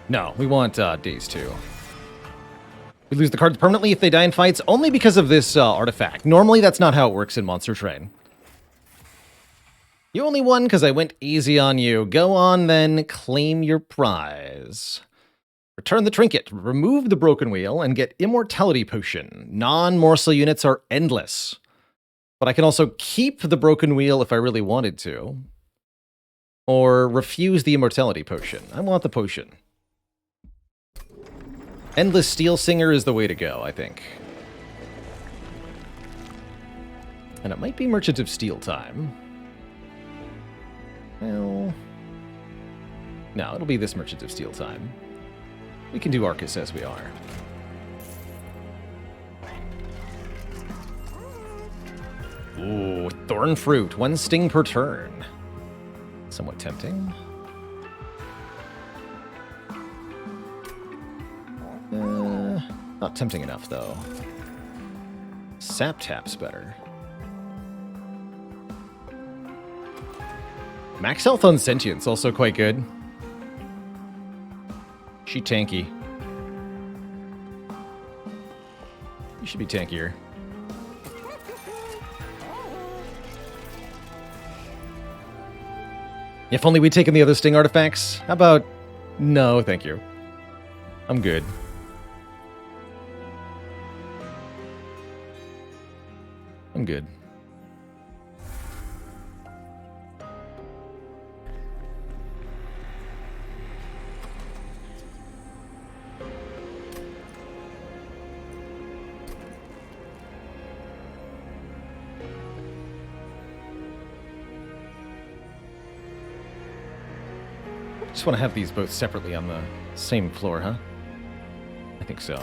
[SPEAKER 2] No, we want days 2. We lose the cards permanently if they die in fights, only because of this artifact. Normally that's not how it works in Monster Train. You only won because I went easy on you. Go on then, claim your prize. Return the trinket, remove the broken wheel, and get Immortality Potion. Non-morsel units are endless. But I can also keep the broken wheel if I really wanted to. Or refuse the Immortality Potion. I want the potion. Endless Steel Singer is the way to go, I think. And it might be Merchant of Steel time. Well... no, it'll be this Merchant of Steel time. We can do Arcus as we are. Ooh, Thorn Fruit. 1 sting per turn. Somewhat tempting. Not tempting enough, though. Sap Tap's better. Max health on Sentience, also quite good. She tanky. You should be tankier. If only we'd taken the other sting artifacts. How about... No, thank you. I'm good. I'm good. Just want to have these both separately on the same floor, huh? I think so.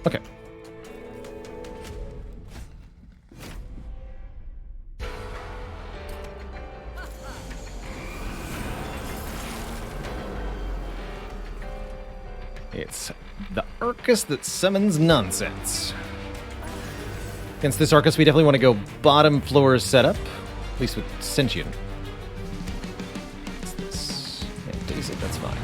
[SPEAKER 2] Okay. It's the Arcus that summons nonsense. Against this Arcus, we definitely want to go bottom floor setup. At least with Sentient. What's this? Yeah, Daisy, that's fine.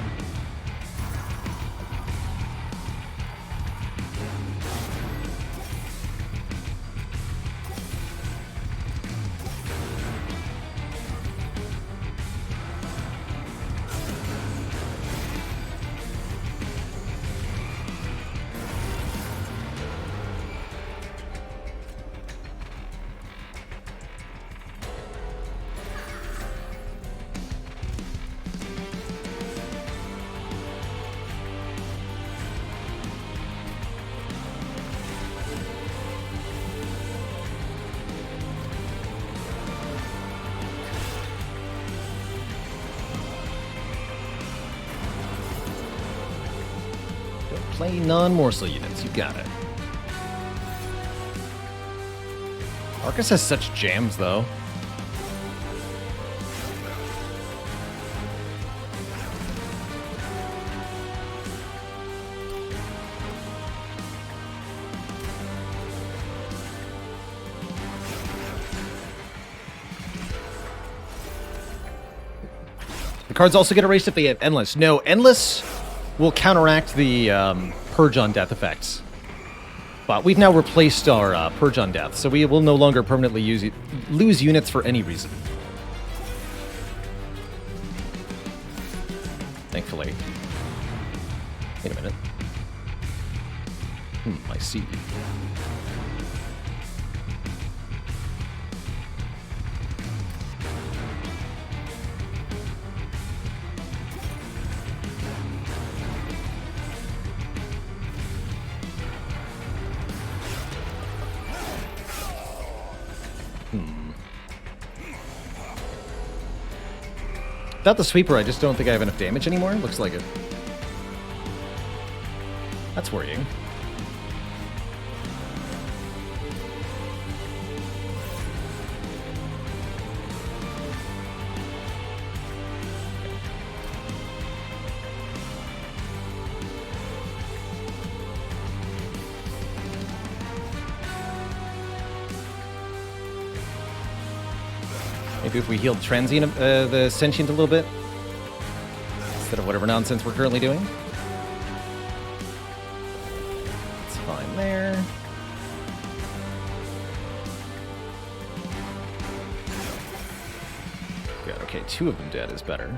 [SPEAKER 2] Play non-morsel units, you got it. Arcus has such jams, though. The cards also get erased if they have Endless. No, Endless will counteract the Purge on Death effects. But we've now replaced our Purge on Death, so we will no longer permanently lose units for any reason. Thankfully. Wait a minute. I see. Without the sweeper, I just don't think I have enough damage anymore. Looks like it. That's worrying. Maybe if we healed Transient, the Sentient a little bit, instead of whatever nonsense we're currently doing. It's fine there. Good, okay, 2 of them dead is better.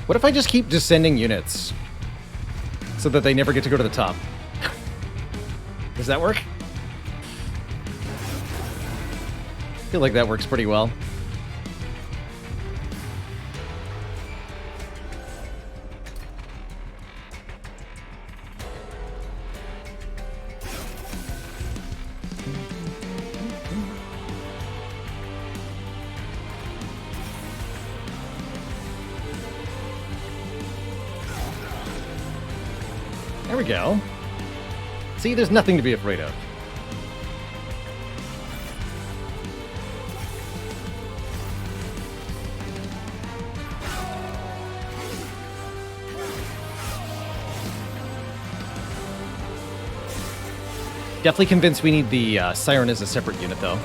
[SPEAKER 2] What if I just keep descending units so that they never get to go to the top? Does that work? I feel like that works pretty well. There we go. See, there's nothing to be afraid of. Definitely convinced we need the Siren as a separate unit, though.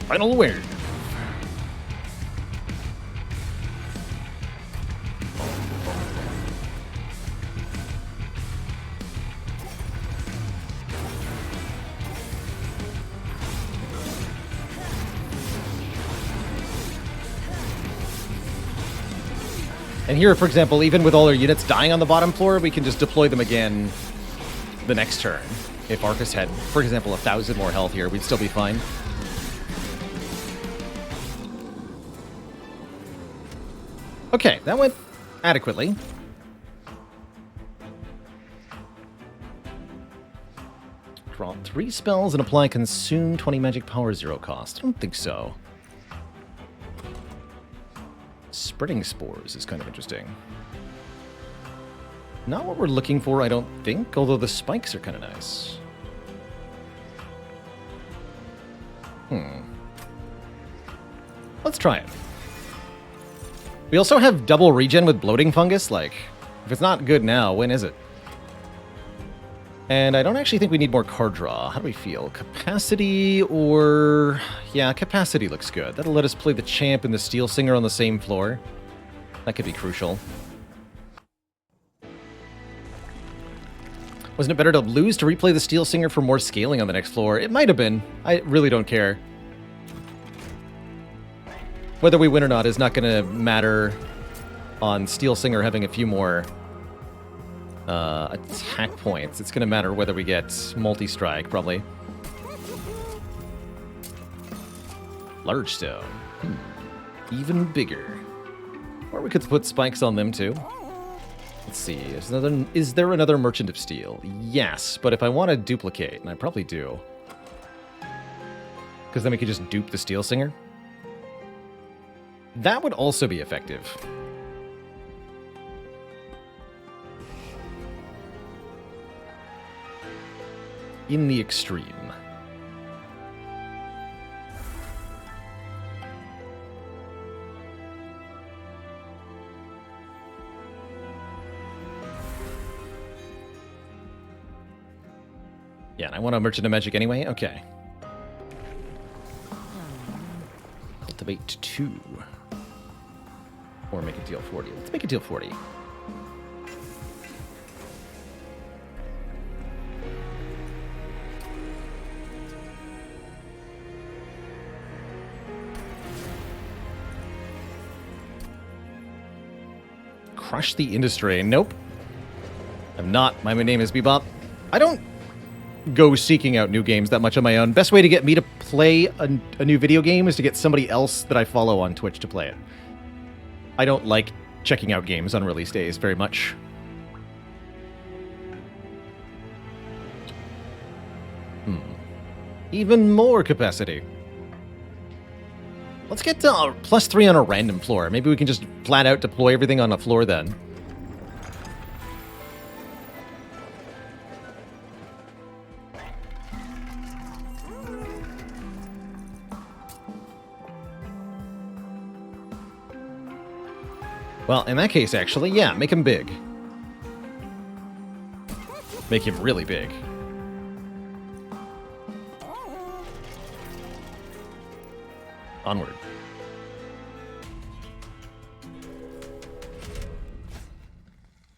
[SPEAKER 2] Final word. And here, for example, even with all our units dying on the bottom floor, we can just deploy them again the next turn. If Arcus had, for example, 1,000 more health here, we'd still be fine. Okay, that went adequately. Draw 3 spells and apply consume 20 magic power, 0 cost. I don't think so. Spreading spores is kind of interesting. Not what we're looking for, I don't think, although the spikes are kind of nice. Let's try it. We also have double regen with bloating fungus. Like, if it's not good now, when is it? And I don't actually think we need more card draw. How do we feel? Capacity or... Yeah, capacity looks good. That'll let us play the champ and the Steel Singer on the same floor. That could be crucial. Wasn't it better to lose to replay the Steel Singer for more scaling on the next floor? It might have been. I really don't care. Whether we win or not is not going to matter on Steel Singer having a few more attack points. It's going to matter whether we get multi-strike, probably. Large stone. Even bigger. Or we could put spikes on them, too. Let's see. Is there another Merchant of Steel? Yes, but if I want to duplicate, and I probably do, because then we could just dupe the Steel Singer. That would also be effective. In the extreme. Yeah, and I want a Merchant of Magic anyway? Okay. Cultivate 2. Or make it deal 40. Let's make it deal 40. Crush the industry. Nope. I'm not. My name is Bebop. I don't go seeking out new games that much on my own. Best way to get me to play a new video game is to get somebody else that I follow on Twitch to play it. I don't like checking out games on release days very much. Even more capacity. Let's get +3 on a random floor. Maybe we can just flat out deploy everything on a floor then. Well, in that case, actually, yeah, make him big. Make him really big. Onward.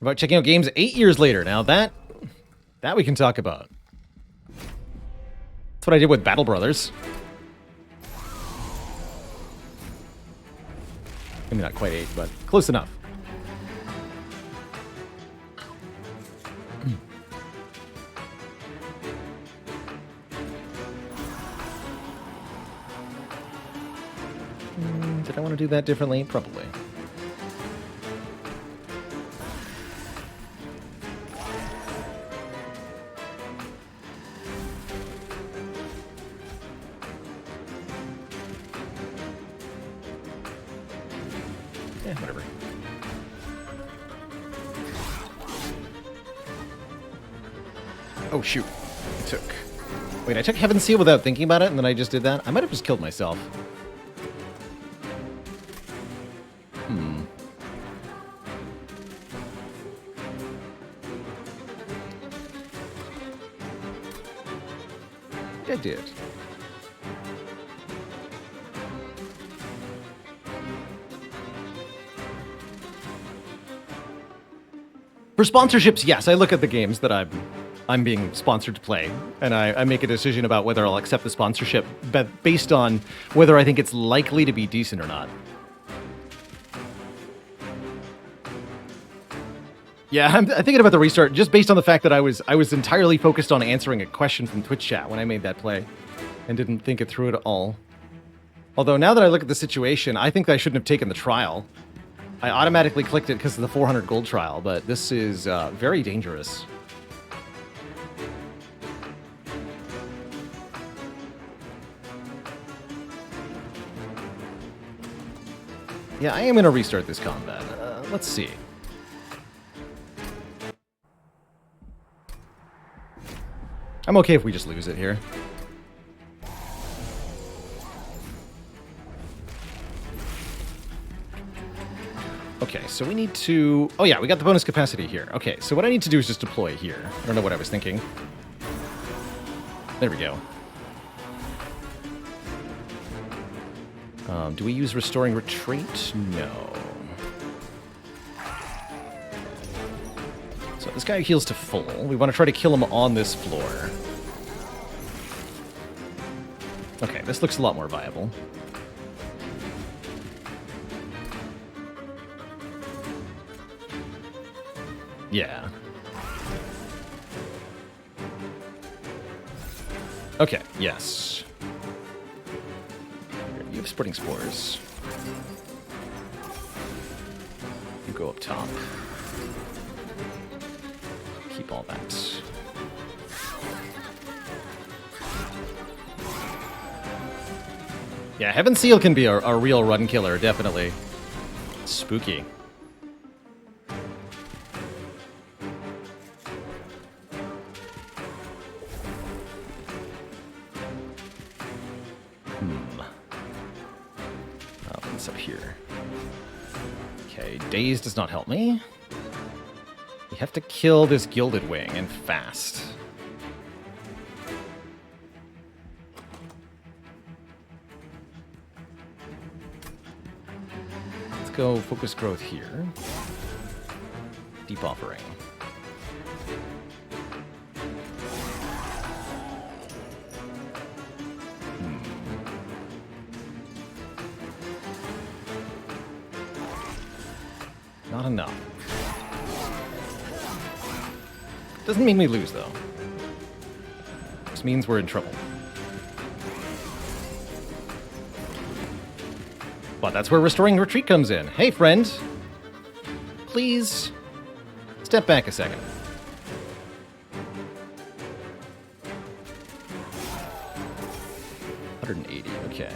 [SPEAKER 2] About checking out games 8 years later. Now that we can talk about. That's what I did with Battle Brothers. Maybe not quite 8, but close enough. Did I want to do that differently? Probably. Whatever. Oh, shoot. Wait, I took Heaven's Seal without thinking about it, and then I just did that? I might have just killed myself. I did. For sponsorships, yes, I look at the games that I'm being sponsored to play, and I make a decision about whether I'll accept the sponsorship based on whether I think it's likely to be decent or not. Yeah, I'm thinking about the restart just based on the fact that I was entirely focused on answering a question from Twitch chat when I made that play, and didn't think it through at all. Although now that I look at the situation, I think I shouldn't have taken the trial. I automatically clicked it because of the 400 gold trial, but this is very dangerous. Yeah, I am going to restart this combat. Let's see. I'm okay if we just lose it here. Okay, so we need to... Oh yeah, we got the bonus capacity here. Okay, so what I need to do is just deploy here. I don't know what I was thinking. There we go. Do we use Restoring Retreat? No. So this guy heals to full. We want to try to kill him on this floor. Okay, this looks a lot more viable. Yeah. Okay, yes. You have Spreading Spores. You go up top. Keep all that. Yeah, Heaven's Seal can be a real run killer, definitely. Spooky. What's up here? Okay, Daze does not help me. We have to kill this Gilded Wing, and fast. Let's go Focus Growth here. Deep Offering. Not enough. Doesn't mean we lose, though. This means we're in trouble. But that's where Restoring Retreat comes in. Hey, friend. Please step back a second. $180, okay.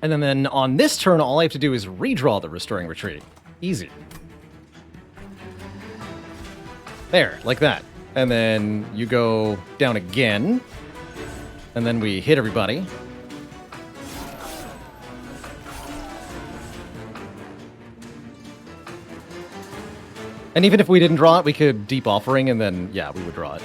[SPEAKER 2] And then on this turn, all I have to do is redraw the Restoring Retreat. Easy. There, like that. And then you go down again. And then we hit everybody. And even if we didn't draw it, we could Deep Offering, and then, yeah, we would draw it.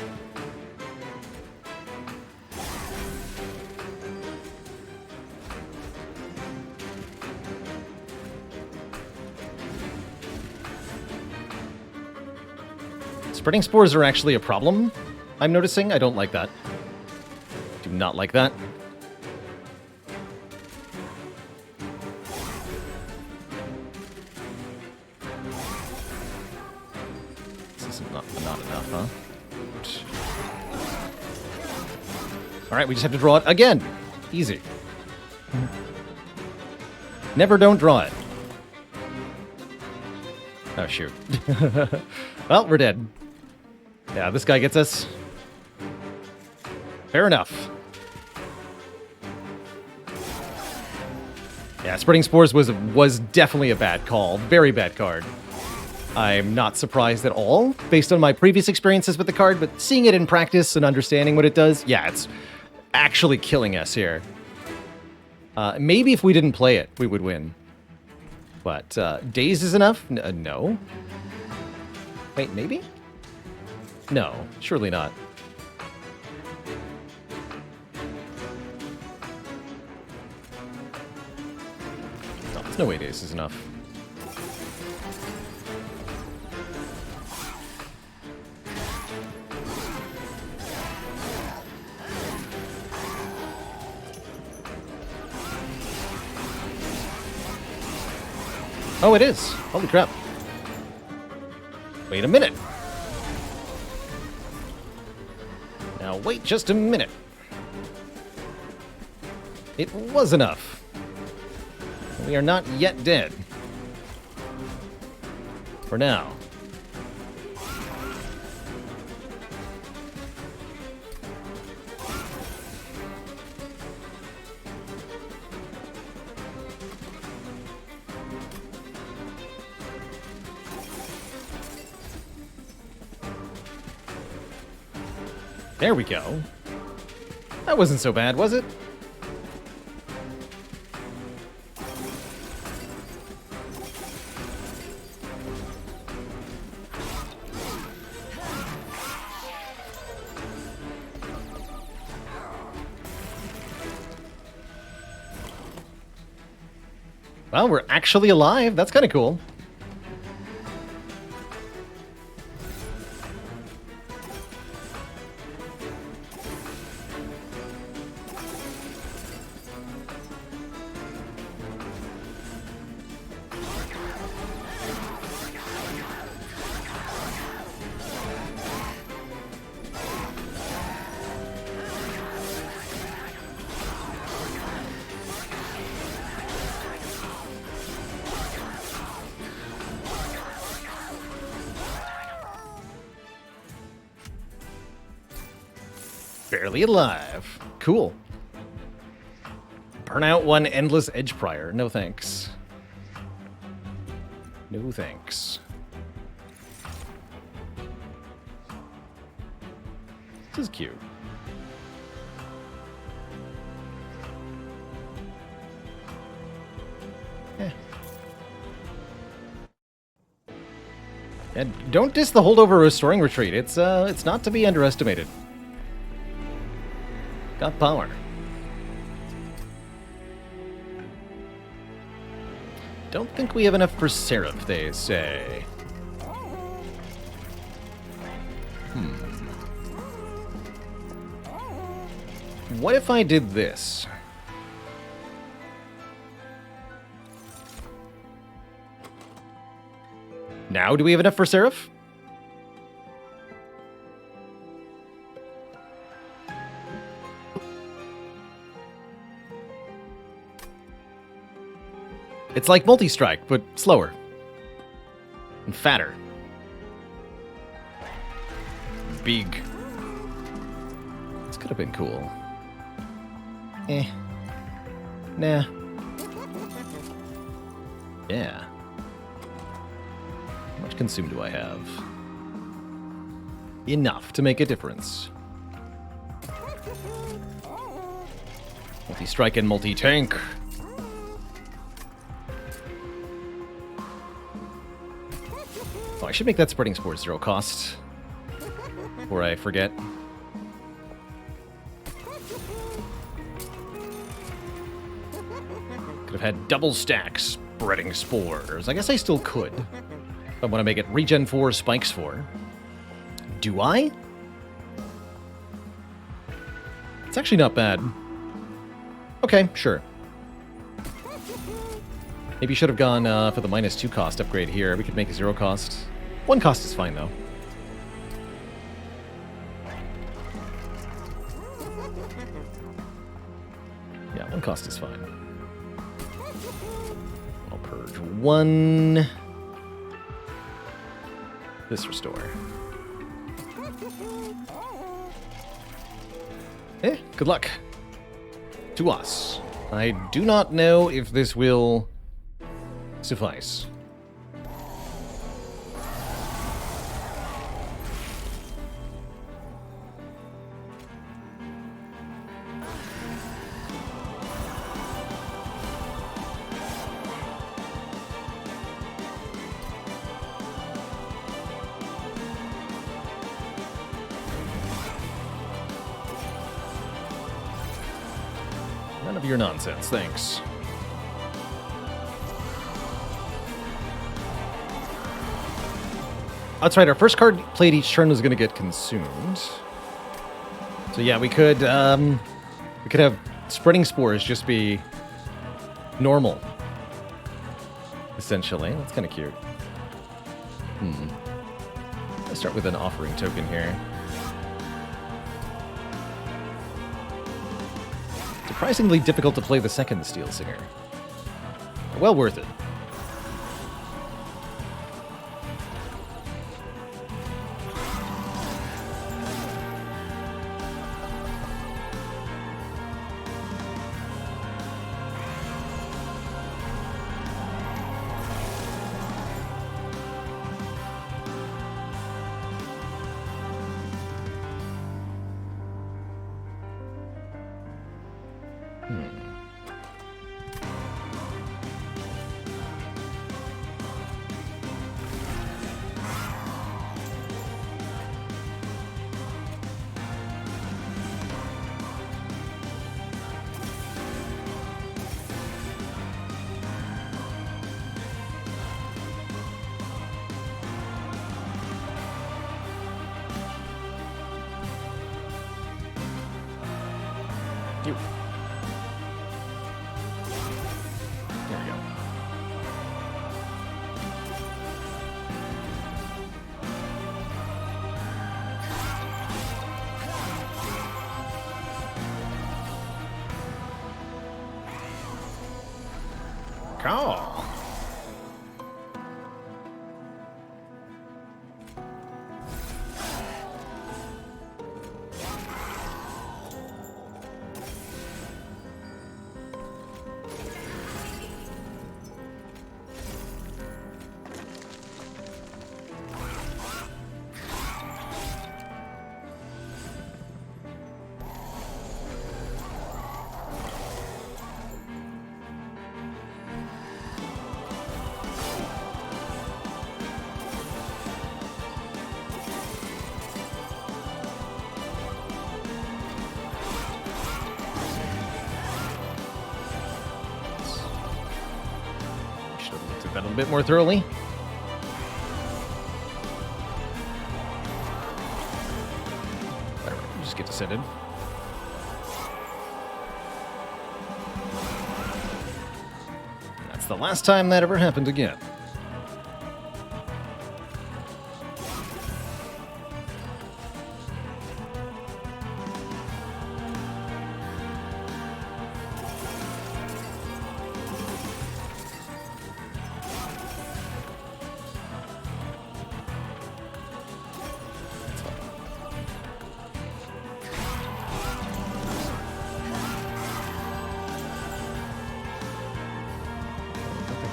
[SPEAKER 2] Spreading spores are actually a problem, I'm noticing. I don't like that. Do not like that. This is not enough, huh? Alright, we just have to draw it again. Easy. Never don't draw it. Oh, shoot. Well, we're dead. Yeah, this guy gets us. Fair enough. Yeah, Spreading Spores was definitely a bad call. Very bad card. I'm not surprised at all, based on my previous experiences with the card, but seeing it in practice and understanding what it does, yeah, it's actually killing us here. Maybe if we didn't play it, we would win. But Daze is enough? No. Wait, maybe? No, surely not. No, there's no way Daze is enough. Oh, it is. Holy crap. Wait a minute. Now, wait just a minute. It was enough. We are not yet dead. For now. There we go. That wasn't so bad, was it? Well, we're actually alive. That's kind of cool. Barely alive. Cool. Burn out one endless edge prior. No thanks. No thanks. This is cute. And don't diss the holdover restoring retreat. It's not to be underestimated. Got power. Don't think we have enough for Seraph, they say. What if I did this? Now do we have enough for Seraph? It's like multi-strike, but slower. And fatter. Big. This could have been cool. Nah. Yeah. How much consume do I have? Enough to make a difference. Multi-strike and multi-tank. Oh, I should make that Spreading Spore 0 cost. Before I forget. Could have had double stacks Spreading Spores. I guess I still could. I want to make it Regen 4, Spikes 4. Do I? It's actually not bad. Okay, sure. Maybe you should have gone for the -2 cost upgrade here. We could make a 0 cost. 1 cost is fine, though. Yeah, 1 cost is fine. I'll purge 1. This restore. Good luck. To us. I do not know if this will suffice. None of your nonsense, thanks. That's right, our first card played each turn was going to get consumed. So yeah, we could have spreading spores just be normal, essentially. That's kind of cute. Let's start with an offering token here. Surprisingly difficult to play the second Steel Singer. Well worth it. You. There we go. Cool. That a little bit more thoroughly. Alright, just get descended. That's the last time that ever happened again.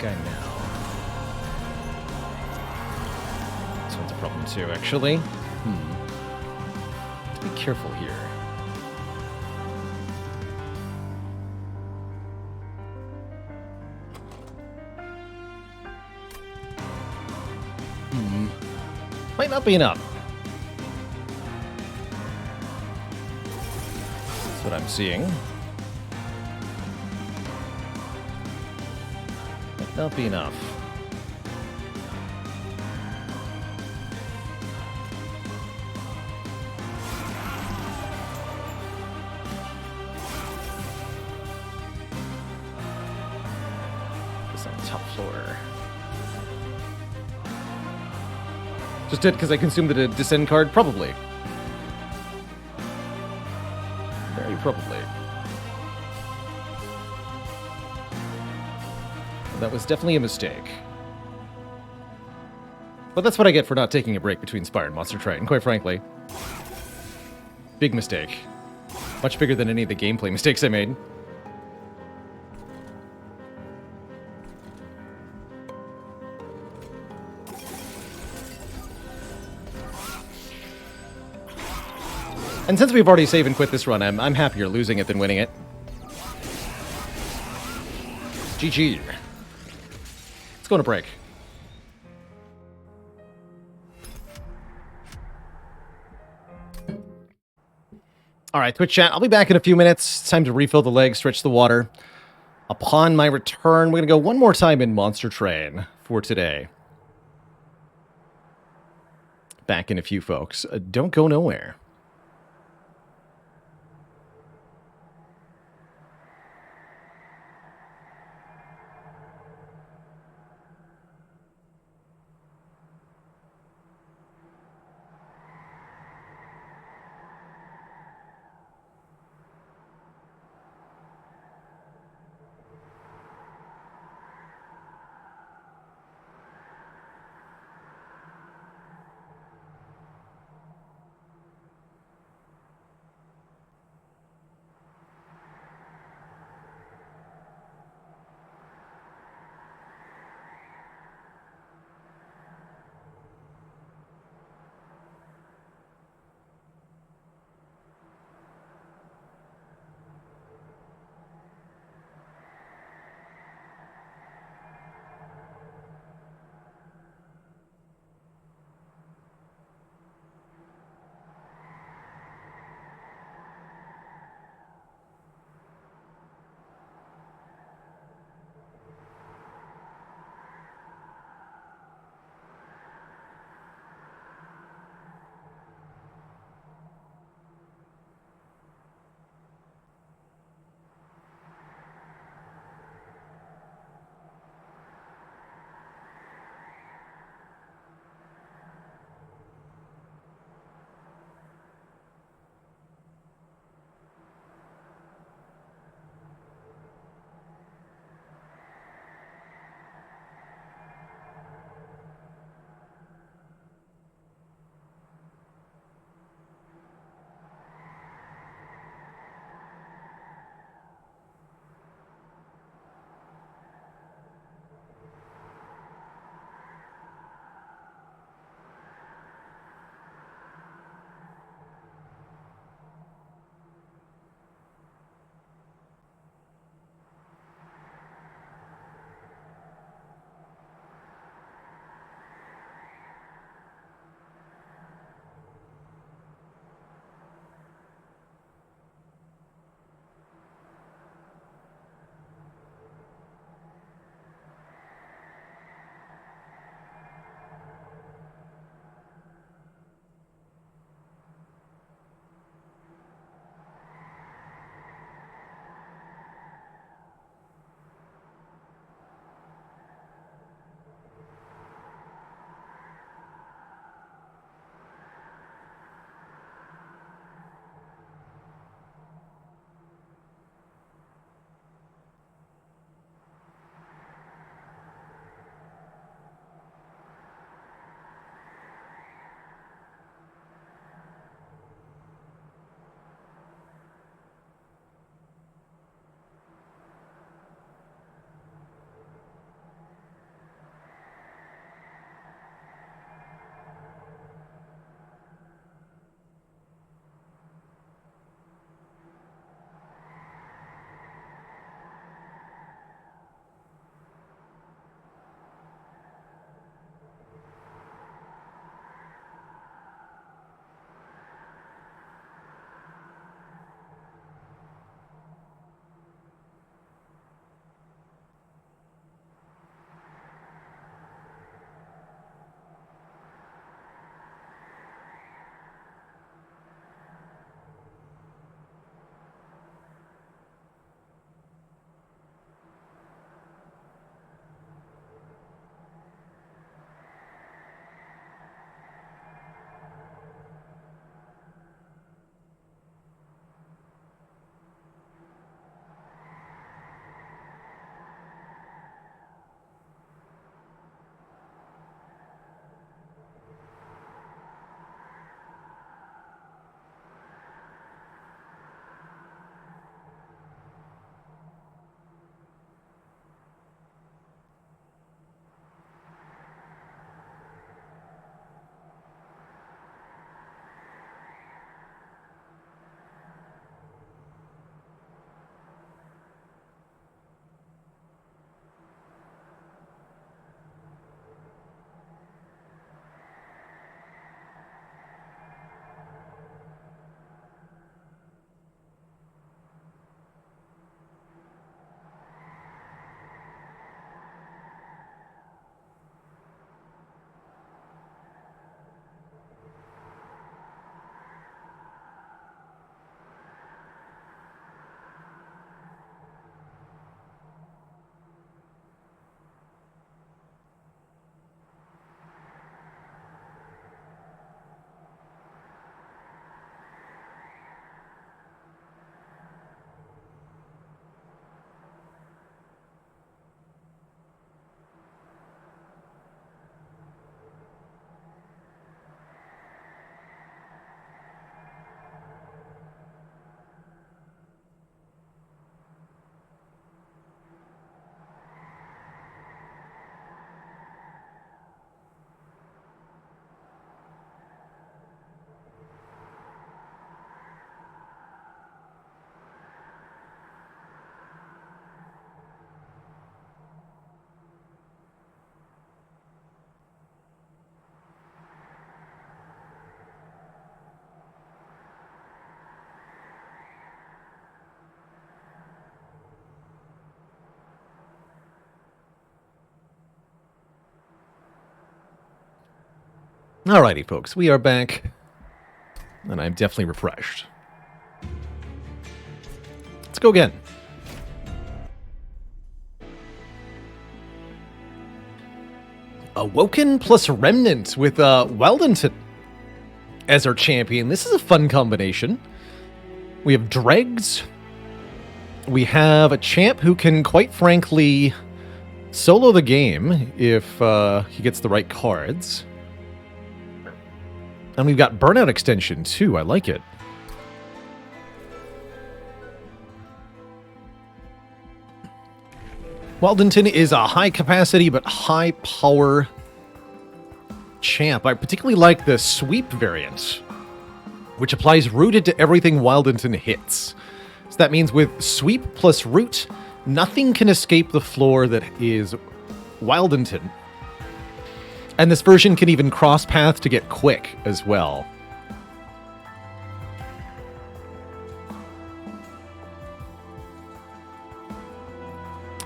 [SPEAKER 2] Guy now. This one's a problem too, actually. Have to be careful here. Might not be enough. That's what I'm seeing. Not be enough. Or just dead because I consumed the Descend card? Probably. Very probably. That was definitely a mistake. But that's what I get for not taking a break between Spire and Monster Train, quite frankly. Big mistake. Much bigger than any of the gameplay mistakes I made. And since we've already save and quit this run, I'm happier losing it than winning it. GG. Let's go on a break. All right, Twitch chat, I'll be back in a few minutes. It's time to refill the leg, stretch the water. Upon my return, we're going to go one more time in Monster Train for today. Back in a few, folks. Don't go nowhere. Alrighty, folks, we are back. And I'm definitely refreshed. Let's go again. Awoken plus Remnant with Weldonton as our champion. This is a fun combination. We have Dregs. We have a champ who can, quite frankly, solo the game if he gets the right cards. And we've got Burnout Extension, too. I like it. Weldonton is a high-capacity but high-power champ. I particularly like the Sweep variant, which applies Rooted to everything Weldonton hits. So that means with Sweep plus Root, nothing can escape the floor that is Weldonton. And this version can even cross path to get quick as well.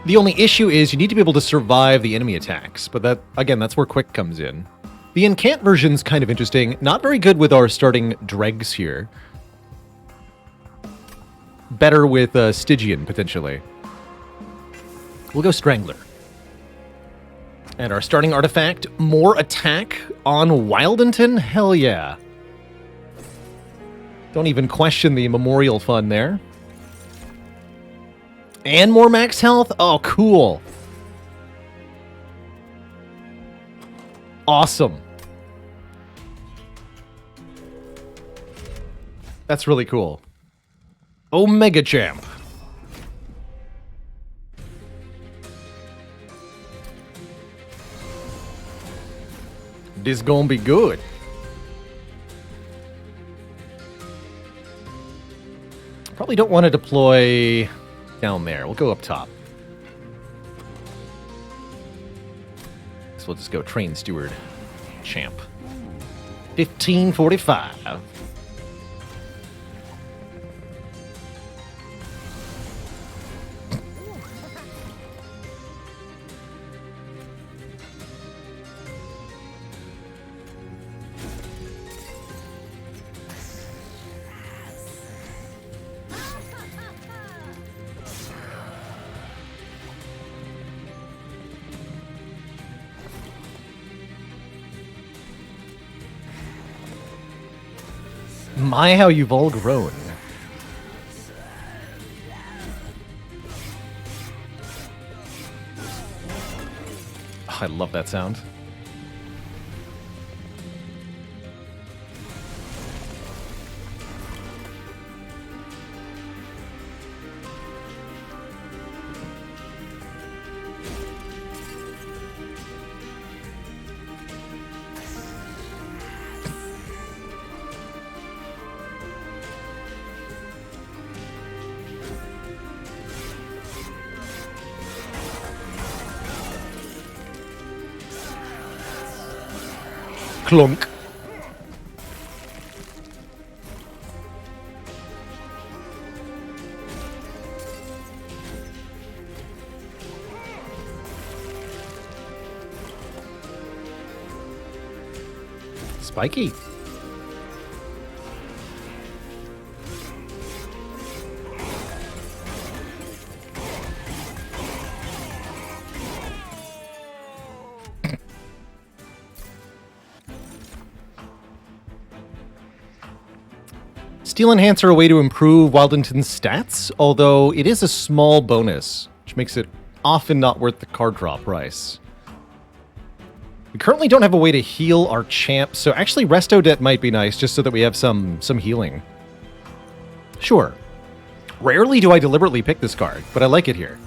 [SPEAKER 2] The only issue is you need to be able to survive the enemy attacks, but that, again, that's where quick comes in. The Incant version's kind of interesting. Not very good with our starting Dregs here. Better with Stygian, potentially. We'll go Strangler. And our starting artifact, more attack on Weldonton? Hell yeah. Don't even question the Memorial Fund there. And more max health? Oh, cool. Awesome. That's really cool. Omega Champ. This gonna be good. Probably don't want to deploy down there. We'll go up top. So we'll just go Train Steward Champ. 1545. My, how you've all grown. Oh, I love that sound. Clunk. Spiky. Steel Enhancer, a way to improve Weldonton's stats, although it is a small bonus, which makes it often not worth the card draw price. We currently don't have a way to heal our champ, so actually Resto Debt might be nice, just so that we have some healing. Sure. Rarely do I deliberately pick this card, but I like it here.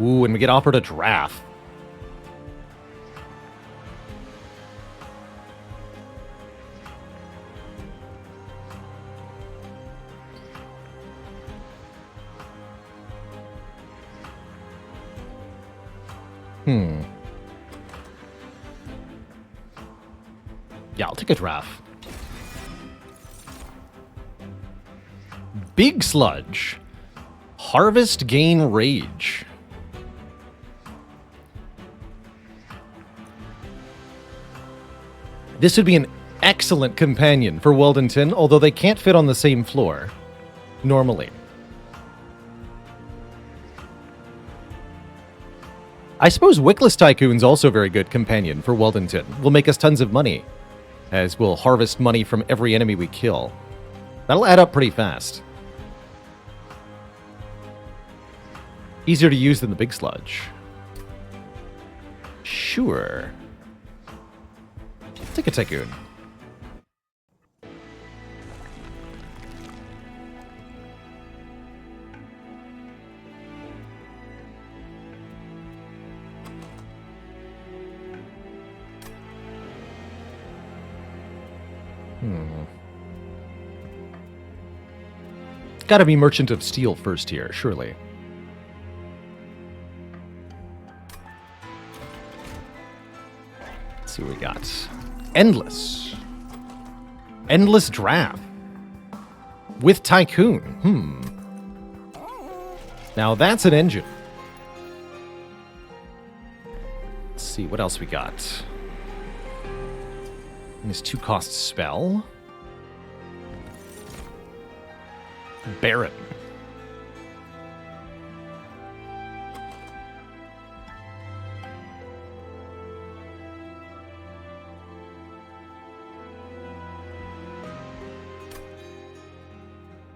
[SPEAKER 2] Ooh, and we get offered a draft. Yeah, I'll take a draft. Big Sludge. Harvest Gain Rage. This would be an excellent companion for Weldonton, although they can't fit on the same floor, normally. I suppose Wickless Tycoon's also a very good companion for Weldonton. Will make us tons of money, as we'll harvest money from every enemy we kill. That'll add up pretty fast. Easier to use than the Big Sludge. Sure. Take a Tycoon. Gotta be Merchant of Steel first here, surely. Let's see what we got. Endless. Endless Draft. With Tycoon. Now that's an engine. Let's see what else we got. And this 2-cost spell. Baron.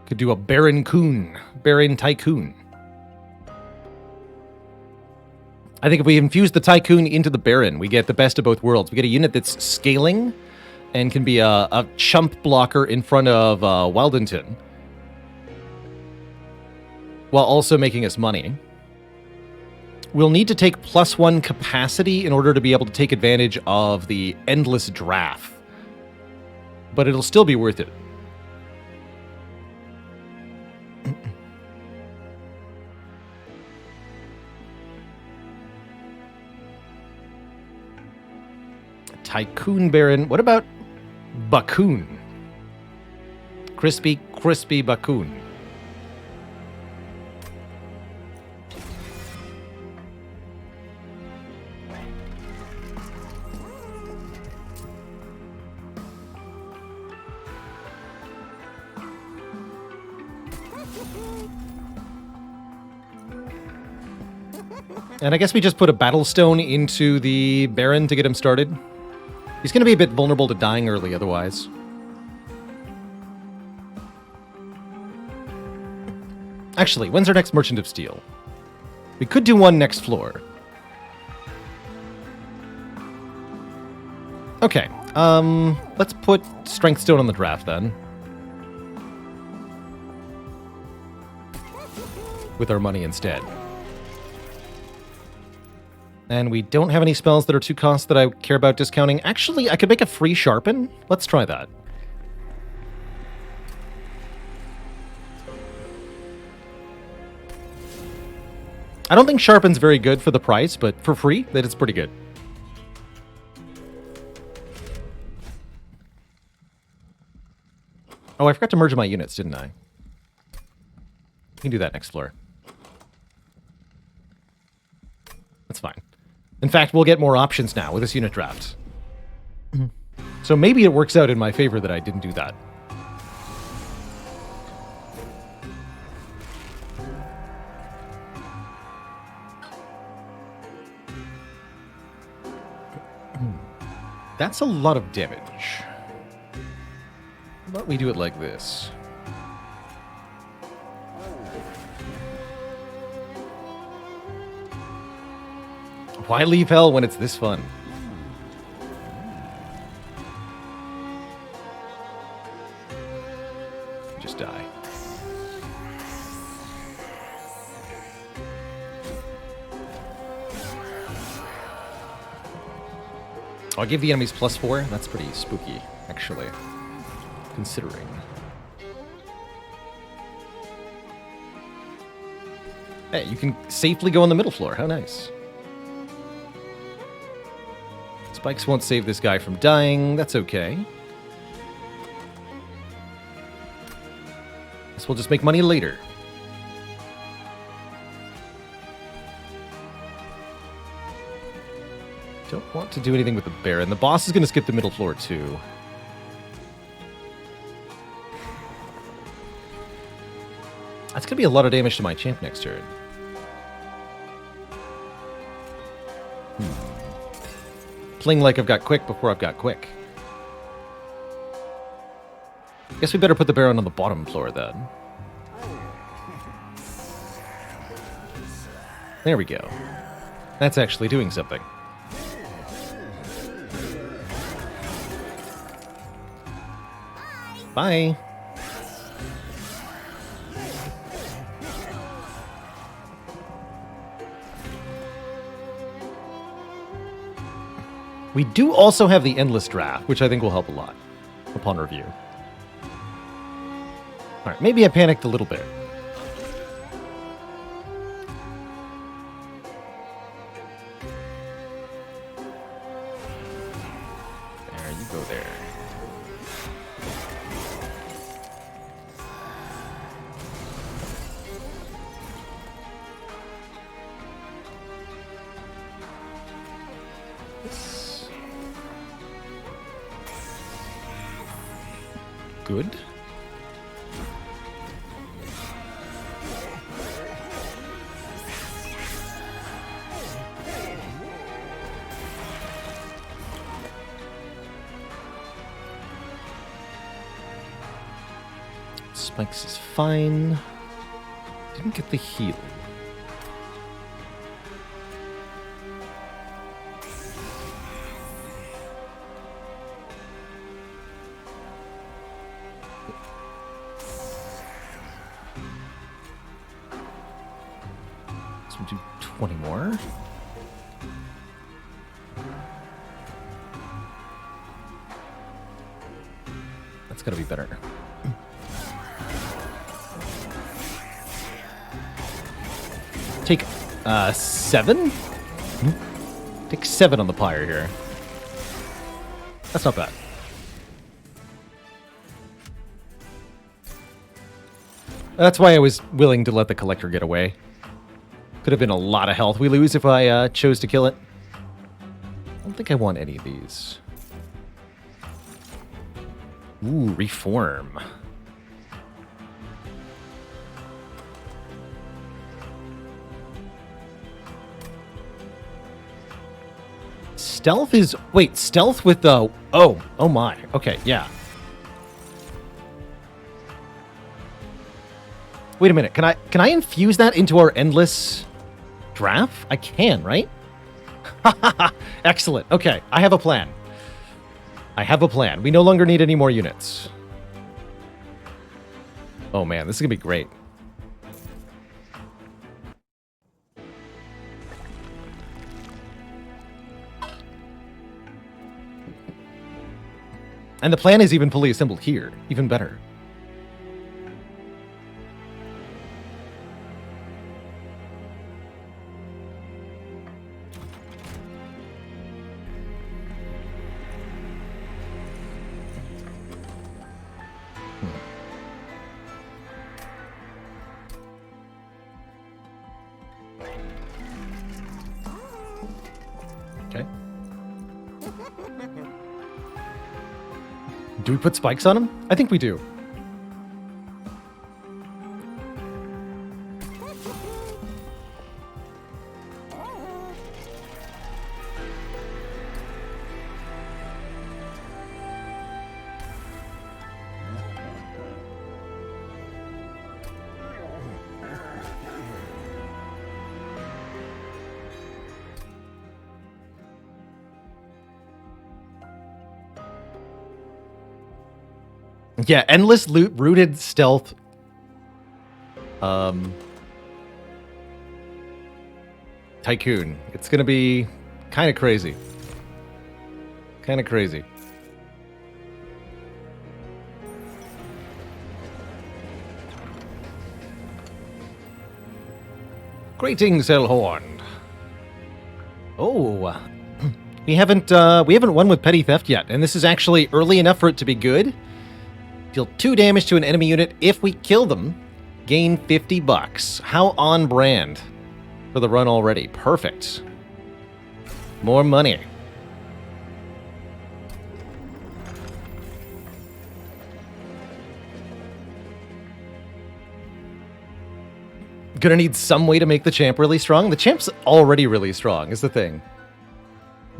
[SPEAKER 2] Could do a Baron Tycoon. I think if we infuse the Tycoon into the Baron, we get the best of both worlds. We get a unit that's scaling and can be a chump blocker in front of Weldonton, while also making us money. We'll need to take +1 capacity in order to be able to take advantage of the Endless Draft, but it'll still be worth it. Tycoon Baron. What about Bakun? Crispy Bakun. And I guess we just put a Battle Stone into the Baron to get him started. He's going to be a bit vulnerable to dying early otherwise. Actually, when's our next Merchant of Steel? We could do one next floor. Okay, let's put Strength Stone on the draft then. With our money instead. And we don't have any spells that are 2 costs that I care about discounting. Actually, I could make a free Sharpen. Let's try that. I don't think Sharpen's very good for the price, but for free, that is pretty good. Oh, I forgot to merge my units, didn't I? We can do that next floor. That's fine. In fact, we'll get more options now with this unit draft. So maybe it works out in my favor that I didn't do that. That's a lot of damage. But we do it like this. Why leave hell when it's this fun? Just die. Oh, I give the enemies +4? That's pretty spooky, actually. Considering. Hey, you can safely go on the middle floor. How nice. Spikes won't save this guy from dying. That's okay. Guess we'll just make money later. Don't want want to do anything with the Baron. The boss is going to skip the middle floor, too. That's going to be a lot of damage to my champ next turn. Playing like I've got quick before I've got quick. Guess we better put the Baron on the bottom floor, then. There we go. That's actually doing something. Bye. We do also have the Endless Draft, which I think will help a lot upon review. All right, maybe I panicked a little bit. There, you go there. Good. Spikes is fine. Didn't get the heal. So we'll do 20 more. That's gotta be better. Take 7? Take 7 on the pyre here. That's not bad. That's why I was willing to let the collector get away. Could have been a lot of health we lose if I chose to kill it. I don't think I want any of these. Ooh, reform. Stealth is... Wait, stealth with the... Oh my. Okay, yeah. Wait a minute. Can I infuse that into our endless draft? I can, right? Excellent. Okay, I have a plan. We no longer need any more units. Oh man, this is gonna be great. And the plan is even fully assembled here. Even better. Okay. Do we put spikes on him? I think we do. Yeah, endless loot, rooted stealth. Tycoon. It's gonna be kind of crazy. Kind of crazy. Greetings, Elhorn. Oh, we haven't won with petty theft yet, and this is actually early enough for it to be good. Deal 2 damage to an enemy unit if we kill them. Gain $50. How on brand for the run already. Perfect. More money. gonna need some way to make the champ really strong. The champ's already really strong, is the thing.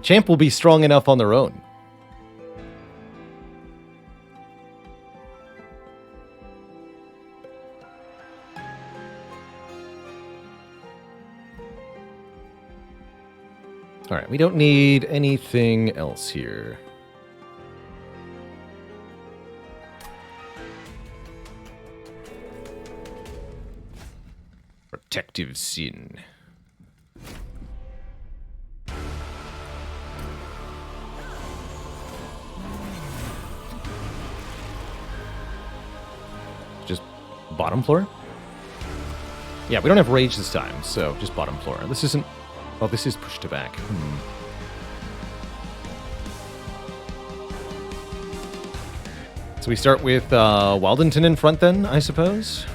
[SPEAKER 2] Champ will be strong enough on their own. All right, we don't need anything else here. Protective Sin. Just bottom floor? Yeah, we don't have rage this time, so just bottom floor. This isn't... Oh, this is push to back. So we start with Wildington in front then, I suppose?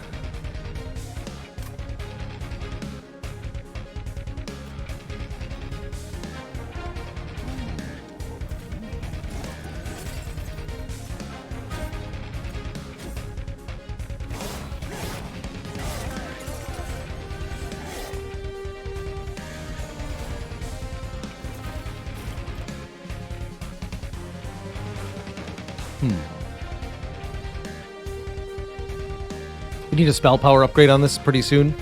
[SPEAKER 2] We need a spell power upgrade on this pretty soon.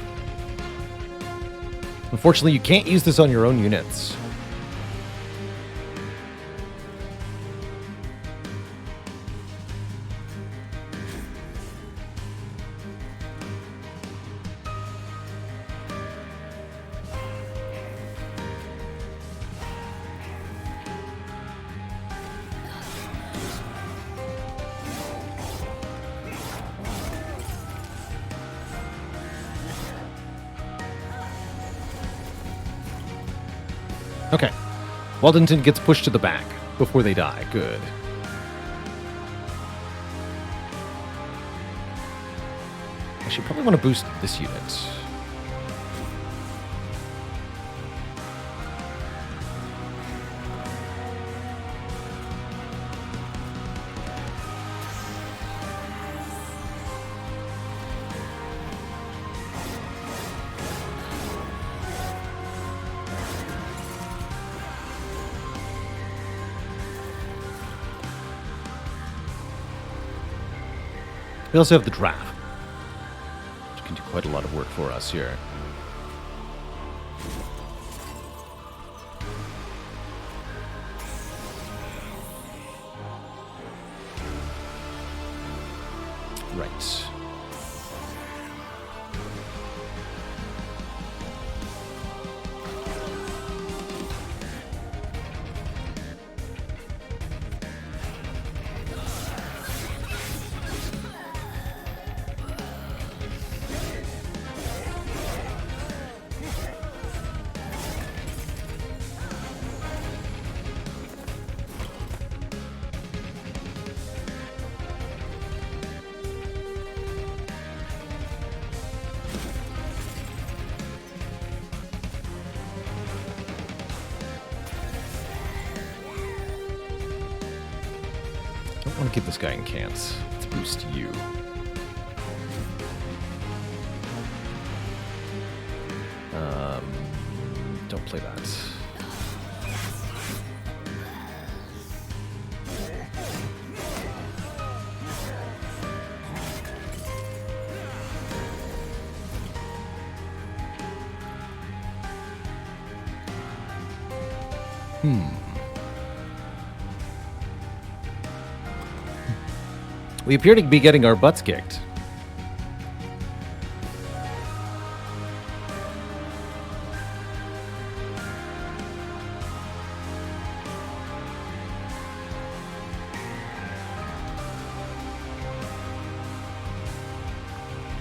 [SPEAKER 2] Unfortunately, you can't use this on your own units. Okay. Waldington gets pushed to the back before they die. Good. I should probably want to boost this unit. We also have the draft, which can do quite a lot of work for us here. Right. I want to keep this guy in cants. Let's boost you. Don't play that. We appear to be getting our butts kicked.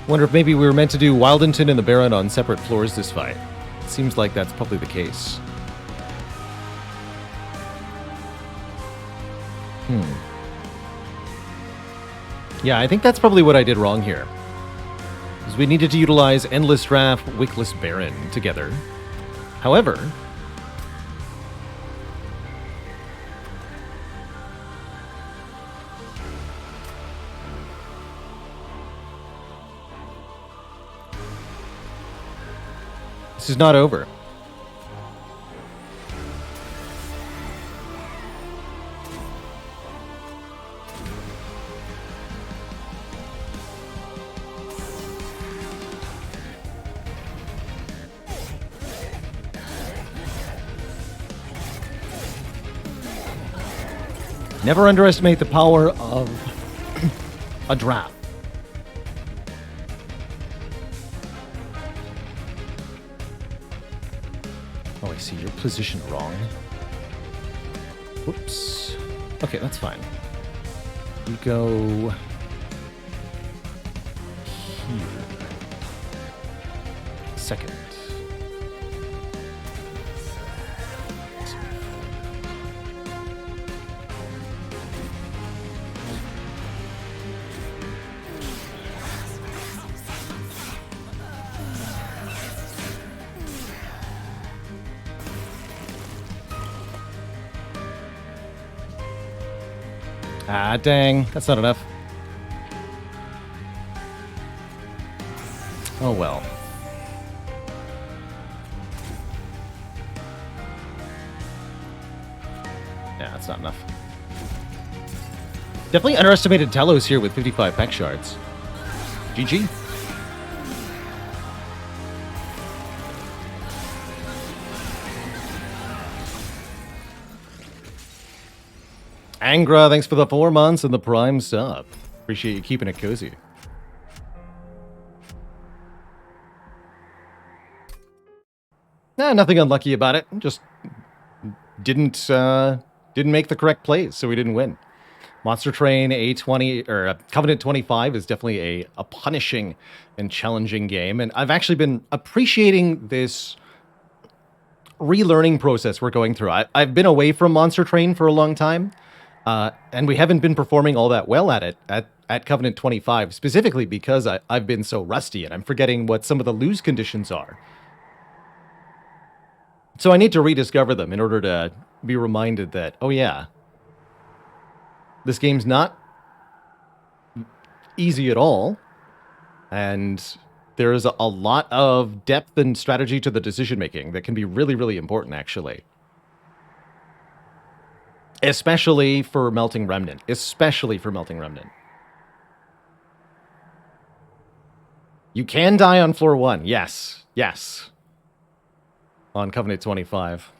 [SPEAKER 2] Wonder if maybe we were meant to do Wildington and the Baron on separate floors this fight. It seems like that's probably the case. Yeah, I think that's probably what I did wrong here. Because we needed to utilize Endless Draft, Wickless Baron together. However... This is not over. Never underestimate the power of a draft. Oh, I see. You're positioned wrong. Whoops. Okay, that's fine. You go here. Second. Ah, dang. That's not enough. Oh, well. Yeah, that's not enough. Definitely underestimated Telos here with 55 peck shards. GG. Angra, thanks for the 4 months and the Prime sub. Appreciate you keeping it cozy. Nah, nothing unlucky about it. Just didn't make the correct plays, so we didn't win. Monster Train A20 or Covenant 25 is definitely a punishing and challenging game, and I've actually been appreciating this relearning process we're going through. I've been away from Monster Train for a long time. And we haven't been performing all that well at it at Covenant 25, specifically because I've been so rusty and I'm forgetting what some of the lose conditions are. So I need to rediscover them in order to be reminded that, oh yeah, this game's not easy at all, and there is a lot of depth and strategy to the decision-making that can be really, really important, actually. Especially for Melting Remnant. Especially for Melting Remnant. You can die on floor 1. Yes. Yes. On Covenant 25.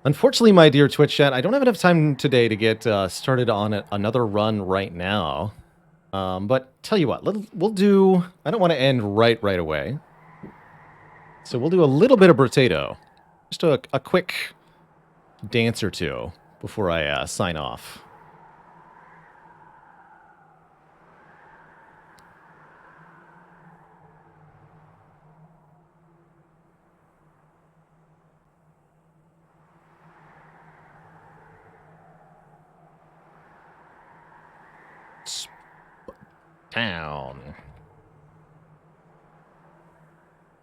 [SPEAKER 2] Unfortunately, my dear Twitch chat, I don't have enough time today to get started on another run right now. But tell you what, we'll do... I don't want to end right away. So we'll do a little bit of Brotato. Just a quick... dance or two before I sign off. Town.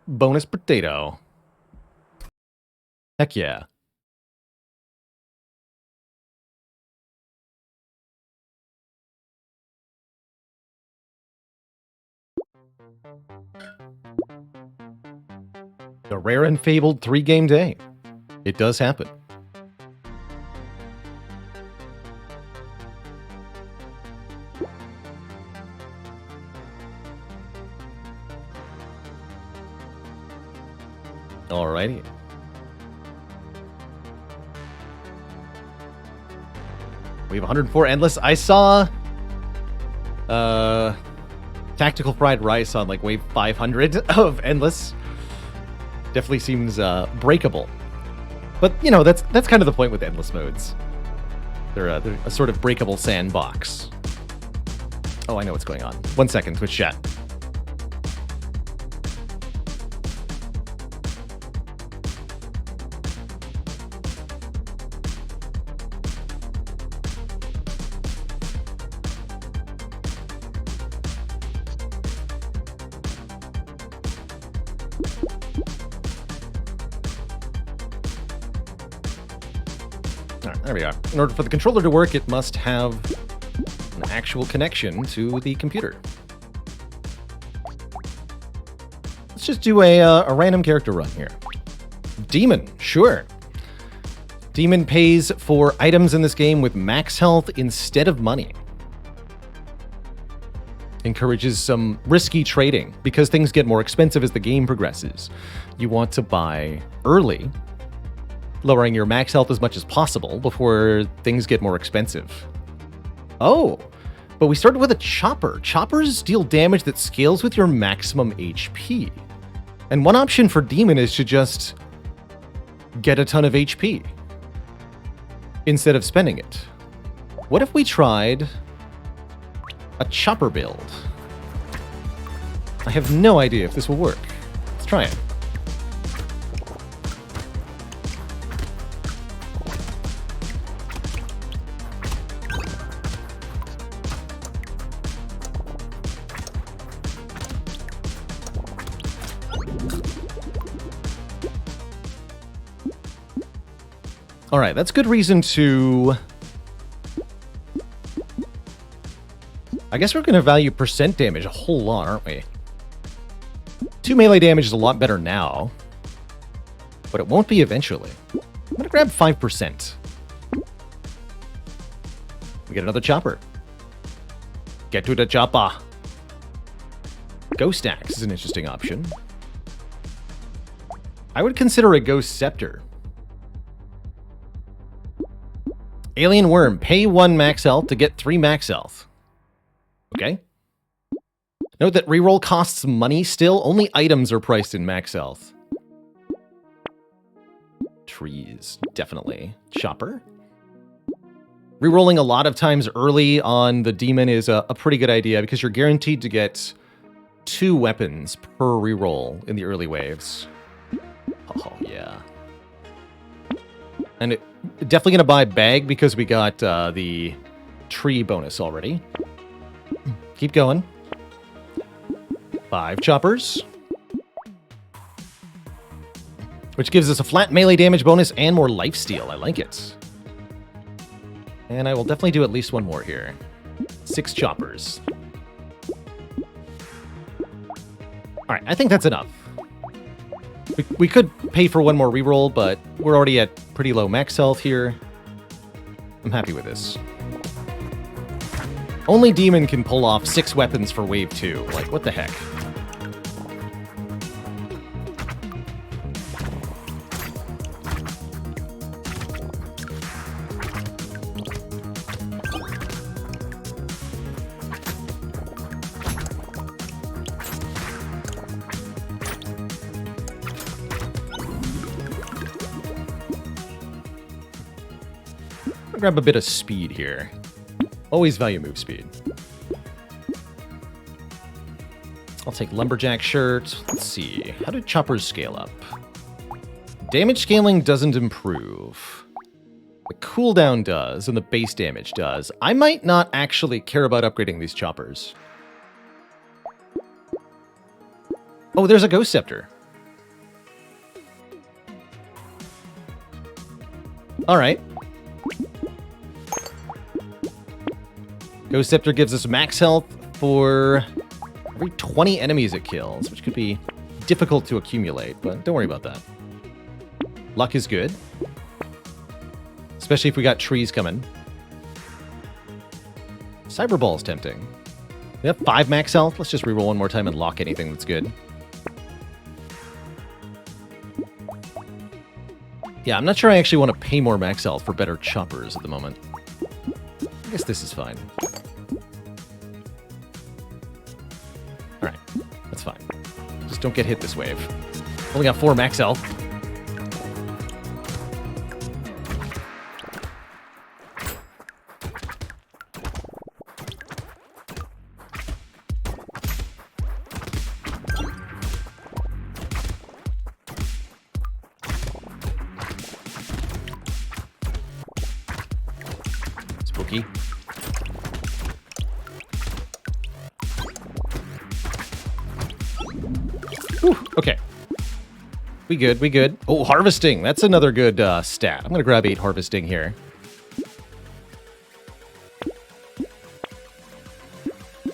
[SPEAKER 2] Bonus Brotato. Heck yeah. The rare and fabled 3-game day. It does happen. Alrighty. We have 104 Endless. I saw Tactical Fried Rice on like wave 500 of Endless. Definitely seems breakable. But, you know, that's kind of the point with Endless modes. They're a sort of breakable sandbox. Oh, I know what's going on. 1 second, Twitch chat. There we are. In order for the controller to work, it must have an actual connection to the computer. Let's just do a random character run here. Demon, sure. Demon pays for items in this game with max health instead of money. Encourages some risky trading because things get more expensive as the game progresses. You want to buy early, lowering your max health as much as possible before things get more expensive. Oh, but we started with a chopper. Choppers deal damage that scales with your maximum HP. And one option for Demon is to just get a ton of HP instead of spending it. What if we tried a chopper build? I have no idea if this will work. Let's try it. All right, that's good reason to... I guess we're going to value percent damage a whole lot, aren't we? 2 melee damage is a lot better now, but it won't be eventually. I'm going to grab 5%. We get another chopper. Get to the chopper. Ghost Axe is an interesting option. I would consider a Ghost Scepter. Alien Worm, pay 1 max health to get 3 max health. Okay. Note that reroll costs money still. Only items are priced in max health. Trees, definitely. Chopper. Rerolling a lot of times early on the demon is a pretty good idea because you're guaranteed to get 2 weapons per reroll in the early waves. Oh, yeah. And definitely going to buy bag because we got the tree bonus already. Keep going. 5 choppers. Which gives us a flat melee damage bonus and more lifesteal. I like it. And I will definitely do at least one more here. 6 choppers. Alright, I think that's enough. We could pay for one more reroll, but we're already at pretty low max health here. I'm happy with this. Only Demon can pull off 6 weapons for wave 2. Like, what the heck? I'll grab a bit of speed here. Always value move speed. I'll take Lumberjack shirt. Let's see. How do choppers scale up? Damage scaling doesn't improve. The cooldown does, and the base damage does. I might not actually care about upgrading these choppers. Oh, there's a Ghost Scepter. Alright. Ghost Scepter gives us max health for every 20 enemies it kills, which could be difficult to accumulate, but don't worry about that. Luck is good. Especially if we got trees coming. Cyber Ball is tempting. We have 5 max health. Let's just reroll one more time and lock anything that's good. Yeah, I'm not sure I actually want to pay more max health for better choppers at the moment. I guess this is fine. Alright, that's fine. Just don't get hit this wave. Only got 4 max health. Spooky. Whew, okay. We good, we good. Oh, harvesting. That's another good stat. I'm going to grab 8 harvesting here.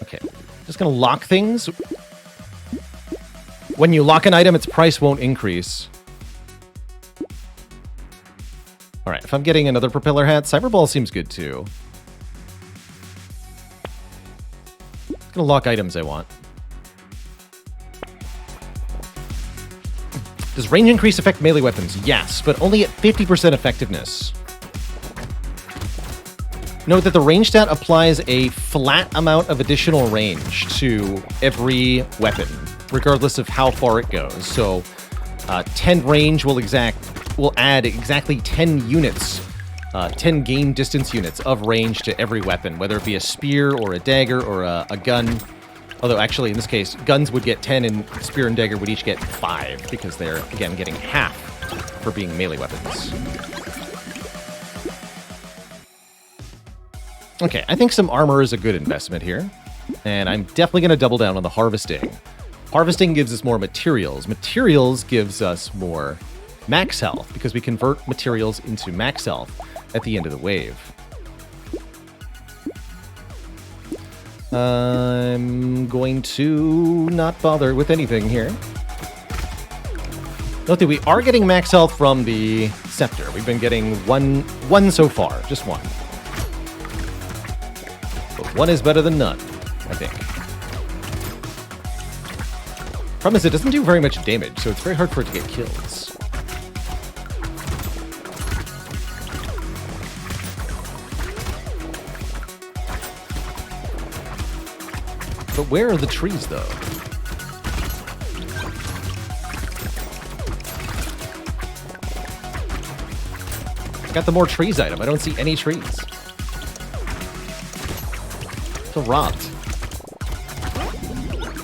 [SPEAKER 2] Okay. Just going to lock things. When you lock an item, its price won't increase. All right, if I'm getting another propeller hat, Cyberball seems good too. I'm gonna lock items I want. Does range increase affect melee weapons? Yes, but only at 50% effectiveness. Note that the range stat applies a flat amount of additional range to every weapon, regardless of how far it goes. So 10 range will add exactly 10 units, 10 game distance units of range to every weapon, whether it be a spear or a dagger or a gun. Although actually, in this case, guns would get 10 and spear and dagger would each get 5 because they're, again, getting half for being melee weapons. Okay, I think some armor is a good investment here. And I'm definitely going to double down on the harvesting. Harvesting gives us more materials. Materials gives us more max health because we convert materials into max health at the end of the wave. I'm going to not bother with anything here. Note that we are getting max health from the scepter. We've been getting one so far, just one. But one is better than none, I think. Problem is it doesn't do very much damage, so it's very hard for it to get kills. But where are the trees, though? I got the more trees item. I don't see any trees. It's a rot.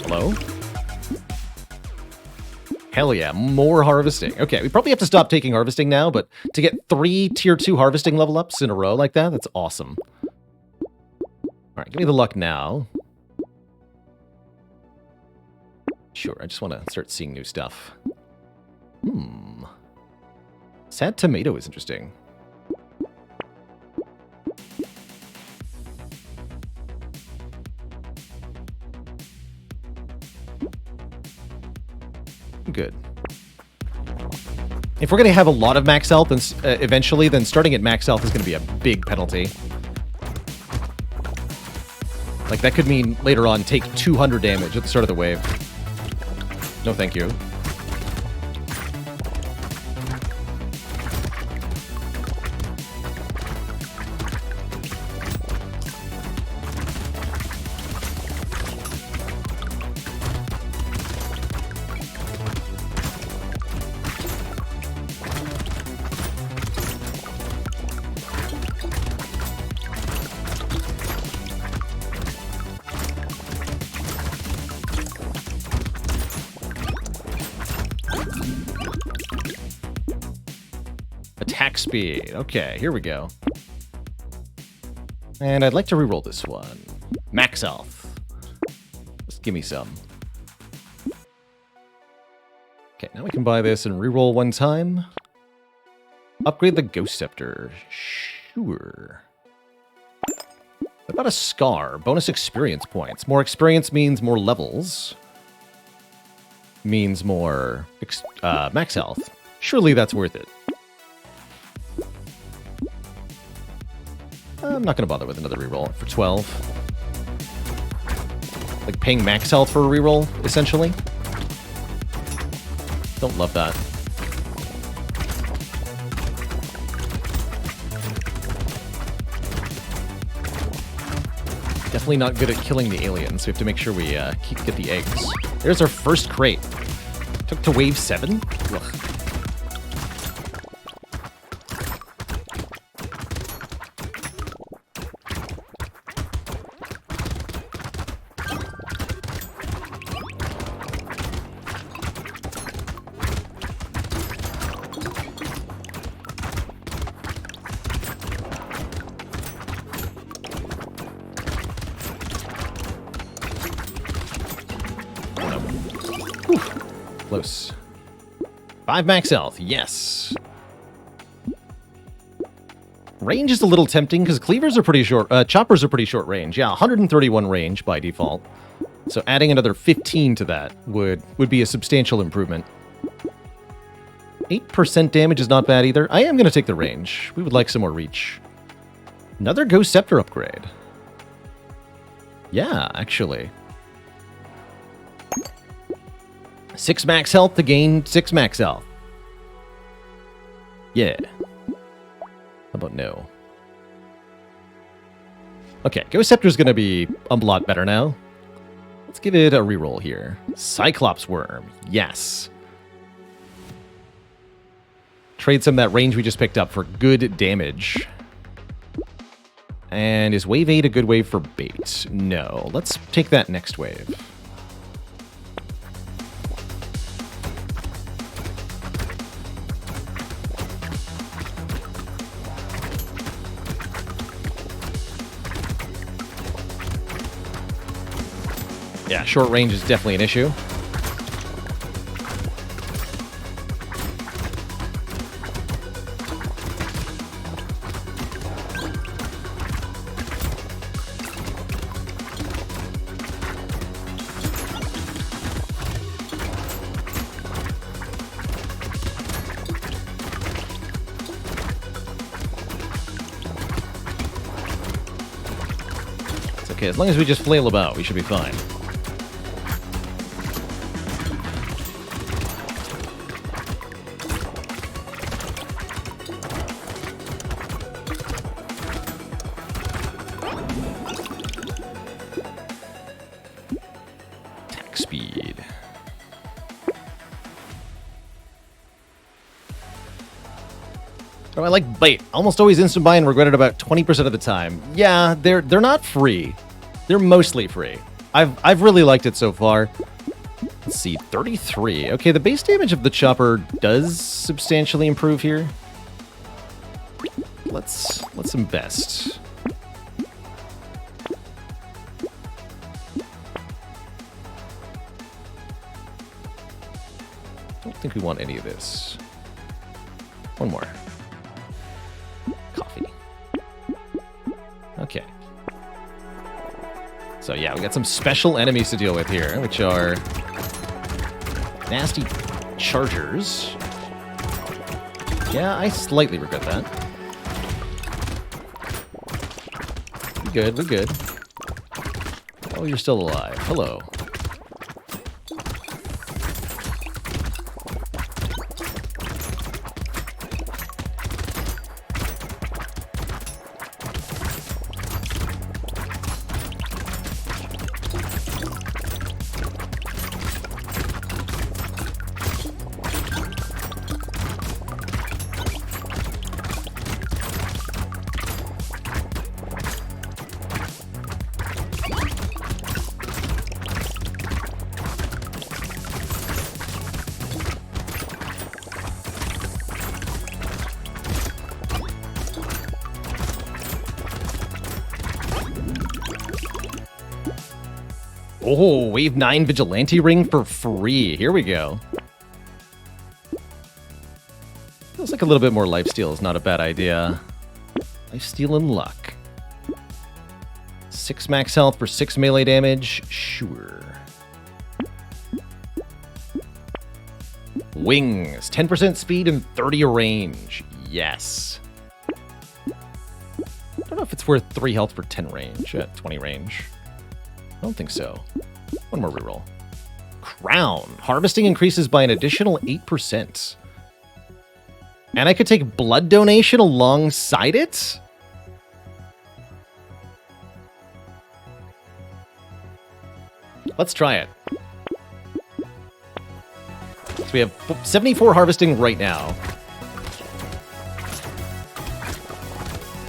[SPEAKER 2] Hello? Hell yeah, more harvesting. Okay, we probably have to stop taking harvesting now, but to get 3 tier 2 harvesting level ups in a row like that, that's awesome. Alright, give me the luck now. Sure, I just want to start seeing new stuff. Sad tomato is interesting. Good. If we're going to have a lot of max health eventually, then starting at max health is going to be a big penalty. Like, that could mean later on take 200 damage at the start of the wave. No, thank you. Attack speed. Okay, here we go. And I'd like to reroll this one. Max health. Just give me some. Okay, now we can buy this and reroll one time. Upgrade the Ghost Scepter. Sure. What about a Scar? Bonus experience points. More experience means more levels. Means more max health. Surely that's worth it. I'm not going to bother with another reroll for 12. Like paying max health for a reroll, essentially. Don't love that. Definitely not good at killing the aliens. We have to make sure we get the eggs. There's our first crate. Took to wave 7? Ugh. Close. 5 max health, yes. Range is a little tempting because cleavers are pretty short. Choppers are pretty short range. Yeah, 131 range by default. So adding another 15 to that would be a substantial improvement. 8% damage is not bad either. I am going to take the range. We would like some more reach. Another Ghost Scepter upgrade. Yeah, actually. 6 max health to gain 6 max health. Yeah. How about no? Okay, Ghost Scepter's going to be a lot better now. Let's give it a reroll here. Cyclops Worm. Yes. Trade some of that range we just picked up for good damage. And is wave 8 a good wave for bait? No. Let's take that next wave. Yeah, short range is definitely an issue. It's okay, as long as we just flail about, we should be fine. Speed. Oh, I like bait. Almost always instant buy and regret it about 20% of the time. Yeah, they're not free. They're mostly free. I've really liked it so far. Let's see, 33. Okay, the base damage of the chopper does substantially improve here. Let's invest. I don't think we want any of this. One more. Coffee. Okay. So yeah, we got some special enemies to deal with here, which are nasty chargers. Yeah, I slightly regret that. We're good, we're good. Oh, you're still alive. Hello. Oh, Wave 9 Vigilante Ring for free. Here we go. Feels like a little bit more lifesteal is not a bad idea. Lifesteal and luck. 6 max health for 6 melee damage. Sure. Wings. 10% speed and 30 range. Yes. I don't know if it's worth 3 health for 10 range. 20 range. I don't think so. One more reroll. Crown. Harvesting increases by an additional 8%. And I could take blood donation alongside it? Let's try it. So we have 74 harvesting right now.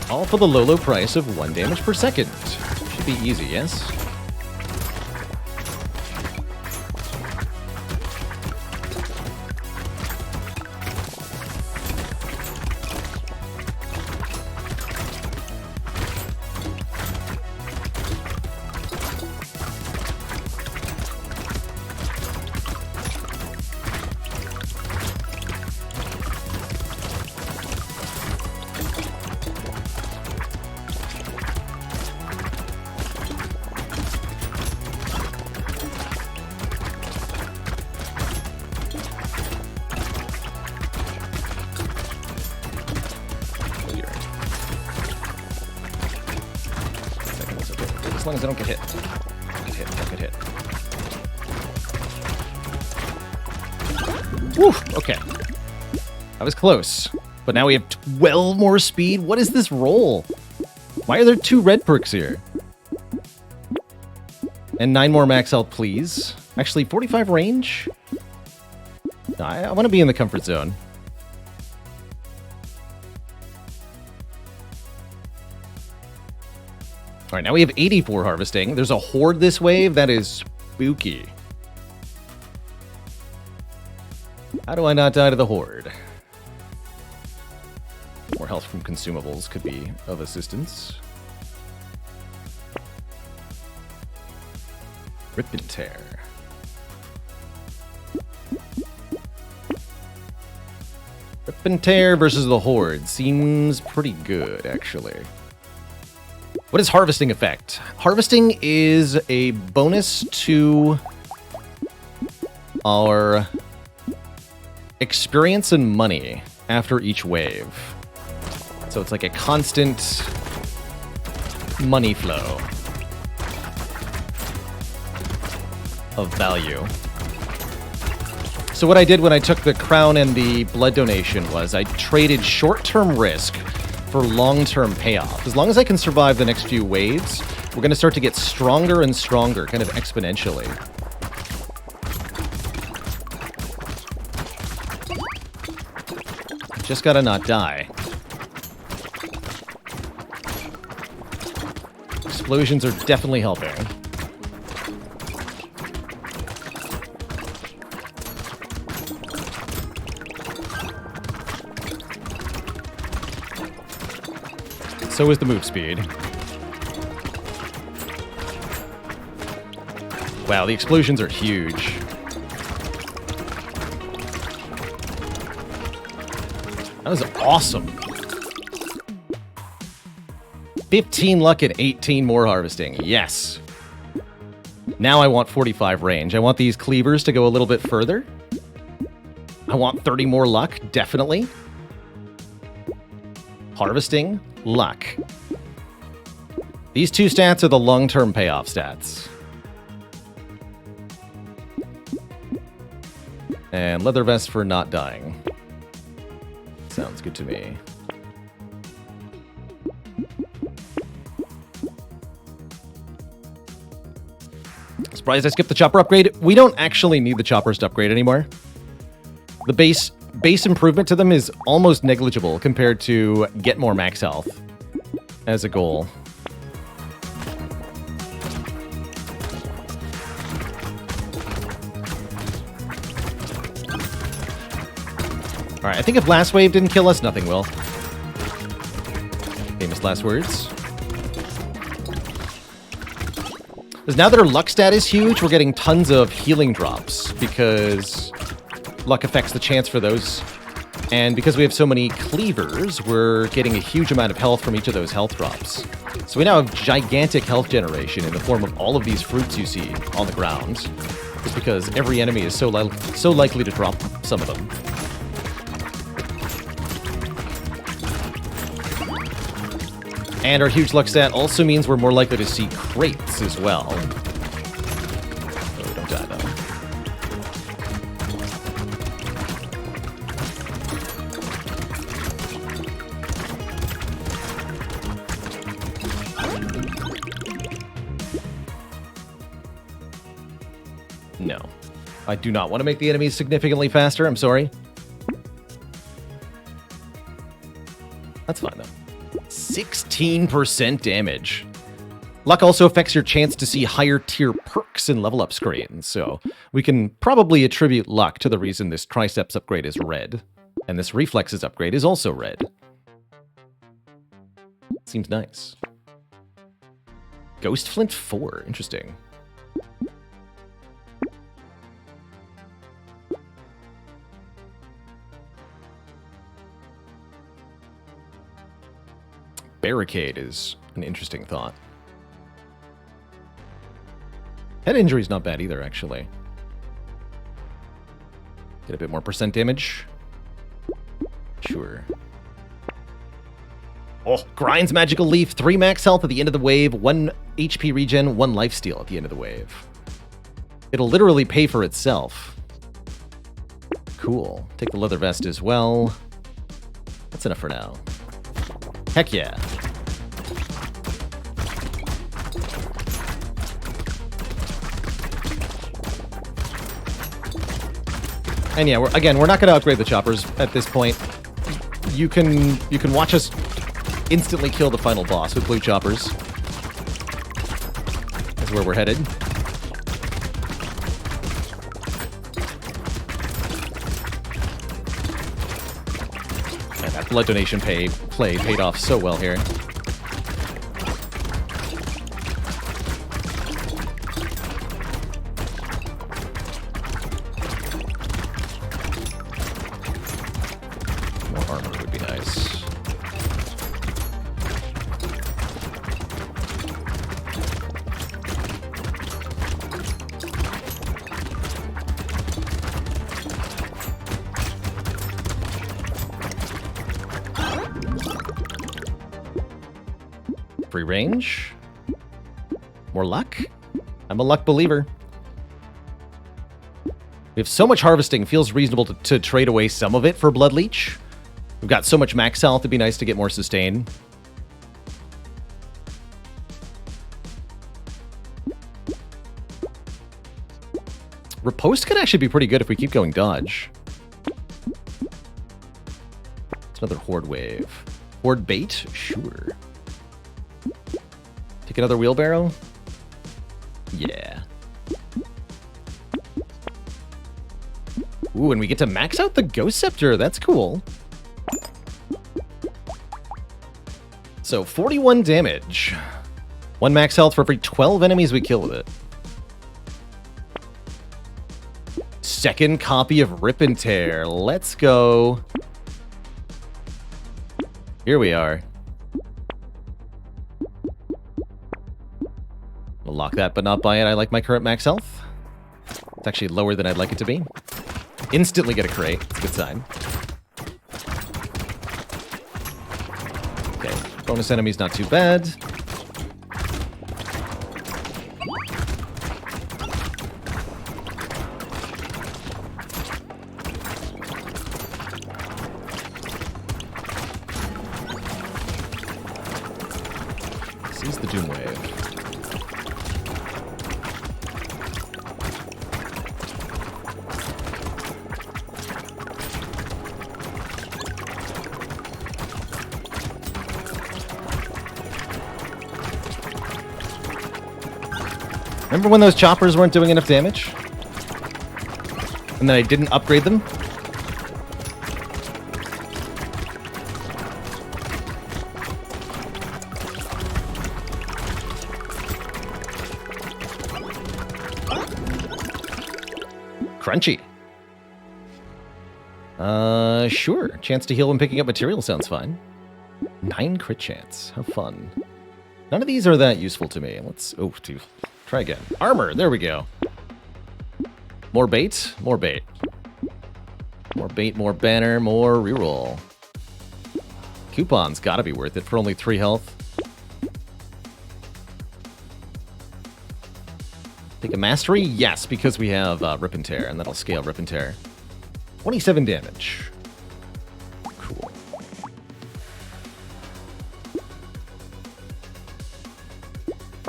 [SPEAKER 2] All for the low price of 1 damage per second. Should be easy, yes? As long as I don't get hit. Don't get hit. Whew, okay. That was close. But now we have 12 more speed? What is this roll? Why are there 2 red perks here? And 9 more max health, please. Actually, 45 range? No, I want to be in the comfort zone. All right, now we have 84 harvesting. There's a horde this wave. That is spooky. How do I not die to the horde? More health from consumables could be of assistance. Rip and tear. Rip and tear versus the horde seems pretty good, actually. What is harvesting effect? Harvesting is a bonus to our experience and money after each wave. So it's like a constant money flow of value. So what I did when I took the crown and the blood donation was I traded short-term risk for long-term payoff. As long as I can survive the next few waves, we're going to start to get stronger and stronger, kind of exponentially. Just gotta not die. Explosions are definitely helping. So is the move speed. Wow, the explosions are huge. That was awesome. 15 luck and 18 more harvesting. Yes. Now I want 45 range. I want these cleavers to go a little bit further. I want 30 more luck, definitely. Harvesting, luck. These 2 stats are the long-term payoff stats. And leather vest for not dying. Sounds good to me. Surprised I skipped the chopper upgrade. We don't actually need the choppers to upgrade anymore. The base improvement to them is almost negligible compared to get more max health as a goal. Alright, I think if last wave didn't kill us, nothing will. Famous last words. Because now that our luck stat is huge, we're getting tons of healing drops, because luck affects the chance for those. And because we have so many cleavers, we're getting a huge amount of health from each of those health drops. So we now have gigantic health generation in the form of all of these fruits you see on the ground. Just because every enemy is so likely to drop some of them. And our huge luck stat also means we're more likely to see crates as well. Oh, don't die though. No. I do not want to make the enemies significantly faster, I'm sorry. That's fine though. 16% damage. Luck also affects your chance to see higher tier perks in level up screens, so we can probably attribute luck to the reason this triceps upgrade is red, and this reflexes upgrade is also red. Seems nice. Ghost Flint 4, interesting. Barricade is an interesting thought. Head injury's not bad either, actually. Get a bit more percent damage. Sure. Oh, Grind's Magical Leaf, 3 max health at the end of the wave, 1 HP regen, 1 lifesteal at the end of the wave. It'll literally pay for itself. Cool. Take the leather vest as well. That's enough for now. Heck yeah. And yeah, we're not going to upgrade the choppers at this point. You can watch us instantly kill the final boss with blue choppers. That's where we're headed. Yeah, that blood donation play paid off so well here. More armor would be nice. Free range. More luck? I'm a luck believer. We have so much harvesting, feels reasonable to trade away some of it for Blood Leech. We've got so much max health, it'd be nice to get more sustain. Riposte could actually be pretty good if we keep going dodge. It's another Horde wave. Horde bait? Sure. Take another wheelbarrow? Yeah. Ooh, and we get to max out the Ghost Scepter. That's cool. So, 41 damage. 1 max health for every 12 enemies we kill with it. Second copy of Rip and Tear. Let's go. Here we are. We'll lock that, but not buy it. I like my current max health. It's actually lower than I'd like it to be. Instantly get a crate. It's a good sign. Okay, bonus enemies not too bad. Seize the Doom Wave. Remember when those choppers weren't doing enough damage? And then I didn't upgrade them? Crunchy. Sure. Chance to heal when picking up material sounds fine. 9 crit chance. How fun. None of these are that useful to me. Let's... Oh, dude. Try again. Armor. There we go. More bait. More bait. More bait, more banner, more reroll. Coupons gotta be worth it for only 3 health. Take a mastery? Yes, because we have Rip and Tear, and that'll scale Rip and Tear. 27 damage. Cool.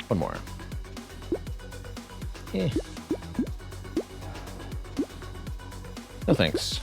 [SPEAKER 2] One more. Eh. No thanks.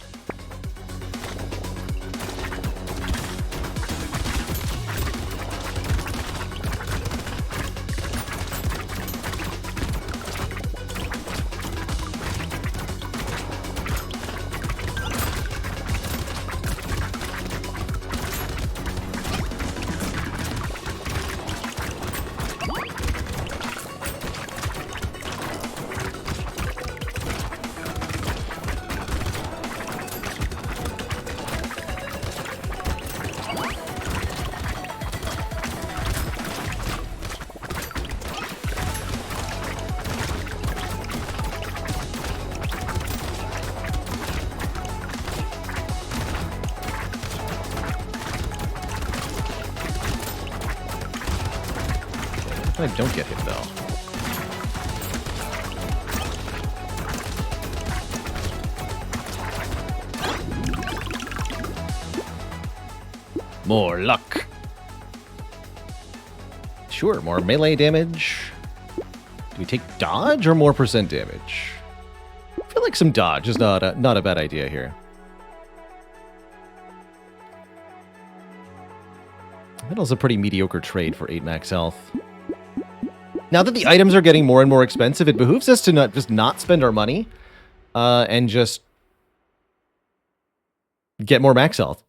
[SPEAKER 2] I don't get hit, though. More luck. Sure, more melee damage. Do we take dodge or more percent damage? I feel like some dodge is not a bad idea here. Metal's a pretty mediocre trade for 8 max health. Now that the items are getting more and more expensive, it behooves us to not spend our money and just get more max health.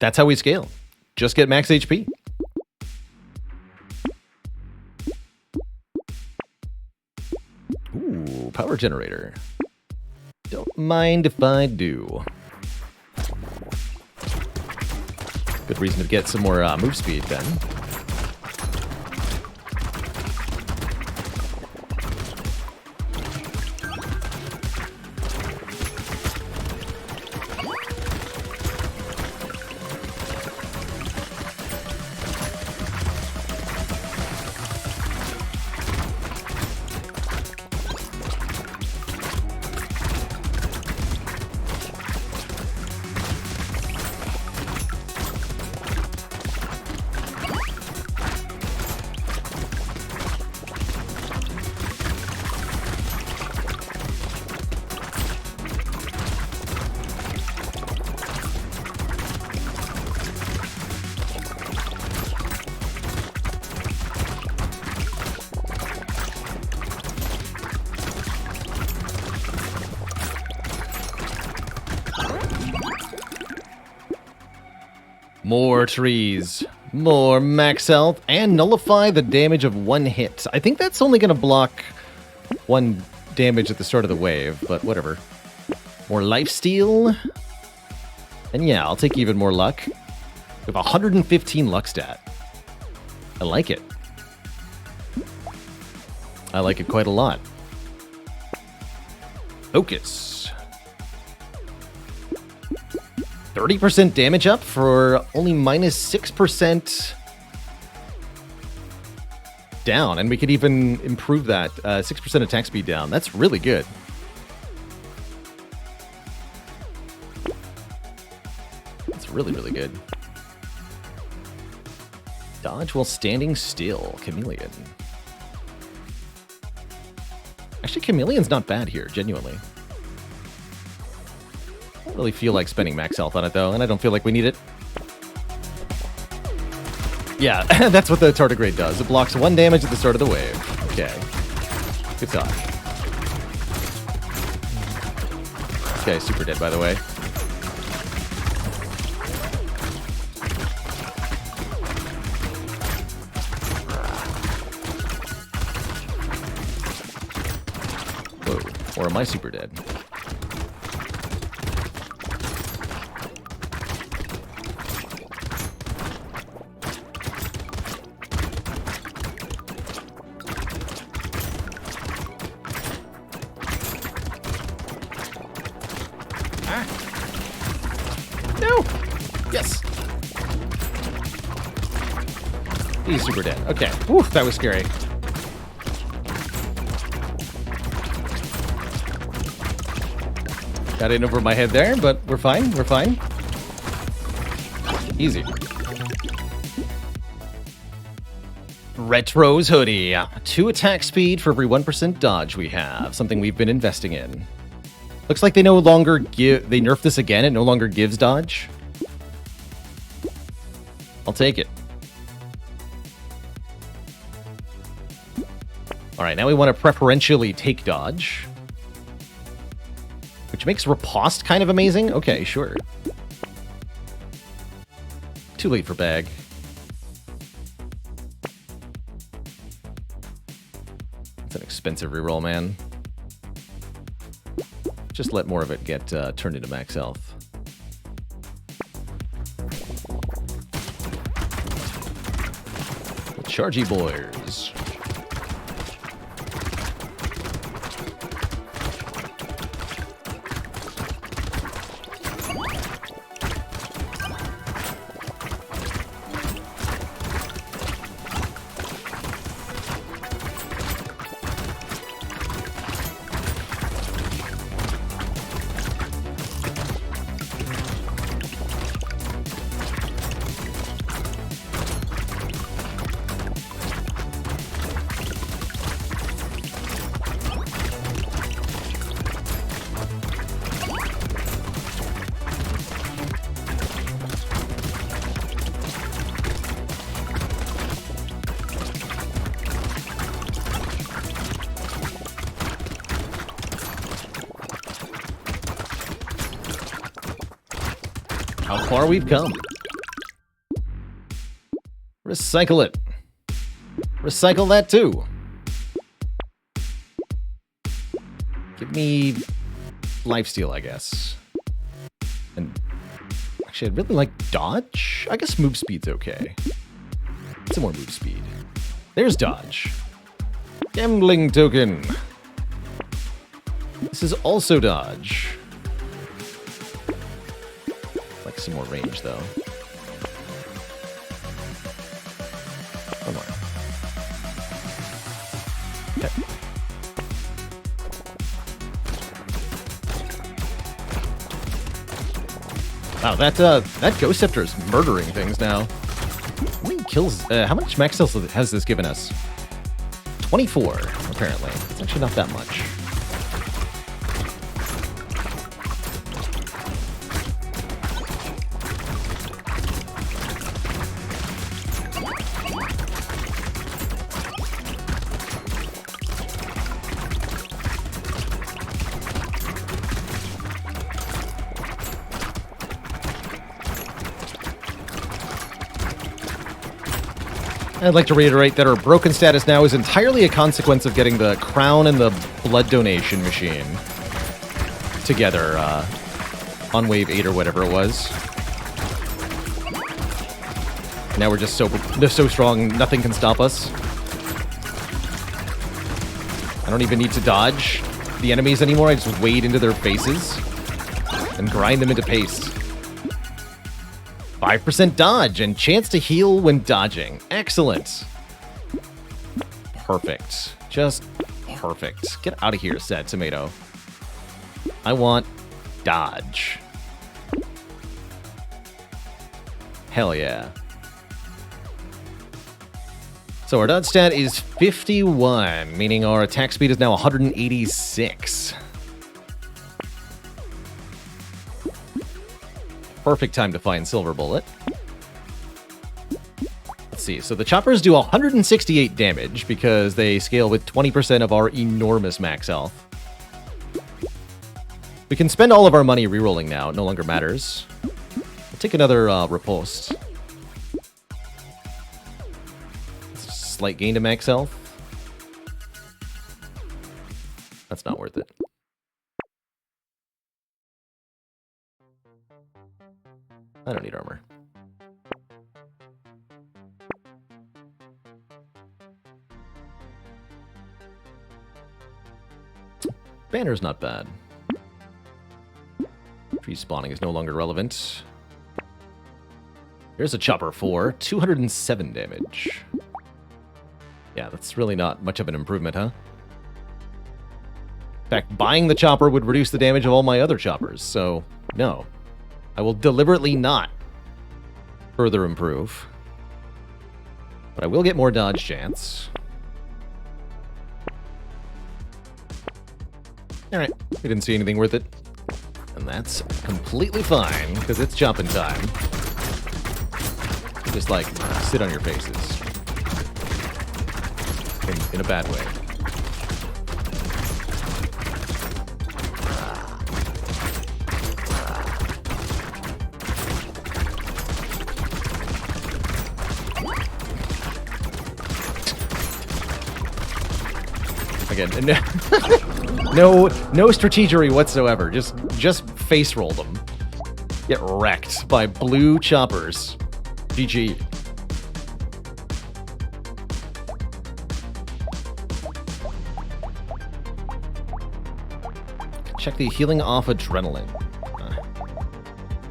[SPEAKER 2] That's how we scale. Just get max HP. Ooh, power generator. Don't mind if I do. Good reason to get some more move speed then. More trees, more max health, and nullify the damage of one hit. I think that's only going to block one damage at the start of the wave, but whatever. More lifesteal. And yeah, I'll take even more luck. We have 115 luck stat. I like it. I like it quite a lot. Focus. 30% damage up for only minus 6% down. And we could even improve that. 6% attack speed down. That's really good. That's really, really good. Dodge while standing still. Chameleon. Actually, Chameleon's not bad here, genuinely. I don't really feel like spending max health on it, though, and I don't feel like we need it. Yeah, that's what the tardigrade does. It blocks 1 damage at the start of the wave. Okay. Good talk. This guy's super dead, by the way. Whoa. Or am I super dead? He's super dead. Okay. Whew, that was scary. Got in over my head there, but we're fine. We're fine. Easy. Retro's hoodie. 2 attack speed for every 1% dodge we have. Something we've been investing in. Looks like they no longer give... They nerfed this again. It no longer gives dodge. I'll take it. Alright, now we want to preferentially take dodge. Which makes riposte kind of amazing? Okay, sure. Too late for bag. It's an expensive reroll, man. Just let more of it get turned into max health. Chargy boys. How far we've come. Recycle it. Recycle that too. Give me lifesteal, I guess. And actually, I'd really like dodge. I guess move speed's okay. Some more move speed. There's dodge. Gambling token. This is also dodge. Like some more range, though. One more. Okay. Wow, that Ghost Scepter is murdering things now. How many kills? How much max health has this given us? 24, apparently. It's actually not that much. I'd like to reiterate that our broken status now is entirely a consequence of getting the crown and the blood donation machine together on wave 8 or whatever it was. Now we're just so strong, nothing can stop us. I don't even need to dodge the enemies anymore. I just wade into their faces and grind them into paste. 5% dodge and chance to heal when dodging. Excellent. Perfect. Just perfect. Get out of here, sad tomato. I want dodge. Hell yeah. So our dodge stat is 51, meaning our attack speed is now 186. Perfect time to find Silver Bullet. Let's see, so the choppers do 168 damage because they scale with 20% of our enormous max health. We can spend all of our money rerolling now, it no longer matters. We'll take another riposte. Slight gain to max health. That's not worth it. I don't need armor. Banner's not bad. Tree spawning is no longer relevant. Here's a chopper 4, 207 damage. Yeah, that's really not much of an improvement, huh? In fact, buying the chopper would reduce the damage of all my other choppers, so no. I will deliberately not further improve. But I will get more dodge chance. Alright, we didn't see anything worth it. And that's completely fine, because it's chopping time. Just like, sit on your faces. In a bad way. Again, no strategery whatsoever. Just face roll them. Get wrecked by blue choppers. GG. Check the healing off adrenaline.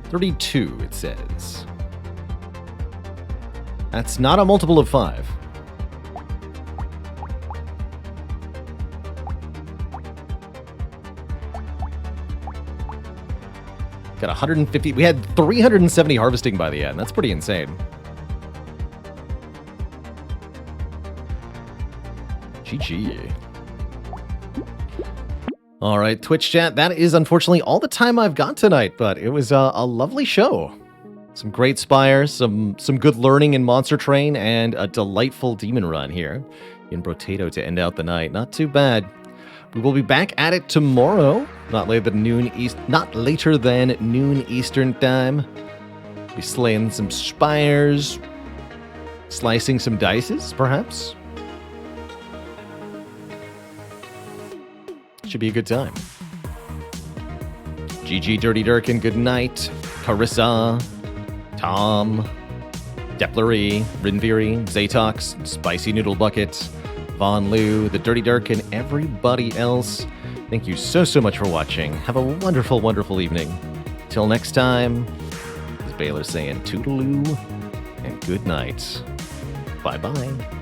[SPEAKER 2] 32, it says. That's not a multiple of 5. Got 150. We had 370 harvesting by the end. That's pretty insane. GG. All right, Twitch chat, that is unfortunately all the time I've got tonight, but it was a lovely show. Some great Spire, some good learning in Monster Train, and a delightful demon run here in Brotato to end out the night. Not too bad. We will be back at it tomorrow, not later than noon Eastern time. Be slaying some spires. Slicing some dices, perhaps? Should be a good time. GG Dirty Durkin, good night. Carissa, Tom, Deplery, Rinviri, Zatox, Spicy Noodle Bucket, Von Lu, the Dirty Durkin, everybody else. Thank you so much for watching. Have a wonderful, wonderful evening. Till next time, as Baylor's saying, toodaloo and good night. Bye-bye.